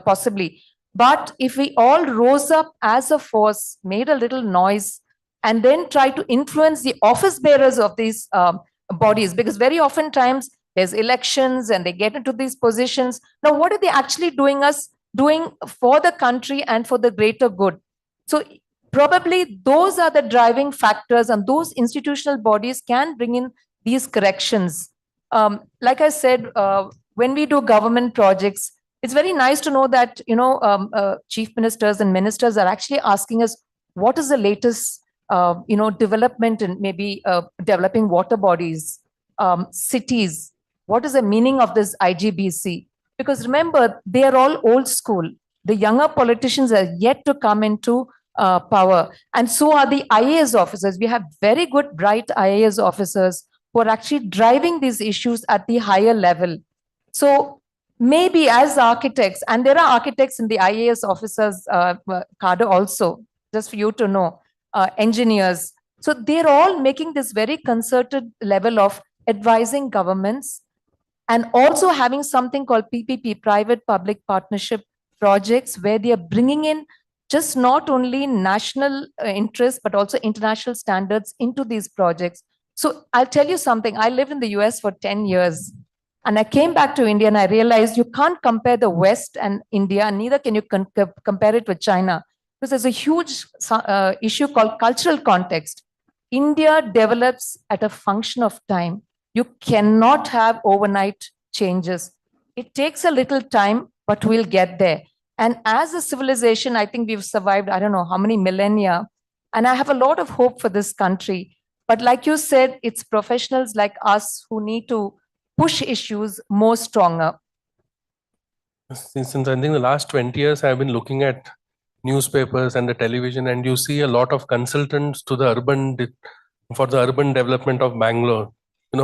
S10: possibly. But if we all rose up as a force, made a little noise, and then try to influence the office bearers of these bodies, because very often times there's elections and they get into these positions. Now, what are they actually doing for the country and for the greater good? So probably those are the driving factors, and those institutional bodies can bring in these corrections. Like I said, when we do government projects, it's very nice to know that chief ministers and ministers are actually asking us what is the latest development in maybe developing water bodies, cities. What is the meaning of this IGBC? Because remember, they are all old school. The younger politicians are yet to come into power, and so are the IAS officers. We have very good, bright IAS officers who are actually driving these issues at the higher level. So maybe as architects, and there are architects in the IAS officers cadre also, just for you to know, engineers. So they're all making this very concerted level of advising governments, and also having something called PPP, private-public partnership projects, where they are bringing in just not only national interests, but also international standards into these projects. So I'll tell you something. I lived in the US for 10 years. And I came back to India and I realized you can't compare the West and India, and neither can you compare it with China, because there's a huge issue called cultural context. India develops at a function of time. You cannot have overnight changes. It takes a little time, but we'll get there. And as a civilization, I think we've survived, I don't know how many millennia. And I have a lot of hope for this country. But like you said, it's professionals like us who need to push issues more stronger.
S9: Since I think the last 20 years, I've been looking at newspapers and the television, and you see a lot of consultants to the for the urban development of Bangalore.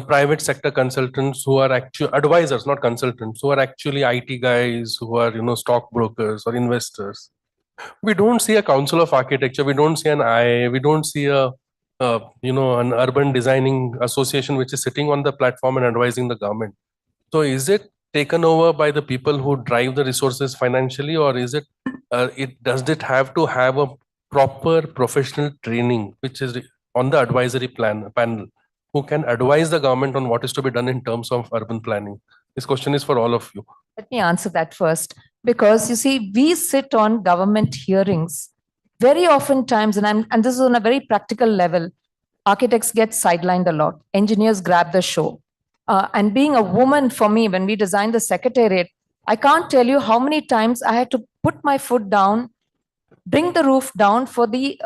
S9: Private sector consultants who are actually advisors, not consultants, who are actually IT guys, who are, stockbrokers or investors. We don't see a council of architecture. We don't see an IA. We don't see an urban designing association which is sitting on the platform and advising the government. So is it taken over by the people who drive the resources financially, or is it, does it have to have a proper professional training, which is on the advisory panel, who can advise the government on what is to be done in terms of urban planning? This question is for all of you.
S10: Let me answer that first, because you see, we sit on government hearings very often times, and this is on a very practical level. Architects get sidelined a lot. Engineers grab the show. And being a woman, for me, when we designed the secretariat, I can't tell you how many times I had to put my foot down, bring the roof down for the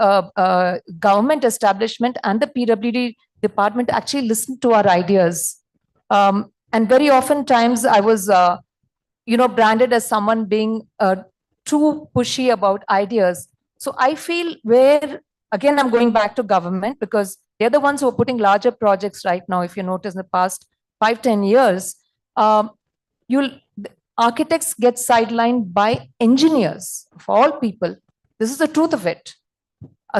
S10: government establishment and the PWD department to actually listen to our ideas. And very often times I was, branded as someone being too pushy about ideas. So I feel where, again, I'm going back to government, because they're the ones who are putting larger projects right now. If you notice in the past 5-10 years, architects get sidelined by engineers, of all people. This is the truth of it.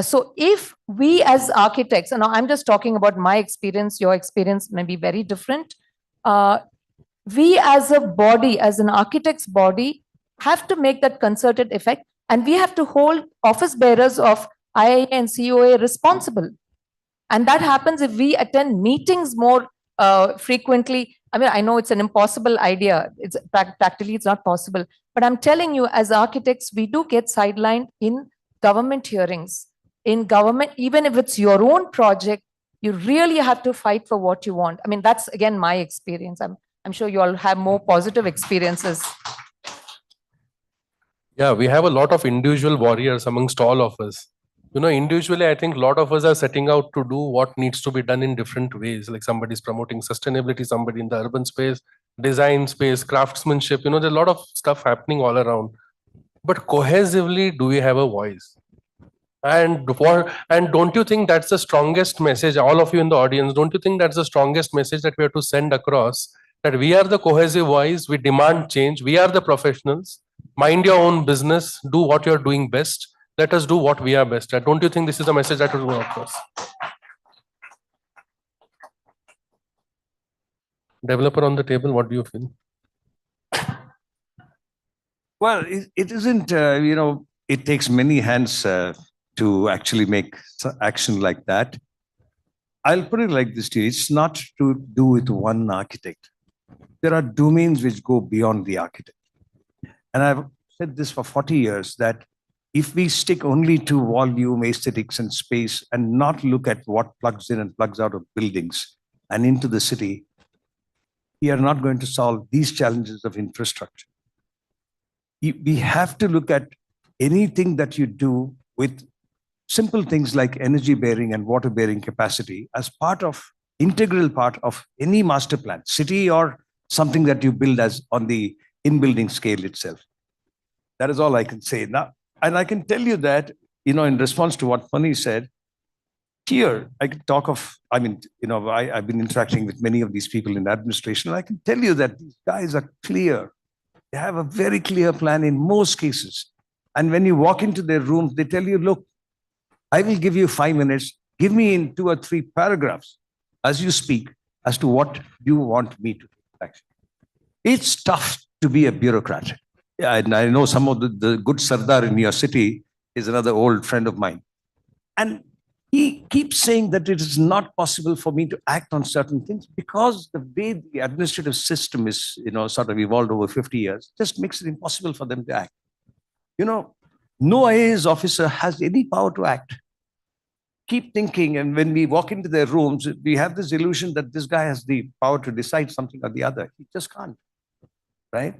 S10: So if we as architects, and I'm just talking about my experience, your experience may be very different. We as a body, as an architect's body, have to make that concerted effect, and we have to hold office bearers of IIA and COA responsible. And that happens if we attend meetings more frequently, I mean, I know it's an impossible idea. It's practically it's not possible. But I'm telling you, as architects, we do get sidelined in government hearings. In government, even if it's your own project, you really have to fight for what you want. I mean, that's again my experience. I'm sure you all have more positive experiences.
S9: Yeah, we have a lot of individual warriors amongst all of us. You know, individually, I think a lot of us are setting out to do what needs to be done in different ways. Like somebody's promoting sustainability, somebody in the urban space, design space, craftsmanship. You know, there's a lot of stuff happening all around. But cohesively, do we have a voice? And don't you think that's the strongest message, all of you in the audience, don't you think that's the strongest message that we have to send across? That we are the cohesive voice, we demand change, we are the professionals. Mind your own business, do what you're doing best. Let us do what we are best at. Don't you think this is a message that will go across? Developer on the table, what do you feel?
S4: Well, it isn't, it takes many hands to actually make action like that. I'll put it like this to you. It's not to do with one architect. There are domains which go beyond the architect. And I've said this for 40 years, that if we stick only to volume, aesthetics, and space, and not look at what plugs in and plugs out of buildings and into the city, we are not going to solve these challenges of infrastructure. We have to look at anything that you do with simple things like energy bearing and water bearing capacity as integral part of any master plan, city or something that you build as on the in-building scale itself. That is all I can say now. And I can tell you that, in response to what Funny said, here I could talk of, I've been interacting with many of these people in administration, and I can tell you that these guys are clear. They have a very clear plan in most cases. And when you walk into their rooms, they tell you, look, I will give you 5 minutes. Give me in 2 or 3 paragraphs as you speak as to what you want me to do. Actually, it's tough to be a bureaucrat. Yeah, and I know some of the good Sardar in your city is another old friend of mine. And he keeps saying that it is not possible for me to act on certain things because the way the administrative system is, sort of evolved over 50 years, just makes it impossible for them to act. No IAS officer has any power to act. Keep thinking, and when we walk into their rooms, we have this illusion that this guy has the power to decide something or the other. He just can't, right?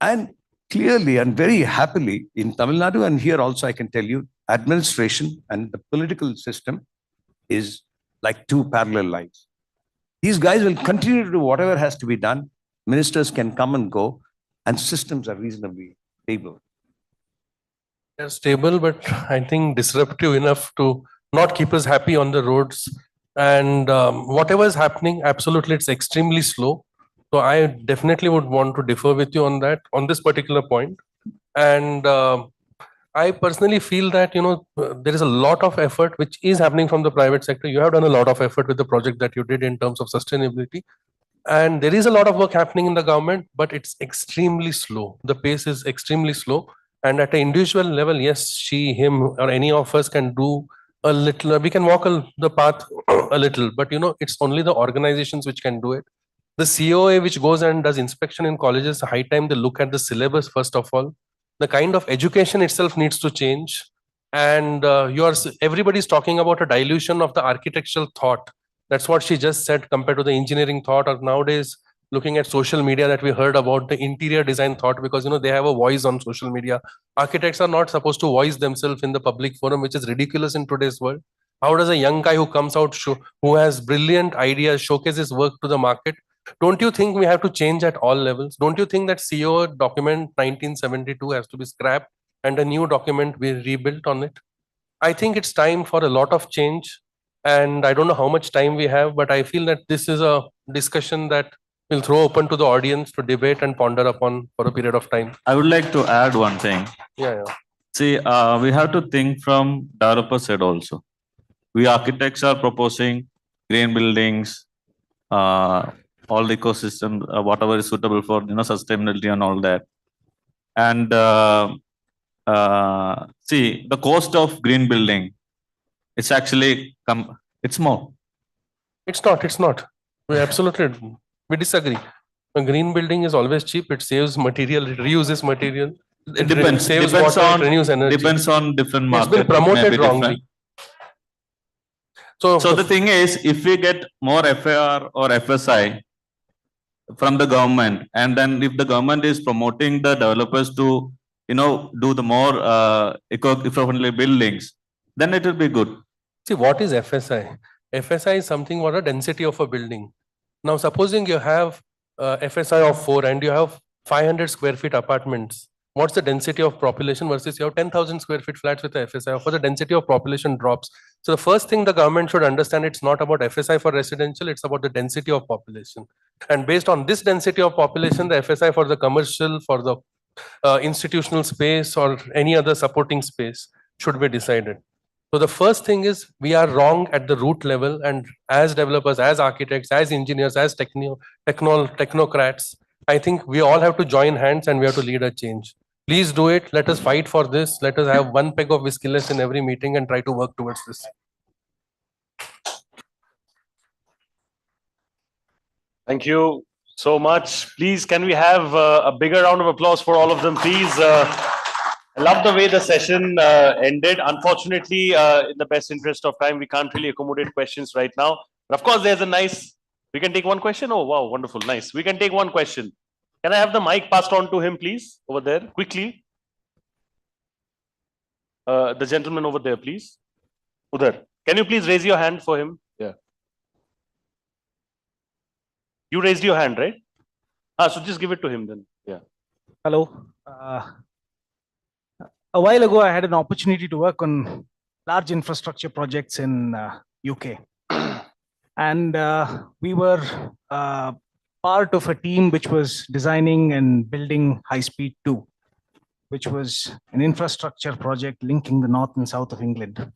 S4: And clearly and very happily in Tamil Nadu, and here also I can tell you, administration and the political system is like 2 parallel lines. These guys will continue to do whatever has to be done. Ministers can come and go, and systems are reasonably stable.
S9: They're stable, but I think disruptive enough to not keep us happy on the roads. And whatever is happening, absolutely, it's extremely slow. So I definitely would want to differ with you on that, on this particular point. And I personally feel that, there is a lot of effort which is happening from the private sector. You have done a lot of effort with the project that you did in terms of sustainability. And there is a lot of work happening in the government, but it's extremely slow. The pace is extremely slow. And at an individual level, yes, she, him, or any of us can do a little, we can walk the path a little, but it's only the organizations which can do it. The COA which goes and does inspection in colleges, high time they look at the syllabus first of all. The kind of education itself needs to change. And everybody's talking about a dilution of the architectural thought. That's what she just said compared to the engineering thought, or nowadays looking at social media that we heard about the interior design thought, because they have a voice on social media. Architects are not supposed to voice themselves in the public forum, which is ridiculous in today's world. How does a young guy who comes out, who has brilliant ideas, showcase his work to the market? Don't you think we have to change at all levels? Don't you think that CO document 1972 has to be scrapped and a new document be rebuilt on it? I think it's time for a lot of change. And I don't know how much time we have, but I feel that this is a discussion that we'll throw open to the audience to debate and ponder upon for a period of time.
S8: I would like to add one thing.
S9: Yeah.
S8: See, we have to think from developer side also. We architects are proposing green buildings, all the ecosystem, whatever is suitable for sustainability and all that. And see, the cost of green building, it's actually it's more.
S9: It's not. We absolutely, we disagree. A green building is always cheap. It saves material, it reuses material.
S8: It depends.
S9: Saves
S8: Depends
S9: water,
S8: on
S9: it renews energy.
S8: depends on different
S9: It's
S8: market.
S9: been
S8: It may
S9: promoted
S8: be
S9: wrongly.
S8: different. So the thing is, if we get more FAR or FSI from the government, and then if the government is promoting the developers to, do the more eco-friendly buildings, then it will be good.
S9: See, what is FSI? FSI is something what a density of a building. Now, supposing you have FSI of 4 and you have 500 square feet apartments, what's the density of population versus you have 10,000 square feet flats with a FSI? For the density of population drops. So the first thing the government should understand, it's not about FSI for residential, it's about the density of population. And based on this density of population, the FSI for the commercial, for the institutional space or any other supporting space should be decided. So the first thing is we are wrong at the root level, and as developers, as architects, as engineers, as technocrats, I think we all have to join hands and we have to lead a change. Please do it. Let us fight for this. Let us have one peg of whiskey less in every meeting and try to work towards this.
S1: Thank you so much. Please, can we have a bigger round of applause for all of them, please? I love the way the session ended. Unfortunately, in the best interest of time, we can't really accommodate questions right now. But of course, there's a nice, we can take one question. Oh, wow, wonderful, nice. We can take one question. Can I have the mic passed on to him, please, over there, quickly? The gentleman over there, please. Udhar, can you please raise your hand for him? Yeah. You raised your hand, right? So just give it to him then. Yeah.
S11: Hello. A while ago, I had an opportunity to work on large infrastructure projects in UK. And we were part of a team which was designing and building High Speed 2, which was an infrastructure project linking the north and south of England.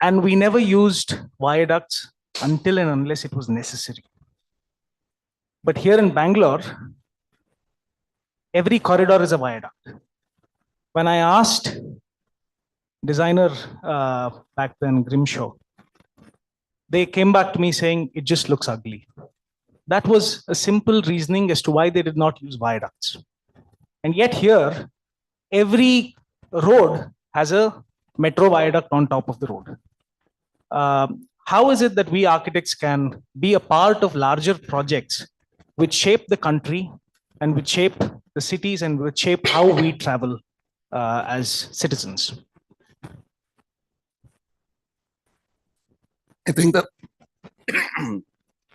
S11: And we never used viaducts until and unless it was necessary. But here in Bangalore, every corridor is a viaduct. When I asked designer back then, Grimshaw, they came back to me saying, it just looks ugly. That was a simple reasoning as to why they did not use viaducts. And yet here, every road has a metro viaduct on top of the road. How is it that we architects can be a part of larger projects which shape the country and which shape the cities and which shape how we travel as citizens?
S18: I think that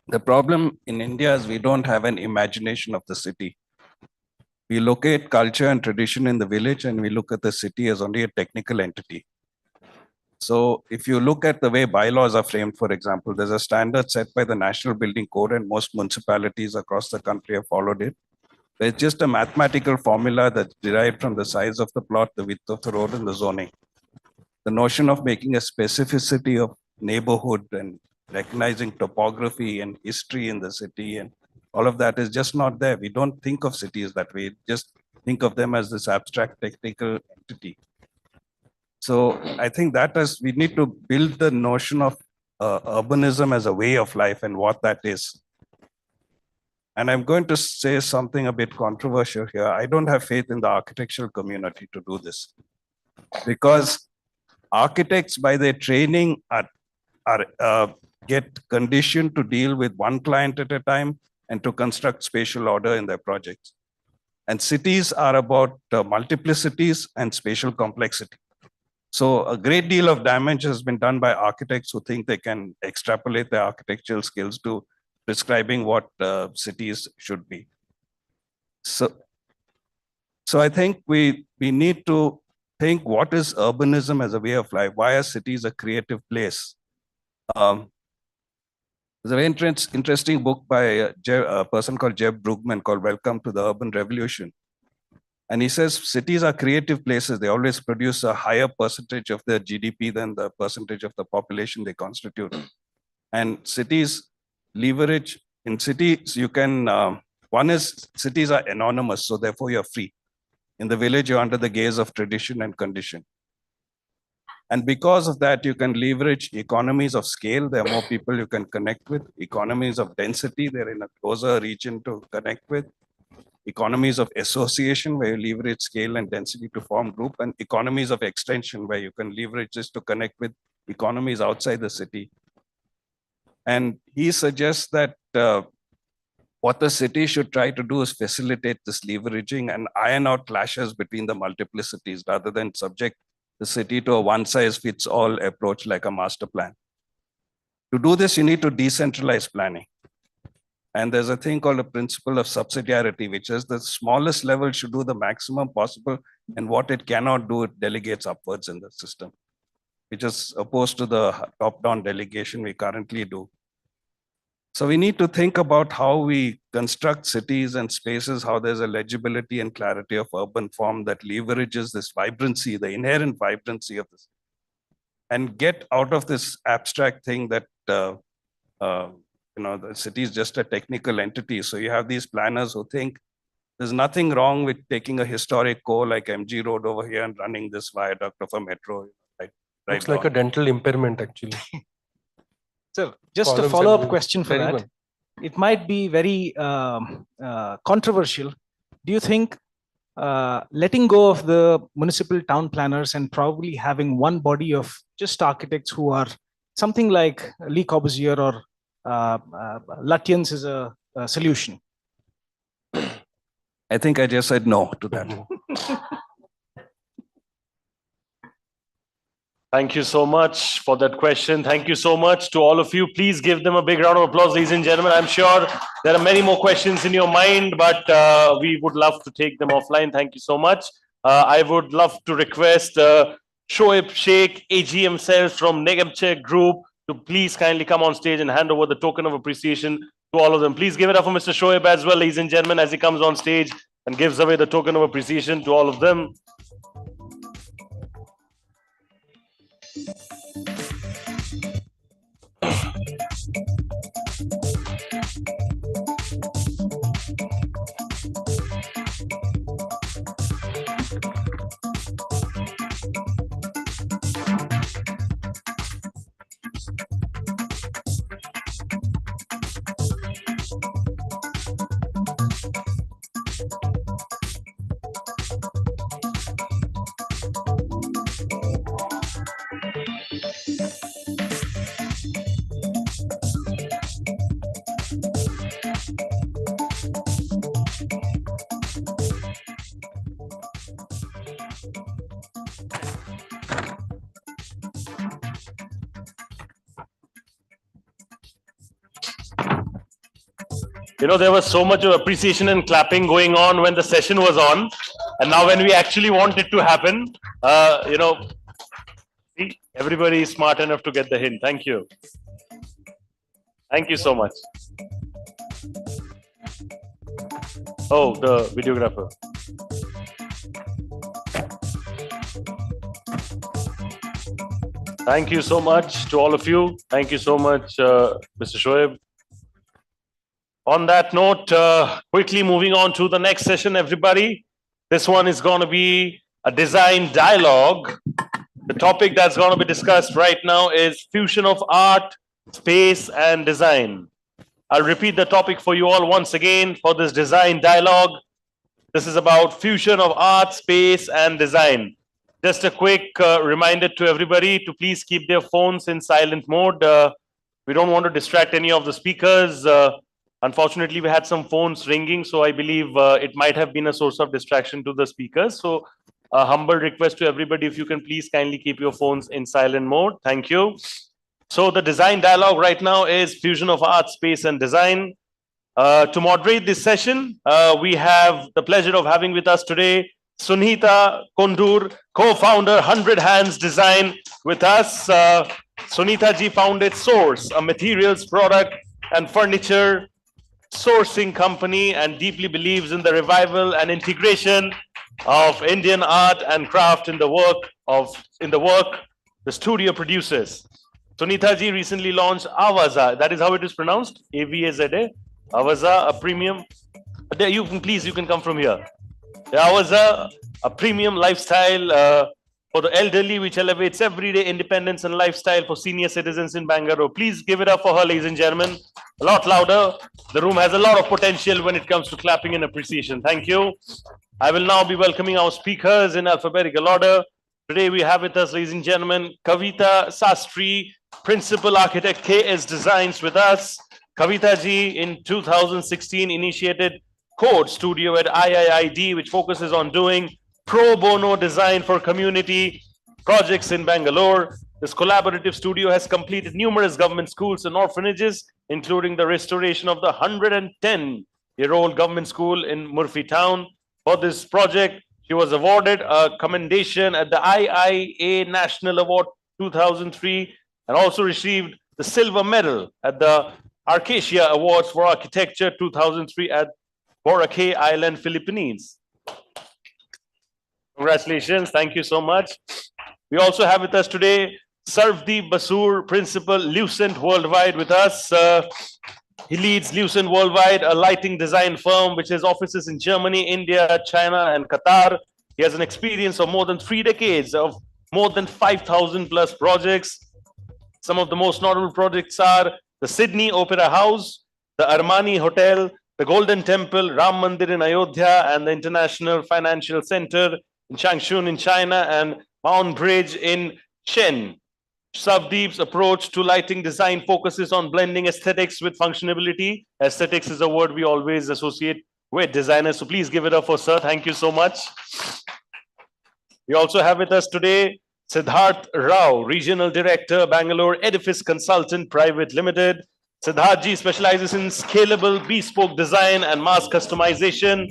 S18: the problem in India is we don't have an imagination of the city. We look at culture and tradition in the village and we look at the city as only a technical entity. So if you look at the way bylaws are framed, for example, there's a standard set by the National Building Code and most municipalities across the country have followed it. It's just a mathematical formula that's derived from the size of the plot, the width of the road, and the zoning. The notion of making a specificity of neighborhood and recognizing topography and history in the city and all of that is just not there. We don't think of cities that way. Just think of them as this abstract technical entity. So I think that is, we need to build the notion of urbanism as a way of life and what that is. And I'm going to say something a bit controversial here. I don't have faith in the architectural community to do this, because architects by their training get conditioned to deal with one client at a time and to construct spatial order in their projects. And cities are about multiplicities and spatial complexity. So a great deal of damage has been done by architects who think they can extrapolate their architectural skills to prescribing what cities should be. So I think we need to think, what is urbanism as a way of life? Why are cities a creative place? There's a very interesting book by a person called Jeb Brugman called Welcome to the Urban Revolution. And he says cities are creative places. They always produce a higher percentage of their GDP than the percentage of the population they constitute. And cities leverage, in cities you can, one is cities are anonymous, so therefore you're free. In the village, you're under the gaze of tradition and condition. And because of that, you can leverage economies of scale. There are more people you can connect with. Economies of density, they're in a closer region to connect with. Economies of association, where you leverage scale and density to form group. And economies of extension, where you can leverage this to connect with economies outside the city. And he suggests that what the city should try to do is facilitate this leveraging and iron out clashes between the multiplicities rather than subject the city to a one-size-fits-all approach like a master plan. To do this, you need to decentralize planning. And there's a thing called a principle of subsidiarity, which is the smallest level should do the maximum possible, and what it cannot do, it delegates upwards in the system, which is opposed to the top-down delegation we currently do. So we need to think about how we construct cities and spaces, how there's a legibility and clarity of urban form that leverages this vibrancy, the inherent vibrancy of this, and get out of this abstract thing that the city is just a technical entity. So you have these planners who think there's nothing wrong with taking a historic core like MG Road over here and running this viaduct of a metro.
S9: Looks like a dental impairment, actually.
S11: So just a
S9: Columns
S11: follow-up
S9: and
S11: question for
S9: very
S11: that.
S9: good.
S11: It might be very controversial. Do you think letting go of the municipal town planners and probably having one body of just architects who are something like Le Corbusier or Lutyens is a solution?
S18: I think I just said no to that.
S1: Thank you so much for that question. Thank you so much to all of you. Please give them a big round of applause, ladies and gentlemen. I'm sure there are many more questions in your mind, but we would love to take them offline. Thank you so much. I would love to request Shoaib Sheikh, AG himself from Negamche Group, to please kindly come on stage and hand over the token of appreciation to all of them. Please give it up for Mr. Shoaib as well, ladies and gentlemen, as he comes on stage and gives away the token of appreciation to all of them. You know, there was so much of appreciation and clapping going on when the session was on. And now when we actually want it to happen, see, everybody is smart enough to get the hint. Thank you. Thank you so much. Oh, the videographer. Thank you so much to all of you. Thank you so much, Mr. Shoaib. On that note, quickly moving on to the next session, everybody. This one is going to be a design dialogue. The topic that's going to be discussed right now is fusion of art, space, and design. I'll repeat the topic for you all once again for this design dialogue. This is about fusion of art, space, and design. Just a quick reminder to everybody to please keep their phones in silent mode. We don't want to distract any of the speakers. Unfortunately, we had some phones ringing, so I believe it might have been a source of distraction to the speakers. So a humble request to everybody, if you can please kindly keep your phones in silent mode. Thank you. So the design dialogue right now is fusion of art, space, and design. To moderate this session, we have the pleasure of having with us today Sunita Kondur, co-founder 100 Hands Design with us. Sunita ji founded Source, a materials, product, and furniture sourcing company, and deeply believes in the revival and integration of Indian art and craft in the work the studio produces. Sunita ji recently launched Avaza. That is how it is pronounced. AVAZA. Avaza, a premium. There, you can come from here. Avaza, a premium lifestyle for the elderly, which elevates everyday independence and lifestyle for senior citizens in Bangalore. Please give it up for her, ladies and gentlemen. A lot louder. The room has a lot of potential when it comes to clapping and appreciation. Thank you. I will now be welcoming our speakers in alphabetical order. Today we have with us, ladies and gentlemen, Kavita Sastry, Principal Architect KS Designs with us. Kavita ji in 2016 initiated Code Studio at IIID, which focuses on doing pro bono design for community projects in Bangalore. This collaborative studio has completed numerous government schools and orphanages, including the restoration of the 110-year-old government school in Murphy Town. For this project, she was awarded a commendation at the IIA National Award 2003 and also received the silver medal at the Arcacia Awards for Architecture 2003 at Boracay Island, Philippines. Congratulations. Thank you so much. We also have with us today Sarvdeep Basur, Principal, Lucent Worldwide with us. He leads Lucent Worldwide, a lighting design firm which has offices in Germany, India, China, and Qatar. He has an experience of more than 3 decades of more than 5,000 plus projects. Some of the most notable projects are the Sydney Opera House, the Armani Hotel, the Golden Temple, Ram Mandir in Ayodhya, and the International Financial Center in Changchun in China, and Mount Bridge in Chen. Savdeep's approach to lighting design focuses on blending aesthetics with functionality. Aesthetics is a word we always associate with designers, so please give it up for Sir. Thank you so much. We also have with us today Siddharth Rao, Regional Director, Bangalore Edifice Consultant Private Limited. Siddharth ji specializes in scalable bespoke design and mass customization.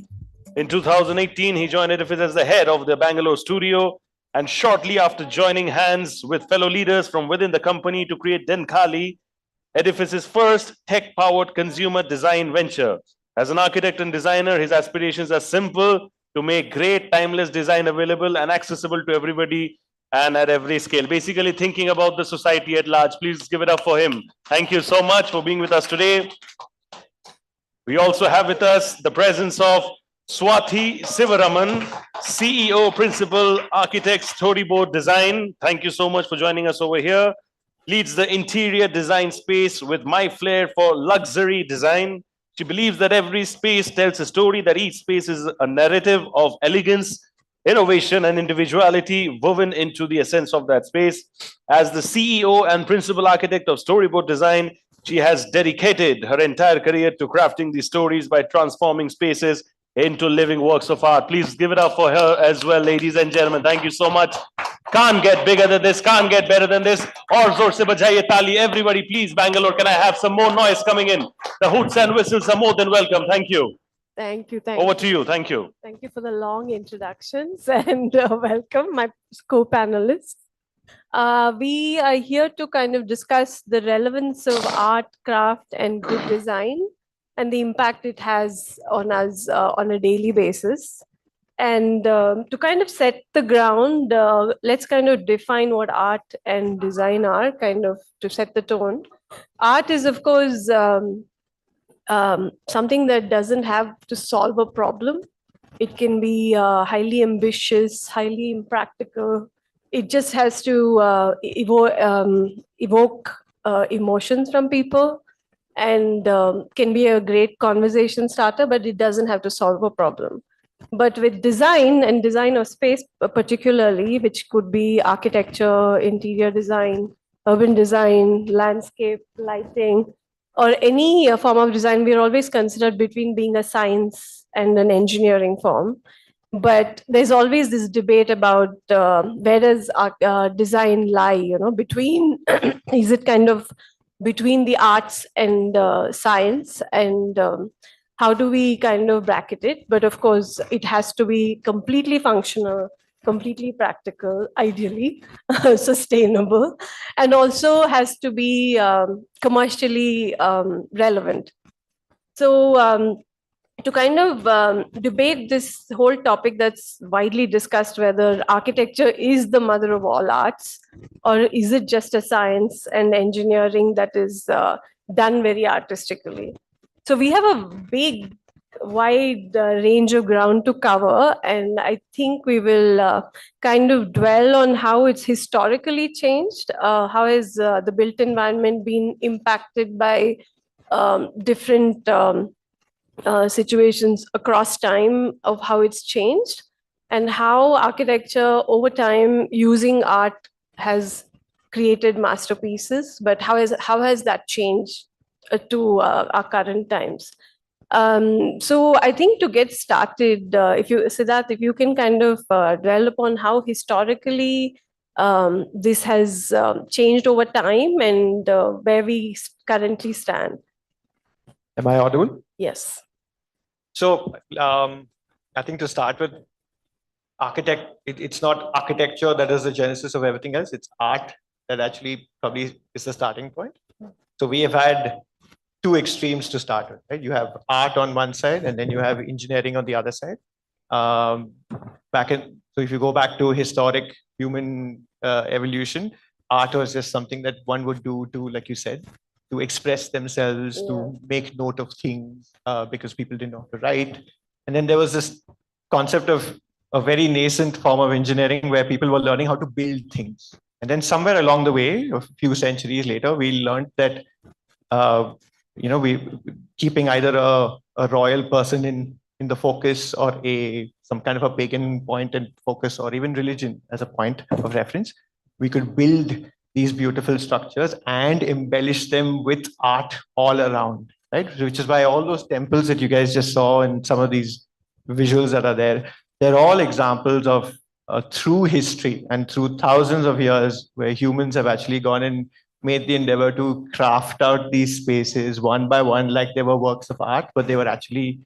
S1: In 2018, he joined Edifice as the head of the Bangalore studio, and shortly after joining hands with fellow leaders from within the company to create Denkali, Edifice's first tech-powered consumer design venture. As an architect and designer, his aspirations are simple: to make great timeless design available and accessible to everybody and at every scale. Basically thinking about the society at large. Please give it up for him. Thank you so much for being with us today. We also have with us the presence of Swathi Sivaraman, CEO, Principal Architect, Storyboard Design. Thank you so much for joining us over here. Leads the interior design space with My Flair for luxury design. She believes that every space tells a story, that each space is a narrative of elegance, innovation, and individuality woven into the essence of that space. As the CEO and Principal Architect of Storyboard Design, she has dedicated her entire career to crafting these stories by transforming spaces into living works of art. Please give it up for her as well, ladies and gentlemen. Thank you so much. Can't get bigger than this, can't get better than this. Aur zor se bajaiye tali. Everybody, please, Bangalore, can I have some more noise coming in? The hoots and whistles are more than welcome. Thank you.
S14: Thank you. Thank
S1: Over to you. Thank you.
S14: Thank you for the long introductions and welcome my co-panelists. We are here to kind of discuss the relevance of art, craft, and good design, and the impact it has on us on a daily basis. And to kind of set the ground, let's kind of define what art and design are, kind of to set the tone. Art is, of course, something that doesn't have to solve a problem. It can be highly ambitious, highly impractical. It just has to evoke emotions from people, and can be a great conversation starter, but it doesn't have to solve a problem. But with design and design of space particularly, which could be architecture, interior design, urban design, landscape, lighting, or any form of design, we are always considered between being a science and an engineering form. But there's always this debate about where does design lie, you know, between, is it kind of between the arts and science, and how do we kind of bracket it? But of course, it has to be completely functional, completely practical, ideally sustainable, and also has to be commercially relevant. So to kind of debate this whole topic that's widely discussed, whether architecture is the mother of all arts, or is it just a science and engineering that is done very artistically. So we have a big wide range of ground to cover, and I think we will kind of dwell on how it's historically changed. How has the built environment been impacted by different situations across time, of how it's changed, and how architecture over time using art has created masterpieces, but how has that changed to our current times. So I think to get started, if you, Siddharth, if you can kind of dwell upon how historically this has changed over time, and where we currently stand.
S15: Am I audible?
S14: Yes.
S15: So I think to start with, it's not architecture that is the genesis of everything else. It's art that actually probably is the starting point. So we have had two extremes to start with, right? You have art on one side, and then you have engineering on the other side. So if you go back to historic human evolution, art was just something that one would do to, like you said, to express themselves, to make note of things, because people didn't know how to write. And then there was this concept of a very nascent form of engineering where people were learning how to build things. And then somewhere along the way, a few centuries later, we learned that we keeping either a royal person in the focus, or some kind of a pagan point and focus, or even religion as a point of reference, we could build these beautiful structures and embellish them with art all around, right? Which is why all those temples that you guys just saw and some of these visuals that are there, they're all examples of through history and through thousands of years where humans have actually gone and made the endeavor to craft out these spaces one by one, like they were works of art, but they were actually,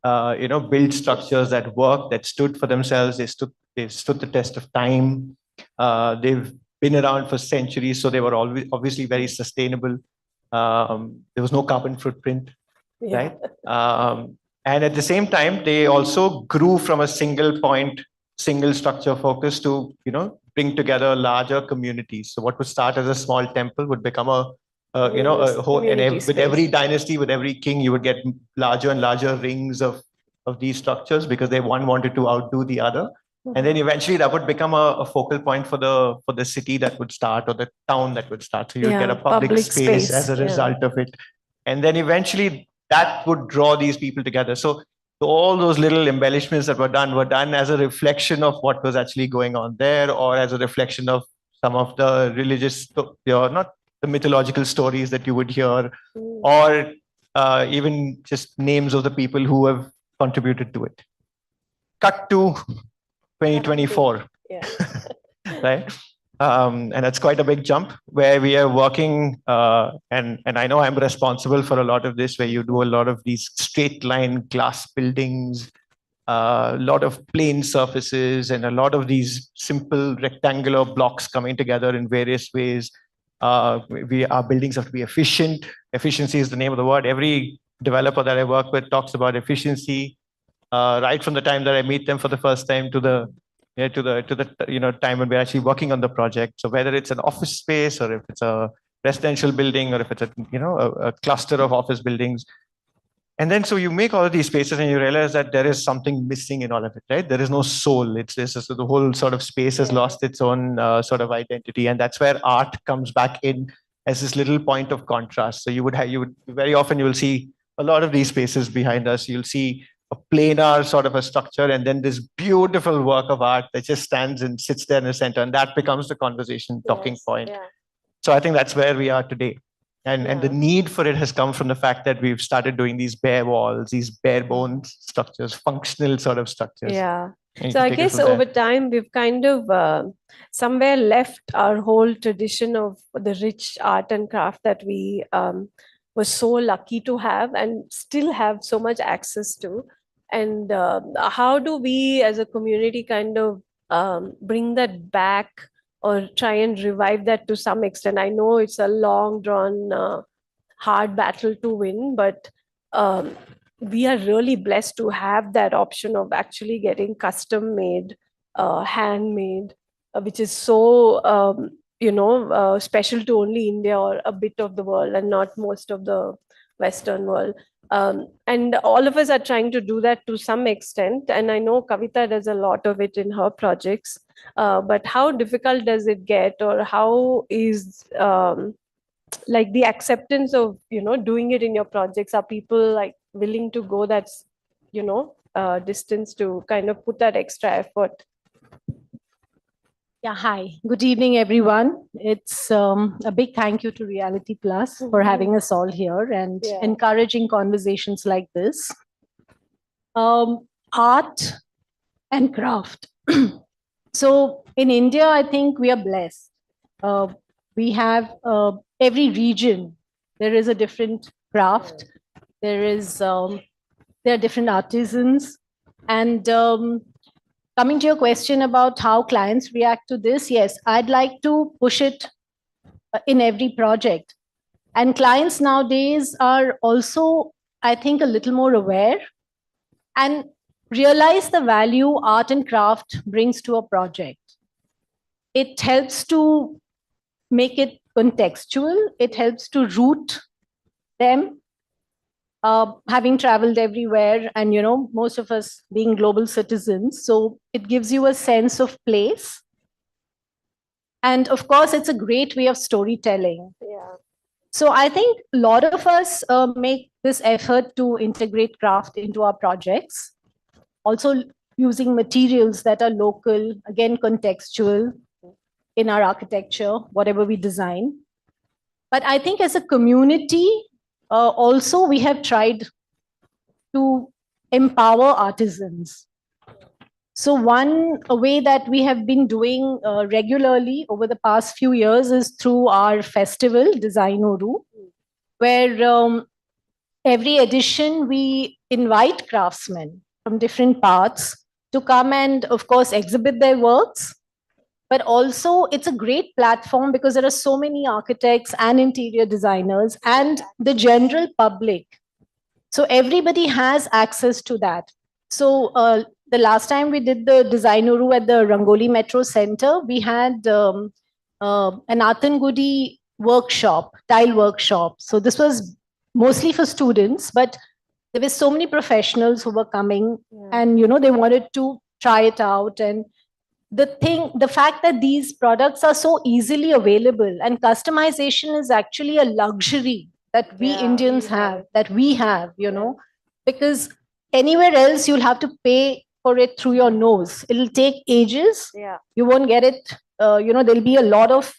S15: built structures that worked, that stood for themselves. They stood the test of time. They've been around for centuries, so they were always obviously very sustainable. There was no carbon footprint, right? And at the same time, they also grew from a single point, single structure focus to, bring together larger communities. So what would start as a small temple would become a whole, and with every dynasty, with every king, you would get larger and larger rings of these structures, because one wanted to outdo the other. And then eventually that would become a focal point for the city that would start, or the town that would start. So you would get a public space as a result of it. And then eventually that would draw these people together. So all those little embellishments that were done as a reflection of what was actually going on there, or as a reflection of some of the religious, not the mythological stories that you would hear, or even just names of the people who have contributed to it. Cut to 2024, right? And that's quite a big jump, where we are working, and I know I'm responsible for a lot of this, where you do a lot of these straight line glass buildings, a lot of plane surfaces, and a lot of these simple rectangular blocks coming together in various ways. Our buildings have to be efficient. Efficiency is the name of the word. Every developer that I work with talks about efficiency, right from the time that I meet them for the first time to the time when we're actually working on the project. So whether it's an office space, or if it's a residential building, or if it's a cluster of office buildings. And then so you make all of these spaces and you realize that there is something missing in all of it, right? There is no soul. It's so the whole sort of space has lost its own sort of identity. And that's where art comes back in as this little point of contrast. So you would very often you will see a lot of these spaces behind us. You'll see a planar sort of a structure, and then this beautiful work of art that just stands and sits there in the center, and that becomes the conversation talking point. So I think that's where we are today. And the need for it has come from the fact that we've started doing these bare walls, these bare bones structures, functional sort of structures.
S14: Yeah. So I guess over time, we've kind of somewhere left our whole tradition of the rich art and craft that we were so lucky to have and still have so much access to. And how do we as a community kind of bring that back, or try and revive that to some extent? I know it's a long drawn, hard battle to win, but we are really blessed to have that option of actually getting custom made, handmade, which is so, special to only India or a bit of the world, and not most of the Western world. And all of us are trying to do that to some extent. And I know Kavita does a lot of it in her projects. But how difficult does it get, or how is like the acceptance of doing it in your projects? Are people like willing to go that distance to kind of put that extra effort?
S16: Yeah, hi. Good evening, everyone. It's a big thank you to Reality Plus for having us all here and encouraging conversations like this. Art and craft. So in India, I think we are blessed. We have every region, there is a different craft. There are different artisans. And coming to your question about how clients react to this, yes, I'd like to push it in every project. And clients nowadays are also, I think, a little more aware and realize the value art and craft brings to a project. It helps to make it contextual. It helps to root them. Having traveled everywhere and, most of us being global citizens, so it gives you a sense of place. And of course, it's a great way of storytelling.
S14: Yeah.
S16: So I think a lot of us make this effort to integrate craft into our projects. Also using materials that are local, again, contextual in our architecture, whatever we design. But I think as a community, also we have tried to empower artisans. So one way that we have been doing regularly over the past few years is through our festival, Design Uru, where every edition we invite craftsmen from different parts to come and, of course, exhibit their works. But also it's a great platform because there are so many architects and interior designers and the general public. So everybody has access to that. So the last time we did the Design Uru at the Rangoli Metro Center, we had an Atangudi workshop, tile workshop. So this was mostly for students, but there were so many professionals who were coming and, they wanted to try it out. And the fact that these products are so easily available and customization is actually a luxury that we Indians have, that we have, because anywhere else you'll have to pay for it through your nose. It'll take ages.
S14: Yeah.
S16: You won't get it. There'll be a lot of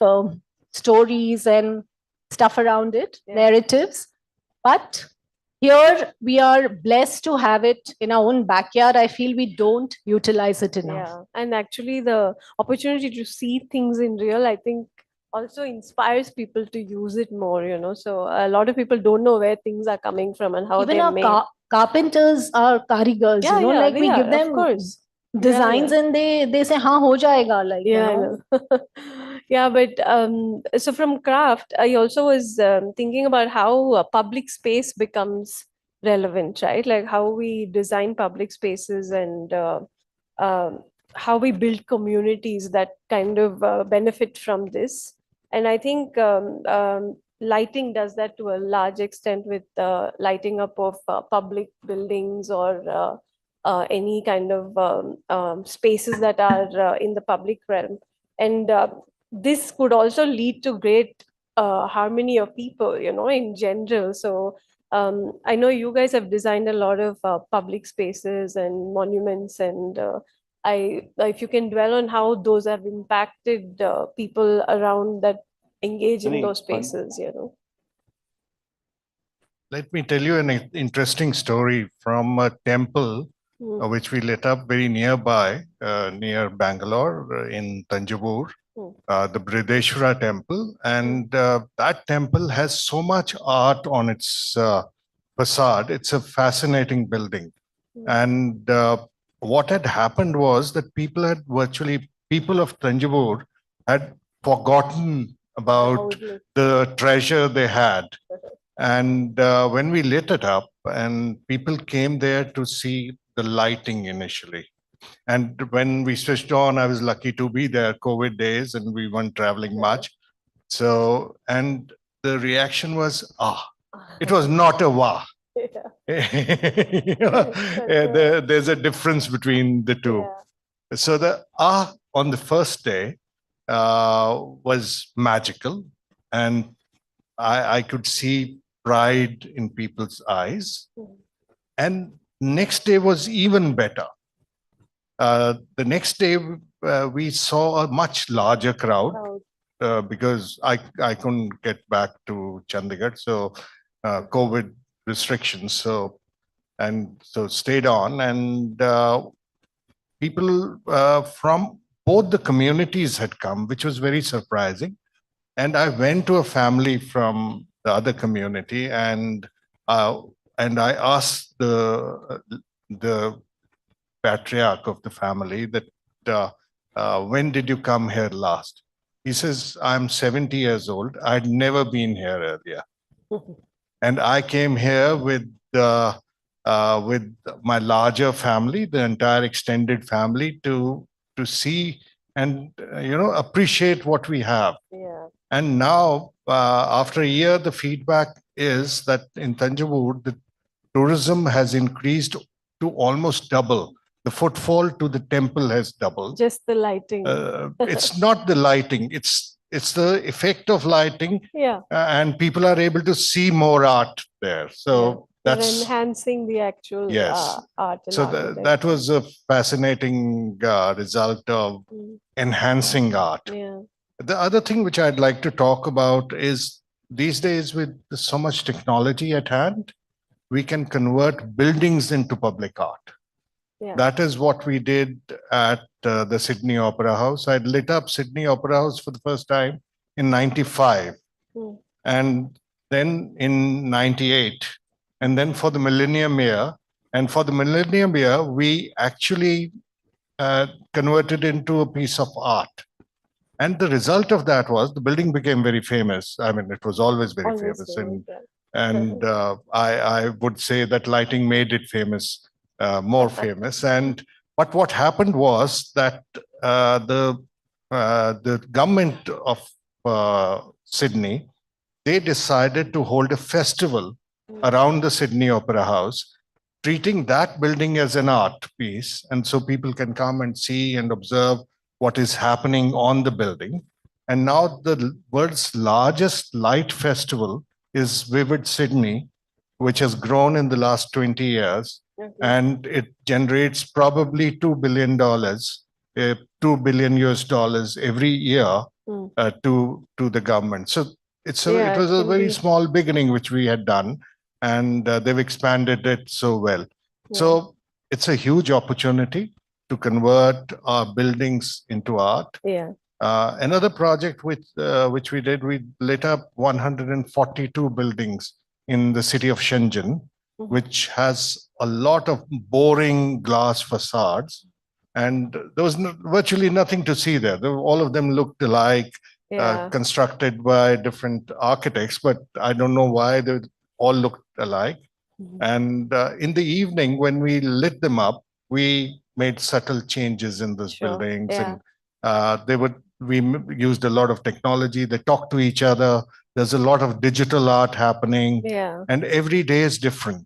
S16: stories and stuff around it, narratives. But here we are blessed to have it in our own backyard. I feel we don't utilize it enough.
S14: Yeah. And actually the opportunity to see things in real, I think also inspires people to use it more, So a lot of people don't know where things are coming from and how
S16: Even
S14: they're
S16: our
S14: made.
S16: Carpenters are karigars,
S14: Yeah, yeah,
S16: like we
S14: yeah,
S16: give
S14: of
S16: them
S14: course.
S16: designs and they say, "Haan, ho jayega," like,
S14: Yeah, I know. Yeah, but so from craft, I also was thinking about how public space becomes relevant, right? Like how we design public spaces and how we build communities that kind of benefit from this. And I think lighting does that to a large extent with lighting up of public buildings or any kind of spaces that are in the public realm. And this could also lead to great harmony of people, in general. So I know you guys have designed a lot of public spaces and monuments, and if you can dwell on how those have impacted people around that engage in those spaces,
S17: Let me tell you an interesting story from a temple which we lit up very nearby, near Bangalore in Tanjavur, the Brideshwara temple. And that temple has so much art on its facade. It's a fascinating building. And what had happened was that people of Tanjavur had forgotten about the treasure they had. And when we lit it up, and people came there to see the lighting initially. And when we switched on, I was lucky to be there, COVID days, and we weren't traveling much. So, and the reaction was, it was not a wah. There's a difference between the two. So the on the first day was magical, and I could see pride in people's eyes. And next day was even better. The next day we saw a much larger crowd because I couldn't get back to Chandigarh, so COVID restrictions. So stayed on, and people from both the communities had come, which was very surprising. And I went to a family from the other community, and I asked the patriarch of the family that when did you come here last? He says, I'm 70 years old. I'd never been here earlier. And I came here with my larger family, the entire extended family, to see and appreciate what we have. And now, after a year, the feedback is that in Thanjavur, the tourism has increased to almost double. The footfall to the temple has doubled.
S14: Just the lighting.
S17: It's not the lighting. It's the effect of lighting.
S14: Yeah.
S17: And people are able to see more art there. So that's
S14: enhancing the actual art. And
S17: so that was a fascinating result of enhancing art.
S14: Yeah.
S17: The other thing which I'd like to talk about is these days with so much technology at hand, we can convert buildings into public art.
S14: Yeah.
S17: That is what we did at the Sydney Opera House. I lit up Sydney Opera House for the first time in 95, and then in 98, and then for the Millennium Year. And for the Millennium Year, we actually converted into a piece of art. And the result of that was the building became very famous. I mean, it was always very famous. And I would say that lighting made it famous, more famous. But what happened was that the government of Sydney, they decided to hold a festival around the Sydney Opera House, treating that building as an art piece. And so people can come and see and observe what is happening on the building. And now the world's largest light festival is Vivid Sydney, which has grown in the last 20 years. And it generates probably $2 billion, $2 billion US every year to the government. So it was a very small beginning which we had done, and they've expanded it so well. So it's a huge opportunity to convert our buildings into art.
S14: Yeah.
S17: Another project which we did, we lit up 142 buildings in the city of Shenzhen, which has a lot of boring glass facades. And there was virtually nothing to see there. All of them looked alike, constructed by different architects, but I don't know why they all looked alike. And in the evening, when we lit them up, we made subtle changes in those buildings. And we used a lot of technology. They talk to each other. There's a lot of digital art happening. And every day is different.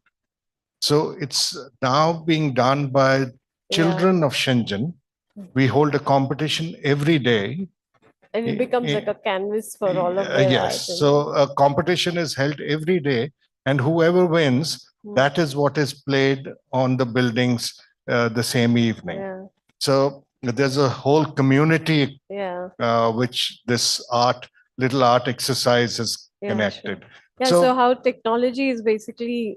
S17: So it's now being done by children of Shenzhen. We hold a competition every day.
S14: And it becomes like a canvas for all of their
S17: yes.
S14: art.
S17: So a competition is held every day. And whoever wins, that is what is played on the buildings the same evening. So there's a whole community which this little art exercise is connected.
S14: Yeah, so how technology is basically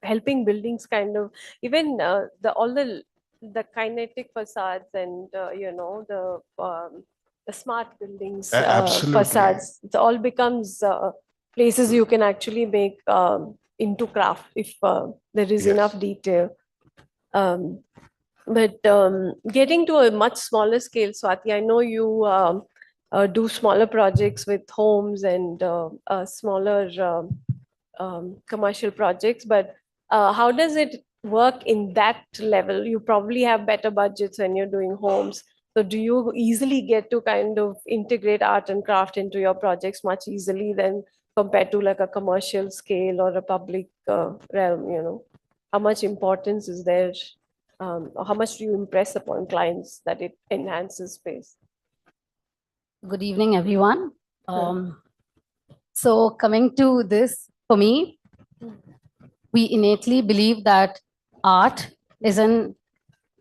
S14: helping buildings kind of, even all the kinetic facades and, the smart buildings facades, it all becomes places you can actually make into craft if there is enough detail. But getting to a much smaller scale, Swati, I know you do smaller projects with homes and smaller commercial projects, but how does it work in that level? You probably have better budgets when you're doing homes. So do you easily get to kind of integrate art and craft into your projects much easily than compared to like a commercial scale or a public realm, you know? How much importance is there? Or how much do you impress upon clients that it enhances space?
S6: Good evening, everyone. So coming to this, for me, we innately believe that art is an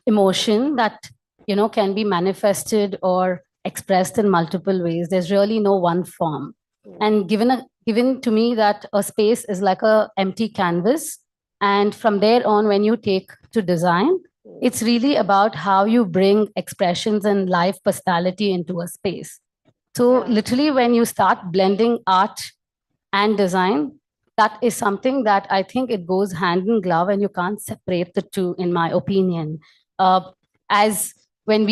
S6: emotion that, you know, can be manifested or expressed in multiple ways. There's really no one form. And given to me that a space is like a empty canvas, and from there on, when you take to design, it's really about how you bring expressions and life personality into a space. So literally, when you start blending art and design, that is something that I think it goes hand in glove, and you can't separate the two, in my opinion. As when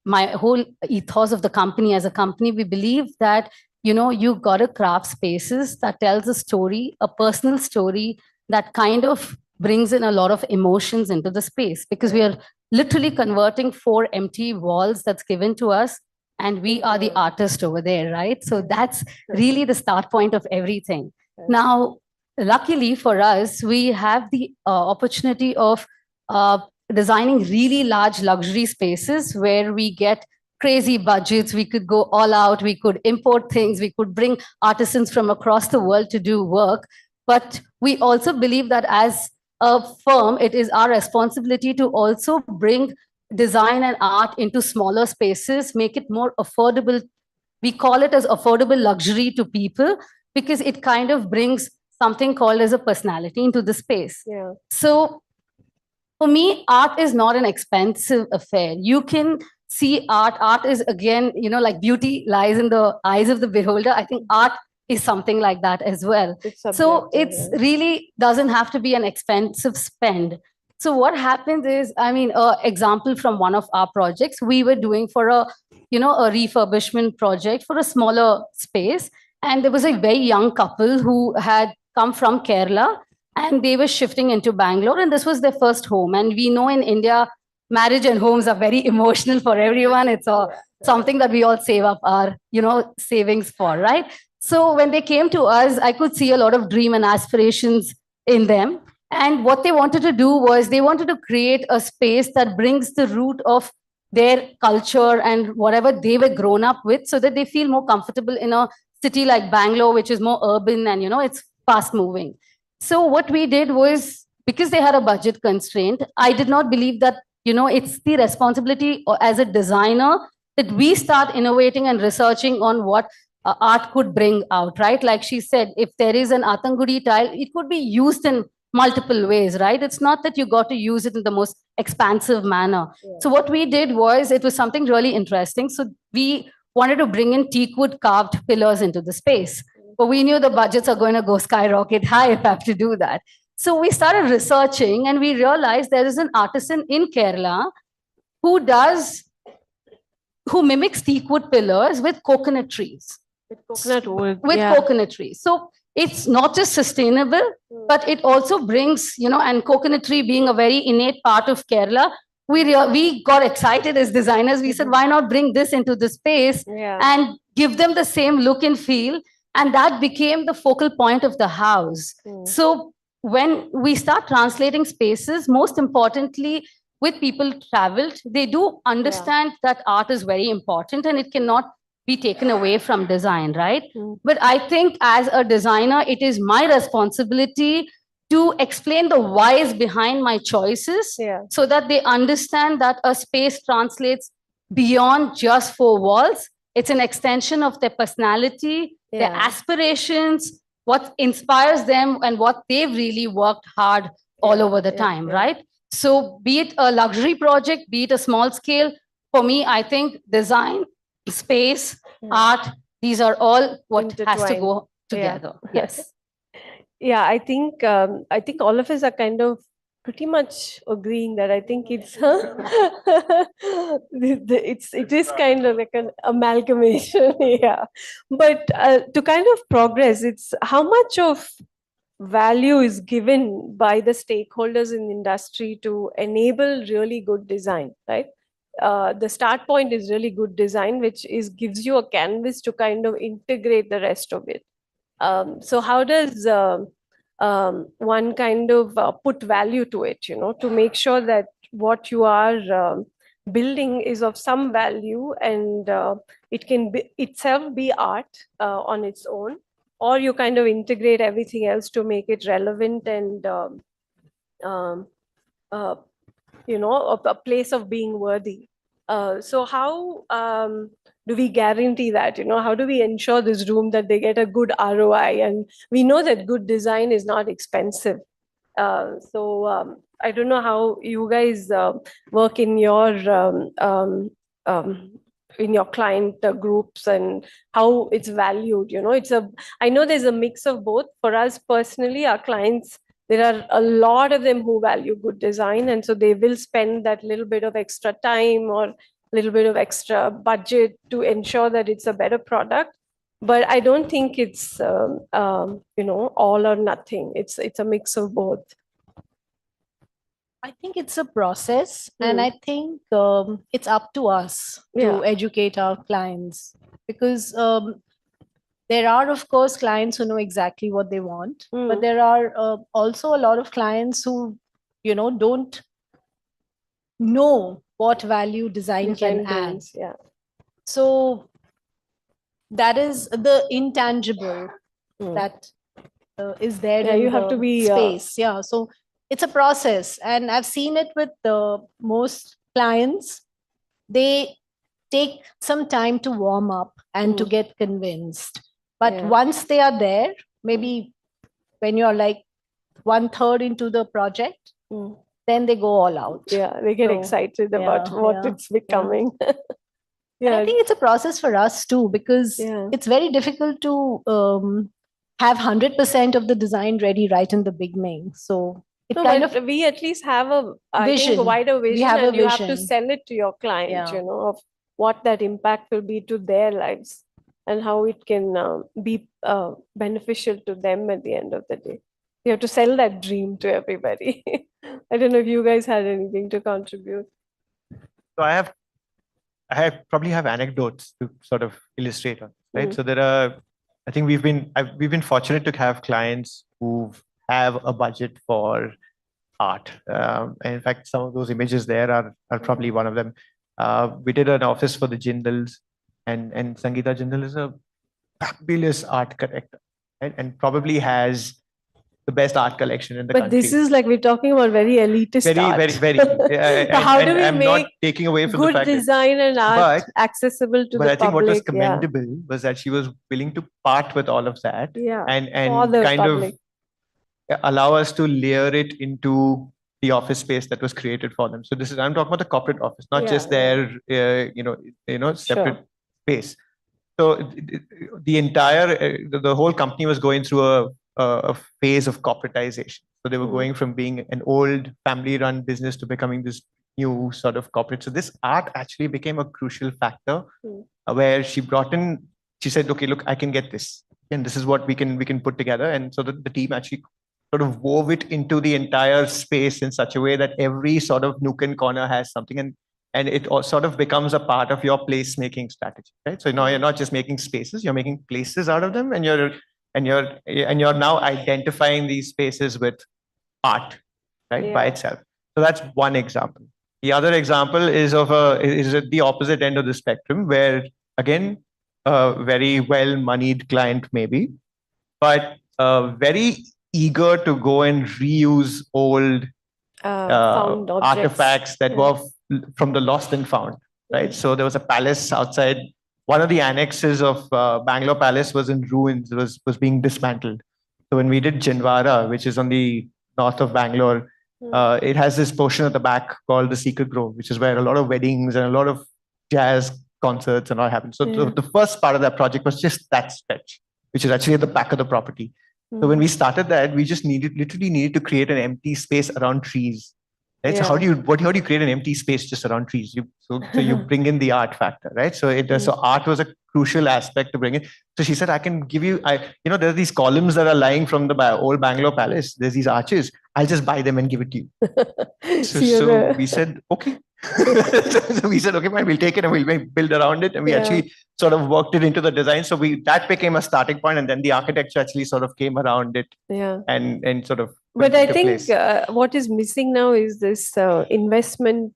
S6: my whole ethos of the company, as a company, we believe that, you know, you got to craft spaces that tells a story, a personal story that kind of brings in a lot of emotions into the space, because we are literally converting 4 empty walls that's given to us, and we are the artist over there, right? So that's really the start point of everything. Now, luckily for us, we have the opportunity of designing really large luxury spaces where we get crazy budgets. We could go all out, we could import things, we could bring artisans from across the world to do work. But we also believe that as a firm, it is our responsibility to also bring design and art into smaller spaces, make it more affordable. We call it as affordable luxury to people, because it kind of brings something called as a personality into the space.
S14: Yeah.
S6: So for me, art is not an expensive affair. You can see art. Art is, again, you know, like beauty lies in the eyes of the beholder. I think art is something like that as well. So it's really doesn't have to be an expensive spend. So what happens is, I mean, example from one of our projects, we were doing for a, you know, a refurbishment project for a smaller space. And there was a very young couple who had come from Kerala, and they were shifting into Bangalore, and this was their first home. And we know in India, marriage and homes are very emotional for everyone. It's something that we all save up our, you know, savings for, right? So when they came to us, I could see a lot of dream and aspirations in them. And what they wanted to do was they wanted to create a space that brings the root of their culture and whatever they were grown up with, so that they feel more comfortable in a city like Bangalore, which is more urban and, you know, it's fast moving. So what we did was, because they had a budget constraint, I did not believe that, you know, it's the responsibility as a designer that we start innovating and researching on what art could bring out, right? Like she said, if there is an Atangudi tile, it could be used in multiple ways, right? It's not that you got to use it in the most expansive manner. Yeah. So what we did was, it was something really interesting. So we wanted to bring in teakwood carved pillars into the space. But we knew the budgets are going to go skyrocket high if I have to do that. So we started researching, and we realized there is an artisan in Kerala who mimics teakwood pillars with coconut trees.
S14: With coconut wood.
S6: With coconut trees. So it's not just sustainable, but it also brings, you know, and coconut tree being a very innate part of Kerala, we got excited as designers. We said, why not bring this into the space and give them the same look and feel? And that became the focal point of the house. So when we start translating spaces, most importantly, with people traveled, they do understand that art is very important and it cannot be taken away from design, right? But I think as a designer, it is my responsibility to explain the whys behind my choices, so that they understand that a space translates beyond just 4 walls. It's an extension of their personality, their aspirations, what inspires them, and what they've really worked hard all over the time, right? So be it a luxury project, be it a small scale, for me, I think design, space, art, these are all what has to go together. Yes.
S14: Yeah, I think all of us are kind of pretty much agreeing that I think it's it is kind of like an amalgamation. Yeah, but to kind of progress, it's how much of value is given by the stakeholders in the industry to enable really good design, right? The start point is really good design, which gives you a canvas to kind of integrate the rest of it. So how does one kind of put value to it, to make sure that what you are building is of some value, and it can be itself be art on its own, or you kind of integrate everything else to make it relevant and a place of being worthy. So how do we guarantee that? How do we ensure this room that they get a good ROI? And we know that good design is not expensive. So I don't know how you guys work in your client groups and how it's valued. I know there's a mix of both. For us personally, our clients, there are a lot of them who value good design, and so they will spend that little bit of extra time or a little bit of extra budget to ensure that it's a better product. But I don't think it's all or nothing. It's a mix of both.
S16: I think it's a process, and I think it's up to us to educate our clients, because there are, of course, clients who know exactly what they want, but there are also a lot of clients who, don't know what value design can add.
S14: Yeah.
S16: So that is the intangible that is there in
S14: you have
S16: the
S14: to be
S16: space. Yeah. So it's a process, and I've seen it with most clients. They take some time to warm up and to get convinced. But once they are there, maybe when you're like 1/3 into the project, then they go all out.
S14: Yeah, they get excited about what it's becoming.
S16: And I think it's a process for us too, because it's very difficult to have 100% of the design ready right in the beginning. So it
S14: but we at least have a wider vision, and you have to sell it to your client, of what that impact will be to their lives and how it can be beneficial to them at the end of the day. You have to sell that dream to everybody. I don't know if you guys had anything to contribute.
S15: So I probably have anecdotes to sort of illustrate on, right? So I think we've been fortunate to have clients who have a budget for art. And in fact, some of those images there are probably one of them. We did an office for the Jindals, and Sangeeta Jindal is a fabulous art collector, right? And probably has the best art collection in the country.
S14: But this is like, we're talking about very elitist art.
S15: Very.
S14: So how do we
S15: I'm
S14: make
S15: not taking away from the
S14: good
S15: fact
S14: design and art accessible to the public?
S15: But I think what was commendable was that she was willing to part with all of that and kind of allow us to layer it into the office space that was created for them. So I'm talking about the corporate office, not just their separate space. So the entire the whole company was going through a phase of corporatization. So they were going from being an old family-run business to becoming this new sort of corporate. So this art actually became a crucial factor where she brought in. She said, "Okay, look, I can get this, and this is what we can put together." And so the team actually sort of wove it into the entire space in such a way that every sort of nook and corner has something, and it all sort of becomes a part of your place-making strategy, right? So now you're not just making spaces; you're making places out of them, and you're now identifying these spaces with art, right, by itself. So that's one example. The other example is at the opposite end of the spectrum, where again, a very well-moneyed client maybe, but very eager to go and reuse old
S14: found
S15: artifacts that were from the lost and found, right? So there was a palace outside. One of the annexes of Bangalore Palace was in ruins, was being dismantled. So when we did Jindwara, which is on the north of Bangalore, it has this portion at the back called the Secret Grove, which is where a lot of weddings and a lot of jazz concerts and all happen. So the first part of that project was just that stretch, which is actually at the back of the property. So when we started that, we just literally needed to create an empty space around trees. Right? So how do you create an empty space just around trees? So you bring in the art factor, right? So so art was a crucial aspect to bring in. So she said, I can give you, there are these columns that are lying from the old Bangalore Palace. There's these arches. I'll just buy them and give it to you. So we said, okay. So we said, okay, fine, we'll take it and we'll build around it. And we actually sort of worked it into the design. So that became a starting point, and then the architecture actually sort of came around it. And sort of.
S14: But I think what is missing now is this investment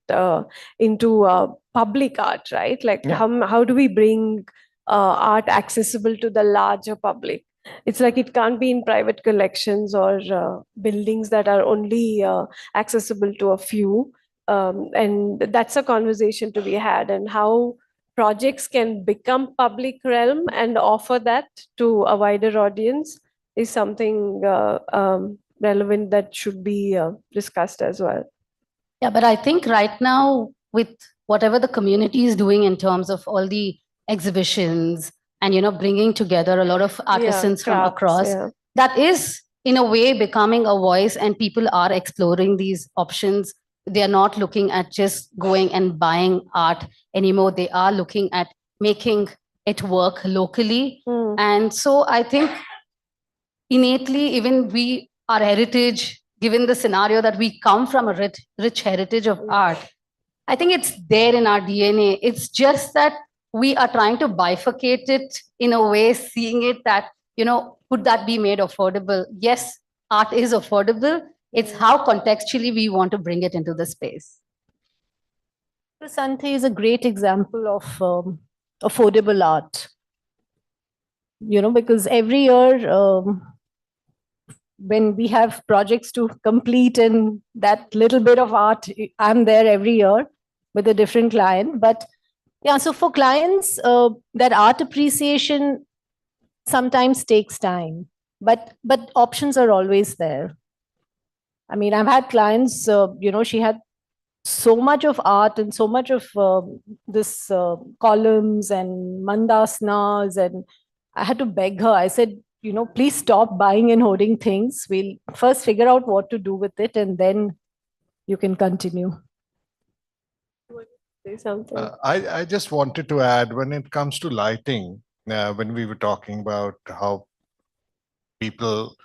S14: into public art, right? Like how do we bring art accessible to the larger public? It's like it can't be in private collections or buildings that are only accessible to a few. And that's a conversation to be had, and how projects can become public realm and offer that to a wider audience is something relevant that should be discussed as well.
S12: Yeah, but I think right now, with whatever the community is doing in terms of all the exhibitions and, you know, bringing together a lot of artisans from across, that is in a way becoming a voice, and people are exploring these options. They are not looking at just going and buying art anymore. They are looking at making it work locally. And so I think innately, even our heritage, given the scenario that we come from a rich heritage of art, I think it's there in our DNA. It's just that we are trying to bifurcate it in a way, seeing it that, you know, could that be made affordable? Yes, art is affordable. It's how contextually we want to bring it into the space.
S16: Sante is a great example of affordable art. You know, because every year, when we have projects to complete and that little bit of art, I'm there every year with a different client. But yeah, so for clients, that art appreciation sometimes takes time, but options are always there. I mean, I've had clients, you know, she had so much of art and so much of this columns and mandasanas, and I had to beg her. I said, you know, please stop buying and hoarding things. We'll first figure out what to do with it, and then you can continue.
S14: Say something.
S17: I just wanted to add, when it comes to lighting, when we were talking about how people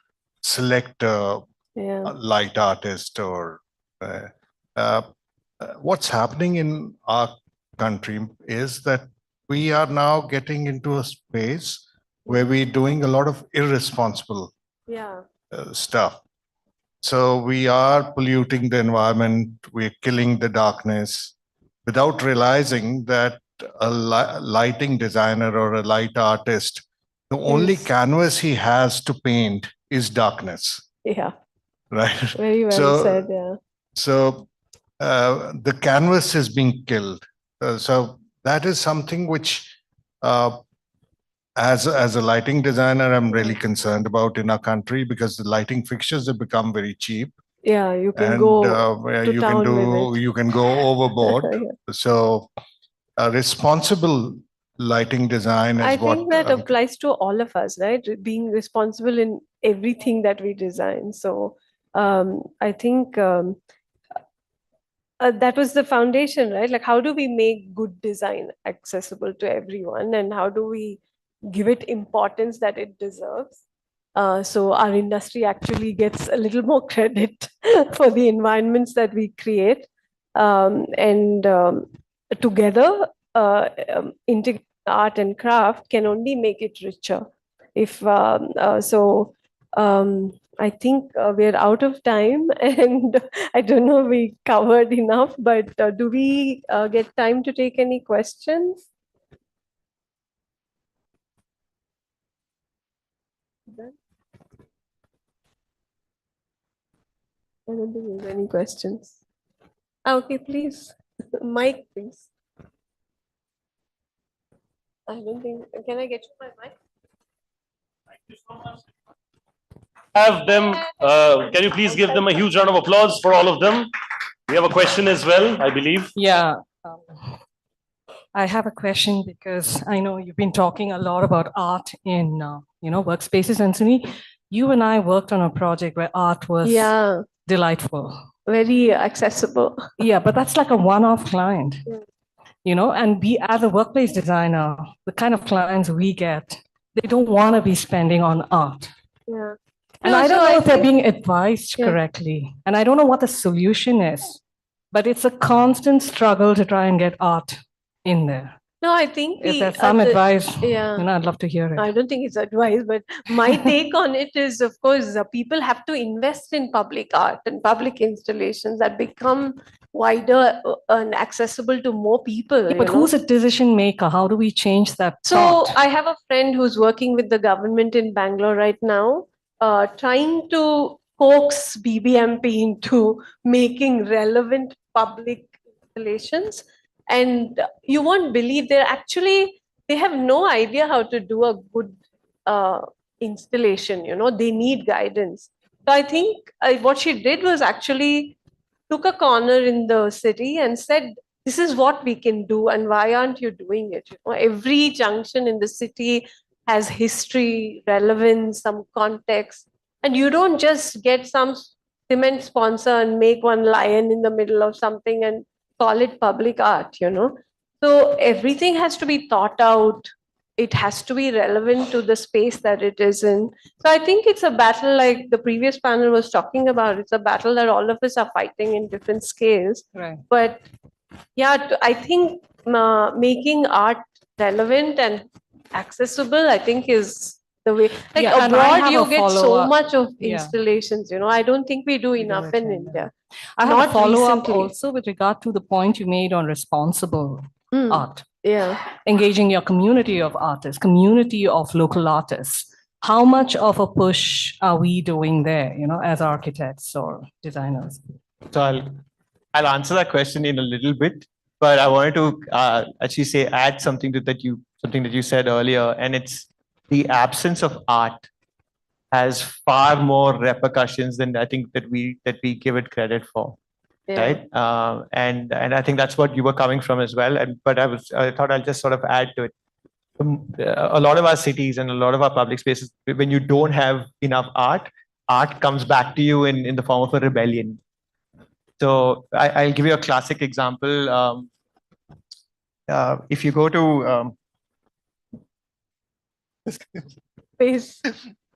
S17: select a light artist, or what's happening in our country is that we are now getting into a space where we're doing a lot of irresponsible stuff. So we are polluting the environment, we're killing the darkness without realizing that a lighting designer or a light artist, the only canvas he has to paint is darkness.
S14: Yeah.
S17: Right.
S14: Very well said. Yeah.
S17: So the canvas is being killed. So that is something which, as a lighting designer, I'm really concerned about in our country, because the lighting fixtures have become very cheap.
S14: Yeah, you can go to town with it.
S17: You can go overboard. So responsible lighting design is
S14: I
S17: what
S14: think that applies to all of us, right? Being responsible in everything that we design. So I think that was the foundation, right? Like, how do we make good design accessible to everyone, and how do we give it importance that it deserves? So our industry actually gets a little more credit for the environments that we create, and together, integrating art and craft can only make it richer. If I think we're out of time, and I don't know we covered enough, but do we get time to take any questions? I don't think there's any questions. Okay, please. Mike, please. I don't think, can I get you my mic?
S1: Thank you so much. Have them, can you please give them a huge round of applause for all of them? We have a question as well, I believe.
S19: Yeah. I have a question, because I know you've been talking a lot about art in workspaces, and Suni, you and I worked on a project where art was delightful.
S14: Very accessible.
S19: Yeah, but that's like a one-off client. And we, as a workplace designer, the kind of clients we get, they don't want to be spending on art.
S14: Yeah.
S19: And I don't know if they're being advised correctly. And I don't know what the solution is. but it's a constant struggle to try and get art in there.
S14: No, I think
S19: If there's some advice,
S14: yeah.
S19: I'd love to hear it.
S14: I don't think it's advice, but my take on it is, of course, people have to invest in public art and public installations that become wider and accessible to more people.
S19: But who's a decision maker? How do we change that?
S14: So
S19: thought?
S14: I have a friend who's working with the government in Bangalore right now, trying to coax BBMP into making relevant public installations. And you won't believe they have no idea how to do a good installation. They need guidance. So I think what she did was actually took a corner in the city and said, this is what we can do and why aren't you doing it? Every junction in the city has history, relevance, some context. And you don't just get some cement sponsor and make one lion in the middle of something and call it public art, So everything has to be thought out. It has to be relevant to the space that it is in. So I think it's a battle like the previous panel was talking about. It's a battle that all of us are fighting in different scales.
S19: Right.
S14: But yeah, I think making art relevant and accessible, I think is the way. Like abroad, you get so much of installations, I don't think we do enough in India.
S19: I have a follow-up
S14: recently.
S19: also with regard to the point you made on responsible art.
S14: Yeah.
S19: Engaging your community of artists, community of local artists. How much of a push are we doing there, as architects or designers?
S15: So I'll answer that question in a little bit, but I wanted to actually add something that you said earlier, and it's the absence of art has far more repercussions than I think that we give it credit for.
S14: Yeah.
S15: Right. And I think that's what you were coming from as well. But I thought I'll just sort of add to it. A lot of our cities and a lot of our public spaces, when you don't have enough art comes back to you in the form of a rebellion. So I'll give you a classic example. If you go to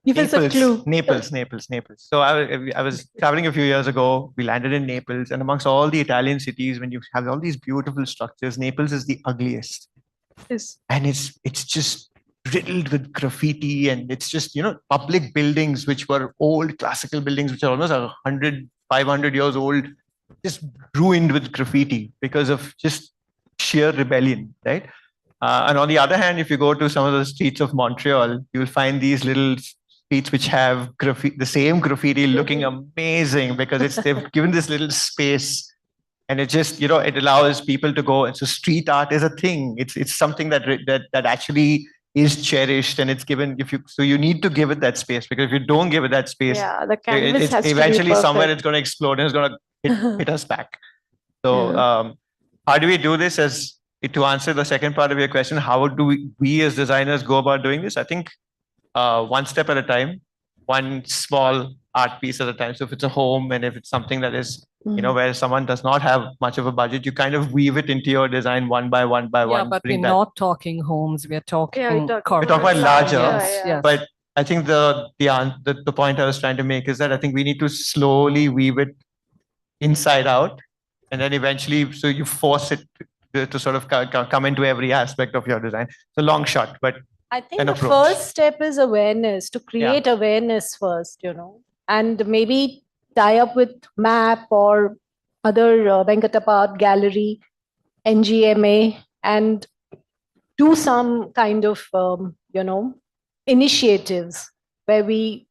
S14: Give us a clue.
S15: Naples. So I was traveling a few years ago. We landed in Naples, and amongst all the Italian cities, when you have all these beautiful structures, Naples is the ugliest.
S14: Yes.
S15: And it's just riddled with graffiti, and it's just public buildings which were old classical buildings which are almost 100, 500 years old, just ruined with graffiti because of just sheer rebellion, right? And on the other hand, if you go to some of the streets of Montreal, you will find these little streets which have the same graffiti looking amazing because they've given this little space, and it just it allows people to go. And so street art is a thing. It's something that actually is cherished, and it's given. So you need to give it that space, because if you don't give it that space,
S14: the canvas has
S15: eventually
S14: to be
S15: somewhere
S14: perfect.
S15: it's going to explode and it's going to hit us back. So how do we do this? To answer the second part of your question, how do we as designers go about doing this? I think one step at a time, one small art piece at a time. So if it's a home, and if it's something that is, where someone does not have much of a budget, you kind of weave it into your design one by one by one.
S19: Yeah, but we're not talking homes. We're talking
S15: We're talking about larger.
S19: Yes.
S15: But I think the point I was trying to make is that I think we need to slowly weave it inside out, and then eventually, so you force it to sort of come into every aspect of your design. It's a long shot, but
S16: I think
S15: an
S16: the
S15: approach.
S16: first step is awareness, to create awareness first, and maybe tie up with MAP or other Venkatappa Art Gallery, NGMA, and do some kind of, initiatives where we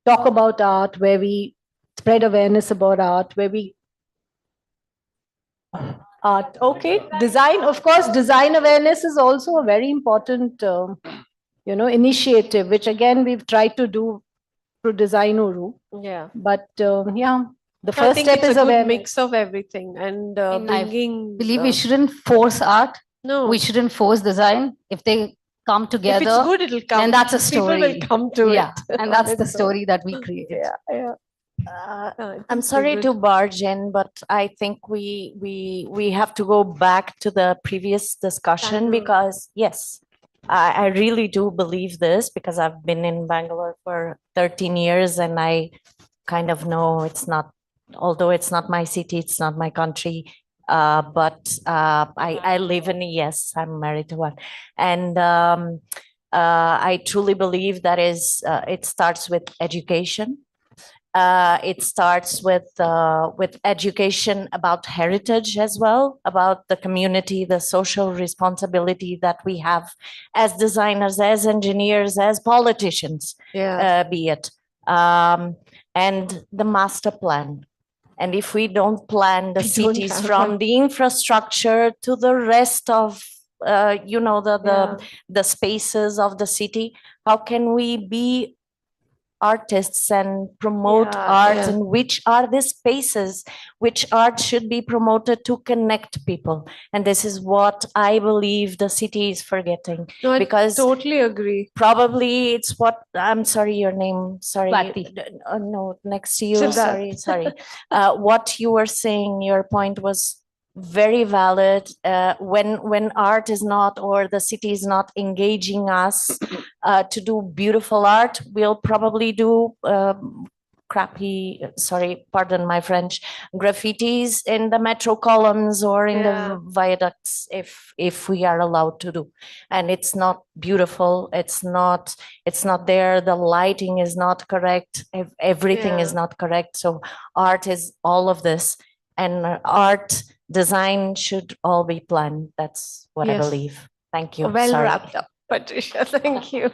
S16: talk about art, where we spread awareness about art, where we art. Okay, design, of course, design awareness is also a very important, initiative, which again, we've tried to do through Design Uru.
S14: Yeah.
S16: But the
S14: I
S16: first
S14: think
S16: step
S14: it's
S16: is
S14: a good
S16: awareness.
S14: mix of everything, and bringing.
S12: I believe we shouldn't force art.
S14: No.
S12: We shouldn't force design. If they come together,
S14: If it's good, it'll come.
S12: and that's a
S14: People
S12: story.
S14: will come to
S12: yeah,
S14: it.
S12: and that's the
S14: So,
S12: story that we created.
S14: Yeah.
S21: I'm sorry to barge in, but I think we have to go back to the previous discussion, because yes, I really do believe this, because I've been in Bangalore for 13 years and I kind of know it's not although it's not my city, it's not my country. But I live in, yes, I'm married to one. And I truly believe that it starts with education. It starts with education about heritage as well, about the community, the social responsibility that we have as designers, as engineers, as politicians, be it. And the master plan. And if we don't plan the cities from the infrastructure to the rest of, the spaces of the city, how can we be artists and promote art, and which are the spaces which art should be promoted to connect people? And this is what I believe the city is forgetting.
S14: No,
S21: because
S14: I totally agree.
S21: Probably it's what, I'm sorry, your name, sorry. No, next to you,
S14: Siddharth.
S21: sorry. What you were saying, your point was very valid. When art is not, or the city is not engaging us to do beautiful art, we'll probably do crappy, sorry, pardon my French, graffitis in the metro columns or in the viaducts, if we are allowed to do. And it's not beautiful. It's not there. The lighting is not correct. Everything is not correct. So art is all of this, and art design should all be planned. That's what I believe. Thank you.
S14: Well
S21: Sorry.
S14: wrapped up, Patricia. Thank you.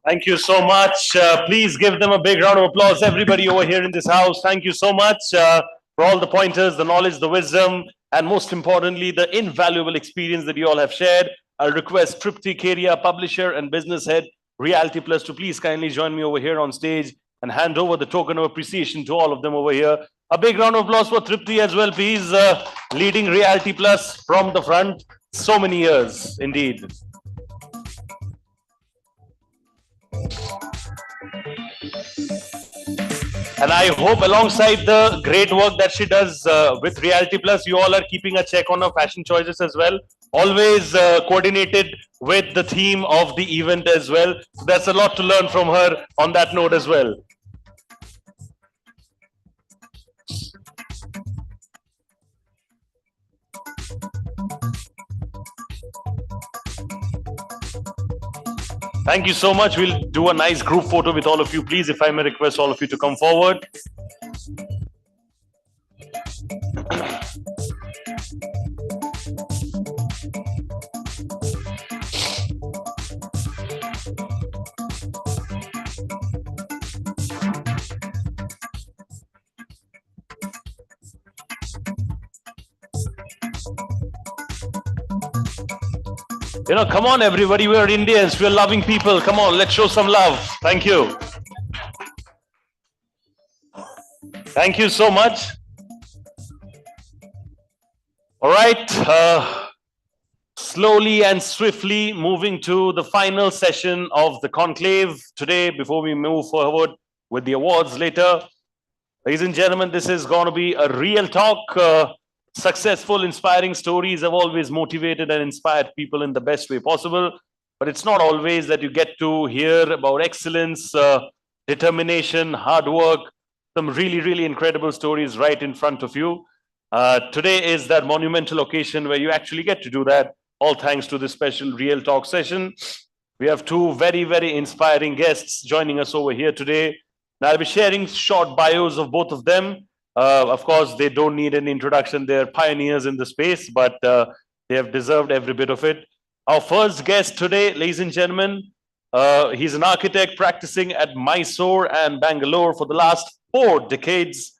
S1: Thank you so much. Please give them a big round of applause, everybody over here in this house. Thank you so much for all the pointers, the knowledge, the wisdom, and most importantly, the invaluable experience that you all have shared. I'll request Tripti Keria, publisher and business head, Reality Plus, to please kindly join me over here on stage and hand over the token of appreciation to all of them over here. A big round of applause for Tripti as well, please, leading Reality Plus from the front. So many years, indeed. And I hope alongside the great work that she does with Reality Plus, you all are keeping a check on her fashion choices as well. Always coordinated with the theme of the event as well. So that's a lot to learn from her on that note as well. Thank you so much. We'll do a nice group photo with all of you. Please, if I may request all of you to come forward. You know, come on, everybody. We're Indians. We're loving people. Come on, let's show some love. Thank you. Thank you so much. All right. Slowly and swiftly moving to the final session of the conclave today before we move forward with the awards later. Ladies and gentlemen, this is going to be a real talk. Successful, inspiring stories have always motivated and inspired people in the best way possible. But it's not always that you get to hear about excellence, determination, hard work, some really, really incredible stories right in front of you. Today is that monumental occasion where you actually get to do that, all thanks to this special Real Talk session. We have two very, very inspiring guests joining us over here today. Now, I'll be sharing short bios of both of them. Of course, they don't need an introduction. They're pioneers in the space, but they have deserved every bit of it. Our first guest today, ladies and gentlemen, he's an architect practicing at Mysore and Bangalore for the last 4 decades.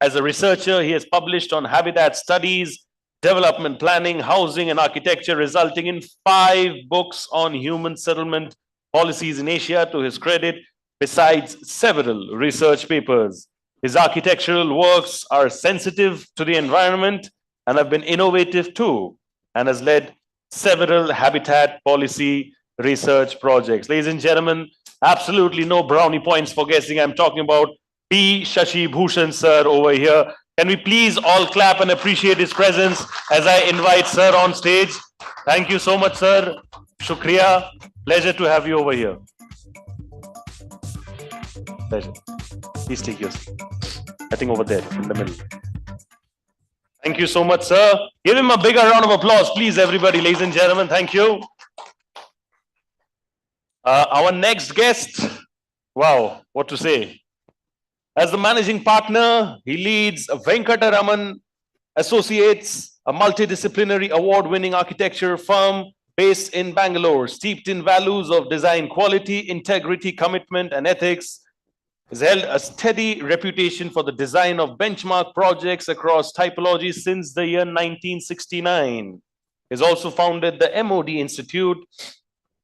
S1: As a researcher, he has published on habitat studies, development planning, housing, and architecture, resulting in 5 books on human settlement policies in Asia to his credit, besides several research papers. His architectural works are sensitive to the environment and have been innovative too, and has led several habitat policy research projects. Ladies and gentlemen, absolutely no brownie points for guessing. I'm talking about P. Shashi Bhushan sir over here. Can we please all clap and appreciate his presence as I invite sir on stage? Thank you so much, sir. Shukriya. Pleasure to have you over here. Pleasure. Please take your seat. I think over there in the middle. Thank you so much, sir. Give him a bigger round of applause, please, everybody, ladies and gentlemen. Thank you. Our next guest, wow, what to say? As the managing partner, he leads Venkataraman Associates, a multidisciplinary award-winning architecture firm based in Bangalore, steeped in values of design quality, integrity, commitment, and ethics. Has held a steady reputation for the design of benchmark projects across typologies since the year 1969. He's also founded the MOD Institute,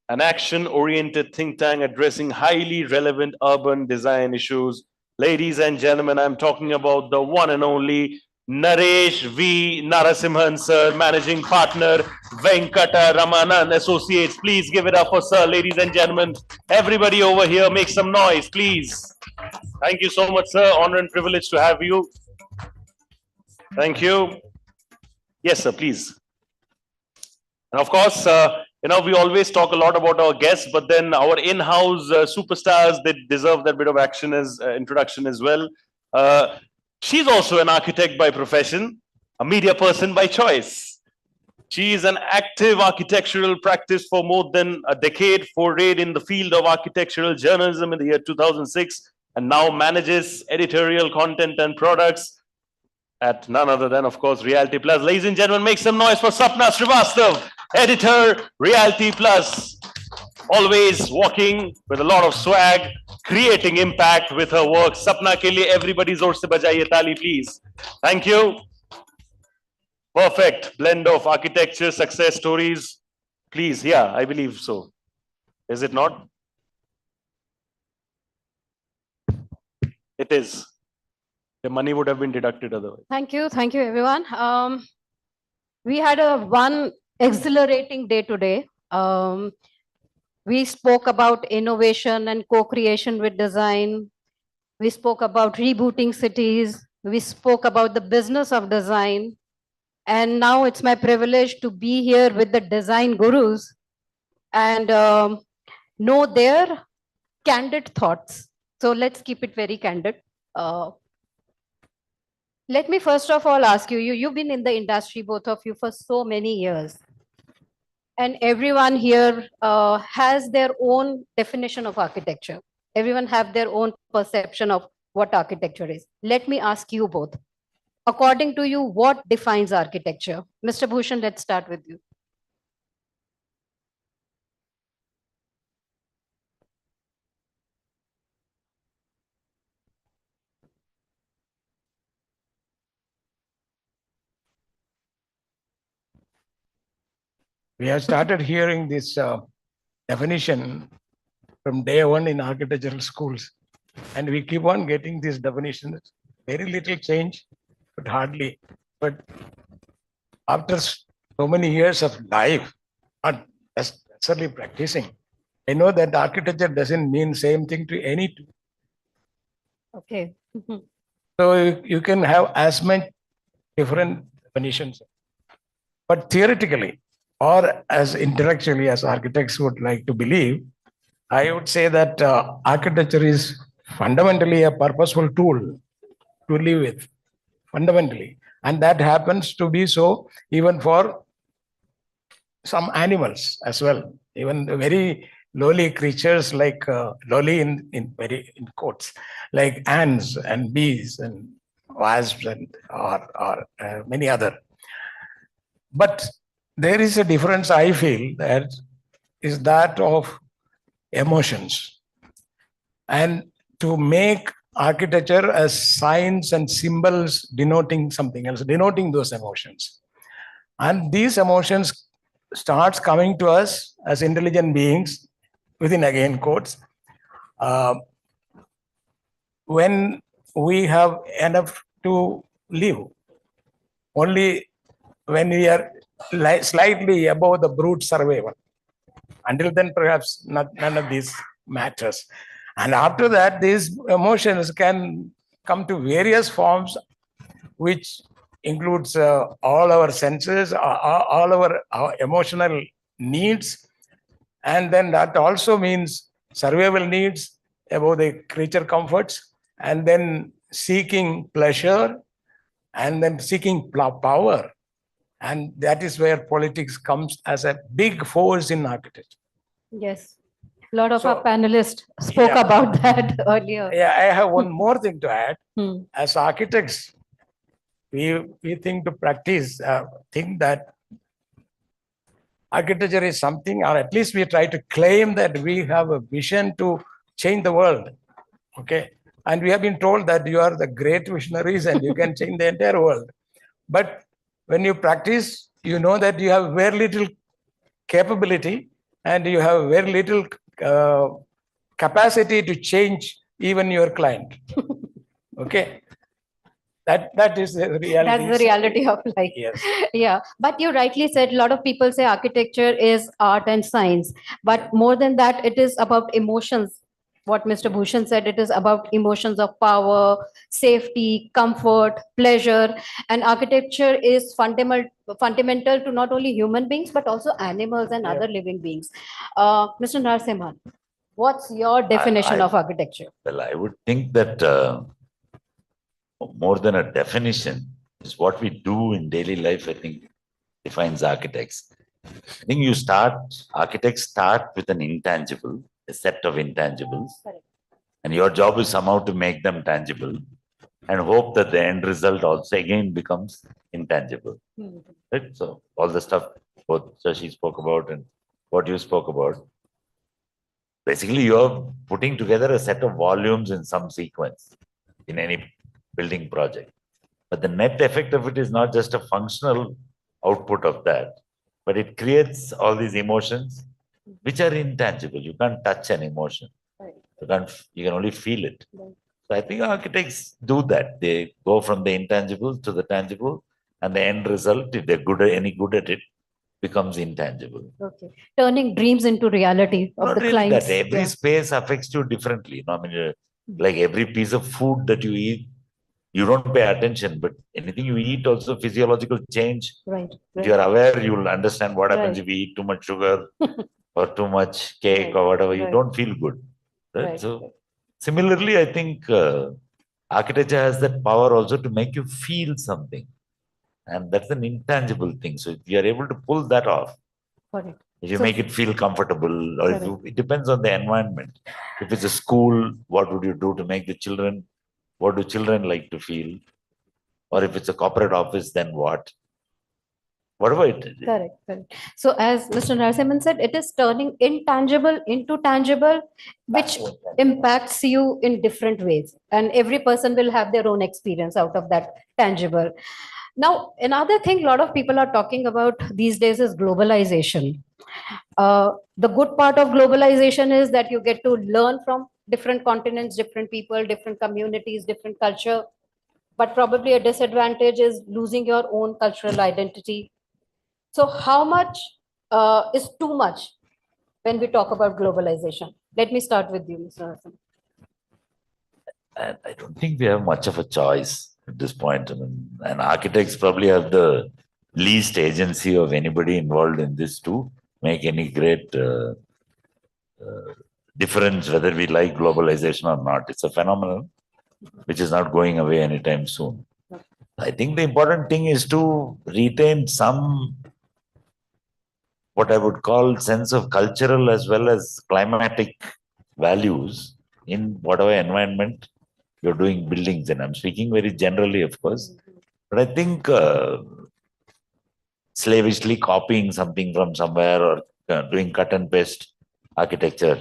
S1: an action-oriented think tank addressing highly relevant urban design issues. Ladies and gentlemen, I'm talking about the one and only Naresh V. Narasimhan, sir, managing partner, Venkataraman Associates. Please give it up for sir, ladies and gentlemen. Everybody over here, make some noise, please. Thank you so much, sir. Honor and privilege to have you. Thank you. Yes, sir, please. And of course, we always talk a lot about our guests, but then our in-house superstars, they deserve that bit of action as introduction as well. She's also an architect by profession, a media person by choice. She is an active architectural practice for more than a decade, forayed in the field of architectural journalism in the year 2006, and now manages editorial content and products at none other than, of course, Realty Plus. Ladies and gentlemen, make some noise for Sapna Srivastav, editor, Realty Plus. Always walking with a lot of swag, creating impact with her work. Sapna ke liye everybody zor se bajaiye taali, please. Thank you. Perfect blend of architecture, success stories. Please, yeah, I believe so. Is it not? It is. The money would have been deducted otherwise.
S6: Thank you everyone. We had one exhilarating day today. We spoke about innovation and co-creation with design. We spoke about rebooting cities. We spoke about the business of design. And now it's my privilege to be here with the design gurus and know their candid thoughts. So let's keep it very candid. Let me first of all ask you, you've been in the industry, both of you, for so many years. And everyone here has their own definition of architecture. Everyone have their own perception of what architecture is. Let me ask you both. According to you, what defines architecture? Mr. Bhushan, let's start with you.
S7: We have started hearing this definition from day one in architectural schools. And we keep on getting these definitions. Very little change, but hardly. But after so many years of life, not necessarily practicing, I know that architecture doesn't mean same thing to any two.
S6: Okay.
S7: So you can have as many different definitions. But theoretically, or as intellectually as architects would like to believe, I would say that architecture is fundamentally a purposeful tool to live with, fundamentally. And that happens to be so even for some animals as well. Even the very lowly creatures like, lowly in quotes, like ants and bees and wasps and or many other. But there is a difference, I feel, that is that of emotions. And to make architecture as signs and symbols denoting something else, denoting those emotions. And these emotions starts coming to us as intelligent beings, within again quotes, when we have enough to live. Only when we are slightly above the brute survival. Until then, perhaps none of these matters. And after that, these emotions can come to various forms, which includes all our senses, all our emotional needs. And then that also means survival needs above the creature comforts. And then seeking pleasure and then seeking power. And that is where politics comes as a big force in architecture.
S6: Yes. A lot of our panelists spoke about that earlier.
S7: Yeah, I have one more thing to add. As architects, we think to practice, think that architecture is something, or at least we try to claim that we have a vision to change the world. Okay. And we have been told that you are the great visionaries and you can change the entire world. But when you practice, you know that you have very little capability and you have very little capacity to change even your client. Okay. That is the reality.
S6: That's the reality of life.
S7: Yes.
S6: Yeah. But you rightly said, a lot of people say architecture is art and science. But more than that, it is about emotions. What Mr. Bhushan said, it is about emotions of power, safety, comfort, pleasure. And architecture is fundamental to not only human beings, but also animals and other living beings. Mr. Narasimhan, what's your definition of architecture?
S5: Well, I would think that more than a definition is what we do in daily life, I think, defines architects. I think architects start with an intangible, a set of intangibles.
S6: Correct.
S5: And your job is somehow to make them tangible and hope that the end result also again becomes intangible. Right? So all the stuff both Shashi spoke about and what you spoke about, basically you're putting together a set of volumes in some sequence in any building project. But the net effect of it is not just a functional output of that, but it creates all these emotions which are intangible. You can't touch an emotion. You can only feel it. So I think architects do that. They go from the intangible to the tangible, and the end result, if they're any good at it, becomes intangible.
S6: Okay. Turning dreams into reality of
S5: Not
S6: the
S5: really
S6: clients.
S5: that. Every space affects you differently. I mean, like every piece of food that you eat, you don't pay attention, but anything you eat also physiological change.
S6: Right.
S5: If you're aware, you'll understand what happens
S6: Right.
S5: if you eat too much sugar or too much cake or whatever. You don't feel good. Right?
S6: Right.
S5: So similarly, I think architecture has that power also to make you feel something. And that's an intangible thing. So if you are able to pull that off,
S6: Correct.
S5: if you
S6: So-
S5: make it feel comfortable, or
S6: Correct.
S5: it depends on the environment. If it's a school, what would you do to make the children, what do children like to feel? Or if it's a corporate office, then what? Whatever it is.
S6: Correct, correct. So as Mr. Narasimhan said, it is turning intangible into tangible, which impacts you in different ways. And every person will have their own experience out of that tangible. Now, another thing a lot of people are talking about these days is globalization. The good part of globalization is that you get to learn from different continents, different people, different communities, different culture. But probably a disadvantage is losing your own cultural identity. So how much is too much when we talk about globalization? Let me start with you, Mr. Narasimhan.
S5: And I don't think we have much of a choice at this point. I mean, and architects probably have the least agency of anybody involved in this to make any great difference whether we like globalization or not. It's a phenomenon which is not going away anytime soon. I think the important thing is to retain some, what I would call, sense of cultural as well as climatic values in whatever environment you're doing buildings in. I'm speaking very generally, of course, but I think slavishly copying something from somewhere or doing cut and paste architecture.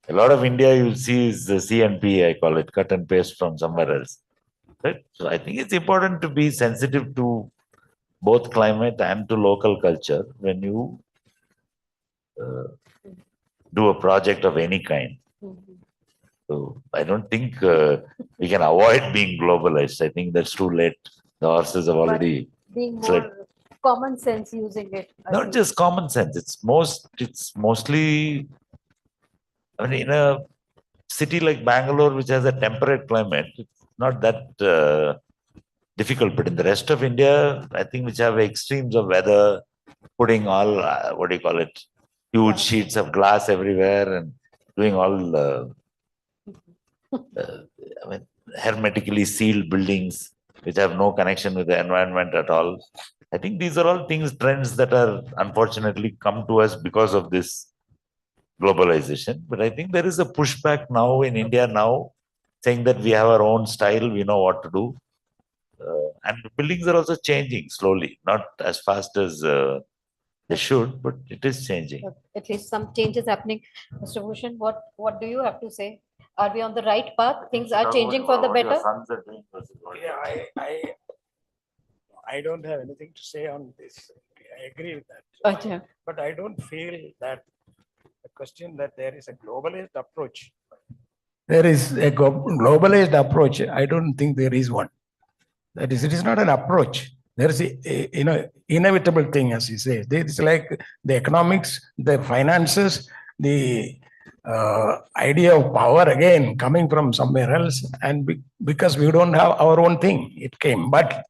S5: A lot of India you'll see is the C&P, I call it, cut and paste from somewhere else. Right? So I think it's important to be sensitive to both climate and to local culture when you do a project of any kind. So I don't think we can avoid being globalized. I think that's too late. The horses have already
S6: Being
S5: slept.
S6: more common sense using it. I
S5: Not
S6: think.
S5: just common sense. It's mostly, I mean, in a city like Bangalore, which has a temperate climate, it's not that difficult. But in the rest of India, I think which have extremes of weather, putting all, what do you call it, huge sheets of glass everywhere and doing all, I mean, hermetically sealed buildings which have no connection with the environment at all. I think these are all trends that are unfortunately come to us because of this globalization. But I think there is a pushback now in India now, saying that we have our own style, we know what to do. And buildings are also changing slowly, not as fast as they should, but it is changing.
S6: At least some changes happening. Mr. Bhushan, what do you have to say? Are we on the right path? Things are changing for the better?
S7: Yeah, I don't have anything to say on this. I agree with that.
S6: Okay.
S7: But I don't feel that the question that there is a globalist approach. There is a globalist approach. I don't think there is one. That is, it is not an approach. There is a inevitable thing, as you say. It's like the economics, the finances, the idea of power again coming from somewhere else, and because we don't have our own thing, it came. But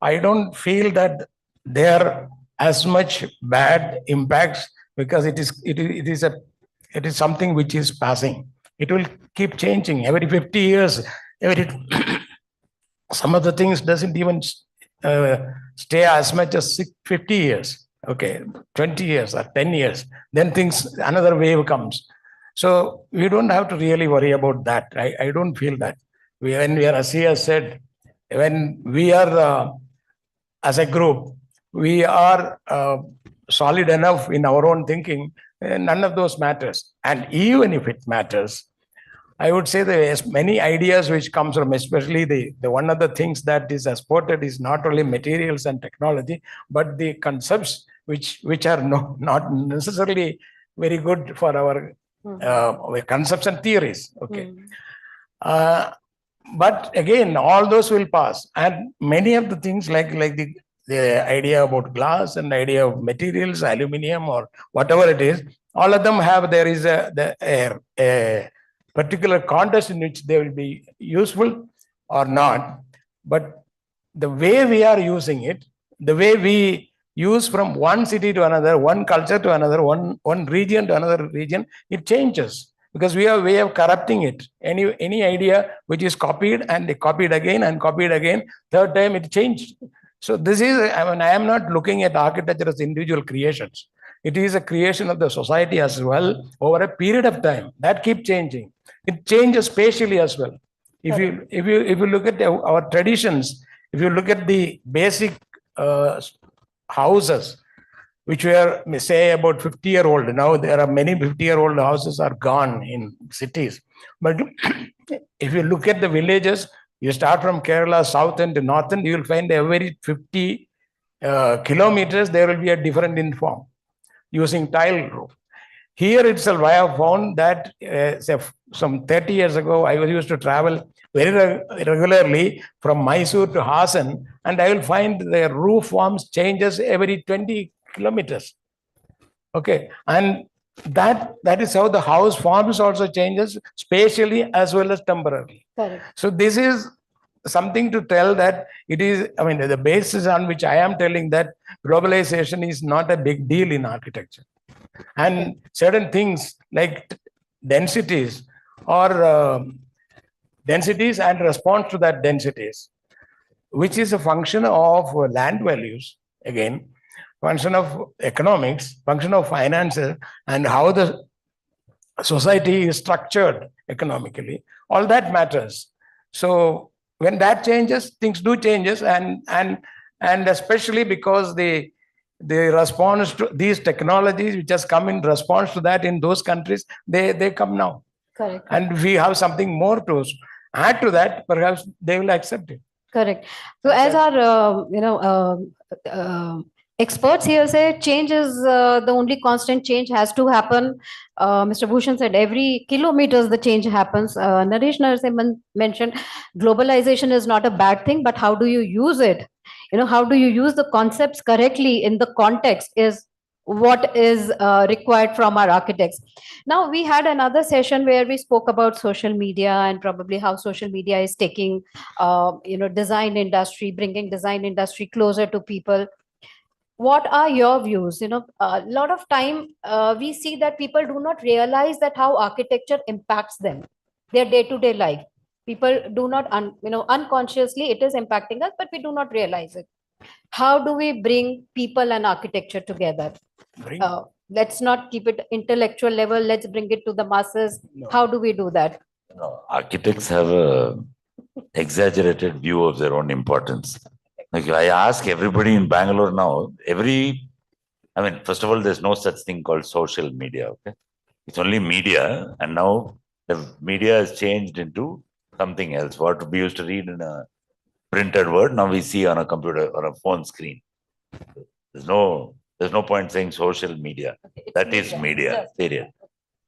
S7: I don't feel that there are as much bad impacts because it is something which is passing. It will keep changing every 50 years. Some of the things doesn't even stay as much as 50 years. Okay, 20 years or 10 years. Then another wave comes. So we don't have to really worry about that. I don't feel that. When we are, as he has said, when we are as a group, we are solid enough in our own thinking, none of those matters. And even if it matters, I would say there's many ideas which comes from, especially the one of the things that is exported is not only materials and technology, but the concepts which are not necessarily very good for our concepts and theories. Okay. But again, all those will pass, and many of the things like the idea about glass and the idea of materials, aluminium or whatever it is, all of them there is a particular context in which they will be useful or not. But the way we are using it, the way we use from one city to another, one culture to another, one region to another region, it changes because we have a way of corrupting it. Any idea which is copied and they copied again and copied again, third time it changed. So this is, I am not looking at architecture as individual creations. It is a creation of the society as well over a period of time that keep changing. It changes spatially as well. If you look at our traditions, if you look at the basic houses, which were, say, about 50-year-old. Now there are many 50-year-old houses are gone in cities. But if you look at the villages, you start from Kerala, south and north, and you will find every 50 kilometers, there will be a different inform using tile roof. Here itself, I have found that some 30 years ago, I used to travel very regularly from Mysore to Hassan, and I will find the roof forms changes every 20 kilometers. Okay, and that is how the house forms also changes spatially as well as temporarily.
S6: Correct.
S7: So this is something to tell that it is, the basis on which I am telling that globalization is not a big deal in architecture. And certain things like densities or densities and response to that densities, which is a function of land values, again, function of economics, function of finances, and how the society is structured economically, all that matters. So when that changes, things do changes, and especially because the response to these technologies which has come in response to that in those countries, they come now.
S6: Correct.
S7: And we have something more to add to that, perhaps they will accept it.
S6: Correct. So as our experts here say, change is the only constant. Change has to happen. Mr. Bhushan said every kilometers the change happens. Naresh Narasimhan mentioned globalization is not a bad thing, but how do you use it? How do you use the concepts correctly in the context is what is required from our architects. Now, we had another session where we spoke about social media and probably how social media is taking, design industry, bringing design industry closer to people. What are your views? A lot of time we see that people do not realize that how architecture impacts them, their day-to-day life. People do not, unconsciously it is impacting us, but we do not realize it. How do we bring people and architecture together? Let's not keep it intellectual level. Let's bring it to the masses. How do we do that?
S5: Architects have a exaggerated view of their own importance. Like I ask everybody in Bangalore now, first of all, there's no such thing called social media. Okay, it's only media, and now the media has changed into something else. What we used to read in a printed word, now we see on a computer or a phone screen. There's no point saying social media. That is media. Period.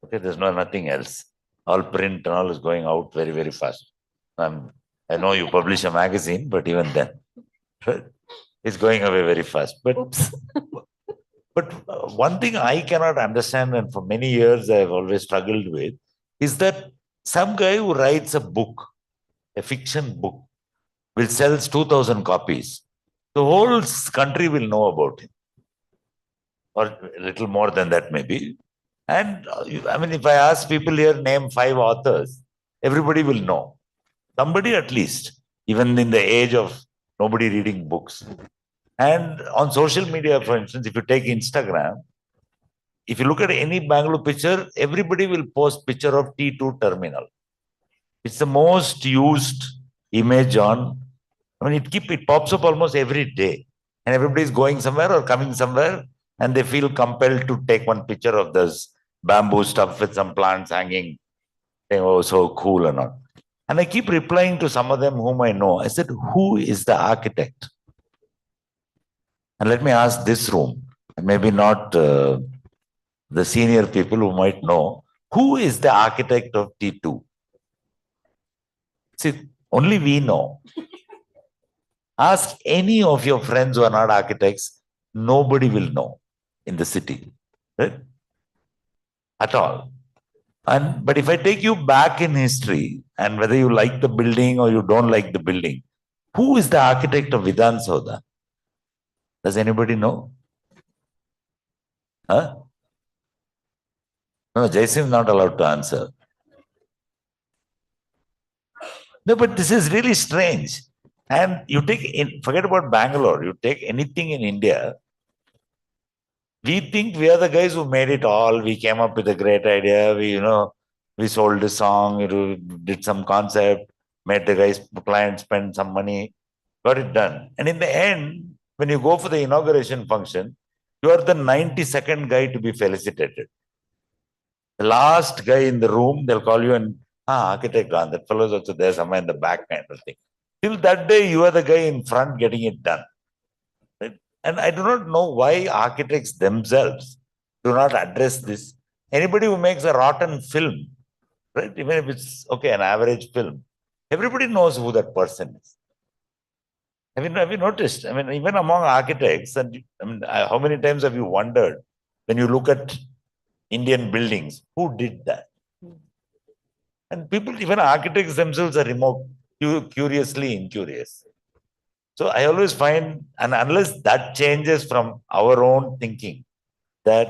S5: Okay, there's nothing else. All print and all is going out very, very fast. I know you publish a magazine, but even then, it's going away very fast. But one thing I cannot understand, and for many years I've always struggled with, is that some guy who writes a book, a fiction book, will sell 2,000 copies. The whole country will know about him, or a little more than that maybe. And if I ask people here, name 5 authors, everybody will know. Somebody at least, even in the age of nobody reading books. And on social media, for instance, if you take Instagram, if you look at any Bangalore picture, everybody will post picture of T2 terminal. It's the most used image on, it pops up almost every day. And everybody's going somewhere or coming somewhere, and they feel compelled to take one picture of this bamboo stuff with some plants hanging. Oh, so cool and all. And I keep replying to some of them whom I know. I said, who is the architect? And let me ask this room, and maybe not the senior people who might know, who is the architect of T2? See, only we know. Ask any of your friends who are not architects, nobody will know in the city, right? At all. But if I take you back in history, and whether you like the building or you don't like the building, who is the architect of Vidhan Saudha? Does anybody know? Huh? No, Jaisim is not allowed to answer. No, but this is really strange. And you forget about Bangalore, you take anything in India, we think we are the guys who made it all. We came up with a great idea. We sold a song, did some concept, made the client spend some money, got it done. And in the end, when you go for the inauguration function, you are the 92nd guy to be felicitated. The last guy in the room, they'll call you and, architect, that fellow is also there somewhere in the back kind of thing. Till that day, you are the guy in front getting it done. Right? And I do not know why architects themselves do not address this. Anybody who makes a rotten film, right? Even if it's, an average film, everybody knows who that person is. Have you noticed? Even among architects, how many times have you wondered when you look at Indian buildings, who did that? And people, even architects themselves are curiously incurious. So I always find, and unless that changes from our own thinking, that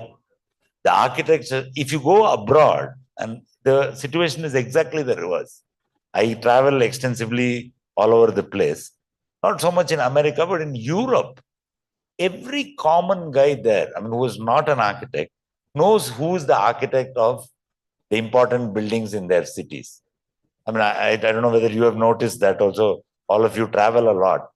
S5: the architecture, if you go abroad, and the situation is exactly the reverse. I travel extensively all over the place. Not so much in America, but in Europe. Every common guy there, who is not an architect, knows who is the architect of the important buildings in their cities. I don't know whether you have noticed that also. All of you travel a lot.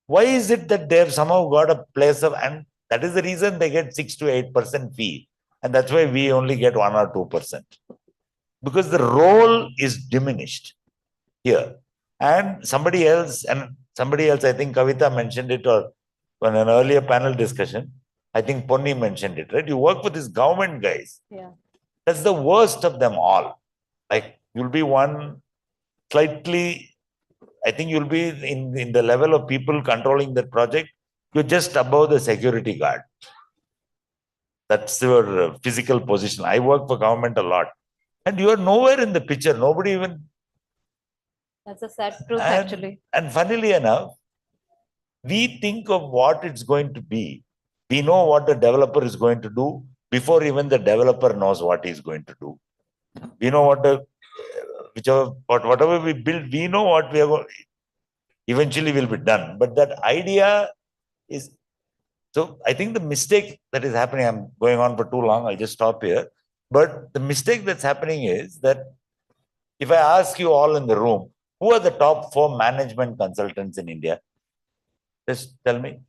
S5: Why is it that they've somehow got a place of, and that is the reason they get 6 to 8% fee. And that's why we only get 1 or 2%. Because the role is diminished here. And somebody else, I think Kavita mentioned it, or in an earlier panel discussion, I think Ponni mentioned it, right? You work with these government guys.
S6: Yeah.
S5: That's the worst of them all. Like, you'll be one slightly, I think you'll be in the level of people controlling that project, you're just above the security guard. That's your physical position. I work for government a lot. And you are nowhere in the picture. Nobody even...
S6: That's a sad truth, actually.
S5: And funnily enough, we think of what it's going to be. We know what the developer is going to do before even the developer knows what he's going to do. We know what the whatever we build, we know what we are going, eventually will be done. But that idea is, so I think the mistake that is happening, I'm going on for too long, I'll just stop here. But the mistake that's happening is that if I ask you all in the room, who are the top 4 management consultants in India? Just tell me.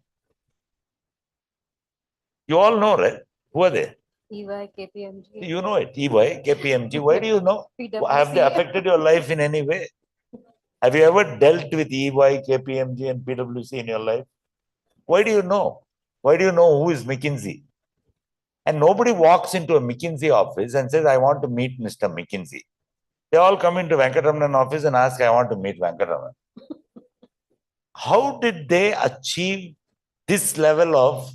S5: You all know, right? Who are they?
S6: EY, KPMG.
S5: You know it. EY, KPMG. Why do you know? Have they affected your life in any way? Have you ever dealt with EY, KPMG, and PwC in your life? Why do you know? Why do you know who is McKinsey? And nobody walks into a McKinsey office and says, I want to meet Mr. McKinsey. They all come into Venkatramanan office and ask, I want to meet Venkatramanan. How did they achieve this level of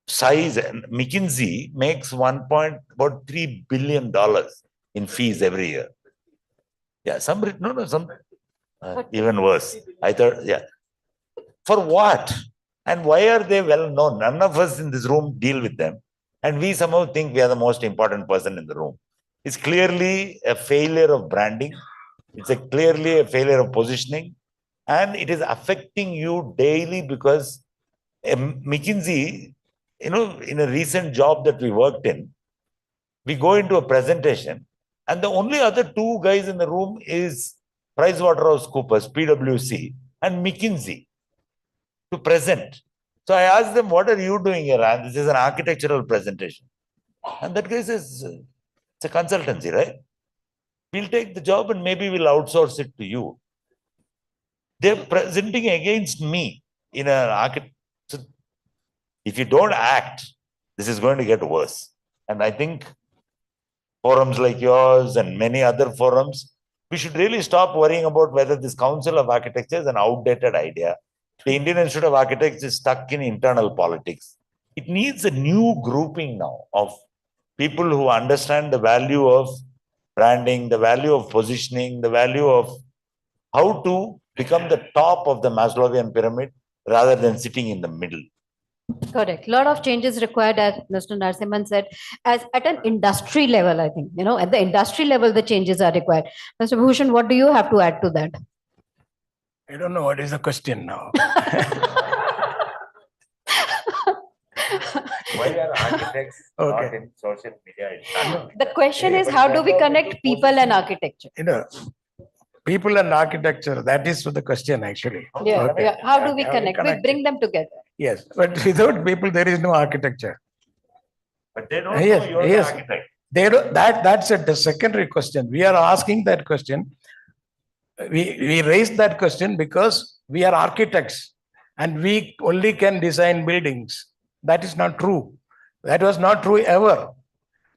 S5: size? And McKinsey makes about $3 billion in fees every year. Yeah, even worse. I thought, yeah. For what? And why are they well known? None of us in this room deal with them. And we somehow think we are the most important person in the room. It's clearly a failure of branding. It's clearly a failure of positioning. And it is affecting you daily because McKinsey, in a recent job that we worked in, we go into a presentation and the only other 2 guys in the room is PricewaterhouseCoopers, PwC, and McKinsey to present. So I asked them, what are you doing here? And this is an architectural presentation. And that guy says, it's a consultancy, right? We'll take the job and maybe we'll outsource it to you. They're presenting against me in an architect. So if you don't act, this is going to get worse. And I think forums like yours and many other forums, we should really stop worrying about whether this Council of Architecture is an outdated idea. The Indian Institute of Architects is stuck in internal politics. It needs a new grouping now of people who understand the value of branding, the value of positioning, the value of how to become the top of the Maslowian pyramid rather than sitting in the middle.
S6: Correct. A lot of changes required, as Mr. Narasimhan said, as at an industry level, I think, at the industry level, the changes are required. Mr. Bhushan, what do you have to add to that?
S7: I don't know what is the question now.
S5: Why are architects not in social media?
S6: The question is, how do we connect people and architecture?
S7: People and architecture, that is the question actually.
S6: Yeah, yeah. How do we connect? We bring them together.
S7: Yes, but without people, there is no architecture.
S5: But they don't know you're the architect.
S7: They don't, that's the secondary question. We are asking that question. We raised that question because we are architects and we only can design buildings. That is not true. That was not true ever.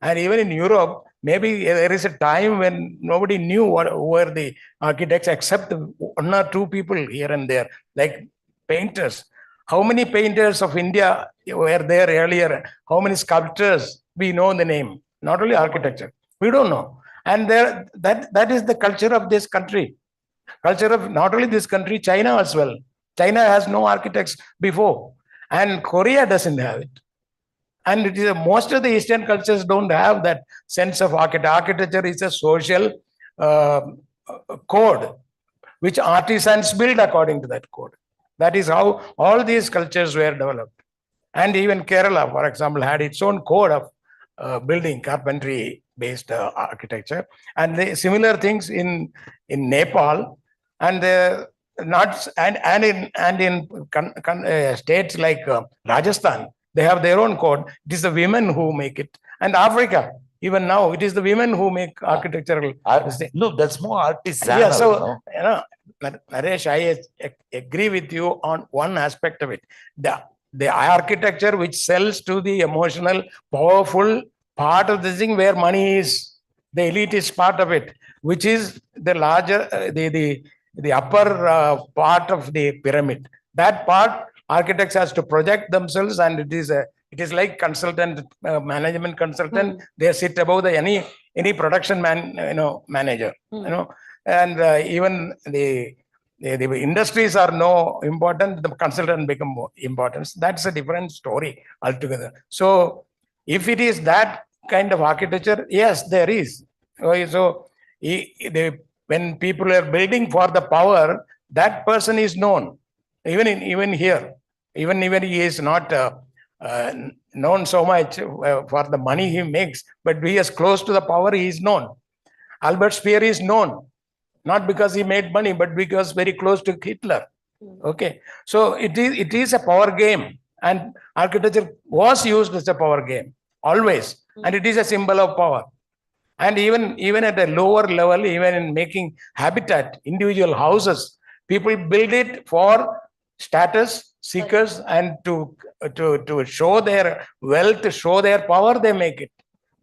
S7: And even in Europe, maybe there is a time when nobody knew who were the architects except 1 or 2 people here and there, like painters. How many painters of India were there earlier? How many sculptors? We know the name, not only architecture. We don't know. And that is the culture of this country. Culture of not only this country, China as well. China has no architects before. And Korea doesn't have it. And it is most of the Eastern cultures don't have that sense of architecture. Architecture is a social code, which artisans build according to that code. That is how all these cultures were developed. And even Kerala, for example, had its own code of building, carpentry-based architecture. And similar things in Nepal, and in states like Rajasthan, they have their own code. It is the women who make it. And Africa, even now, it is the women who make architectural.
S5: No, that's more artisanal.
S7: Yeah, so, Naresh, I agree with you on one aspect of it. The architecture which sells to the emotional, powerful part of this thing where money is, the elitist part of it, which is the larger, the upper part of the pyramid. That part, architects has to project themselves, and it is like consultant, management consultant. They sit above any production manager. And even the industries are no important. The consultant become more important. That's a different story altogether. So if it is that kind of architecture, yes, there is. So when people are building for the power, that person is known. Even here, even he is not known so much for the money he makes, but he is close to the power, he is known. Albert Speer is known, not because he made money, but because very close to Hitler. Okay, so it is a power game, and architecture was used as a power game always, and it is a symbol of power. And even at a lower level, even in making habitat, individual houses, people build it for status seekers and to show their wealth, show their power, they make it.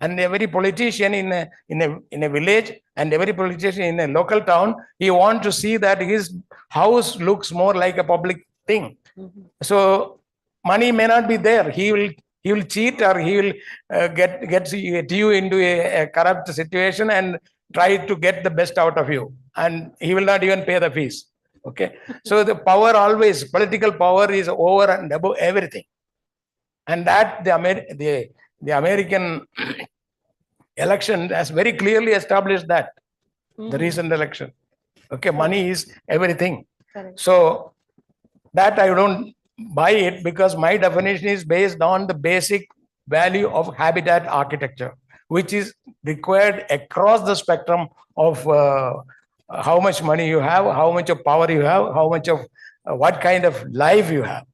S7: And every politician in a village and every politician in a local town, he wants to see that his house looks more like a public thing. So money may not be there. He will cheat, or he will get you into a corrupt situation and try to get the best out of you. And he will not even pay the fees. Okay. So the power always, political power is over and above everything. And that the American election has very clearly established that. The recent election. Okay. Money is everything.
S6: Correct.
S7: So that I don't buy it, because my definition is based on the basic value of habitat architecture, which is required across the spectrum of how much money you have, how much of power you have, how much of what kind of life you have.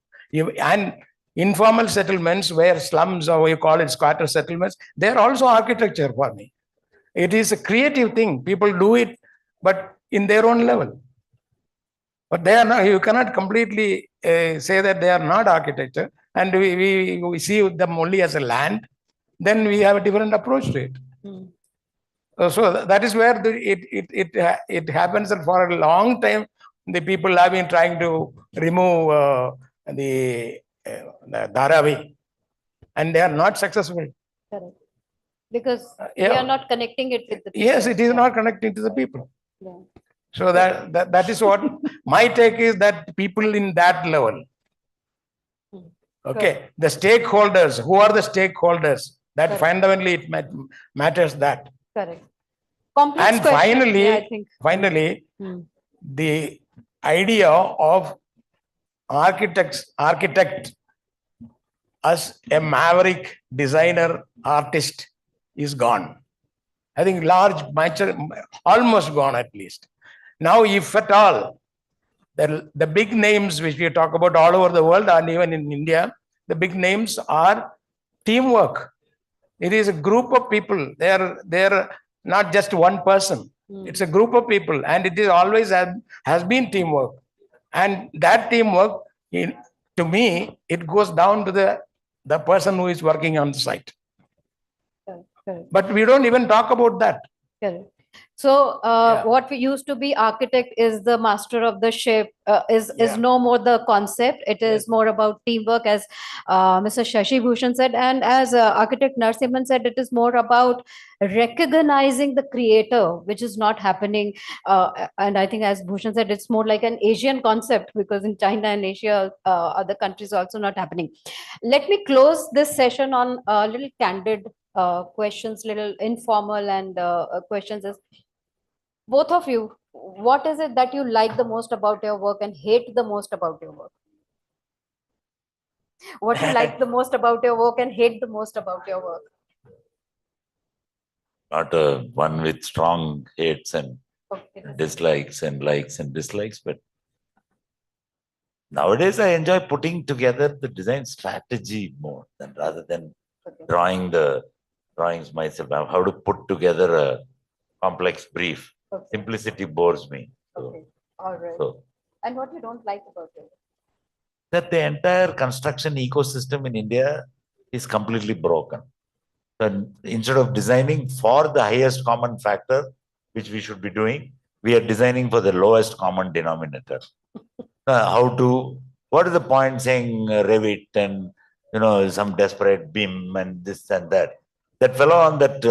S7: And informal settlements, where slums, or you call it squatter settlements, they are also architecture for me. It is a creative thing. People do it, but in their own level. But they are not, you cannot completely say that they are not architecture, and we see them only as a land. Then we have a different approach to it. So that is where it happens, and for a long time, the people have been trying to remove the Dharavi, and they are not successful.
S6: Correct. Because
S7: Yeah.
S6: we are not connecting it with the people.
S7: Yes, it is not connecting to the people.
S6: Yeah.
S7: So that is what my take is, that people in that level. Okay, the stakeholders, who are the stakeholders? That
S6: Correct.
S7: fundamentally it matters that.
S6: Correct. Complex
S7: And
S6: question.
S7: finally,
S6: Yeah, I think.
S7: finally, the idea of architect as a maverick designer artist is gone. I think almost gone at least. Now, if at all, the big names which we talk about all over the world and even in India, the big names are teamwork. It is a group of people. They are not just one person. It's a group of people, and it is always has been teamwork. And that teamwork, to me, it goes down to the person who is working on the site.
S6: Correct.
S7: But we don't even talk about that.
S6: Correct. So what we used to be architect is the master of the ship, is no more the concept. It is more about teamwork, as Mr. Shashi Bhushan said, and as architect Narasimhan said, it is more about recognizing the creator, which is not happening. And I think, as Bhushan said, it's more like an Asian concept, because in China and Asia, other countries also not happening. Let me close this session on a little candid questions, little informal and questions. Is both of you, what is it that you like the most about your work and hate the most about your work? What you like the most about your work and hate the most about your work?
S5: Not one with strong hates and dislikes and likes and dislikes, but nowadays I enjoy putting together the design strategy more than rather than drawing the drawings myself. How to put together a complex brief. Simplicity bores me.
S6: Okay, all right.
S5: So,
S6: And what you don't like about it?
S5: that the entire construction ecosystem in India is completely broken. So instead of designing for the highest common factor, which we should be doing, we are designing for the lowest common denominator. What is the point saying Revit and some desperate BIM and this and that? That fellow on that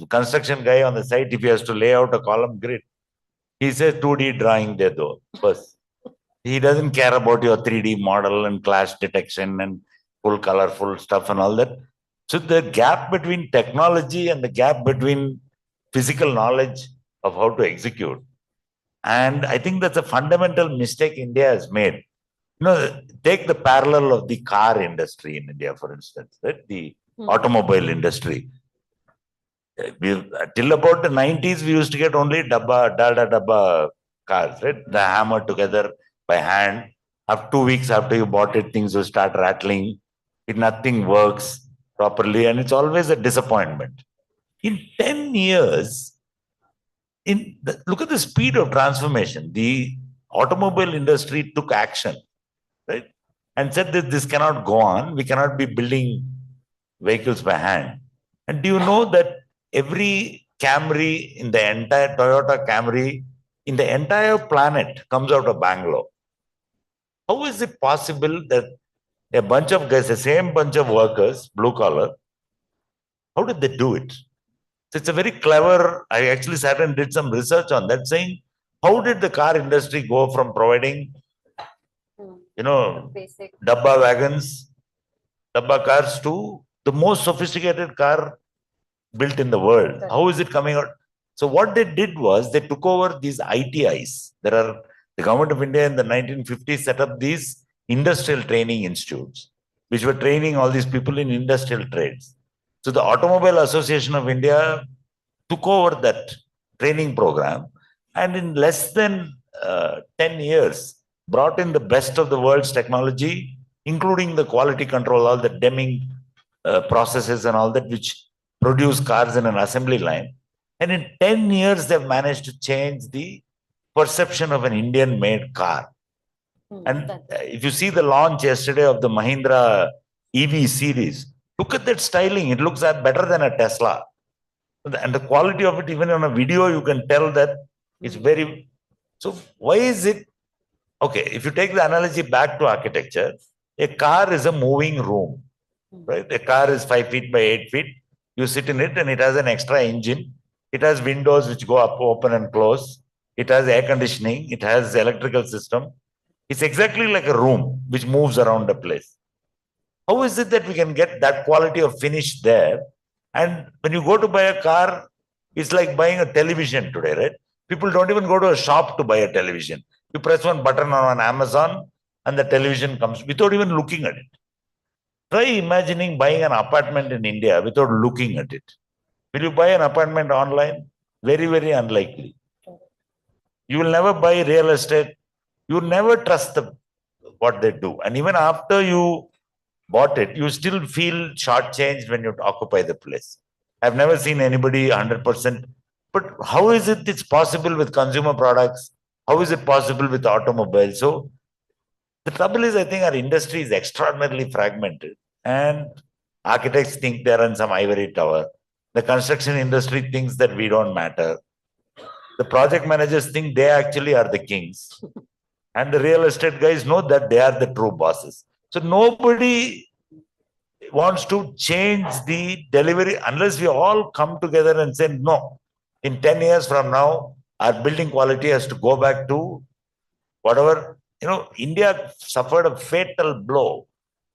S5: construction guy on the site, if he has to lay out a column grid, he says 2D drawing there though. First, he doesn't care about your 3D model and clash detection and full colorful stuff and all that. So the gap between technology and the gap between physical knowledge of how to execute. And I think that's a fundamental mistake India has made. Take the parallel of the car industry in India, for instance, right? The automobile industry. Till about the 90s, we used to get only dabba cars, right? The hammer together by hand. After 2 weeks after you bought it, things will start rattling. Nothing works properly, and it's always a disappointment. In 10 years, look at the speed of transformation. The automobile industry took action, right? And said that this cannot go on. We cannot be building vehicles by hand. And do you know that every Camry in the entire Toyota Camry in the entire planet comes out of Bangalore? How is it possible that a bunch of guys, the same bunch of workers, blue collar, how did they do it? So it's a very clever, I actually sat and did some research on that, saying, how did the car industry go from providing, dabba wagons, dabba cars to the most sophisticated car built in the world? How is it coming out? So what they did was they took over these ITIs. The government of India in the 1950s set up these industrial training institutes, which were training all these people in industrial trades. So the Automobile Association of India took over that training program, and in less than 10 years, brought in the best of the world's technology, including the quality control, all the Deming processes and all that, which produce cars in an assembly line. And in 10 years, they've managed to change the perception of an Indian-made car. And if you see the launch yesterday of the Mahindra EV series, look at that styling. It looks better than a Tesla. And the quality of it, even on a video, you can tell that it's very... So why is it... Okay, if you take the analogy back to architecture, a car is a moving room, right? A car is 5 feet by 8 feet. You sit in it and it has an extra engine. It has windows which go up, open and close. It has air conditioning. It has electrical system. It's exactly like a room which moves around the place. How is it that we can get that quality of finish there? And when you go to buy a car, it's like buying a television today, right? People don't even go to a shop to buy a television. You press one button on Amazon and the television comes without even looking at it. Try imagining buying an apartment in India without looking at it. Will you buy an apartment online? Very, very unlikely. You will never buy real estate. You will never trust what they do. And even after you bought it, you still feel shortchanged when you occupy the place. I've never seen anybody 100%. But how is it it's possible with consumer products? How is it possible with automobiles? So the trouble is, I think our industry is extraordinarily fragmented, and architects think they're in some ivory tower. The construction industry thinks that we don't matter. The project managers think they actually are the kings. And the real estate guys know that they are the true bosses. So nobody wants to change the delivery unless we all come together and say, no, in 10 years from now, our building quality has to go back to whatever. India suffered a fatal blow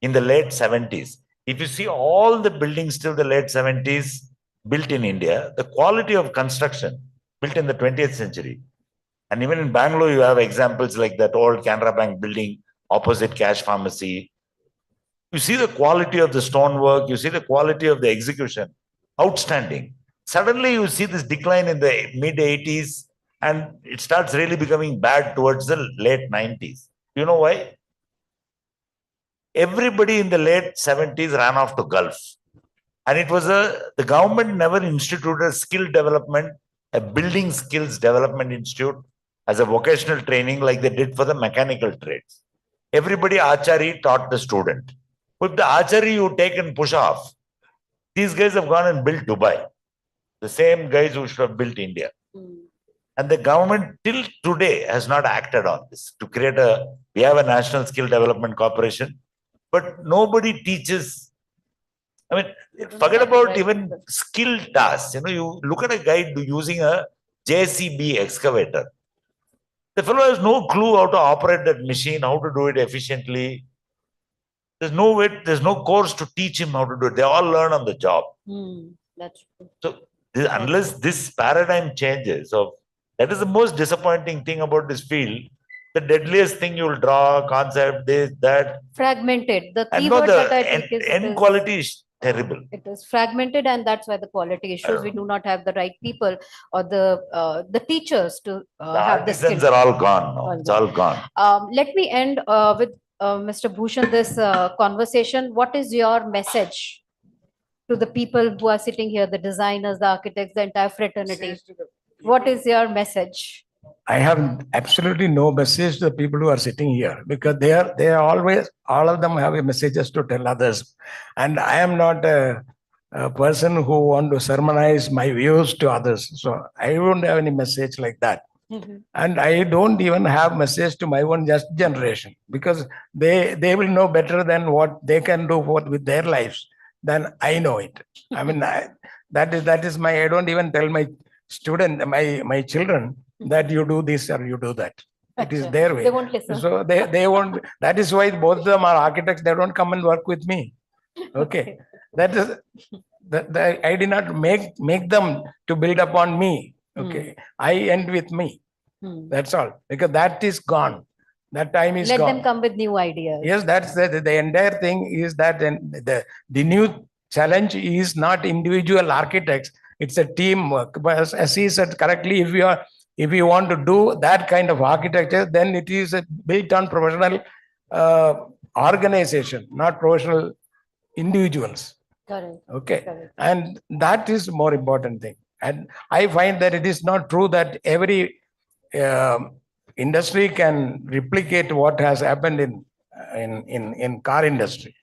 S5: in the late 70s. If you see all the buildings till the late 70s built in India, the quality of construction built in the 20th century. And even in Bangalore, you have examples like that old Canara Bank building opposite Cash Pharmacy. You see the quality of the stonework, you see the quality of the execution, outstanding. Suddenly you see this decline in the mid 80s, and it starts really becoming bad towards the late 90s. You know why? Everybody in the late 70s ran off to Gulf. And it was the government never instituted skill development, a building skills development institute as a vocational training like they did for the mechanical trades. Everybody archery taught the student. With the archery you take and push off, these guys have gone and built Dubai. The same guys who should have built India. And the government till today has not acted on this to create we have a National Skill Development Corporation, but nobody teaches. I mean, forget about even skilled tasks. You look at a guy using a JCB excavator. The fellow has no clue how to operate that machine, how to do it efficiently. There's no course to teach him how to do it. They all learn on the job.
S6: That's true.
S5: So Unless this paradigm changes, that is the most disappointing thing about this field. The deadliest thing you'll draw, concept, this, that.
S6: Fragmented. The
S5: And no,
S6: keyword that I
S5: the
S6: think is
S5: end quality is terrible.
S6: it is fragmented, and that's why the quality issues. We do not have the right people or the teachers to
S5: The
S6: have the
S5: artisans
S6: skill.
S5: are all gone now. It's all gone.
S6: Let me end with Mr. Bhushan this conversation. What is your message to the people who are sitting here, the designers, the architects, the entire fraternity? What is your message?
S7: I have absolutely no message to the people who are sitting here, because they are always, all of them have a messages to tell others. And I am not a person who want to sermonize my views to others. So I don't have any message like that. And I don't even have message to my own just generation, because they will know better than what they can do with their lives than I know it. I mean, that is my, I don't even tell my student, my children that you do this or you do that. It is their way.
S6: They won't listen.
S7: So they won't. That is why both of them are architects. They don't come and work with me. Okay. That is I did not make them to build upon me. Okay. I end with me. That's all. Because that is gone. That time is
S6: Let
S7: gone.
S6: them come with new ideas.
S7: Yes, that's the entire thing is that the new challenge is not individual architects. It's a teamwork. But as he said correctly, if you want to do that kind of architecture, then it is built on professional organization, not professional individuals.
S6: Correct.
S7: Okay.
S6: Correct.
S7: And that is more important thing. And I find that it is not true that every industry can replicate what has happened in car industry.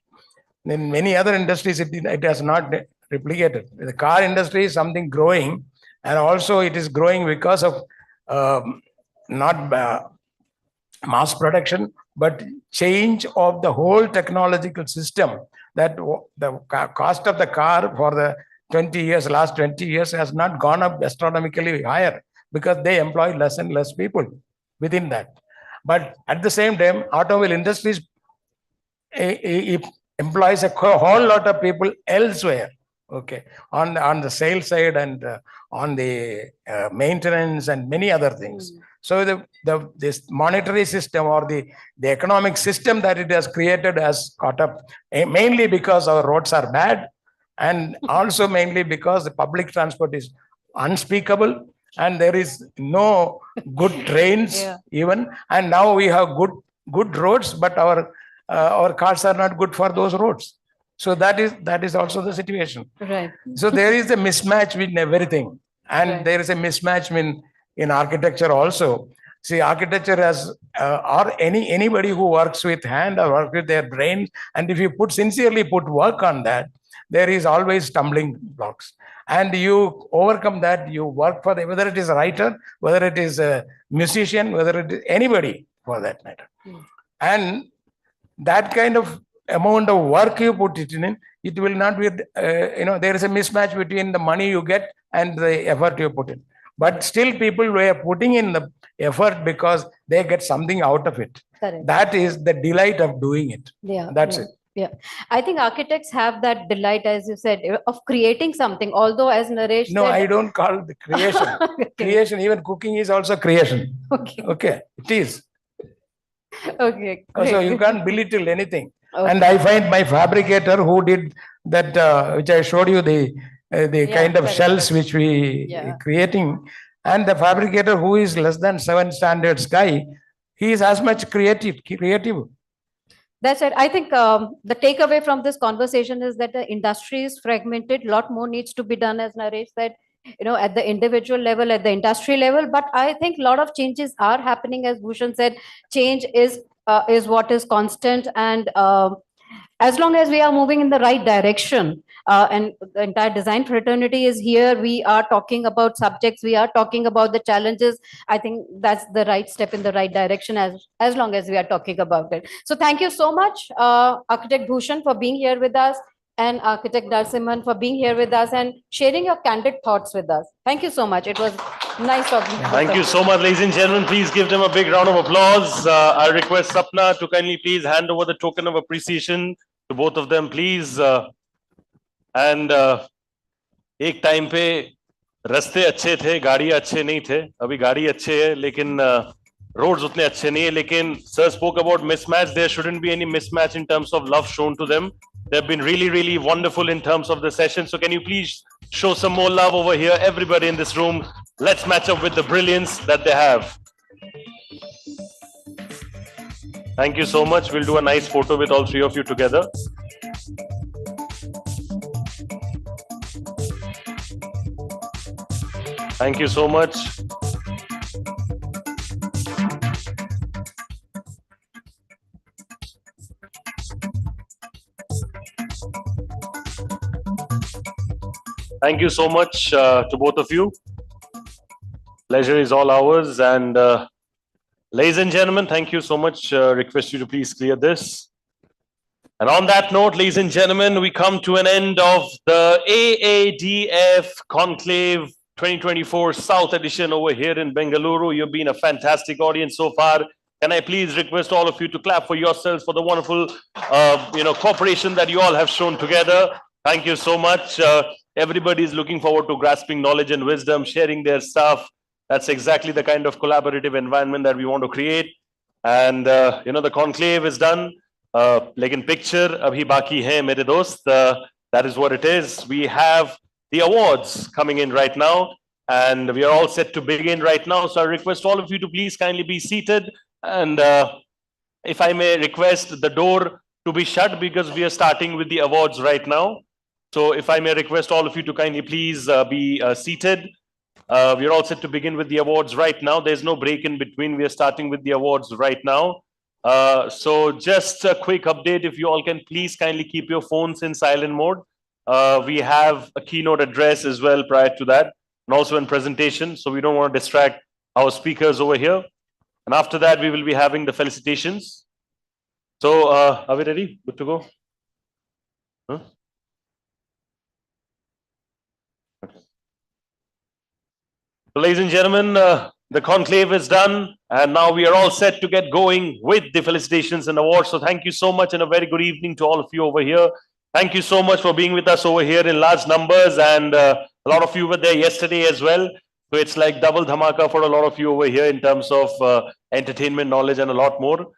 S7: In many other industries, it has not replicated. The car industry is something growing, and also it is growing because of not mass production, but change of the whole technological system. That the cost of the car for the last 20 years has not gone up astronomically higher, because they employ less and less people within that. But at the same time, automobile industries it employs a whole lot of people elsewhere. Okay, on the sales side and on the maintenance and many other things. So this monetary system or the economic system that it has created has caught up, mainly because our roads are bad, and also mainly because the public transport is unspeakable, and there is no good trains even. And now we have good roads, but our cars are not good for those roads. So that is also the situation.
S6: Right.
S7: So there is a mismatch in everything, and there is a mismatch in architecture also. See, architecture has or anybody who works with hand or work with their brain, and if you sincerely put work on that, there is always stumbling blocks, and you overcome that. You work for whether it is a writer, whether it is a musician, whether it is anybody for that matter, and that kind of amount of work you put it in, it will not be, there is a mismatch between the money you get and the effort you put in. But still people were putting in the effort because they get something out of it.
S6: Correct.
S7: That is the delight of doing it. That's it.
S6: Yeah, I think architects have that delight, as you said, of creating something. Although, as Naresh
S7: No,
S6: said,
S7: I don't call it creation. Creation, even cooking is also creation. Okay, it is.
S6: Okay.
S7: So you can't belittle anything. And I find my fabricator who did that, which I showed you, the kind of shells which we creating, and the fabricator who is less than 7 standards guy, he is as much creative.
S6: That's right. I think the takeaway from this conversation is that the industry is fragmented. A lot more needs to be done, as Naresh said, at the individual level, at the industry level. But I think a lot of changes are happening, as Bhushan said. Change is what is constant, and as long as we are moving in the right direction, and the entire design fraternity is here, we are talking about subjects, we are talking about the challenges. I think that's the right step in the right direction, as long as we are talking about it. So thank you so much, Architect Bhushan, for being here with us, and Architect Narasimhan for being here with us and sharing your candid thoughts with us. Thank you so much. It was nice talking to you.
S1: Thank you so much, ladies and gentlemen. Please give them a big round of applause. I request Sapna to kindly please hand over the token of appreciation to both of them, please. And एक time पे रास्ते अच्छे थे, गाड़ी अच्छे नहीं थे. अभी गाड़ी अच्छे है, लेकिन roads उतने अच्छे नहीं है. लेकिन sir spoke about mismatch. There shouldn't be any mismatch in terms of love shown to them. They've been really, really wonderful in terms of the session. So can you please show some more love over here, everybody in this room? Let's match up with the brilliance that they have. Thank you so much. We'll do a nice photo with all three of you together. Thank you so much. Thank you so much to both of you. Pleasure is all ours. And ladies and gentlemen, thank you so much. Request you to please clear this. And on that note, ladies and gentlemen, we come to an end of the AADF Conclave 2024 South Edition over here in Bengaluru. You've been a fantastic audience so far. Can I please request all of you to clap for yourselves for the wonderful, cooperation that you all have shown together. Thank you so much. Everybody is looking forward to grasping knowledge and wisdom, sharing their stuff. That's exactly the kind of collaborative environment that we want to create. And, the conclave is done. Lekin picture abhi baki hai mere dost. That is what it is. We have the awards coming in right now, and we are all set to begin right now. So I request all of you to please kindly be seated. And if I may request the door to be shut, because we are starting with the awards right now. So if I may request all of you to kindly please be seated. We are all set to begin with the awards right now. There's no break in between. We are starting with the awards right now. So just a quick update, if you all can please kindly keep your phones in silent mode. We have a keynote address as well prior to that, and also in presentation. So we don't want to distract our speakers over here. And after that, we will be having the felicitations. So are we ready? Good to go? Huh? So, ladies and gentlemen, the conclave is done, and now we are all set to get going with the felicitations and awards. So thank you so much, and a very good evening to all of you over here. Thank you so much for being with us over here in large numbers, and a lot of you were there yesterday as well. So it's like double dhamaka for a lot of you over here in terms of entertainment, knowledge, and a lot more.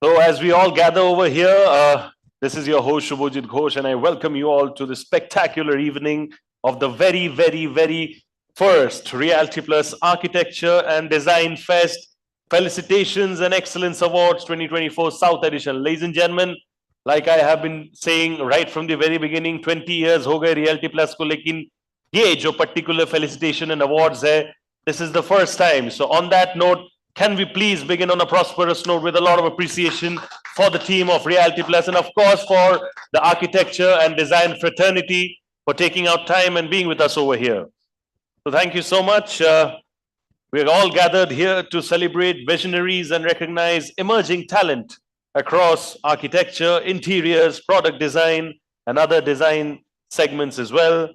S1: So as we all gather over here, this is your host Shubhojit Ghosh, and I welcome you all to the spectacular evening of the very, very, very first Realty Plus Architecture and Design Fest Felicitations and Excellence Awards 2024 South Edition. Ladies and gentlemen, like I have been saying right from the very beginning, 20 years ho gaye Realty Plus ko, lekin ye jo particular felicitation and awards hai, this is the first time. So on that note, can we please begin on a prosperous note with a lot of appreciation for the team of Realty Plus, and of course for the architecture and design fraternity for taking out time and being with us over here. So thank you so much. We're all gathered here to celebrate visionaries and recognize emerging talent across architecture, interiors, product design, and other design segments as well.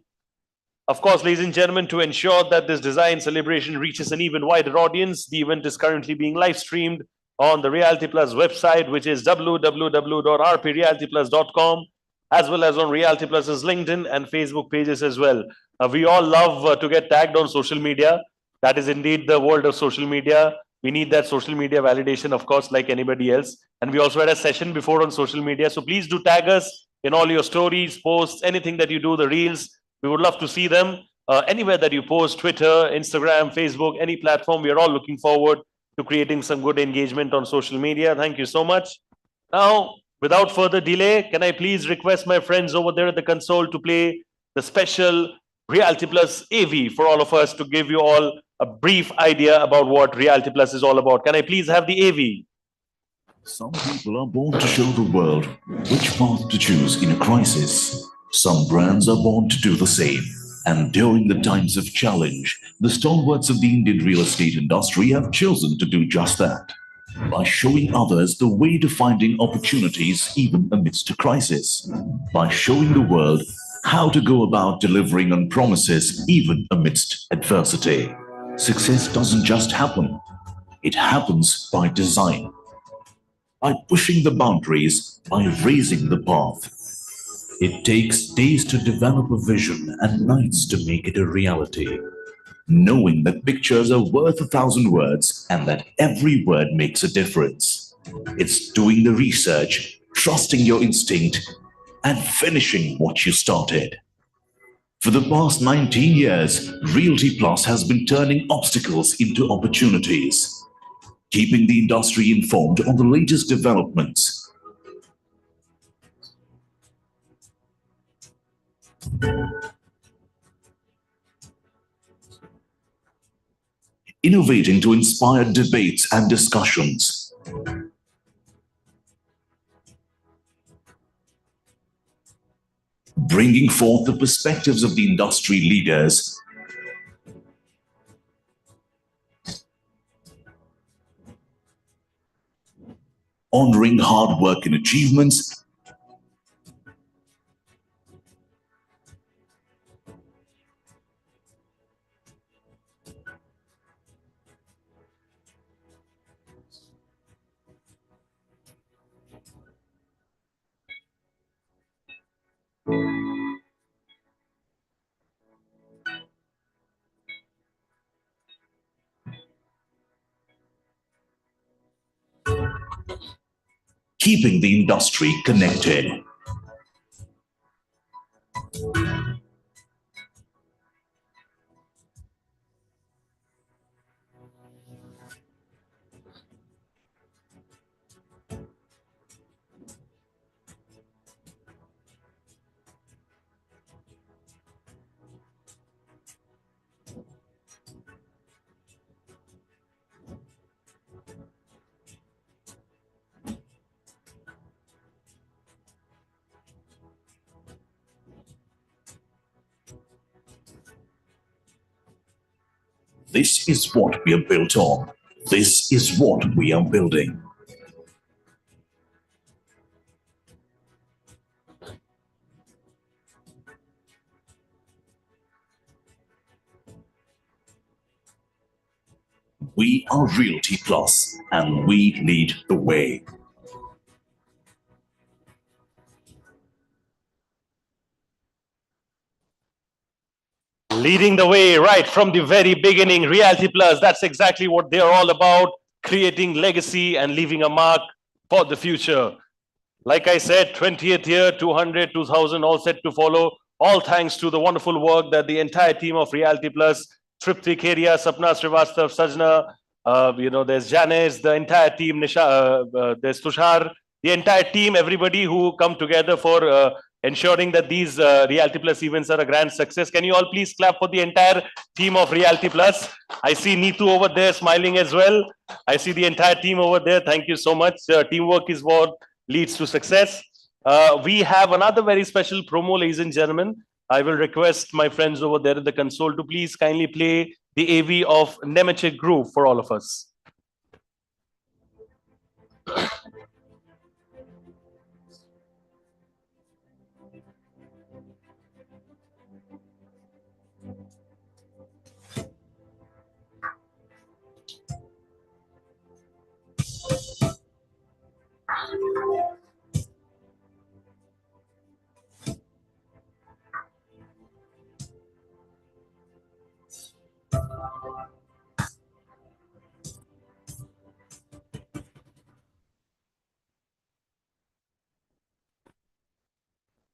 S1: Of course, ladies and gentlemen, to ensure that this design celebration reaches an even wider audience, the event is currently being live streamed on the Realty Plus website, which is www.rprealtyplus.com, as well as on Realty Plus's LinkedIn and Facebook pages as well. We all love to get tagged on social media. That is indeed the world of social media. We need that social media validation, of course, like anybody else. And we also had a session before on social media. So please do tag us in all your stories, posts, anything that you do, the reels. We would love to see them anywhere that you post, Twitter, Instagram, Facebook, any platform. We are all looking forward to creating some good engagement on social media. Thank you so much. Now, without further delay, can I please request my friends over there at the console to play the special Realty Plus AV for all of us to give you all a brief idea about what Realty Plus is all about. Can I please have the AV?
S3: Some people are born to show the world which path to choose in a crisis. Some brands are born to do the same. And during the times of challenge, the stalwarts of the Indian real estate industry have chosen to do just that, by showing others the way to finding opportunities even amidst a crisis, by showing the world how to go about delivering on promises even amidst adversity. Success doesn't just happen, it happens by design. by pushing the boundaries, by raising the path. It takes days to develop a vision and nights to make it a reality. Knowing that pictures are worth 1,000 words and that every word makes a difference. It's doing the research, trusting your instinct, and finishing what you started. For the past 19 years, Realty Plus has been turning obstacles into opportunities, keeping the industry informed on the latest developments. Innovating to inspire debates and discussions. Bringing forth the perspectives of the industry leaders. Honoring hard work and achievements. Keeping the industry connected. This is what we are built on. This is what we are building. We are Realty Plus, and we lead the way.
S1: Leading the way right from the very beginning, Realty Plus, that's exactly what they're all about, creating legacy and leaving a mark for the future. Like I said, 20th year, 200, 2000, all set to follow. All thanks to the wonderful work that the entire team of Realty Plus, Tripti Keria, Sapna Srivastav, Sajna, there's Janice, the entire team, Nisha, there's Tushar, the entire team, everybody who come together for ensuring that these Realty Plus events are a grand success. Can you all please clap for the entire team of Realty Plus? I see Neetu over there smiling as well. I see the entire team over there. Thank you so much. Teamwork is what leads to success. We have another very special promo, ladies and gentlemen. I will request my friends over there at the console to please kindly play the AV of Nemetschek Group for all of us.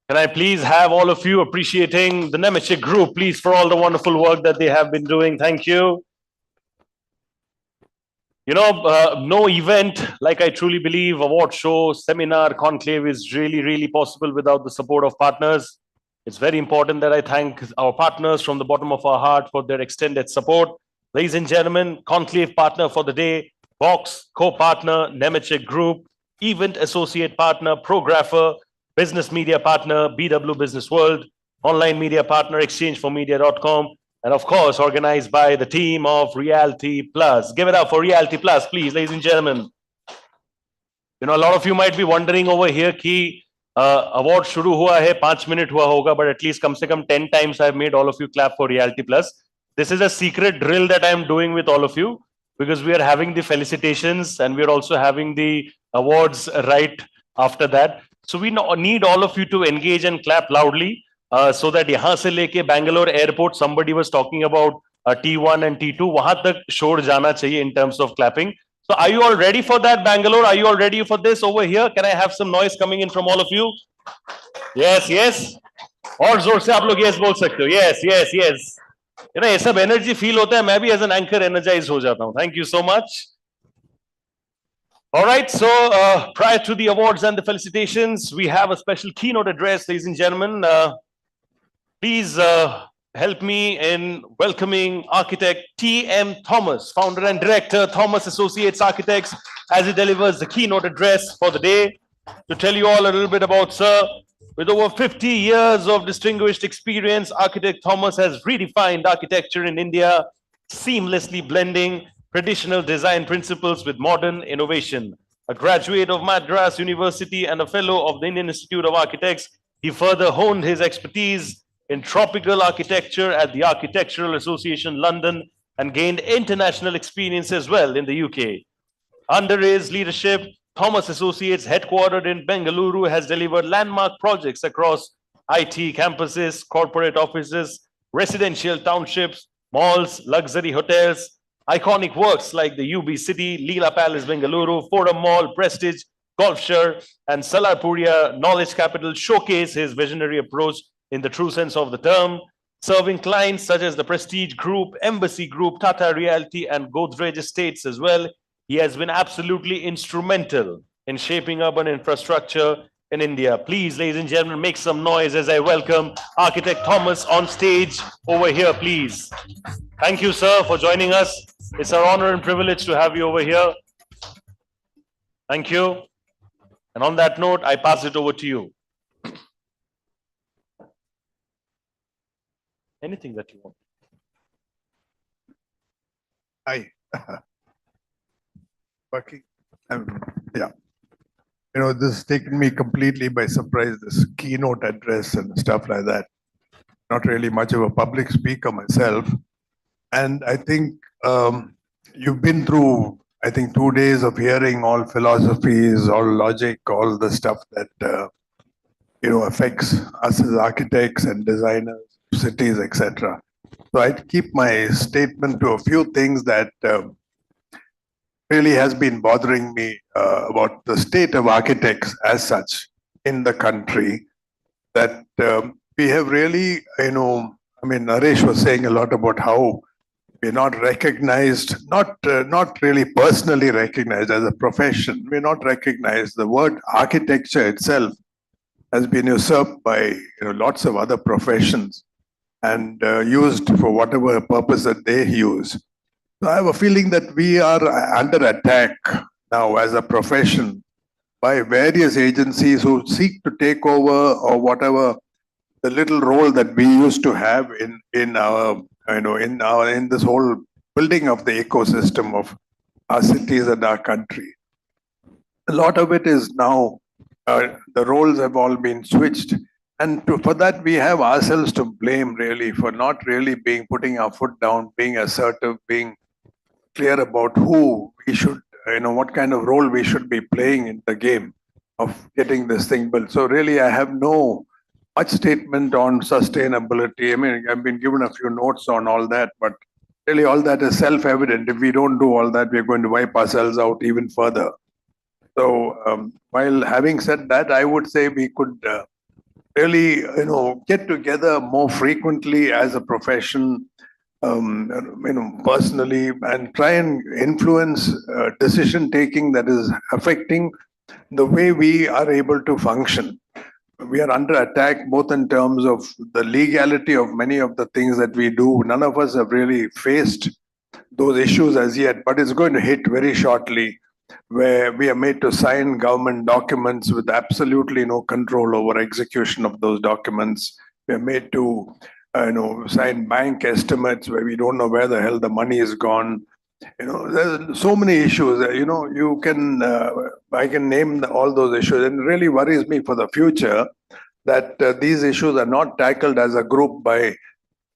S1: Can I please have all of you appreciating the Nemetschek Group, please, for all the wonderful work that they have been doing. Thank you. No event, like I truly believe, award show, seminar, conclave is really possible without the support of partners. It's very important that I thank our partners from the bottom of our heart for their extended support. Ladies and gentlemen, conclave partner for the day, Box, co-partner, Nemetschek Group, event associate partner, Prographer, business media partner, BW Business World, online media partner, exchangeformedia.com, and of course, organized by the team of Realty Plus. Give it up for Realty Plus, please, ladies and gentlemen. A lot of you might be wondering over here, ki award shuru hua hai, 5 minute hua hoga, but at least come se come 10 times I've made all of you clap for Realty Plus. This is a secret drill that I'm doing with all of you. because we are having the felicitations and we are also having the awards right after that. So we need all of you to engage and clap loudly so that यहाँ से लेके Bangalore airport, somebody was talking about T1 and T2, वहां तक शोर जाना चाहिए in terms of clapping. So are you all ready for that, Bangalore? Are you all ready for this over here? Can I have some noise coming in from all of you? Yes, yes. और जोर से आप लोग yes बोल सकते हो. Yes, yes, yes. You know, ये सब energy feel होता है. मैं भी as an anchor energized हो जाता हूँ. Thank you so much. All right, so prior to the awards and the felicitations, we have a special keynote address, ladies and gentlemen. Please help me in welcoming architect T.M. Thomas, founder and director, Thomas Associates Architects, as he delivers the keynote address for the day. To tell you all a little bit about Sir, with over 50 years of distinguished experience, architect Thomas has redefined architecture in India, seamlessly blending traditional design principles with modern innovation. A graduate of Madras University and a fellow of the Indian Institute of Architects, he further honed his expertise in tropical architecture at the Architectural Association London and gained international experience as well in the UK. Under his leadership, Thomas Associates, headquartered in Bengaluru, has delivered landmark projects across IT campuses, corporate offices, residential townships, malls, luxury hotels, iconic works like the UB City, Leela Palace Bengaluru, Forum Mall, Prestige, Golfshire, and Salarpuria Knowledge Capital showcase his visionary approach in the true sense of the term, serving clients such as the Prestige Group, Embassy Group, Tata Realty, and Godrej Estates as well. He has been absolutely instrumental in shaping urban infrastructure in India. Please, ladies and gentlemen, make some noise as I welcome architect Thomas on stage over here, please. Thank you, sir, for joining us. It's our honor and privilege to have you over here. Thank you. And on that note, I pass it over to you. Anything that you want.
S17: Hi. Bucky. Yeah. You know, this has taken me completely by surprise, this keynote address and stuff like that. Not really much of a public speaker myself. And I think you've been through, I think, 2 days of hearing all philosophies, all logic, all the stuff that, you know, affects us as architects and designers, cities, etc. So I'd keep my statement to a few things that really has been bothering me about the state of architects as such in the country, that we have really, you know, I mean, Naresh was saying a lot about how we're not recognized, not really personally recognized as a profession. We're not recognized. The word architecture itself has been usurped by, you know, lots of other professions and used for whatever purpose that they use. So I have a feeling that we are under attack now as a profession by various agencies who seek to take over or whatever the little role that we used to have in our, you know, in this whole building of the ecosystem of our cities and our country. A lot of it is now, the roles have all been switched. And for that, we have ourselves to blame really for not really putting our foot down, being assertive, being clear about who we should, you know, what kind of role we should be playing in the game of getting this thing built. So really, I have no much statement on sustainability. I mean, I've been given a few notes on all that, but really all that is self-evident. If we don't do all that, we're going to wipe ourselves out even further. So while having said that, I would say we could really, you know, get together more frequently as a profession, you know, personally, and try and influence decision taking that is affecting the way we are able to function. We are under attack both in terms of the legality of many of the things that we do. None of us have really faced those issues as yet, but it's going to hit very shortly, where we are made to sign government documents with absolutely no control over execution of those documents. We are made to you know, sign bank estimates where we don't know where the hell the money is gone. You know, there's so many issues. You know, you can, I can name all those issues, and it really worries me for the future that these issues are not tackled as a group by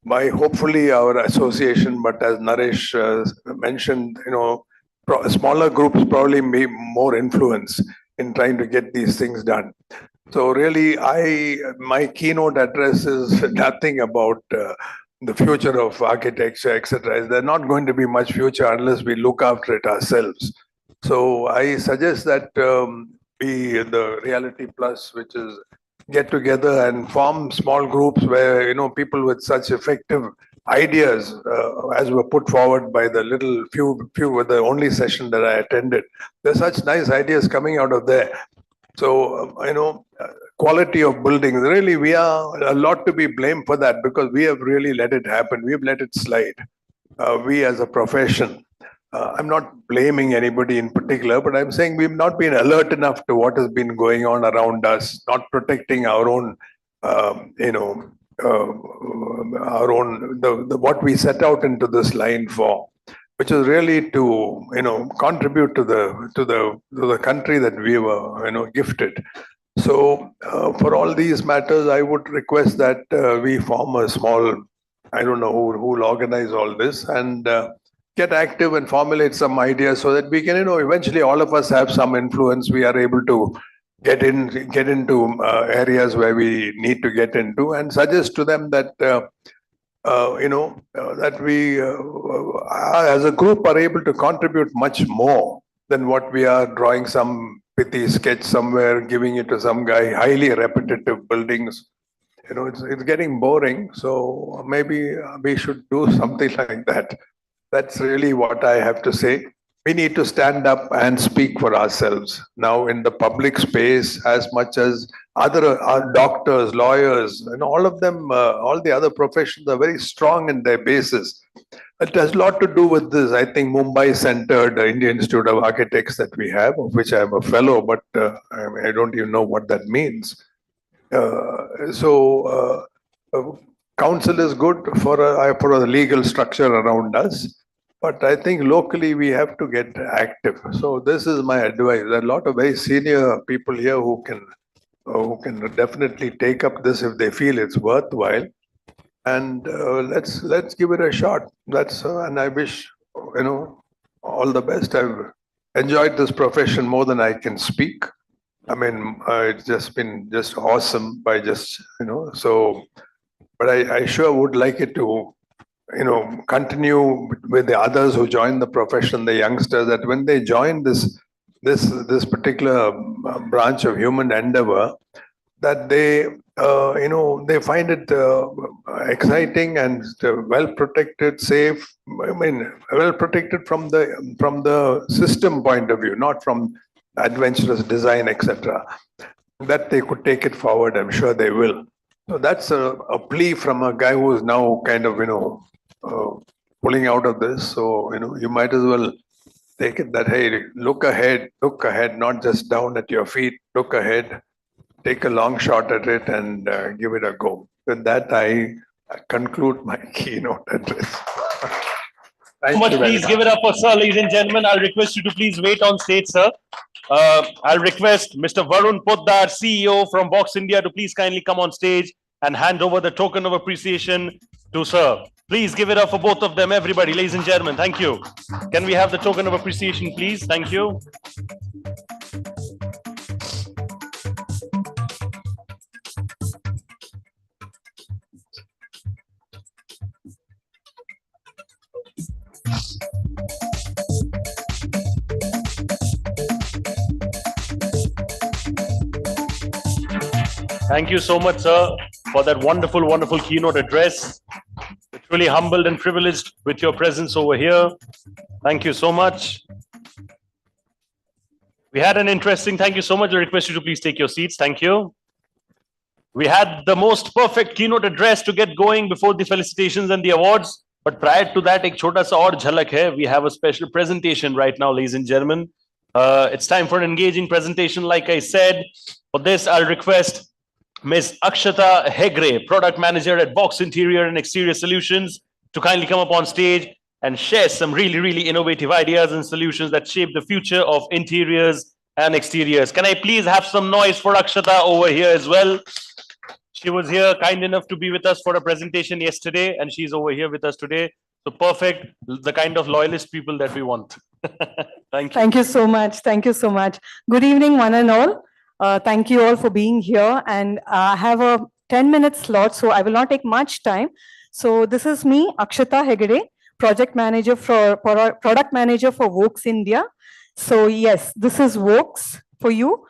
S13: by hopefully our association, but as Naresh mentioned, smaller groups probably may more influence in trying to get these things done. So really, my keynote address is nothing about the future of architecture, etc. There's not going to be much future unless we look after it ourselves. So I suggest that the Reality Plus, which is get together and form small groups where people with such effective ideas as were put forward by the few with the only session that I attended. There's such nice ideas coming out of there. So quality of buildings, really we are a lot to be blamed for that because we have really let it happen. We've let it slide. We as a profession. I'm not blaming anybody in particular, but I'm saying we've not been alert enough to what has been going on around us, not protecting our own, what we set out into this line for, which is really to, contribute to the country that we were, gifted. So for all these matters, I would request that we form a small, I don't know who will organize all this, and get active and formulate some ideas so that we can, eventually all of us have some influence. We are able to get into areas where we need to get into and suggest to them that, that we as a group are able to contribute much more than what we are drawing some pithy sketch somewhere, giving it to some guy, highly repetitive buildings. It's getting boring. So maybe we should do something like that. That's really what I have to say. We need to stand up and speak for ourselves now in the public space as much as other doctors, lawyers, all of them, all the other professions are very strong in their basis. It has a lot to do with this, I think, Mumbai-centered Indian Institute of Architects that we have, of which I am a fellow, but I don't even know what that means. Council is good for the legal structure around us. But I think locally we have to get active. So this is my advice. There are a lot of very senior people here who can definitely take up this if they feel it's worthwhile. And let's give it a shot. And I wish all the best. I've enjoyed this profession more than I can speak. I mean, it's just been just awesome by just so. But I sure would like it to continue with the others who join the profession, the youngsters, that when they join this particular branch of human endeavor, that they they find it exciting and well protected, safe. I mean, well protected from the system point of view, not from adventurous design, etc. That they could take it forward. I'm sure they will. So that's a plea from a guy who is now kind of pulling out of this. So you might as well take it that, hey, look ahead, not just down at your feet. Look ahead, take a long shot at it, and give it a go. With that, I conclude my keynote address.
S1: Thank you. Please give it up for sir, ladies and gentlemen. I'll request you to please wait on stage, sir. I'll request Mr. Varun Poddar, CEO from Box India, to please kindly come on stage and hand over the token of appreciation to sir. Please give it up for both of them, everybody, ladies and gentlemen. Thank you. Can we have the token of appreciation, please? Thank you. Thank you so much, sir, for that wonderful, wonderful keynote address. We're truly humbled and privileged with your presence over here. Thank you so much. We had an interesting, thank you so much. I request you to please take your seats. Thank you. We had the most perfect keynote address to get going before the felicitations and the awards. But prior to that, ek chota sa aur jhalak hai. We have a special presentation right now, ladies and gentlemen. It's time for an engaging presentation, like I said. For this, I'll request Ms. Akshata Hegre, Product Manager at Box Interior and Exterior Solutions, to kindly come up on stage and share some really, really innovative ideas and solutions that shape the future of interiors and exteriors. Can I please have some noise for Akshata over here as well? She was here, kind enough to be with us for a presentation yesterday, and she's over here with us today. So perfect, the kind of loyalist people that we want. Thank you.
S20: Thank you so much. Thank you so much. Good evening, one and all. Thank you all for being here. And I have a 10-minute slot, so I will not take much time. So this is me, Akshata Hegde, product manager for Vokes India. So yes, this is Vokes for you.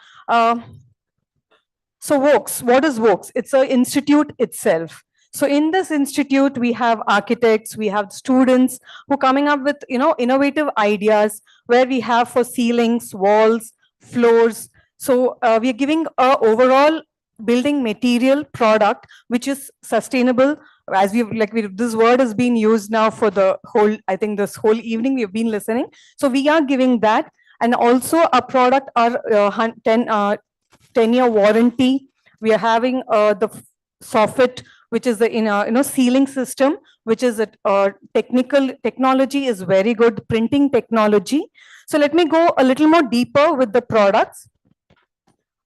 S20: So Vokes, what is Vokes? It's an institute itself. So in this institute, we have architects, we have students who are coming up with innovative ideas where we have for ceilings, walls, floors. So we are giving a overall building material product which is sustainable. As this word has been used now for the whole, I think this whole evening we've been listening. So we are giving that, and also a product, our 10-year warranty. We are having the soffit, which is the ceiling system, which is a technology is very good, printing technology. So let me go a little more deeper with the products.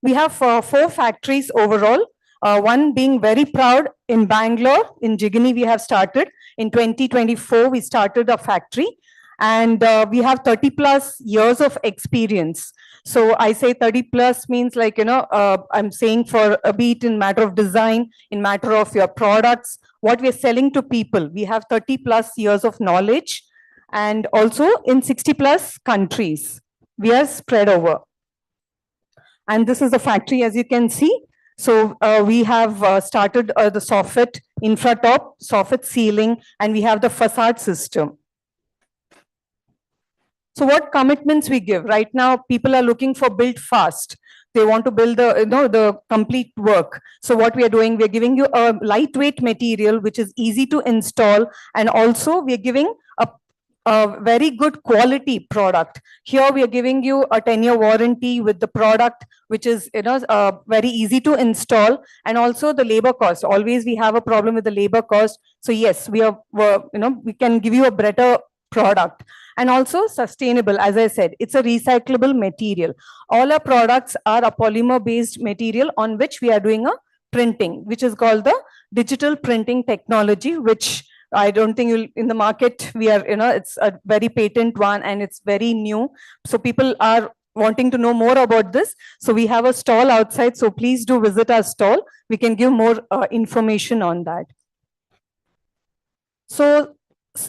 S20: We have 4 factories overall. One being very proud in Bangalore, in Jigini we have started. In 2024, we started a factory, and we have 30+ years of experience. So I say 30+ means I'm saying for a beat in matter of design, in matter of your products, what we're selling to people. We have 30+ years of knowledge, and also in 60+ countries. We are spread over. And this is the factory, as you can see. So we have started the soffit, infratop, soffit ceiling, and we have the facade system. So what commitments we give? Right now, people are looking for build fast. They want to build the complete work. So what we are doing, we are giving you a lightweight material, which is easy to install. And also we are giving a very good quality product. Here we are giving you a 10-year warranty with the product, which is very easy to install, and also the labor cost. Always we have a problem with the labor cost. So yes, we can give you a better product. And also sustainable, as I said, it's a recyclable material. All our products are a polymer-based material on which we are doing a printing, which is called the digital printing technology, which I don't think in the market, we are, it's a very patent one and it's very new. So people are wanting to know more about this. So we have a stall outside. So please do visit our stall. We can give more information on that. So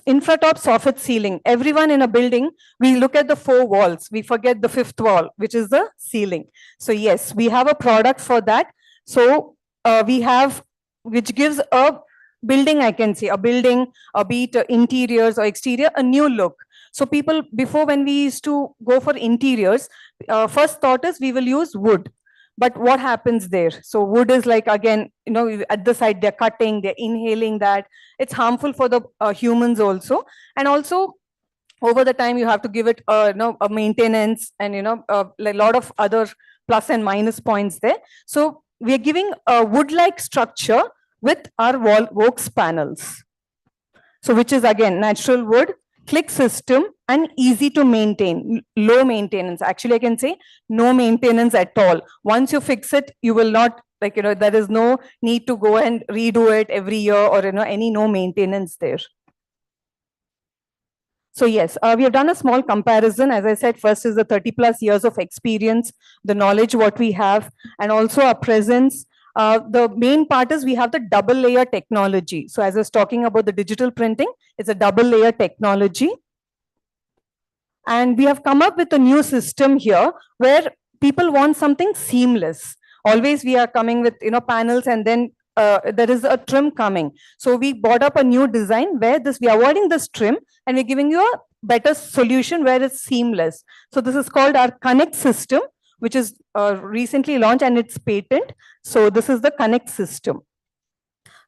S20: infratop soffit ceiling. Everyone in a building, we look at the 4 walls. We forget the 5th wall, which is the ceiling. So yes, we have a product for that. So we have, which gives a building, I can say, a building, be it interiors or exterior, a new look. So people, before when we used to go for interiors, first thought is we will use wood. But what happens there? So wood is like, again, at the side, they're cutting, they're inhaling that. It's harmful for the humans also. And also, over the time, you have to give it a maintenance and, a lot of other plus and minus points there. So we are giving a wood-like structure with our Vokes panels. So which is, again, natural wood, click system, and easy to maintain, low maintenance. Actually, I can say no maintenance at all. Once you fix it, you will not, there is no need to go and redo it every year or, any no maintenance there. So yes, we have done a small comparison. As I said, first is the 30+ years of experience, the knowledge what we have, and also our presence. The main part is we have the double layer technology. So as I was talking about the digital printing, it's a double layer technology. And we have come up with a new system here where people want something seamless. Always we are coming with panels, and then there is a trim coming. So we brought up a new design where we are avoiding this trim and we're giving you a better solution where it's seamless. So this is called our Connect system, which is recently launched and it's patent. So this is the Connect system.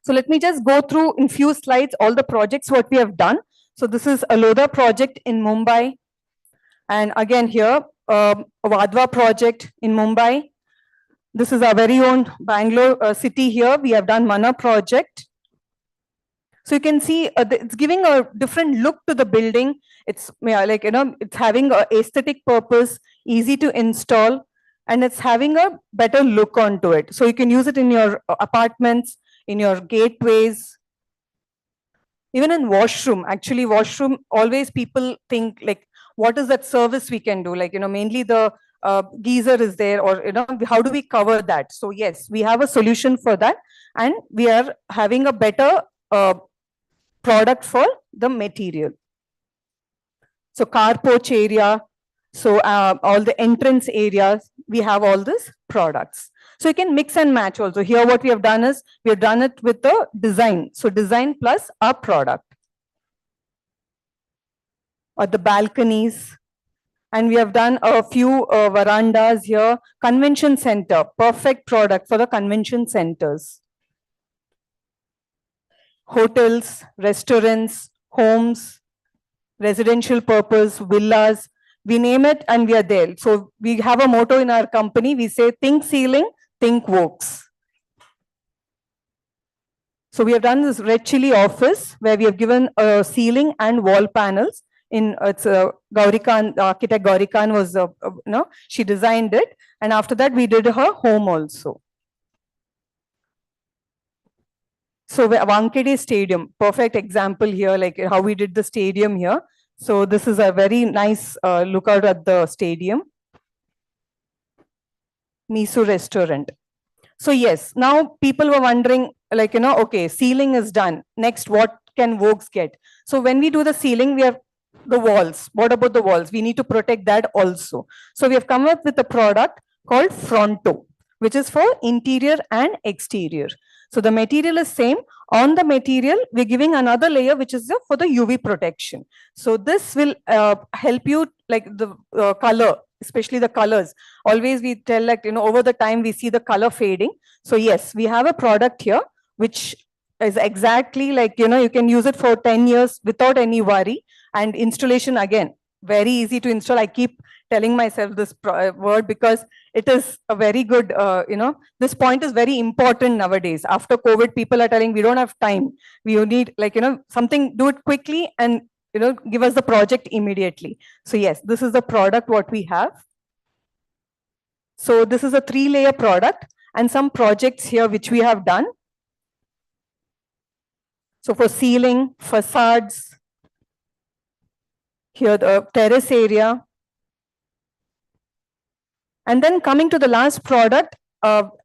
S20: So let me just go through in few slides all the projects what we have done. So this is a Lodha project in Mumbai. And again here, a Vadva project in Mumbai. This is our very own Bangalore city here. We have done Mana project. So you can see it's giving a different look to the building. It's it's having an aesthetic purpose, easy to install. and it's having a better look onto it. So you can use it in your apartments, in your gateways, even in washroom. Actually, washroom, always people think like, what is that service we can do? Like, mainly the geyser is there, or, how do we cover that? So yes, we have a solution for that. And we are having a better product for the material. So car porch area, so all the entrance areas, we have all these products. So you can mix and match also. Here what we have done is, we have done it with the design. So design plus our product. Or the balconies. And we have done a few verandas here. Convention center, perfect product for the convention centers. Hotels, restaurants, homes, residential purpose, villas, we name it and we are there. So we have a motto in our company. We say, think ceiling, think works. So we have done this red chili office where we have given a ceiling and wall panels. In it's Gaurikan, architect Gaurikan was, she designed it. And after that, we did her home also. So Wankhede Stadium, perfect example here, like how we did the stadium here. So this is a very nice lookout at the stadium. Miso restaurant. So yes, now people were wondering, like, okay, ceiling is done. Next, what can Vogues get? So when we do the ceiling, we have the walls. What about the walls? We need to protect that also. So we have come up with a product called Fronto, which is for interior and exterior. So the material is same. On the material, we're giving another layer, which is for the UV protection. So this will help you, like the color, especially the colors. Always we tell, like, over the time we see the color fading. So yes, we have a product here, which is exactly like, you can use it for 10 years without any worry. And installation, again, very easy to install. I keep telling myself this word because it is a very good, this point is very important nowadays. After COVID, people are telling we don't have time. We need, like, something, do it quickly and, give us the project immediately. So yes, this is the product what we have. So this is a 3-layer product and some projects here which we have done. So for ceiling, facades, here the terrace area. And then coming to the last product,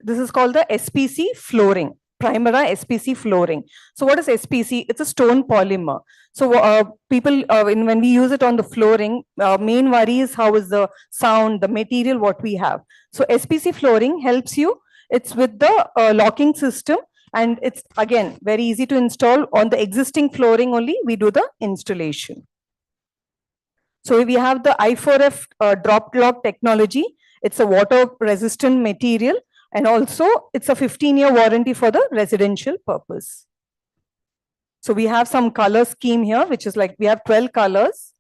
S20: this is called the SPC flooring, Primera SPC flooring. So what is SPC? It's a stone polymer. So people, when we use it on the flooring, main worry is how is the sound, the material, what we have. So SPC flooring helps you. It's with the locking system. And it's, again, very easy to install. On the existing flooring only, we do the installation. So we have the I4F drop lock technology. It's a water resistant material. And also it's a 15-year warranty for the residential purpose. So we have some color scheme here, which is like we have 12 colors.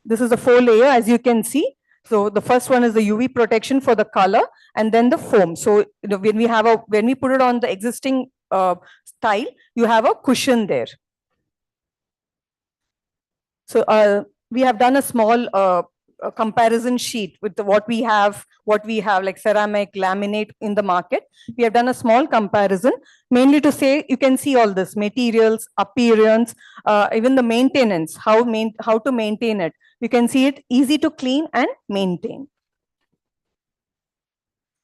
S20: This is a 4-layer, as you can see. So the first one is the UV protection for the color, and then the foam. So when we put it on the existing tile, you have a cushion there. So we have done a small comparison sheet with what we have like ceramic, laminate in the market. We have done a small comparison, mainly to say you can see all this materials, appearance, even the maintenance, how to maintain it. You can see it easy to clean and maintain.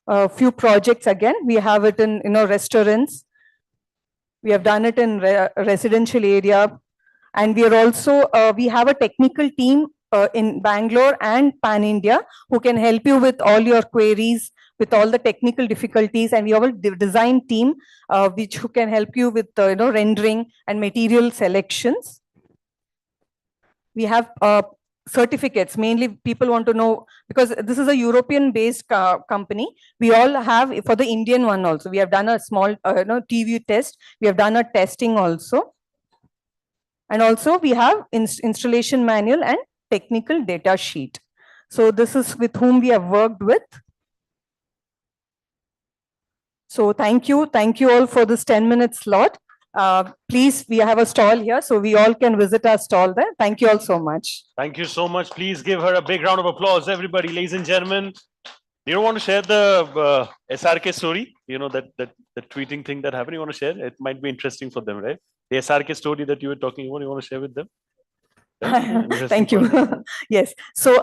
S20: A few projects again, we have it in restaurants. We have done it in residential area, and we are also we have a technical team in Bangalore and Pan India who can help you with all your queries, with all the technical difficulties, and we have a design team who can help you with rendering and material selections. We have certificates. Mainly people want to know, because this is a European based company. We all have for the Indian one also. We have done a small TV test. We have done a testing also. And also we have installation manual and technical data sheet. So this is with whom we have worked with. So thank you all for this 10-minute slot. Please, we have a stall here, so we all can visit our stall there. Thank you all so much.
S1: Thank you so much. Please give her a big round of applause, everybody, ladies and gentlemen. You don't want to share the SRK story? You know, that the tweeting thing that happened. You want to share? It might be interesting for them, right? The SRK story that you were talking about. You want to share with them?
S20: Thank you. Yes. So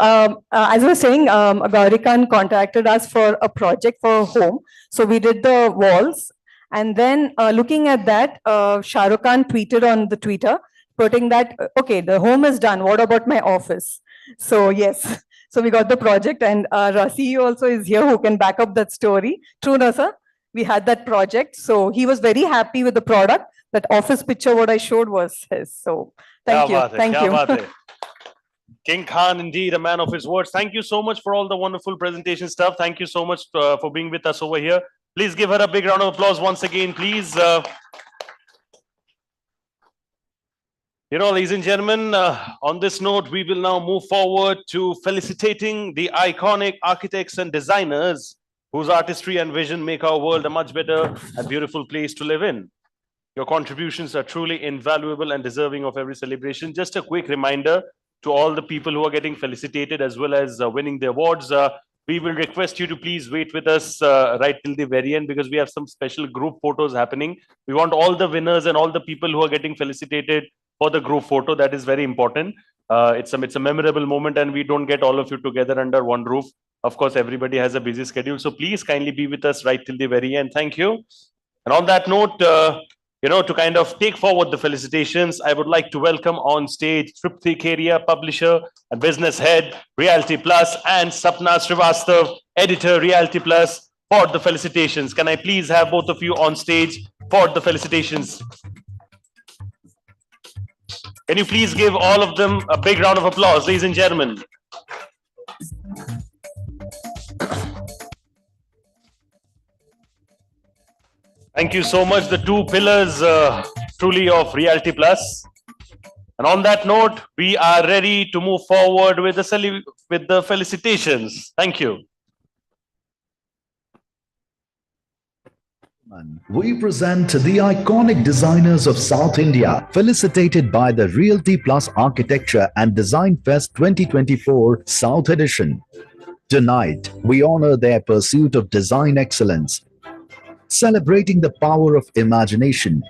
S20: as I was saying, Gaurikan contacted us for a project for home. So we did the walls. And then looking at that, Shah Rukh Khan tweeted on the Twitter, putting that, okay, the home is done. What about my office? So yes. So we got the project, and our CEO also is here who can back up that story. True, no, sir? We had that project. So he was very happy with the product. That office picture, what I showed was his. So thank you. Thank you.
S1: King Khan, indeed, a man of his words. Thank you so much for all the wonderful presentation stuff. Thank you so much for being with us over here. Please give her a big round of applause once again, please. You know, ladies and gentlemen, on this note, we will now move forward to felicitating the iconic architects and designers whose artistry and vision make our world a much better and beautiful place to live in. Your contributions are truly invaluable and deserving of every celebration. Just a quick reminder to all the people who are getting felicitated as well as winning the awards. We will request you to please wait with us right till the very end, because we have some special group photos happening. We want all the winners and all the people who are getting felicitated for the group photo. That is very important. It's a memorable moment, and we don't get all of you together under one roof. Of course, everybody has a busy schedule. So please kindly be with us right till the very end. Thank you. And on that note, you know, to kind of take forward the felicitations, I would like to welcome on stage Tripti Keria, publisher and business head, Realty Plus, and Sapna Srivastav, editor, Realty Plus, for the felicitations. Can I please have both of you on stage for the felicitations? Can you please give all of them a big round of applause, ladies and gentlemen? Thank you so much, the two pillars truly of Realty Plus. And on that note, we are ready to move forward with the felicitations. Thank you.
S3: We present the iconic designers of South India, felicitated by the Realty Plus Architecture and Design Fest 2024 South Edition. Tonight, we honor their pursuit of design excellence, celebrating the power of imagination,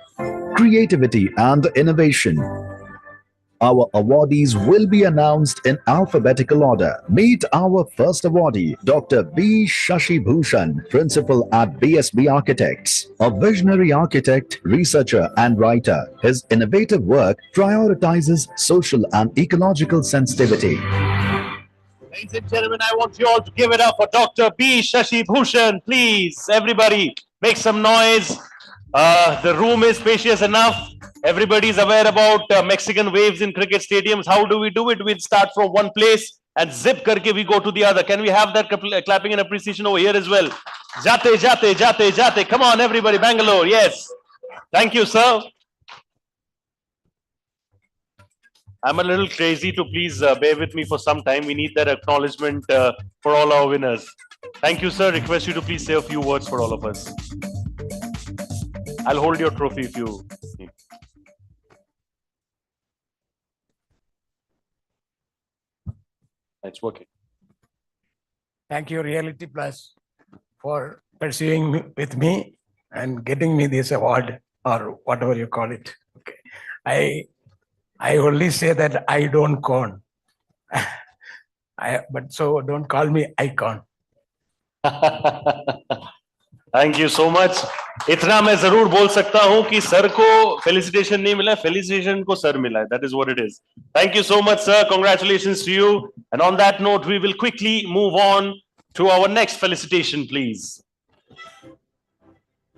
S3: creativity, and innovation. Our awardees will be announced in alphabetical order. Meet our first awardee, Dr. B. Shashi Bhushan, Principal at BSB Architects, a visionary architect, researcher, and writer. His innovative work prioritizes social and ecological sensitivity.
S1: Ladies and gentlemen, I want you all to give it up for Dr. B. Shashi Bhushan, please. Everybody, make some noise. The room is spacious enough. Everybody is aware about Mexican waves in cricket stadiums. How do we do it? We start from one place and zip karke we go to the other. Can we have that clapping and appreciation over here as well? Jate, jate, jate, jate. Come on, everybody. Bangalore, yes. Thank you, sir. I'm a little crazy, to please bear with me for some time. We need that acknowledgement for all our winners. Thank you, sir. Request you to please say a few words for all of us. I'll hold your trophy if you need. It's working.
S7: Thank you, Realty Plus, for pursuing with me and getting me this award, or whatever you call it. Okay. I only say that I don't con. But so don't call me icon.
S1: Thank you so much. इतना मैं जरूर बोल सकता हूं कि sir को felicitation नहीं मिला, फेलिसिटेशन को सर मिला है. That is what it is. Thank you so much, sir. Congratulations to you. And on that note, we will quickly move on to our next felicitation, please.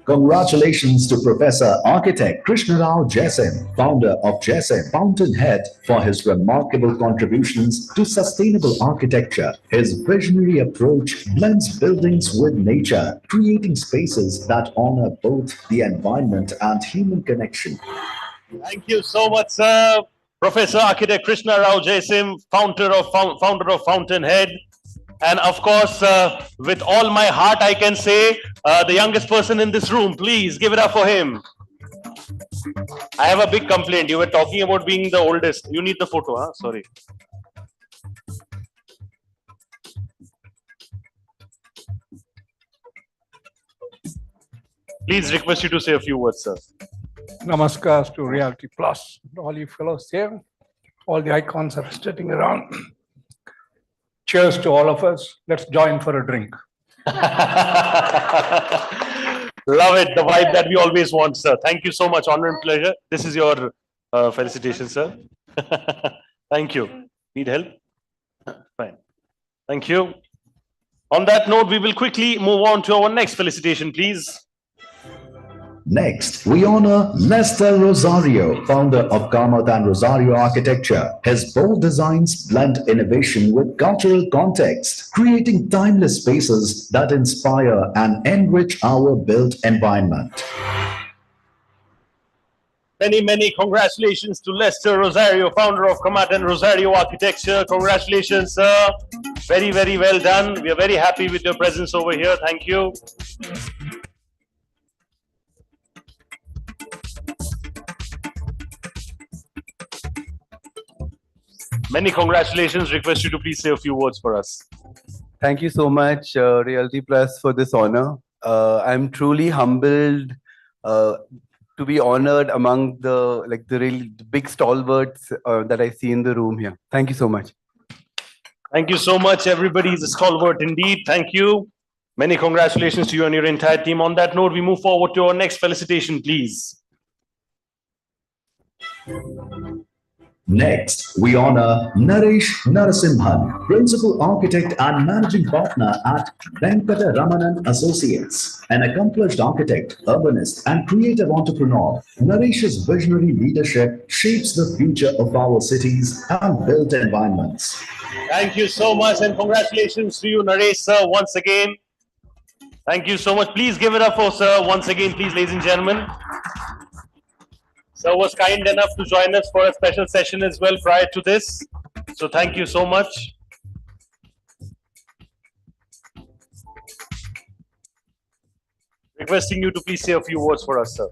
S3: Congratulations to Professor Architect Krishna Rao Jaisim, founder of Jaisim Fountainhead, for his remarkable contributions to sustainable architecture. His visionary approach blends buildings with nature, creating spaces that honor both the environment and human connection.
S1: Thank you so much, sir. Professor Architect Krishna Rao Jaisim, founder of Fountainhead. And of course, with all my heart, I can say the youngest person in this room. Please give it up for him. I have a big complaint. You were talking about being the oldest. You need the photo, huh? Sorry. Please request you to say a few words, sir.
S2: Namaskar to Reality Plus, all you fellows here, all the icons are sitting around. Cheers to all of us. Let's join for a drink.
S1: Love it, the vibe that we always want, sir. Thank you so much. Honor and pleasure. This is your felicitation, sir. Thank you. Need help? Fine. Thank you. On that note, we will quickly move on to our next felicitation, please.
S3: Next, we honor Lester Rosario, founder of Kamath and Rosario Architecture. His bold designs blend innovation with cultural context, creating timeless spaces that inspire and enrich our built environment.
S1: Many congratulations to Lester Rosario, founder of Kamath and Rosario Architecture. Congratulations, sir. Very well done. We are very happy with your presence over here. Thank you. Many congratulations. Request you to please say a few words for us.
S22: Thank you so much, Realty Plus, for this honor. I'm truly humbled to be honored among the really big stalwarts that I see in the room here. Thank you so much.
S1: Thank you so much. Everybody is a stalwart indeed. Thank you. Many congratulations to you and your entire team. On that note, we move forward to our next felicitation, please.
S3: Next, we honor Naresh Narasimhan, Principal Architect and Managing Partner at Venkata Ramanan Associates. An accomplished architect, urbanist, and creative entrepreneur, Naresh's visionary leadership shapes the future of our cities and built environments.
S1: Thank you so much and congratulations to you, Naresh, sir, once again. Thank you so much. Please give it up for sir once again, please, ladies and gentlemen. Sir was kind enough to join us for a special session as well prior to this. So thank you so much. Requesting you to please say a few words for us, sir.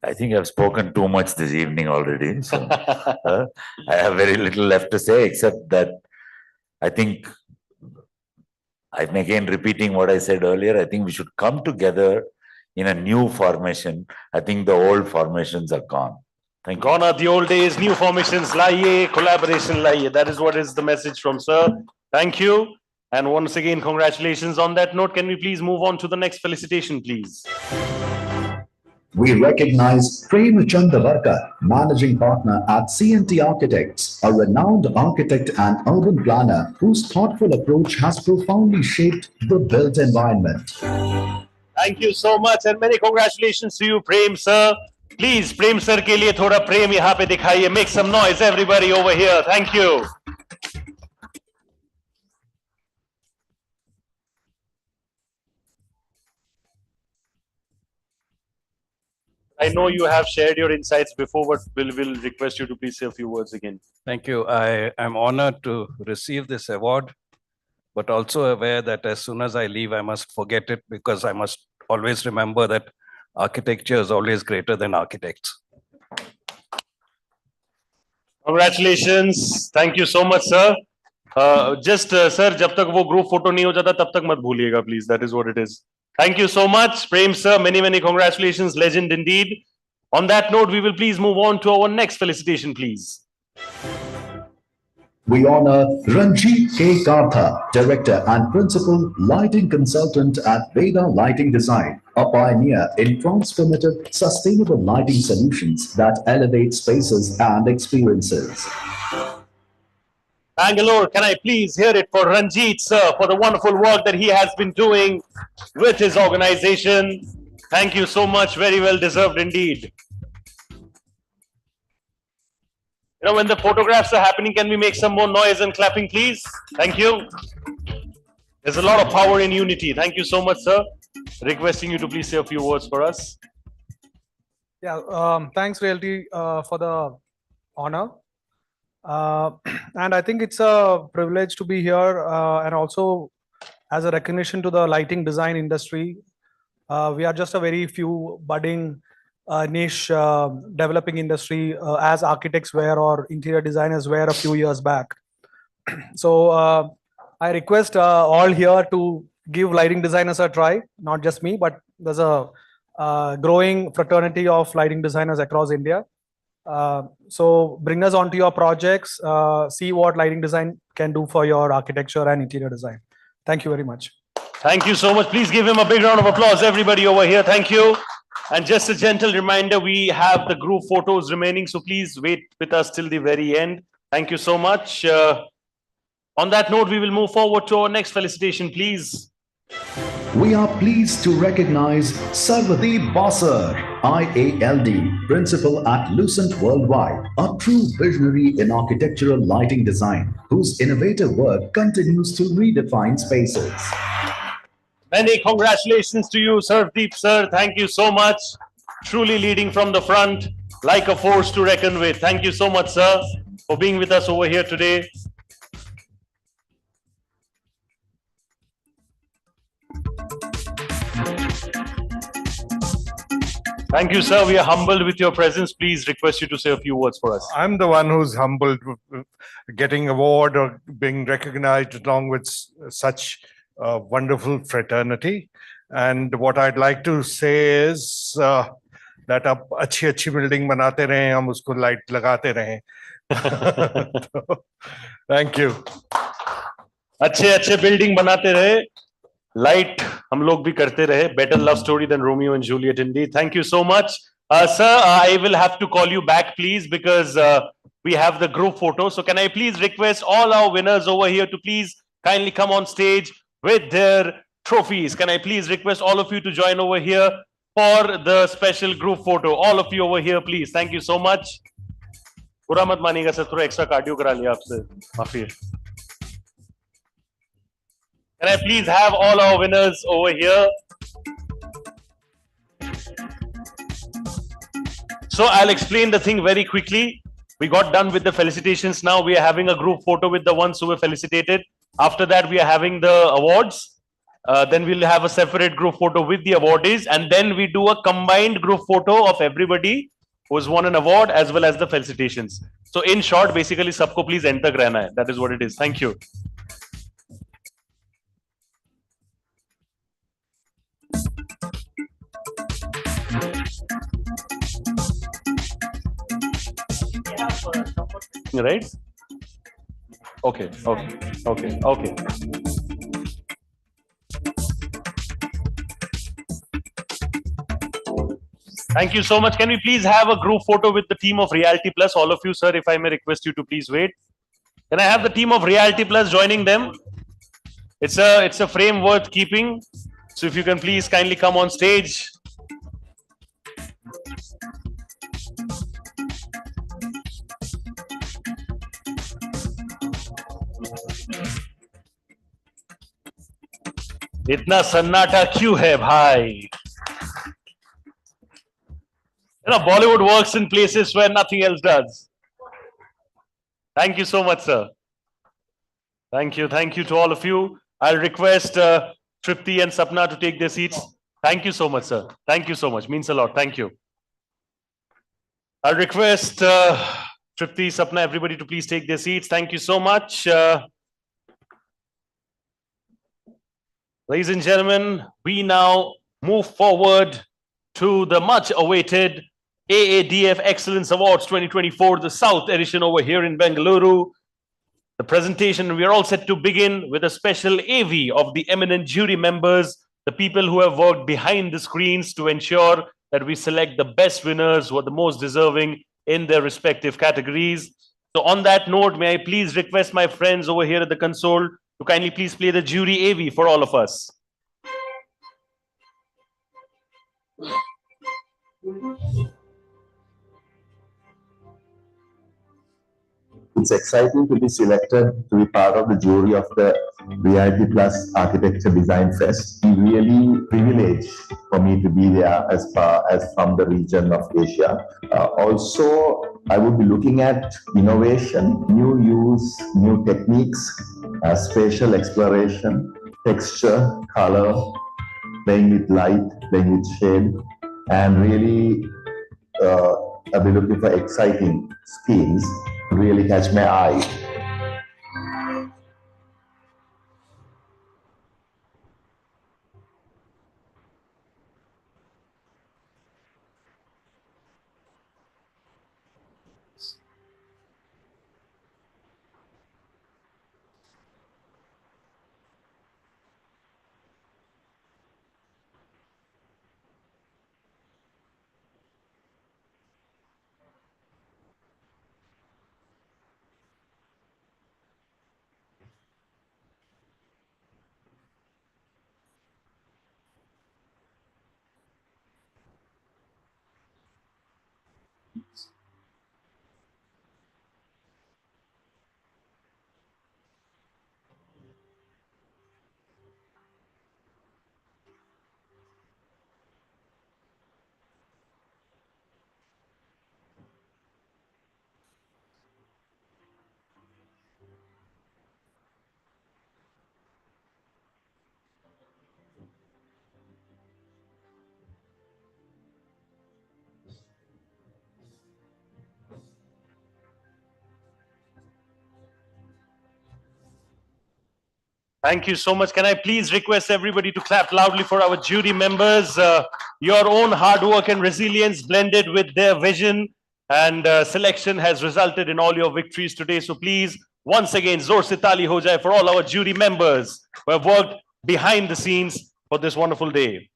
S5: I think I've spoken too much this evening already. So I have very little left to say, except that I think I'm again repeating what I said earlier. I think we should come together in a new formation. I think the old formations are gone. Thank you.
S1: Gone are the old days, new formations, laiye, collaboration laiye. That is what is the message from sir. Thank you. And once again, congratulations. On that note, can we please move on to the next felicitation, please?
S3: We recognize Prem Chandavarkar, Managing Partner at CNT Architects, a renowned architect and urban planner whose thoughtful approach has profoundly shaped the built environment.
S1: Thank you so much and many congratulations to you, Prem sir. Please, Prem sir ke liye thoda prem yahan pe dikhaiye. Make some noise, everybody over here. Thank you. I know you have shared your insights before, but we'll request you to please say a few words again.
S18: Thank you. I am honored to receive this award, but also aware that as soon as I leave, I must forget it because I must always remember that architecture is always greater than architects.
S1: Congratulations. Thank you so much, sir. Sir, jab tak wo group photo nahi ho jata, tab tak mat bhuliyega, please. That is what it is. Thank you so much, Prem sir. Many congratulations. Legend indeed. On that note, we will please move on to our next felicitation, please.
S3: We honor Ranjit K. Kartha, Director and Principal Lighting Consultant at Veda Lighting Design, a pioneer in transformative, sustainable lighting solutions that elevate spaces and experiences.
S1: Bangalore, can I please hear it for Ranjit, sir, for the wonderful work that he has been doing with his organization. Thank you so much. Very well deserved indeed. You know, when the photographs are happening, can we make some more noise and clapping, please? Thank you. There's a lot of power in unity. Thank you so much, sir. Requesting you to please say a few words for us.
S23: Yeah, thanks, Realty, for the honor. And I think it's a privilege to be here and also as a recognition to the lighting design industry. We are just a very few budding niche developing industry as architects were or interior designers were a few years back. So I request all here to give lighting designers a try, not just me, but there's a growing fraternity of lighting designers across India. So bring us onto your projects, see what lighting design can do for your architecture and interior design. Thank you very much.
S1: Thank you so much. Please give him a big round of applause, everybody over here. Thank you. And just a gentle reminder, we have the group photos remaining, so please wait with us till the very end. Thank you so much. On that note, we will move forward to our next felicitation, please.
S3: We are pleased to recognize Sarvadeep Basar, IALD, Principal at Lucent Worldwide, a true visionary in architectural lighting design, whose innovative work continues to redefine spaces.
S1: Many congratulations to you, Sarvadeep, sir. Thank you so much. Truly leading from the front, like a force to reckon with. Thank you so much, sir, for being with us over here today. Thank you, sir. We are humbled with your presence. Please request you to say a few words for us.
S17: I'm the one who's humbled with getting award or being recognized along with such a wonderful fraternity. And what I'd like to say is that आप अच्छी building बनाते रहें, हम उसको light लगाते रहें. Thank you.
S1: अच्छे building बनाते रहे, light हम लोग भी करते रहे. Better love story than Romeo and Juliet indeed. Thank you so much. Sir, I will have to call you back, please, because we have the group photo. So can I please request all our winners over here to please kindly come on stage with their trophies. Can I please request all of you to join over here for the special group photo? All of you over here, please. Thank you so much. बुरा मत मानिएगा sir, थोड़ा extra cardio करा लिया आपसे, माफी. Can I please have all our winners over here? So I'll explain the thing very quickly. We got done with the felicitations. Now we are having a group photo with the ones who were felicitated. After that, we are having the awards. Then we'll have a separate group photo with the awardees, and then we do a combined group photo of everybody who's won an award as well as the felicitations. So in short, basically, sabko please enter rehna hai. That is what it is. Thank you. Right? Okay. Thank you so much. Can we please have a group photo with the team of Realty Plus? All of you, sir, if I may request you to please wait. Can I have the team of Realty Plus joining them? It's a frame worth keeping. So if you can please kindly come on stage. इतना सन्नाटा क्यों है भाई? You know, Bollywood works in places where nothing else does. Thank you so much, sir. Thank you to all of you. I'll request Tripti and Sapna to take their seats. Thank you so much, sir. Thank you so much. Means a lot. Thank you. I'll request Tripti, Sapna, everybody to please take their seats. Thank you so much. Ladies and gentlemen, we now move forward to the much awaited AADF Excellence Awards 2024, the South edition over here in Bengaluru. The presentation, we are all set to begin with a special AV of the eminent jury members, the people who have worked behind the screens to ensure that we select the best winners who are the most deserving in their respective categories. So on that note, may I please request my friends over here at the console to kindly please play the jury AV for all of us.
S4: It's exciting to be selected to be part of the jury of the Reality Plus Architecture Design Fest. It's really privilege for me to be there as far as from the region of Asia. Also, I would be looking at innovation, new use, new techniques, spatial exploration, texture, color, playing with light, playing with shade, and really I'll be looking for exciting schemes to really catch my eye.
S1: Thank you so much. Can I please request everybody to clap loudly for our jury members? Your own hard work and resilience blended with their vision and selection has resulted in all your victories today. So please, once again, zor se taali ho jaye for all our jury members who have worked behind the scenes for this wonderful day.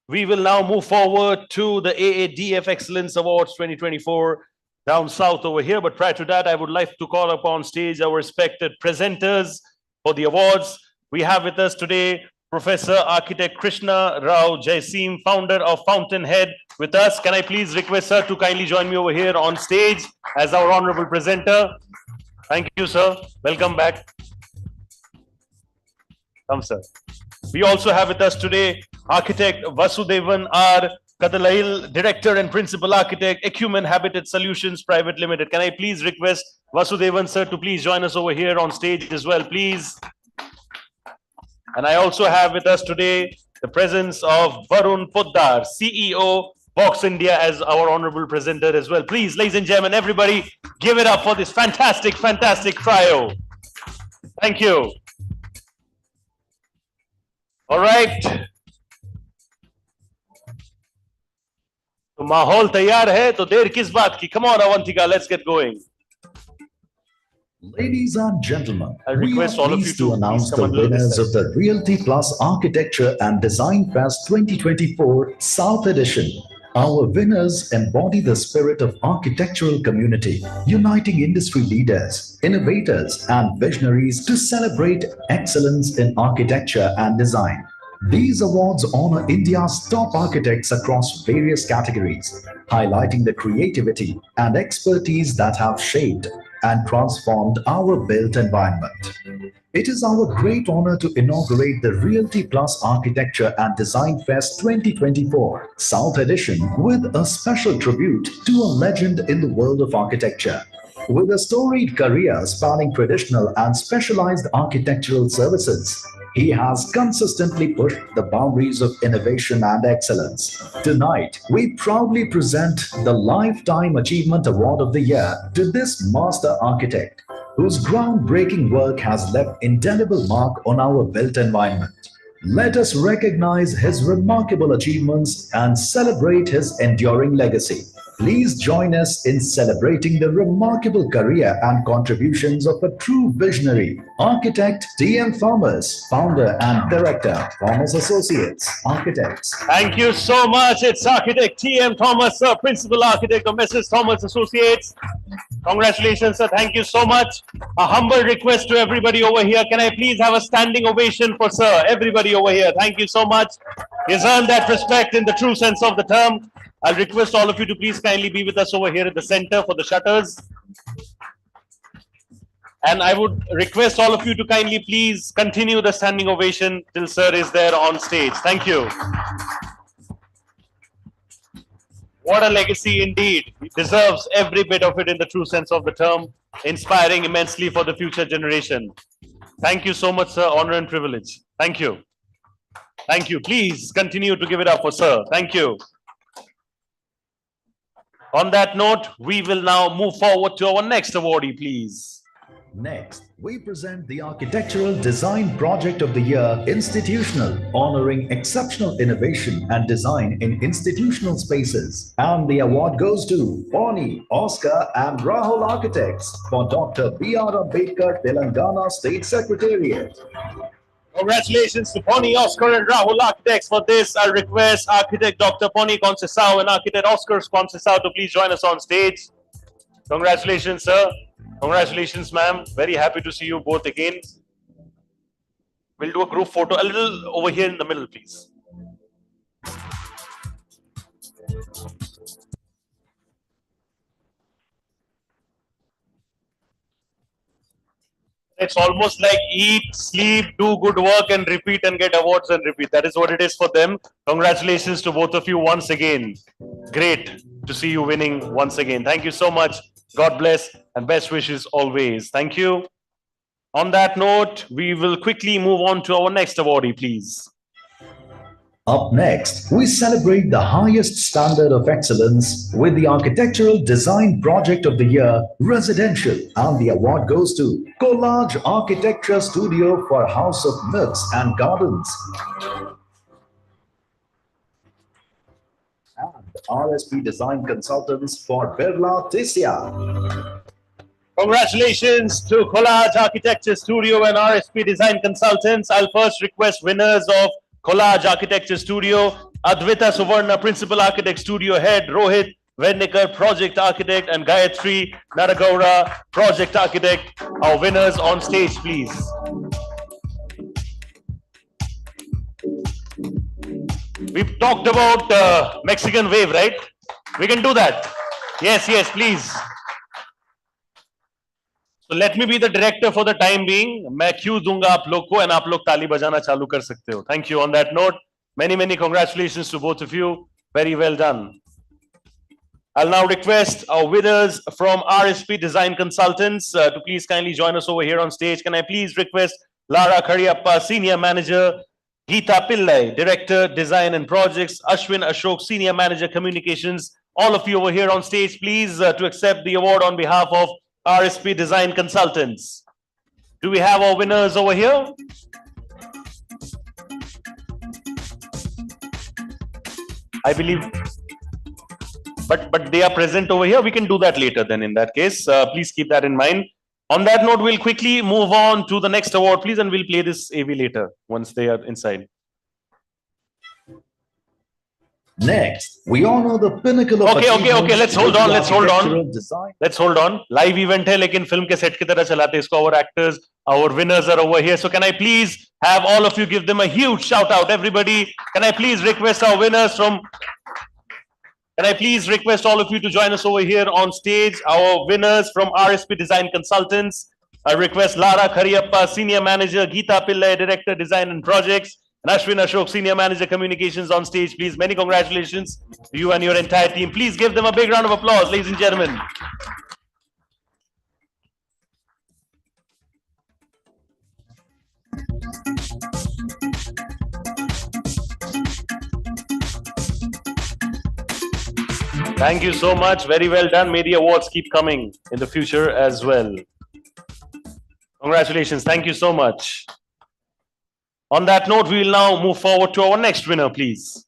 S1: We will now move forward to the AADF Excellence Awards 2024 down south over here. But prior to that, I would like to call upon stage our respected presenters for the awards. We have with us today Professor Architect Krishna Rao Jaisim, founder of Fountainhead, with us. Can I please request her to kindly join me over here on stage as our honorable presenter? Thank you, sir. Welcome back. Come, sir. We also have with us today Architect Vasudevan R. Kadalail, Director and Principal Architect, Ecumen Habitat Solutions Private Limited. Can I please request Vasudevan, sir, to please join us over here on stage as well, please? And I also have with us today the presence of Varun Poddar, CEO, Box India, as our honorable presenter as well. Please, ladies and gentlemen, everybody, give it up for this fantastic, fantastic trio. Thank you. All right. तो माहौल तैयार है तो देर किस बात की? Come on, Avantika, let's get going.
S3: Ladies and gentlemen,
S1: I
S3: we
S1: request
S3: are
S1: all of you
S3: pleased
S1: to
S3: to announce
S1: please come
S3: the
S1: a little this
S3: winners
S1: side.
S3: of the Realty Plus Architecture and Design Fest 2024 South Edition. Our winners embody the spirit of architectural community, uniting industry leaders, innovators, and visionaries to celebrate excellence in architecture and design. These awards honor India's top architects across various categories, highlighting the creativity and expertise that have shaped and transformed our built environment. It is our great honor to inaugurate the Realty Plus Architecture and Design Fest 2024 South Edition with a special tribute to a legend in the world of architecture. With a storied career spanning traditional and specialized architectural services, he has consistently pushed the boundaries of innovation and excellence. Tonight, we proudly present the Lifetime Achievement Award of the Year to this master architect, whose groundbreaking work has left indelible mark on our built environment. Let us recognize his remarkable achievements and celebrate his enduring legacy. Please join us in celebrating the remarkable career and contributions of a true visionary, Architect T.M. Thomas, founder and director, Thomas Associates, Architects.
S1: Thank you so much. It's Architect T.M. Thomas, sir, Principal Architect of Mrs. Thomas Associates. Congratulations, sir. Thank you so much. A humble request to everybody over here. Can I please have a standing ovation for sir? Everybody over here. Thank you so much. He's earned that respect in the true sense of the term. I'll request all of you to please kindly be with us over here at the center for the shutters. And I would request all of you to kindly please continue the standing ovation till sir is there on stage. Thank you. What a legacy indeed. He deserves every bit of it in the true sense of the term, inspiring immensely for the future generation. Thank you so much, sir. Honor and privilege. Thank you. Thank you. Please continue to give it up for sir. Thank you. On that note, we will now move forward to our next awardee, please.
S3: Next, we present the Architectural Design Project of the Year Institutional, honoring exceptional innovation and design in institutional spaces. And the award goes to Pony, Oscar and Rahul Architects for Dr. B.R. Ambedkar, Telangana State Secretariat.
S1: Congratulations to Pony, Oscar and Rahul Architects for this. I request Architect Dr. Pony Concesao and Architect Oscar Concesao to please join us on stage. Congratulations, sir. Congratulations, ma'am. Very happy to see you both again. We'll do a group photo a little over here in the middle, please. It's almost like eat, sleep, do good work and repeat and get awards and repeat. That is what it is for them. Congratulations to both of you once again. Great to see you winning once again. Thank you so much. God bless and best wishes always. Thank you. On that note, we will quickly move on to our next awardee, please.
S3: Up next, we celebrate the highest standard of excellence with the Architectural Design Project of the Year, Residential, and the award goes to Collage Architecture Studio for House of Myths and Gardens. And RSP Design Consultants for Birla Tisya.
S1: Congratulations to Collage Architecture Studio and RSP Design Consultants. I'll first request winners of Collage Architecture Studio, Advita Suvarna, Principal Architect Studio Head, Rohit Vednikar, Project Architect, and Gayatri Naragaura, Project Architect. Our winners on stage, please. We've talked about Mexican wave, right? We can do that. Yes, yes, please. So let me be the director for the time being. मैं क्यों दूंगा आप लोग को and आप लोग ताली बजाना चालू कर सकते हो. Thank you. On that note, many congratulations to both of you. Very well done. I'll now request our winners from RSP Design Consultants to please kindly join us over here on stage. Can I please request Lara Kariappa, Senior Manager, Geeta Pillai, Director, Design and Projects, Ashwin Ashok, Senior Manager, Communications, all of you over here on stage, please, to accept the award on behalf of RSP Design Consultants. Do we have our winners over here? I believe, but they are present over here. We can do that later then in that case. Please keep that in mind. On that note, we'll quickly move on to the next award, please, and we'll play this AV later once they are inside.
S3: Next, we honor the pinnacle of
S1: Okay. Let's hold on. Let's hold on. Live event hai, lekin film ke set ki tarah chalate isko. Our actors, our winners are over here. So can I please have all of you give them a huge shout out, everybody? Can I please request our winners from? Can I please request all of you to join us over here on stage? Our winners from RSP Design Consultants. I request Lara Kariappa, Senior Manager, Geeta Pillai, Director, Design and Projects, and Ashwin Ashok, Senior Manager, Communications on stage. Please, many congratulations to you and your entire team. Please give them a big round of applause, ladies and gentlemen. Thank you so much. Very well done. May the awards keep coming in the future as well. Congratulations. Thank you so much. On that note, we will now move forward to our next winner, please.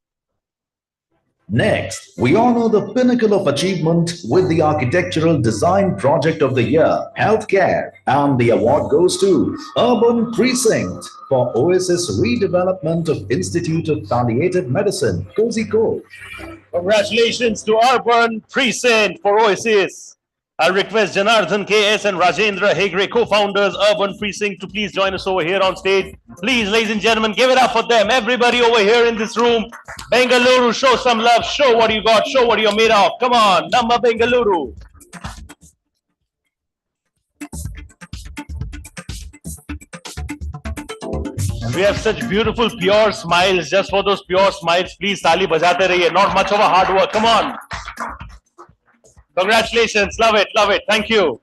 S3: Next, we honor the pinnacle of achievement with the Architectural Design Project of the Year, Healthcare, and the award goes to Urban Precinct for Oasis Redevelopment of Institute of Palliative Medicine, Kozhikode.
S1: Congratulations to Urban Precinct for Oasis. I'll request Janardhan KS and Rajendra Hegre, co-founders Urban Precinct, to please join us over here on stage. Please, ladies and gentlemen, give it up for them. Everybody over here in this room. Bengaluru, show some love. Show what you got. Show what you're made of. Come on, Namma Bengaluru. And we have such beautiful, pure smiles. Just for those pure smiles, please, Tali bajate rahiye. Not much of a hard work. Come on. Congratulations. Love it. Love it. Thank you.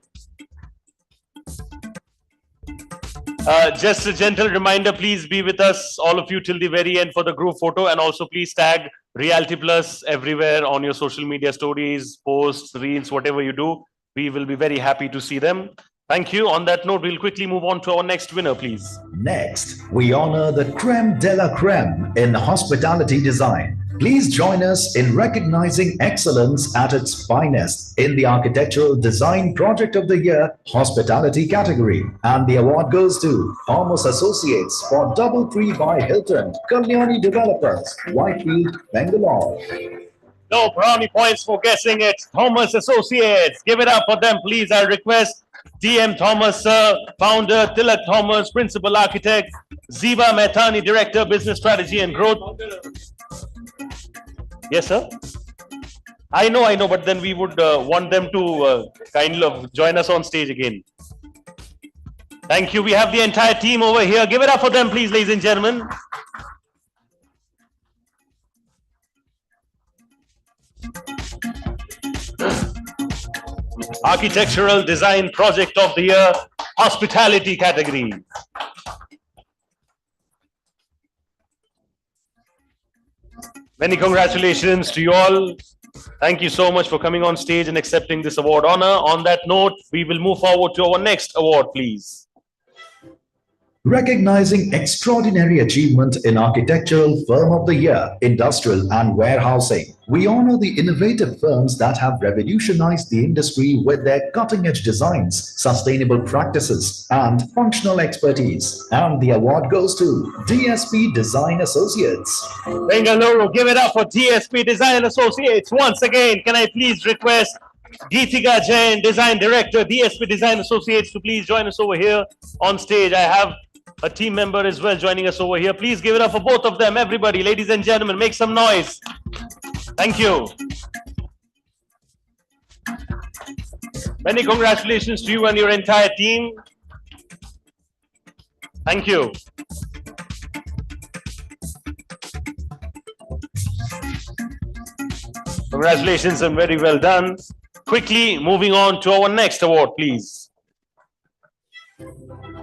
S1: Just a gentle reminder, please be with us, all of you, till the very end for the group photo. And also please tag Reality Plus everywhere on your social media stories, posts, reels, whatever you do. We will be very happy to see them. Thank you. On that note, we'll quickly move on to our next winner, please.
S3: Next, we honor the creme de la creme in hospitality design. Please join us in recognizing excellence at its finest in the Architectural Design Project of the Year Hospitality category. And the award goes to Thomas Associates for DoubleTree by Hilton, Kalyani Developers, Whitefield, Bangalore.
S1: No brownie points for guessing it. Thomas Associates. Give it up for them, please. I request DM Thomas, founder, Tilak Thomas, principal architect, Ziva Mehtani, director, business strategy and growth. Yes, sir. I know, but then we would want them to kind of join us on stage again. Thank you. We have the entire team over here. Give it up for them, please, ladies and gentlemen. Architectural Design Project of the Year, Hospitality category. Many congratulations to you all. Thank you so much for coming on stage and accepting this award honor. On that note, we will move forward to our next award, please.
S3: Recognizing extraordinary achievement in Architectural Firm of the Year, Industrial and Warehousing, we honor the innovative firms that have revolutionized the industry with their cutting-edge designs, sustainable practices, and functional expertise. And the award goes to DSP Design Associates.
S1: Bengaluru, give it up for DSP Design Associates. Once again, can I please request Geetika Jain, Design Director, DSP Design Associates, to please join us over here on stage. I have a team member as well joining us over here. Please give it up for both of them. Everybody, ladies and gentlemen, make some noise. Thank you. Many congratulations to you and your entire team. Thank you. Congratulations and very well done. Quickly moving on to our next award, please.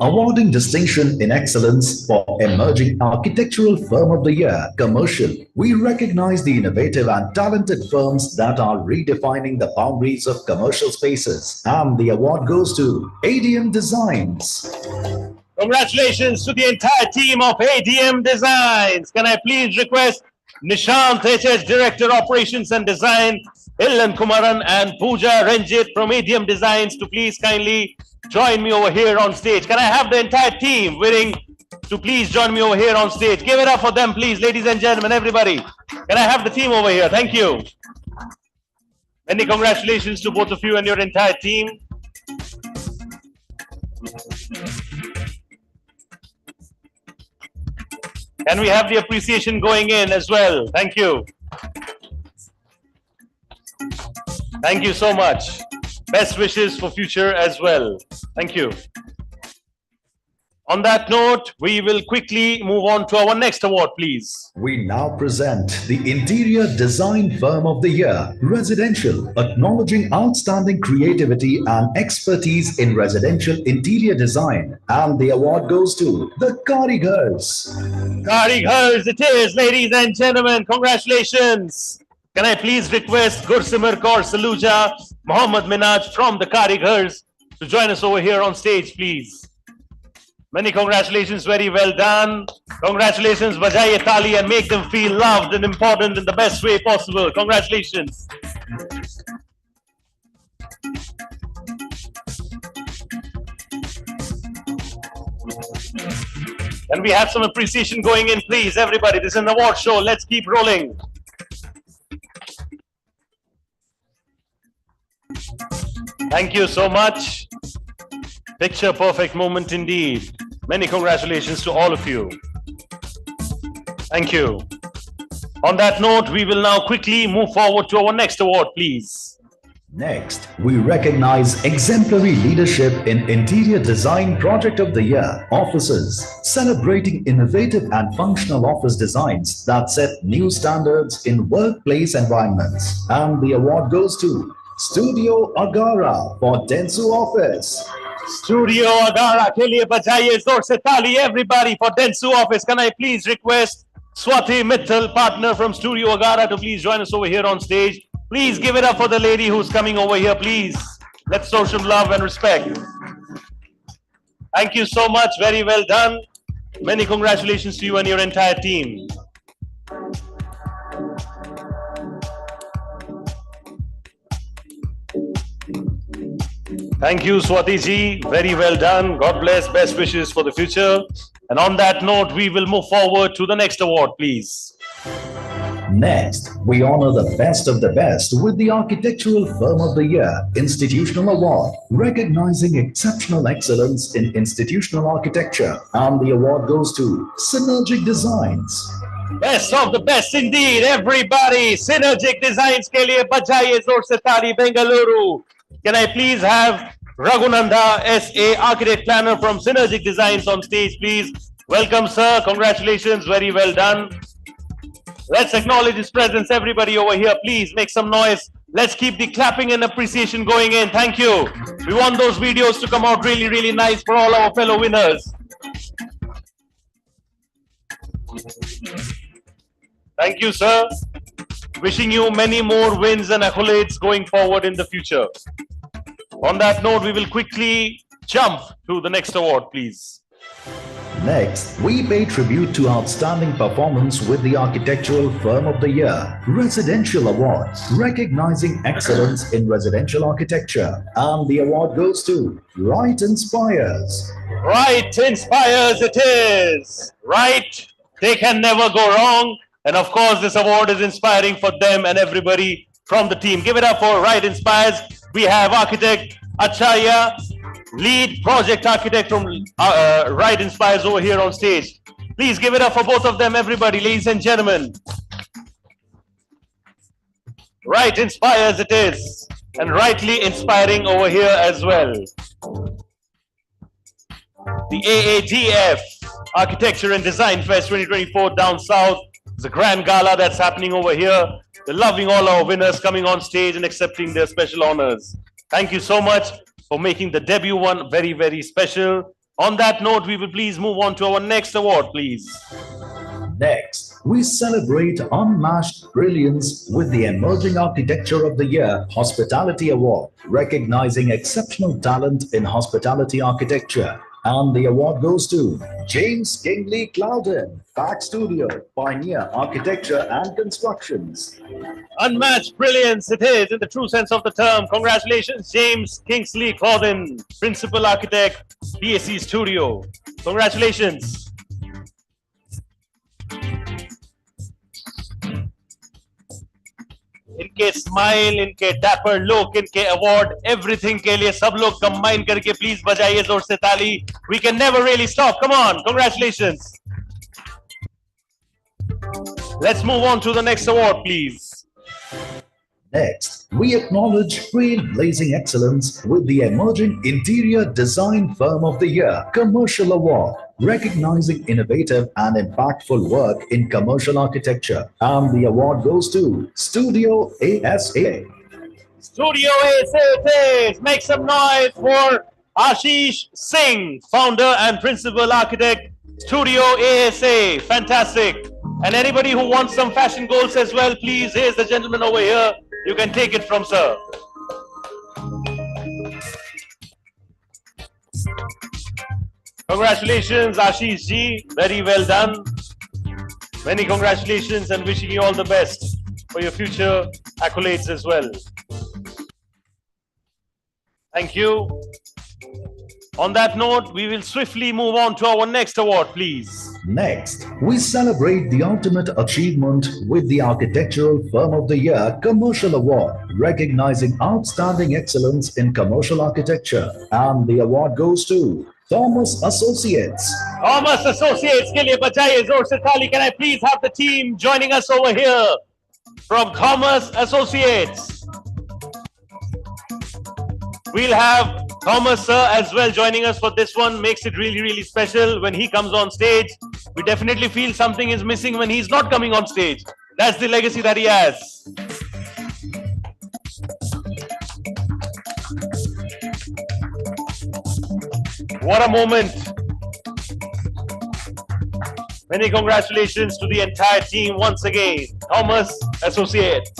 S3: Awarding distinction in excellence for Emerging Architectural Firm of the Year, Commercial. We recognize the innovative and talented firms that are redefining the boundaries of commercial spaces. And the award goes to ADM Designs.
S1: Congratulations to the entire team of ADM Designs. Can I please request Nishant HS, Director Operations and Design, Ilan Kumaran and Pooja Ranjit from ADM Designs to please kindly join me over here on stage. Can I have the entire team willing to please join me over here on stage? Give it up for them, please, ladies and gentlemen, everybody. Can I have the team over here? Thank you. Many congratulations to both of you and your entire team. Can we have the appreciation going in as well? Thank you. Thank you so much. Best wishes for future as well. Thank you. On that note, we will quickly move on to our next award, please.
S3: We now present the Interior Design Firm of the Year, Residential, acknowledging outstanding creativity and expertise in residential interior design. And the award goes to the Karigars.
S1: Karigars it is, ladies and gentlemen. Congratulations. Can I please request Gursimar Kaur Saluja, Mohammad Minaj from the Karigars to join us over here on stage, please. Many congratulations, very well done. Congratulations, Bajaiye Tali and make them feel loved and important in the best way possible. Congratulations. Can we have some appreciation going in, please, everybody? This is an award show. Let's keep rolling. Thank you so much. Picture perfect moment indeed. Many congratulations to all of you. Thank you. On that note, we will now quickly move forward to our next award, please.
S3: Next, we recognize exemplary leadership in Interior Design Project of the Year, Offices, celebrating innovative and functional office designs that set new standards in workplace environments. And the award goes to Studio Agara for Dentsu Office.
S1: Studio Agara, ke liye bajaye zor se taali, everybody, for Dentsu Office. Can I please request Swati Mittal, partner from Studio Agara, to please join us over here on stage. Please give it up for the lady who's coming over here, please. Let's show some love and respect. Thank you so much. Very well done. Many congratulations to you and your entire team. Thank you, Swati ji. Very well done. God bless. Best wishes for the future. And on that note, we will move forward to the next award, please.
S3: Next, we honor the best of the best with the Architectural Firm of the Year Institutional Award, recognizing exceptional excellence in institutional architecture. And the award goes to Synergic Designs.
S1: Best of the best indeed, everybody. Synergic Designs ke liye bajaye zor se taali, Bengaluru. Can I please have Raghunanda S.A., architect planner from Synergic Designs on stage, please. Welcome, sir. Congratulations. Very well done. Let's acknowledge his presence. Everybody over here, please make some noise. Let's keep the clapping and appreciation going in. Thank you. We want those videos to come out really, really nice for all our fellow winners. Thank you, sir. Wishing you many more wins and accolades going forward in the future. On that note, we will quickly jump to the next award, please.
S3: Next, we pay tribute to outstanding performance with the Architectural Firm of the Year Residential Award, recognizing excellence in residential architecture. And the award goes to Right Inspires.
S1: Right Inspires it is. Right, they can never go wrong. And of course, this award is inspiring for them and everybody from the team. Give it up for Right Inspires. We have architect Acharya, lead project architect from Right Inspires over here on stage. Please give it up for both of them, everybody, ladies and gentlemen. Right Inspires it is, and rightly inspiring over here as well. The AADF Architecture and Design Fest 2024 down south is a grand gala that's happening over here. They're loving all our winners coming on stage and accepting their special honors. Thank you so much for making the debut one very, very special. On that note, we will please move on to our next award, please.
S3: Next, we celebrate unmatched brilliance with the Emerging Architecture of the Year Hospitality Award, recognizing exceptional talent in hospitality architecture. And the award goes to James Kingsley Clouden, Fact Studio, Pioneer Architecture and Constructions.
S1: Unmatched brilliance it is in the true sense of the term. Congratulations, James Kingsley Clouden, Principal Architect, PAC Studio. Congratulations. इनके smile, इनके dapper look, इनके award, everything के लिए सब लोग combine करके please बजाइए जोर से ताली. We can never really stop. Come on, congratulations. Let's move on to the next award, please.
S3: Next, we acknowledge trailblazing excellence with the Emerging Interior Design Firm of the Year Commercial Award, recognizing innovative and impactful work in commercial architecture. And the award goes to Studio ASA.
S1: Studio ASA, make some noise for Ashish Singh, founder and principal architect, Studio ASA. Fantastic. And anybody who wants some fashion goals as well, please, here's the gentleman over here. You can take it from sir. Congratulations, Ashish ji. Very well done. Many congratulations and wishing you all the best for your future accolades as well. Thank you. On that note, we will swiftly move on to our next award, please.
S3: Next, we celebrate the ultimate achievement with the Architectural Firm of the Year Commercial Award, recognizing outstanding excellence in commercial architecture. And the award goes to Thomas Associates.
S1: Thomas Associates के लिए बजाइए जोर से ताली. Can I please have the team joining us over here from Thomas Associates? We'll have Thomas sir as well joining us for this one. Makes it really, really special when he comes on stage. We definitely feel something is missing when he's not coming on stage. That's the legacy that he has. What a moment. Many congratulations to the entire team once again. Thomas Associates.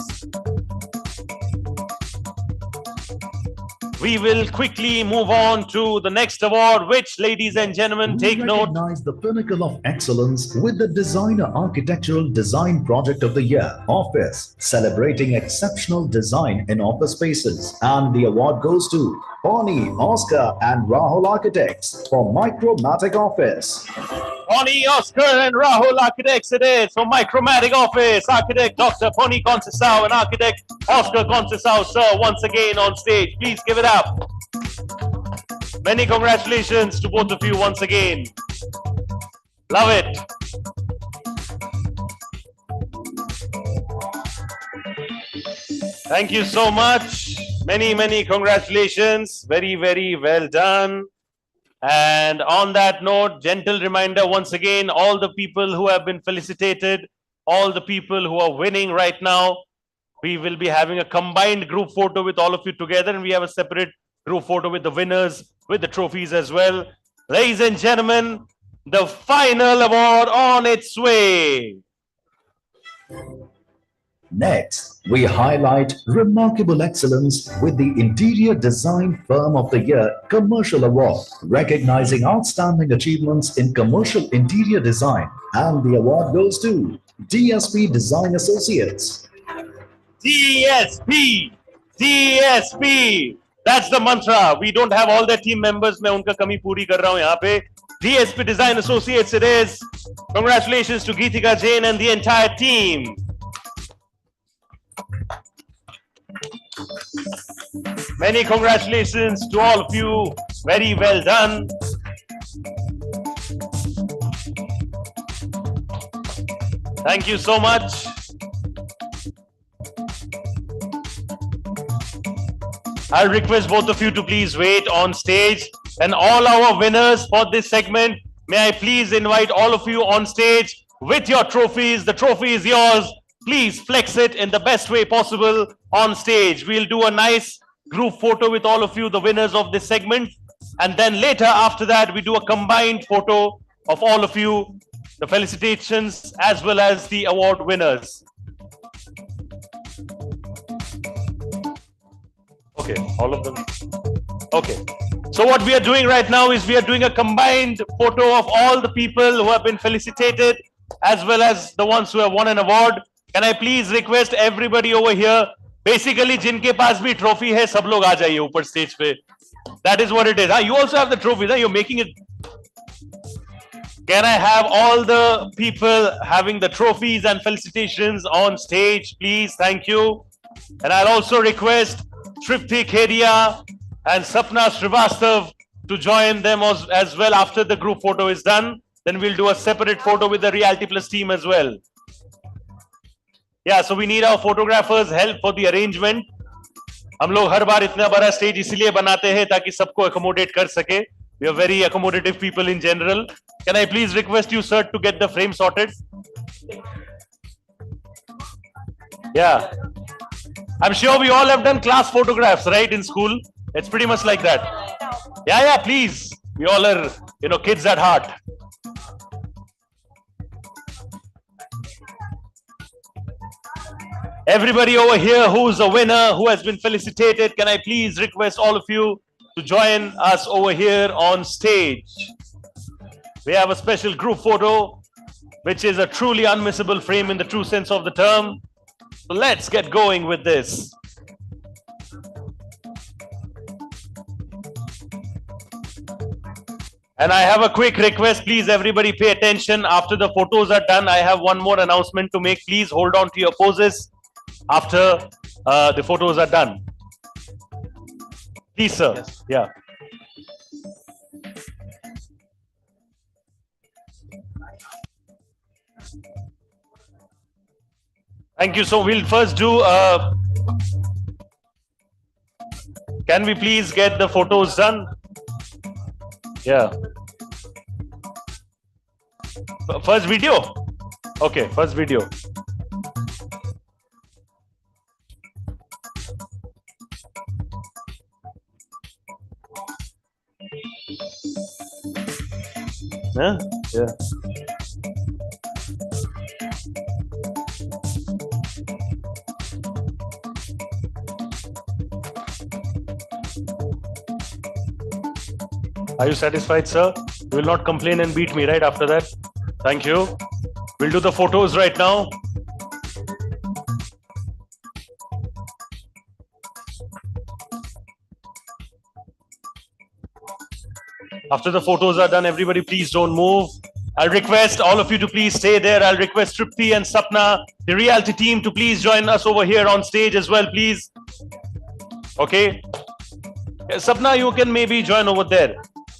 S1: We will quickly move on to the next award, which, ladies and gentlemen, take note.
S3: Recognize the pinnacle of excellence with the Designer Architectural Design Project of the Year, Office, celebrating exceptional design in office spaces. And the award goes to Bonnie, Oscar, and Rahul Architects for Micromatic Office.
S1: Pony, Oscar, and Rahul Architects it is for Micromatic Office. Architect Dr. Pony Concesao and Architect Oscar Concesao, sir, once again on stage. Please give it up. Many congratulations to both of you once again. Love it. Thank you so much. Many congratulations. Very, very well done. And on that note, gentle reminder once again, all the people who have been felicitated, all the people who are winning right now, we will be having a combined group photo with all of you together, and we have a separate group photo with the winners, with the trophies as well. Ladies and gentlemen, the final award on its way.
S3: Next, we highlight remarkable excellence with the Interior Design Firm of the Year Commercial Award, recognizing outstanding achievements in commercial interior design. And the award goes to DSP Design Associates.
S1: DSP, DSP. That's the mantra. We don't have all the team members. मैं उनका कमी पूरी कर रहा हूँ यहाँ पे. DSP Design Associates it is. Congratulations to Geetika Jain and the entire team. Many congratulations to all of you. Very well done. Thank you so much. I'll request both of you to please wait on stage, and all our winners for this segment, may I please invite all of you on stage with your trophies. The trophy is yours. Please flex it in the best way possible on stage. We'll do a nice group photo with all of you, the winners of this segment. And then later after that, we do a combined photo of all of you, the felicitations as well as the award winners. Okay, all of them. Okay. So what we are doing right now is we are doing a combined photo of all the people who have been felicitated as well as the ones who have won an award. Can I please request everybody over here? Basically, जिनके पास भी trophy है, सब लोग आ जाइए ऊपर stage पे. That is what it is. You also have the trophies. You're making it. Can I have all the people having the trophies and felicitations on stage, please? Thank you. And I'll also request Tripti Khedia and Sapna Srivastav to join them as well after the group photo is done. Then we'll do a separate photo with the Reality Plus team as well. Yeah, so we need our photographers' help for the arrangement. हम लोग हर बार इतना बड़ा stage इसलिए बनाते हैं ताकि सबको accommodate कर सके. We are very accommodative people in general. Can I please request you, sir, to get the frame sorted? Yeah. I'm sure we all have done class photographs, right, in school? It's pretty much like that. Yeah, please. We all are, kids at heart. Everybody over here who's a winner, who has been felicitated, can I please request all of you to join us over here on stage? We have a special group photo, which is a truly unmissable frame in the true sense of the term. So let's get going with this. And I have a quick request, please everybody pay attention. After the photos are done, I have one more announcement to make. Please hold on to your poses after the photos are done. Please, sir. Yes. Yeah. Thank you. So we'll first do, can we please get the photos done? Yeah. First video? Okay, first video. Huh? Yeah. Are you satisfied, sir? You will not complain and beat me, right, after that? Thank you. We'll do the photos right now. After the photos are done, everybody please don't move. I'll request all of you to please stay there. I'll request Tripti and Sapna, the Reality team, to please join us over here on stage as well, please. Okay. Sapna, you can maybe join over there.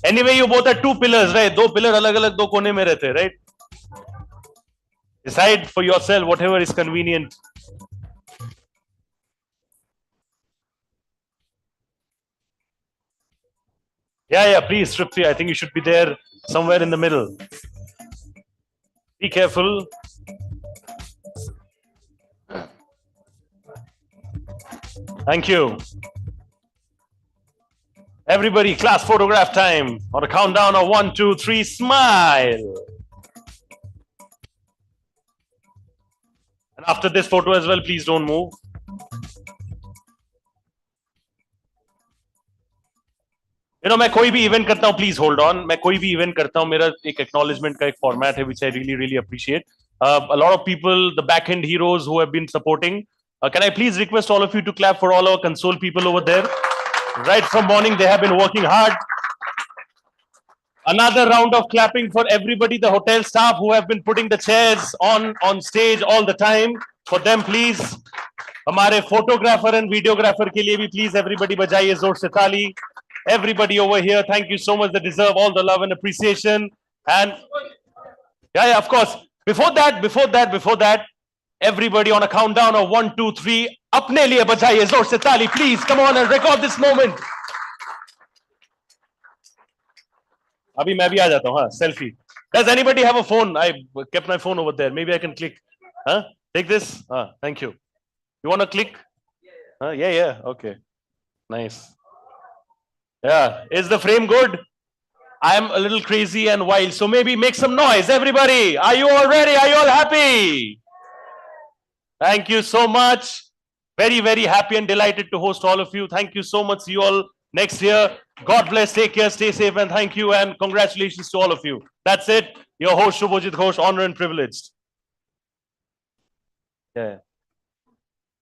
S1: Anyway, you both are two pillars, right? दो pillars अलग-अलग दो कोने में रहते, right? Decide for yourself whatever is convenient. Yeah, please, Tripti. I think you should be there somewhere in the middle. Be careful. Thank you. Everybody, class photograph time. On a countdown of 1, 2, 3, smile. And after this photo as well, please don't move. मैं कोई भी event करता हूँ, please hold on. मैं कोई भी event करता हूँ, मेरा एक एक्नॉलेजमेंट का एक फॉर्मेट है which I really appreciate. A lot of people, the back end heroes who have been supporting. Can I please request all of you to clap for all our console people over there? Right from morning, they have been working hard. Another round of clapping for everybody, the hotel staff who have been putting the chairs on stage all the time. For them, please. हमारे photographer and videographer के लिए भी please everybody बजाइए जोर से ताली. Everybody over here, thank you so much. They deserve all the love and appreciation. And yeah, of course. Before that, everybody on a countdown of 1, 2, 3, अपने लिए बजाइए जोर से ताली, please. Come on and record this moment. अभी मैं भी आ जाता हूँ, हाँ, selfie. Does anybody have a phone? I kept my phone over there. Maybe I can click. Huh? Take this. Thank you. You want to click? Yeah. Okay. Nice. Yeah. Is the frame good? I am a little crazy and wild, so maybe make some noise, everybody. Are you all ready? Are you all happy? Thank you so much. Very happy and delighted to host all of you. Thank you so much. See you all next year. God bless. Take care. Stay safe. And thank you. And congratulations to all of you. That's it. Your host, Shubhajit Ghosh, honor and privileged. Yeah.